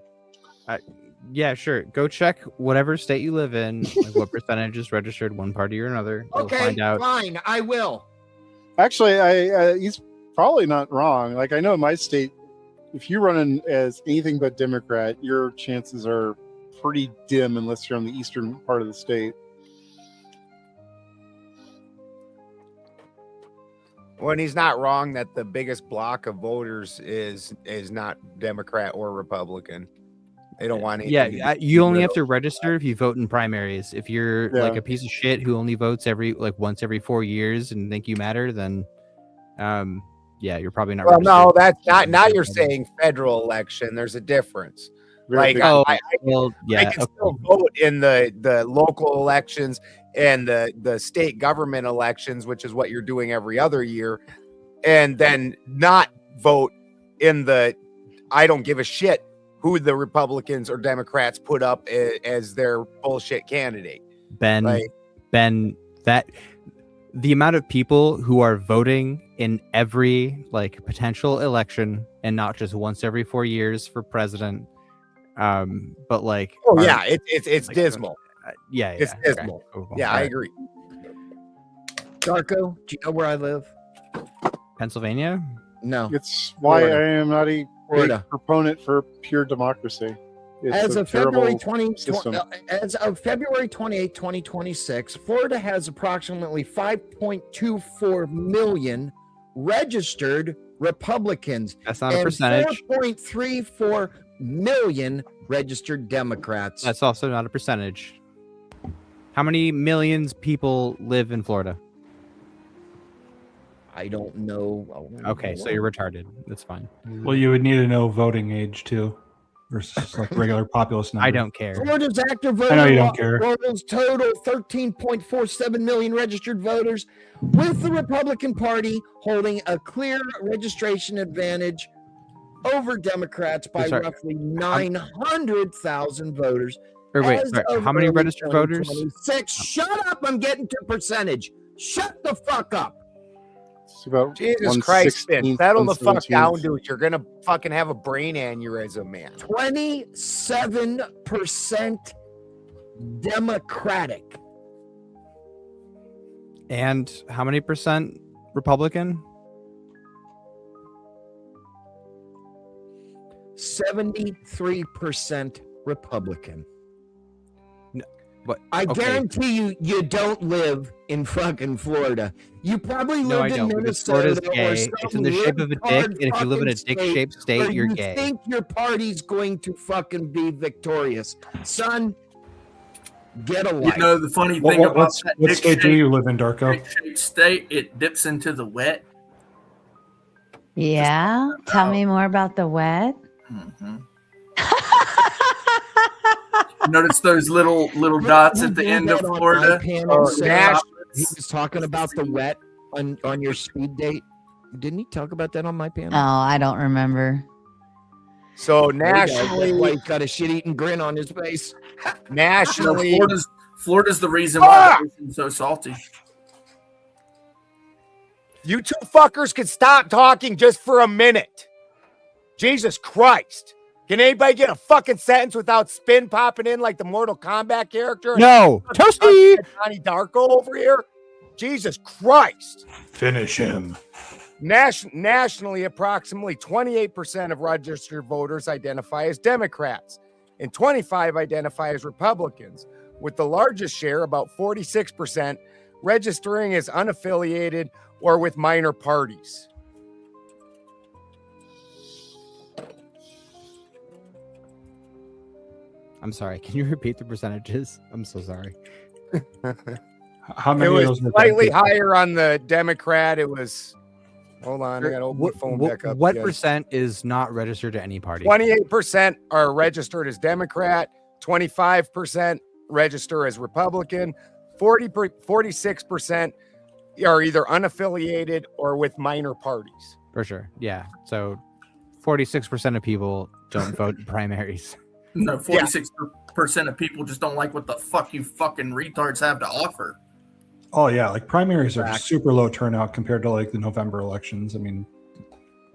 S10: Yeah, sure. Go check whatever state you live in, like what percentage is registered one party or another. You'll
S4: Okay,
S10: find out.
S4: fine. I will.
S14: Actually, he's probably not wrong. Like I know in my state, if you run in as anything but Democrat, your chances are pretty dim unless you're on the eastern part of the state.
S6: When he's not wrong that the biggest block of voters is not Democrat or Republican. They don't want anything.
S10: Yeah, you only have to register if you vote in primaries. If you're like
S14: Yeah.
S10: a piece of shit who only votes once every 4 years and think you matter, then yeah, you're probably not.
S6: Well, no,
S10: registered.
S6: that's not. Now you're saying federal election. There's a difference. Like
S10: Oh,
S6: I
S10: well, yeah.
S6: can still vote in the local elections and the state government elections, which is what you're doing every other year, and then not vote in the I don't give a shit who the Republicans or Democrats put up as their bullshit candidate.
S10: Ben,
S6: Like-
S10: that the amount of people who are voting in every like potential election and not just once every 4 years for president, but like
S6: Oh
S10: are-
S6: yeah, it's
S10: like,
S6: dismal.
S10: Yeah,
S6: It's
S10: okay,
S6: dismal.
S10: cool.
S6: Yeah,
S10: All
S6: I
S10: right.
S6: agree.
S4: Darko, do you know where I live?
S10: Pennsylvania.
S4: No.
S14: It's why
S4: Florida.
S14: I am not a big
S4: Florida.
S14: proponent for pure democracy. It's
S4: As
S14: a
S4: of February
S14: terrible system.
S4: as of February 28, 2026, Florida has approximately 5.24 million registered Republicans.
S10: That's not a
S4: and
S10: percentage.
S4: 4.34 million registered Democrats.
S10: That's also not a percentage. How many millions people live in Florida?
S4: I don't know.
S10: Okay, so you're retarded. That's fine.
S9: Well, you would need to know voting age too, versus like regular populace number.
S10: I don't care.
S4: Florida's active voter
S9: I know you don't care.
S4: Florida's total 13.47 million registered voters, with the Republican Party holding a clear registration advantage over Democrats by
S10: Sorry.
S4: roughly 900,000 voters.
S10: Or wait,
S4: as
S10: sorry,
S4: of
S10: how many
S4: early
S10: registered voters?
S4: 2026. Shut up! I'm getting to percentage. Shut the fuck up.
S14: It's about
S6: Jesus Christ, Ben,
S14: 1/16th,
S6: settle the fuck
S14: 1/17th.
S6: down, dude. You're gonna fucking have a brain aneurysm, man.
S4: 27% Democratic.
S10: And how many percent Republican?
S4: 73% Republican.
S10: What?
S4: I
S10: Okay.
S4: guarantee you don't live in fucking Florida. You probably
S10: No, I
S4: lived in
S10: don't. Because
S4: Minnesota
S10: Florida's
S4: or
S10: gay.
S4: some
S10: It's in the shape of a dick,
S4: libtard
S10: and if you live in a
S4: fucking
S10: dick-shaped
S4: where
S10: state, you're
S4: you
S10: gay.
S4: think your party's going to fucking be victorious. Son, get a life.
S2: You know the funny
S9: What,
S2: thing
S9: what,
S2: about
S9: what's,
S2: that
S9: what state do
S2: dick-shaped-
S9: you live in, Darko?
S2: dick-shaped state, it dips into the wet.
S5: Yeah. Tell me more about the wet.
S2: Notice those little dots at the end of Florida.
S4: Nash, he was talking about the wet on your speed date. Didn't he talk about that on my panel?
S5: Oh, I don't remember.
S6: So
S4: That's
S6: nationally,
S4: why he's got a shit-eating grin on his face.
S6: nationally,
S2: Florida's the reason why the ocean's so salty.
S6: you two fuckers could stop talking just for a minute. Jesus Christ. Can anybody get a fucking sentence without spin popping in like the Mortal Kombat character?
S10: No. Toasty!
S6: Johnny Darko over here? Jesus Christ.
S9: Finish him.
S6: Nationally, approximately 28% of registered voters identify as Democrats, and 25% identify as Republicans, with the largest share, about 46%, registering as unaffiliated or with minor parties.
S10: I'm sorry. Can you repeat the percentages? I'm so sorry.
S9: How
S6: It
S9: many of
S6: was
S9: those were
S6: slightly
S9: Democrats?
S6: higher on the Democrat. It was Hold on, I got to open
S10: What,
S6: the phone
S10: what,
S6: back up.
S10: what
S6: again.
S10: percent is not registered to any party?
S6: 28% are registered as Democrat, 25% register as Republican, 46% are either unaffiliated or with minor parties.
S10: For sure. Yeah. So 46% of people don't vote in primaries.
S2: No, 46% of people just don't like what the fuck you fucking retards have to offer.
S9: Oh yeah, like primaries are super low turnout compared to like the November elections. I mean,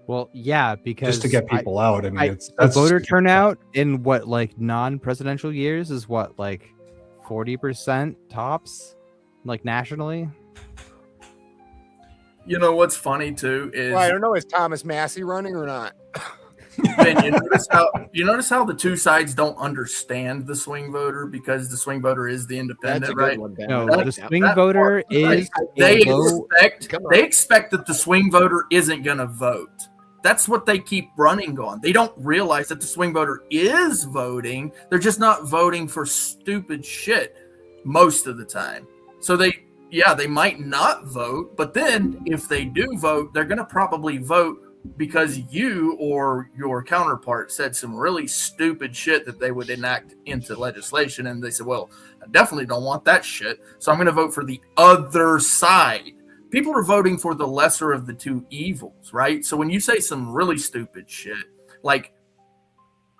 S10: well, yeah, because
S9: just to get people out. I mean,
S10: the
S9: that's
S10: voter turnout in what like non-presidential years is what like 40% tops, like nationally.
S2: You know what's funny too is
S6: Well, I don't know, is Thomas Massey running or not?
S2: Ben, you notice how the two sides don't understand the swing voter because the swing voter is the independent,
S6: That's a
S2: right?
S6: good one, Ben.
S10: No,
S6: I like
S10: the
S6: that.
S10: swing
S2: That
S10: voter
S2: part, right?
S10: is
S2: They
S10: low.
S2: expect that the swing voter isn't going to vote. That's what they keep running on. They don't realize that the swing voter is voting. They're just not voting for stupid shit most of the time. So they might not vote, but then if they do vote, they're going to probably vote because you or your counterpart said some really stupid shit that they would enact into legislation. And they said, well, I definitely don't want that shit. So I'm going to vote for the other side. People are voting for the lesser of the two evils, right? So when you say some really stupid shit, like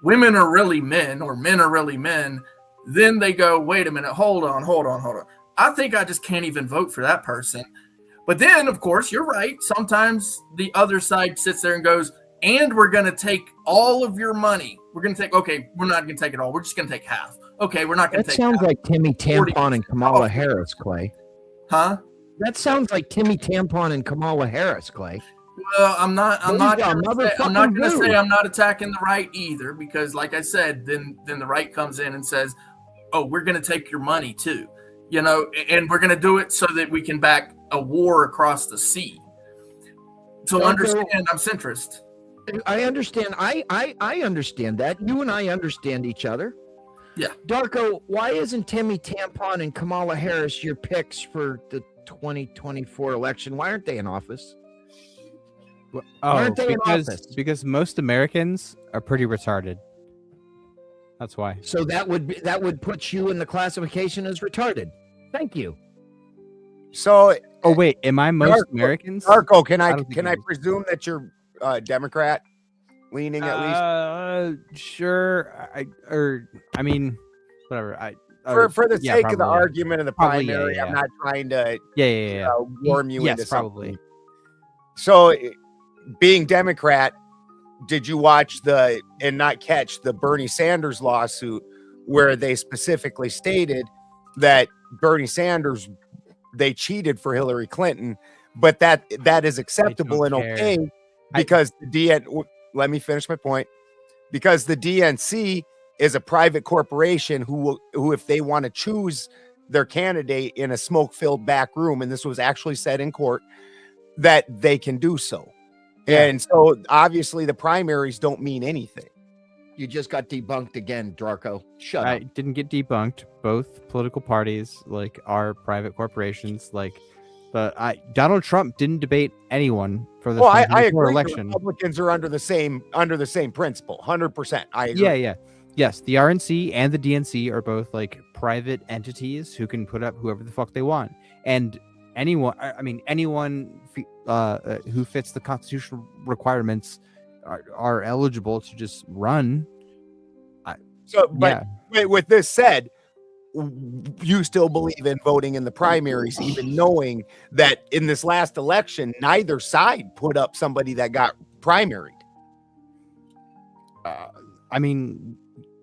S2: women are really men or men are really men, then they go, wait a minute, hold on. I think I just can't even vote for that person. But then, of course, you're right. Sometimes the other side sits there and goes, and we're going to take all of your money. We're going to take, okay, we're not going to take it all. We're just going to take half. Okay, we're not going to
S4: That
S2: take
S4: sounds
S2: half.
S4: like Timmy
S2: 40%.
S4: Tampon and Kamala Harris, Clay.
S2: Huh?
S4: That sounds like Timmy Tampon and Kamala Harris, Clay.
S2: Well, I'm not
S4: Those
S2: going
S4: are
S2: to say
S4: motherfucking
S2: I'm not attacking the right either, because like I said, then the right comes in and says, oh, we're going to take your money too, you know, and we're going to do it so that we can back a war across the sea. So understand, I'm centrist.
S4: I understand. I understand that. You and I understand each other.
S2: Yeah.
S4: Darko, why isn't Timmy Tampon and Kamala Harris your picks for the 2024 election? Why aren't they in office? Why aren't they in office?
S10: Because most Americans are pretty retarded. That's why.
S4: So that would put you in the classification as retarded. Thank you.
S6: So,
S10: oh wait, am I most Americans?
S6: Darko, can I
S10: don't think I am.
S6: presume that you're Democrat leaning at least?
S10: Sure. I mean, whatever.
S6: For the
S10: yeah,
S6: sake of the
S10: probably, yeah.
S6: argument of the
S10: Probably, yeah,
S6: primary,
S10: yeah,
S6: I'm
S10: yeah.
S6: not trying to
S10: Yeah.
S6: worm you
S10: Yes,
S6: into
S10: probably.
S6: something. So, being Democrat, did you watch and not catch the Bernie Sanders lawsuit where they specifically stated that Bernie Sanders, they cheated for Hillary Clinton, but that is acceptable and okay because let me finish my point. Because the DNC is a private corporation who if they want to choose their candidate in a smoke-filled back room, and this was actually said in court, that they can do so. And so obviously the primaries don't mean anything.
S4: You just got debunked again, Darko. Shut
S10: I
S4: up.
S10: didn't get debunked. Both political parties are private corporations. But Donald Trump didn't debate anyone for the
S6: I
S10: 2024
S6: agree.
S10: election.
S6: The Republicans are under the same principle. 100%. I agree.
S10: Yeah. Yes, the RNC and the DNC are both private entities who can put up whoever the fuck they want. And anyone who fits the constitutional requirements are eligible to just run.
S6: But with this said, you still believe in voting in the primaries, even knowing that in this last election, neither side put up somebody that got primaried.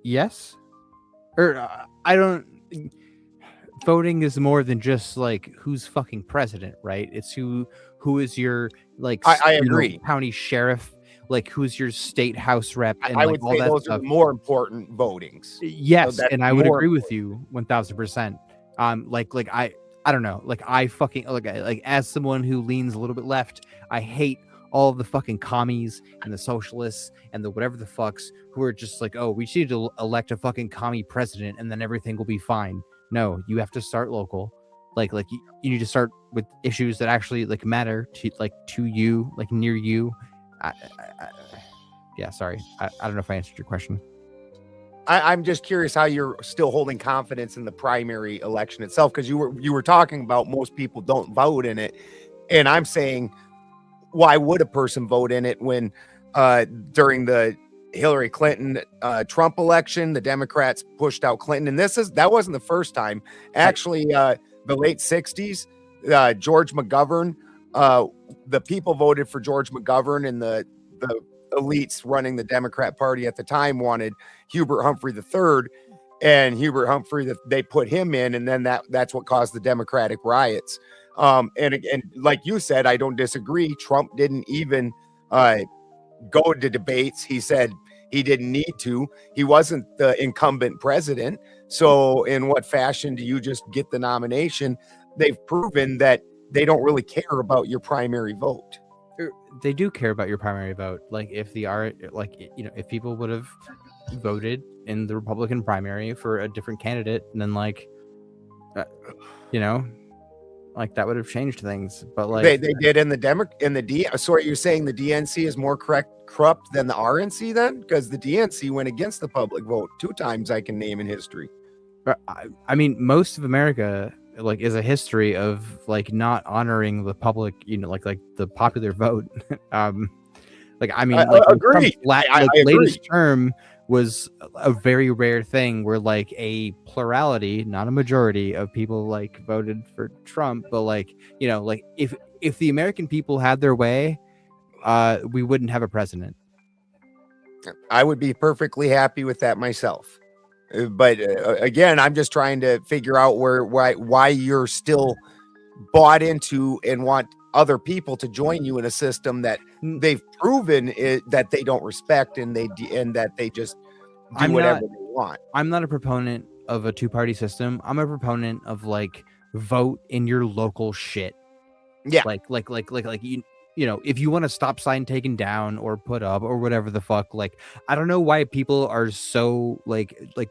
S10: Yes. I don't. Voting is more than just who's fucking president, right? It's who is your
S6: I agree.
S10: County sheriff, who's your state house rep, and
S6: I would
S10: all
S6: say
S10: that
S6: those
S10: stuff.
S6: are more important votings.
S10: Yes,
S6: So
S10: and I would
S6: more
S10: agree with you 1000%. I don't know, I fucking as someone who leans a little bit left, I hate all of the fucking commies and the socialists and the whatever the fucks who are just oh, we need to elect a fucking commie president and then everything will be fine. No, you have to start local. like you need to start with issues that actually like matter to you, like near you. Yeah, sorry, I don't know if I answered your question.
S6: I'm just curious how you're still holding confidence in the primary election itself, because you were talking about most people don't vote in it, and I'm saying, why would a person vote in it when during the Hillary Clinton Trump election, the Democrats pushed out Clinton, and that wasn't the first time. Actually, the late 60s, George McGovern, the people voted for George McGovern, and the elites running the Democrat Party at the time wanted Hubert Humphrey III, and Hubert Humphrey, they put him in, and then that's what caused the Democratic riots. And like you said, I don't disagree. Trump didn't even go to debates. He said he didn't need to. He wasn't the incumbent president. So in what fashion do you just get the nomination? They've proven that they don't really care about your primary vote.
S10: They do care about your primary vote. Like if if people would have voted in the Republican primary for a different candidate, then like that would have changed things. But like
S6: they did in the So are you saying the DNC is more corrupt than the RNC then? Because the DNC went against the public vote 2 times I can name in history.
S10: I mean, most of America is a history of not honoring the public, like the popular vote.
S6: Agreed.
S10: Latest term was a very rare thing where a plurality, not a majority of people voted for Trump, but if the American people had their way, we wouldn't have a president.
S6: I would be perfectly happy with that myself. But again, I'm just trying to figure out why you're still bought into and want other people to join you in a system that they've proven that they don't respect, and that they just do whatever they want.
S10: I'm not a proponent of a 2-party system. I'm a proponent of vote in your local shit.
S6: Yeah,
S10: if you want a stop sign taken down or put up or whatever the fuck, I don't know why people are so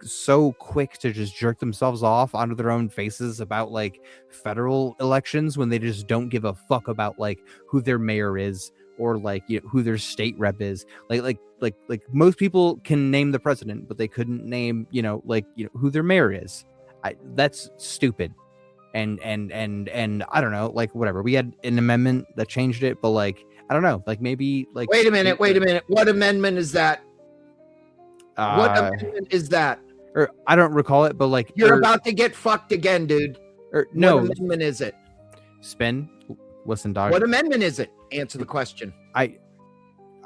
S10: so quick to just jerk themselves off onto their own faces about federal elections when they just don't give a fuck about who their mayor is or who their state rep is. Most people can name the president, but they couldn't name who their mayor is. That's stupid. And I don't know, whatever. We had an amendment that changed it, but I don't know, maybe
S4: Wait a minute. What amendment is that? What amendment is that?
S10: Or I don't recall it, but
S4: you're about to get fucked again, dude.
S10: No.
S4: What amendment is it?
S10: Spin. Listen, dog.
S4: What amendment is it? Answer the question.
S10: I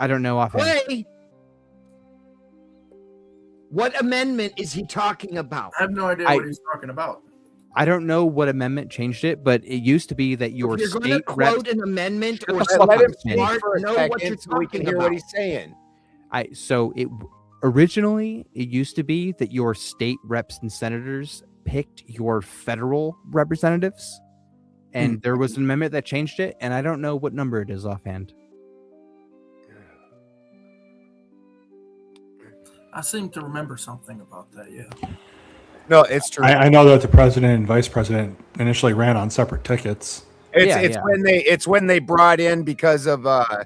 S10: don't know offhand.
S4: Play. What amendment is he talking about?
S2: I have no idea what he's talking about.
S10: I don't know what amendment changed it, but it used to be that your
S4: If you're going to quote an amendment or
S6: let him
S4: something,
S6: speak for a
S4: know what you're
S6: second so we can
S4: talking
S6: hear
S4: about.
S6: what he's saying.
S10: So it originally it used to be that your state reps and senators picked your federal representatives, and there was an amendment that changed it, and I don't know what number it is offhand.
S2: I seem to remember something about that. Yeah.
S6: No, it's true.
S9: I know that the president and vice president initially ran on separate tickets.
S6: It's when they brought in, because of the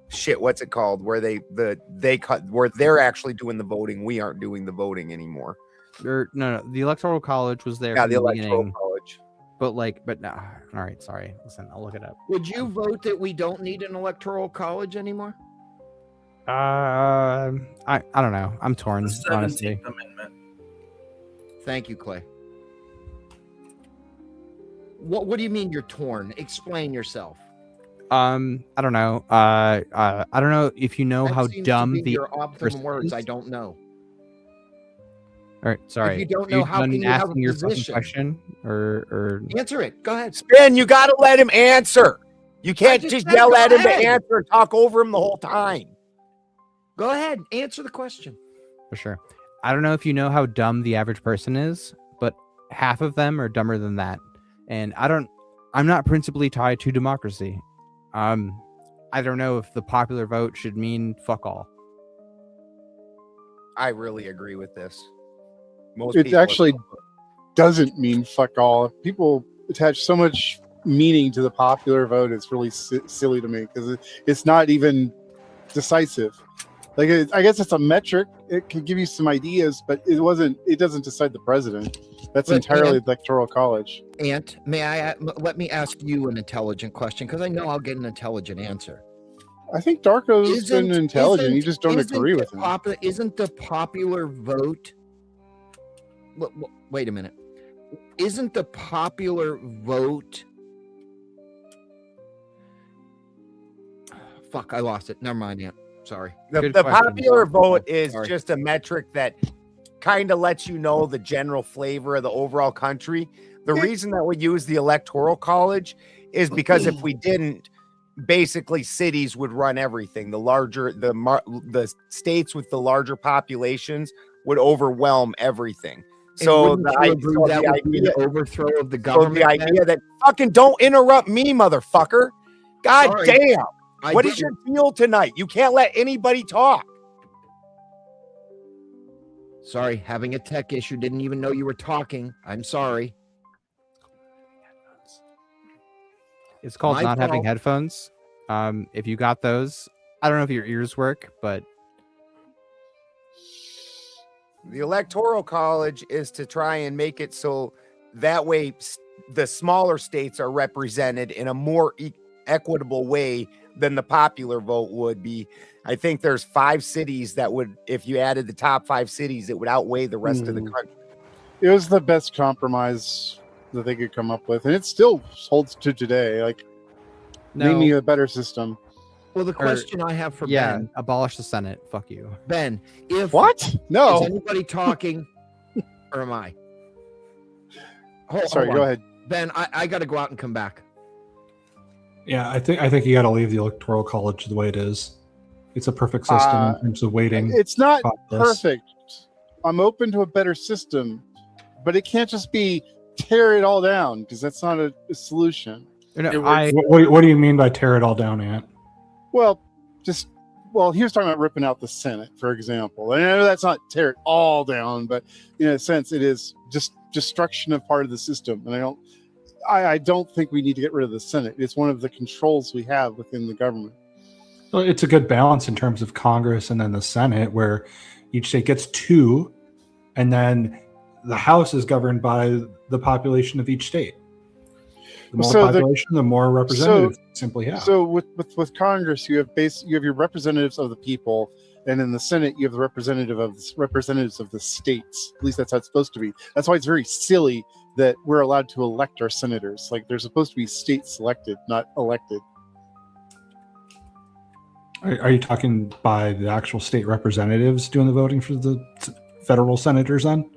S6: shit, what's it called, where they cut, where they're actually doing the voting, we aren't doing the voting anymore.
S10: No, the electoral college was there.
S6: Yeah,
S10: from
S6: the electoral
S10: beginning,
S6: college.
S10: But no. All right, sorry. Listen, I'll look it up.
S4: Would you vote that we don't need an electoral college anymore?
S10: I don't know. I'm torn, honestly.
S2: Amendment.
S4: Thank you, Clay. What do you mean you're torn? Explain yourself.
S10: I don't know. I don't know if you know
S4: That
S10: how
S4: seems
S10: dumb
S4: to be
S10: the
S4: your optimum
S10: person
S4: words.
S10: is.
S4: I don't know.
S10: All right, sorry.
S4: If you don't
S10: Are
S4: know, how
S10: done
S4: can you have a
S10: asking your fucking
S4: position?
S10: question? Or
S4: Answer it. Go ahead.
S6: Ben, you got to let him answer. You can't just
S4: said
S6: yell
S4: go
S6: at him
S4: ahead.
S6: to answer and talk over him the whole time.
S4: Go ahead. Answer the question.
S10: for sure. I don't know if you know how dumb the average person is, but half of them are dumber than that. And I'm not principally tied to democracy. I don't know if the popular vote should mean fuck all.
S6: I really agree with this. Most
S14: It's
S6: people are
S14: actually
S6: dumb.
S14: doesn't mean fuck all. People attach so much meaning to the popular vote. It's really silly to me because it's not even decisive. Like I guess it's a metric. It can give you some ideas, but it doesn't decide the president. That's
S4: But,
S14: entirely
S4: Ant,
S14: the electoral college.
S4: let me ask you an intelligent question because I know I'll get an intelligent answer.
S14: I think Darko's been intelligent. You just don't agree with him.
S4: Isn't the popular vote? Wait a minute. Isn't the popular vote? Fuck, I lost it. Never mind, Ant. Sorry.
S6: The popular vote is just a metric that kind of lets you know the general flavor of the overall country. The reason that we use the electoral college is because if we didn't, basically cities would run everything. The states with the larger populations would overwhelm everything. So
S4: that would be the overthrow of the government.
S6: So the idea that fucking don't interrupt me, motherfucker. God
S4: Sorry.
S6: damn.
S4: I
S6: What is your deal tonight? You can't let anybody talk.
S4: Sorry, having a tech issue. Didn't even know you were talking. I'm sorry.
S10: It's called
S4: My
S10: not having
S4: fault.
S10: headphones. If you got those, I don't know if your ears work, but
S6: The electoral college is to try and make it so that way the smaller states are represented in a more equitable way than the popular vote would be. I think there's 5 cities that would, if you added the top 5 cities, it would outweigh the rest of the country.
S14: It was the best compromise that they could come up with, and it still holds to today. Like, name me a better system.
S4: Well, the question I have for Ben,
S10: abolish the Senate. Fuck you.
S4: Ben, if
S14: What? No.
S4: is anybody talking, or am I?
S14: Sorry,
S4: hold
S14: go
S4: on.
S14: ahead.
S4: Ben, I got to go out and come back.
S9: Yeah, I think you got to leave the electoral college the way it is. It's a perfect system in terms of weighting.
S14: It's not
S9: populace.
S14: perfect. I'm open to a better system, but it can't just be tear it all down because that's not a solution.
S9: What do you mean by tear it all down, Ant?
S14: Well, he was talking about ripping out the Senate, for example. And I know that's not tear it all down, but in a sense, it is just destruction of part of the system. And I don't think we need to get rid of the Senate. It's one of the controls we have within the government.
S9: Well, it's a good balance in terms of Congress and then the Senate, where each state gets 2, and then the House is governed by the population of each state. The more population, the more representatives simply have.
S14: So with Congress, you have your representatives of the people, and in the Senate, you have the representatives of the states. At least that's how it's supposed to be. That's why it's very silly that we're allowed to elect our senators. Like, they're supposed to be state selected, not elected.
S9: Are you talking by the actual state representatives doing the voting for the federal senators then?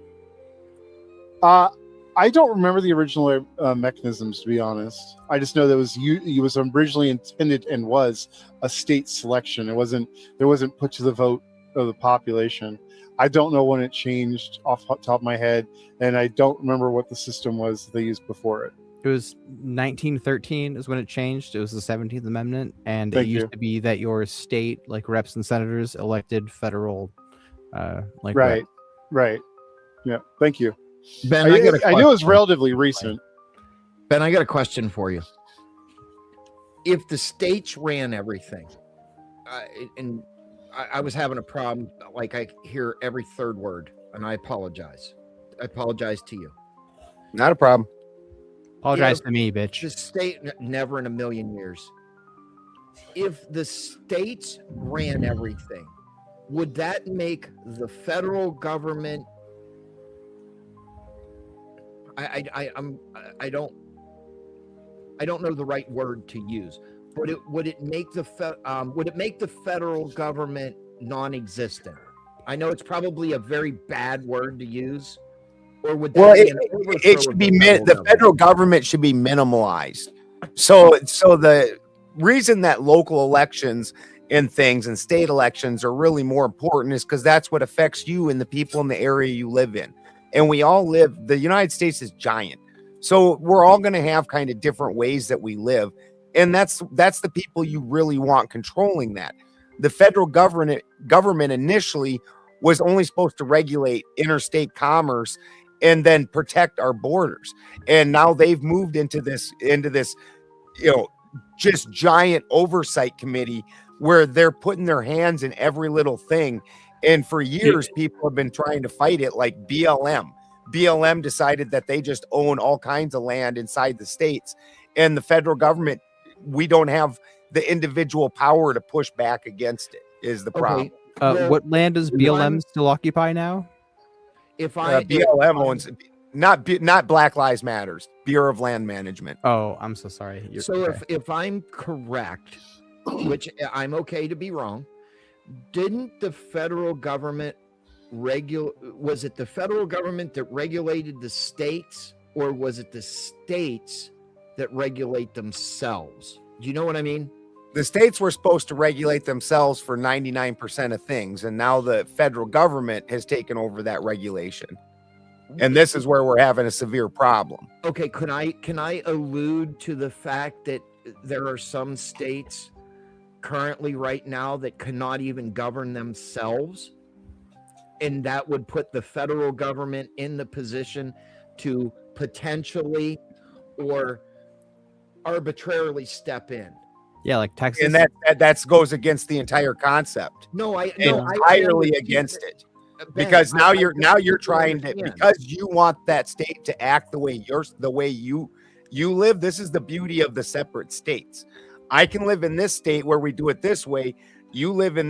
S14: I don't remember the original mechanisms, to be honest. I just know that it was originally intended and was a state selection. There wasn't put to the vote of the population. I don't know when it changed off the top of my head, and I don't remember what the system was they used before it.
S10: it was 1913 is when it changed. It was the 17th Amendment, and
S14: Thank
S10: it used
S14: you.
S10: to be that your state, like reps and senators, elected federal, like
S14: Right. Right. Yeah. Thank you.
S4: Ben,
S14: I
S4: I got a
S14: knew it was
S4: question.
S14: relatively recent.
S4: Ben, I got a question for you. If the states ran everything, and I was having a problem, like I hear every third word, and I apologize. I apologize to you.
S6: Not a problem.
S10: Apologize
S4: If
S10: to me, bitch.
S4: The state, never in a million years. If the states ran everything, would that make the federal government? I don't know the right word to use, but would it make the federal government non-existent? I know it's probably a very bad word to use, or would that
S6: Well,
S4: be an
S6: it
S4: overthrow
S6: should
S4: of
S6: be
S4: the
S6: the federal government should be minimalized. So the reason that local elections and things and state elections are really more important is because that's what affects you and the people in the area you live in. And we all live. The United States is giant, so we're all going to have kind of different ways that we live, and that's the people you really want controlling that. The federal government initially was only supposed to regulate interstate commerce and then protect our borders. And now they've moved into this, just giant oversight committee where they're putting their hands in every little thing. And for years, people have been trying to fight it, like BLM. BLM decided that they just own all kinds of land inside the states. And the federal government, we don't have the individual power to push back against it, is the problem.
S10: What land does BLM still occupy now?
S6: BLM owns, not Black Lives Matters, Bureau of Land Management.
S10: Oh, I'm so sorry.
S4: So if I'm correct, which I'm okay to be wrong, didn't the federal government was it the federal government that regulated the states, or was it the states that regulate themselves? Do you know what I mean?
S6: The states were supposed to regulate themselves for 99% of things, and now the federal government has taken over that regulation. And this is where we're having a severe problem.
S4: Okay, can I allude to the fact that there are some states currently right now that cannot even govern themselves? And that would put the federal government in the position to potentially or arbitrarily step in.
S10: Yeah, like Texas.
S6: And that goes against the entire concept. Entirely against it. Because now you're trying to, because you want that state to act the way you live. This is the beauty of the separate states. I can live in this state where we do it this way. You live in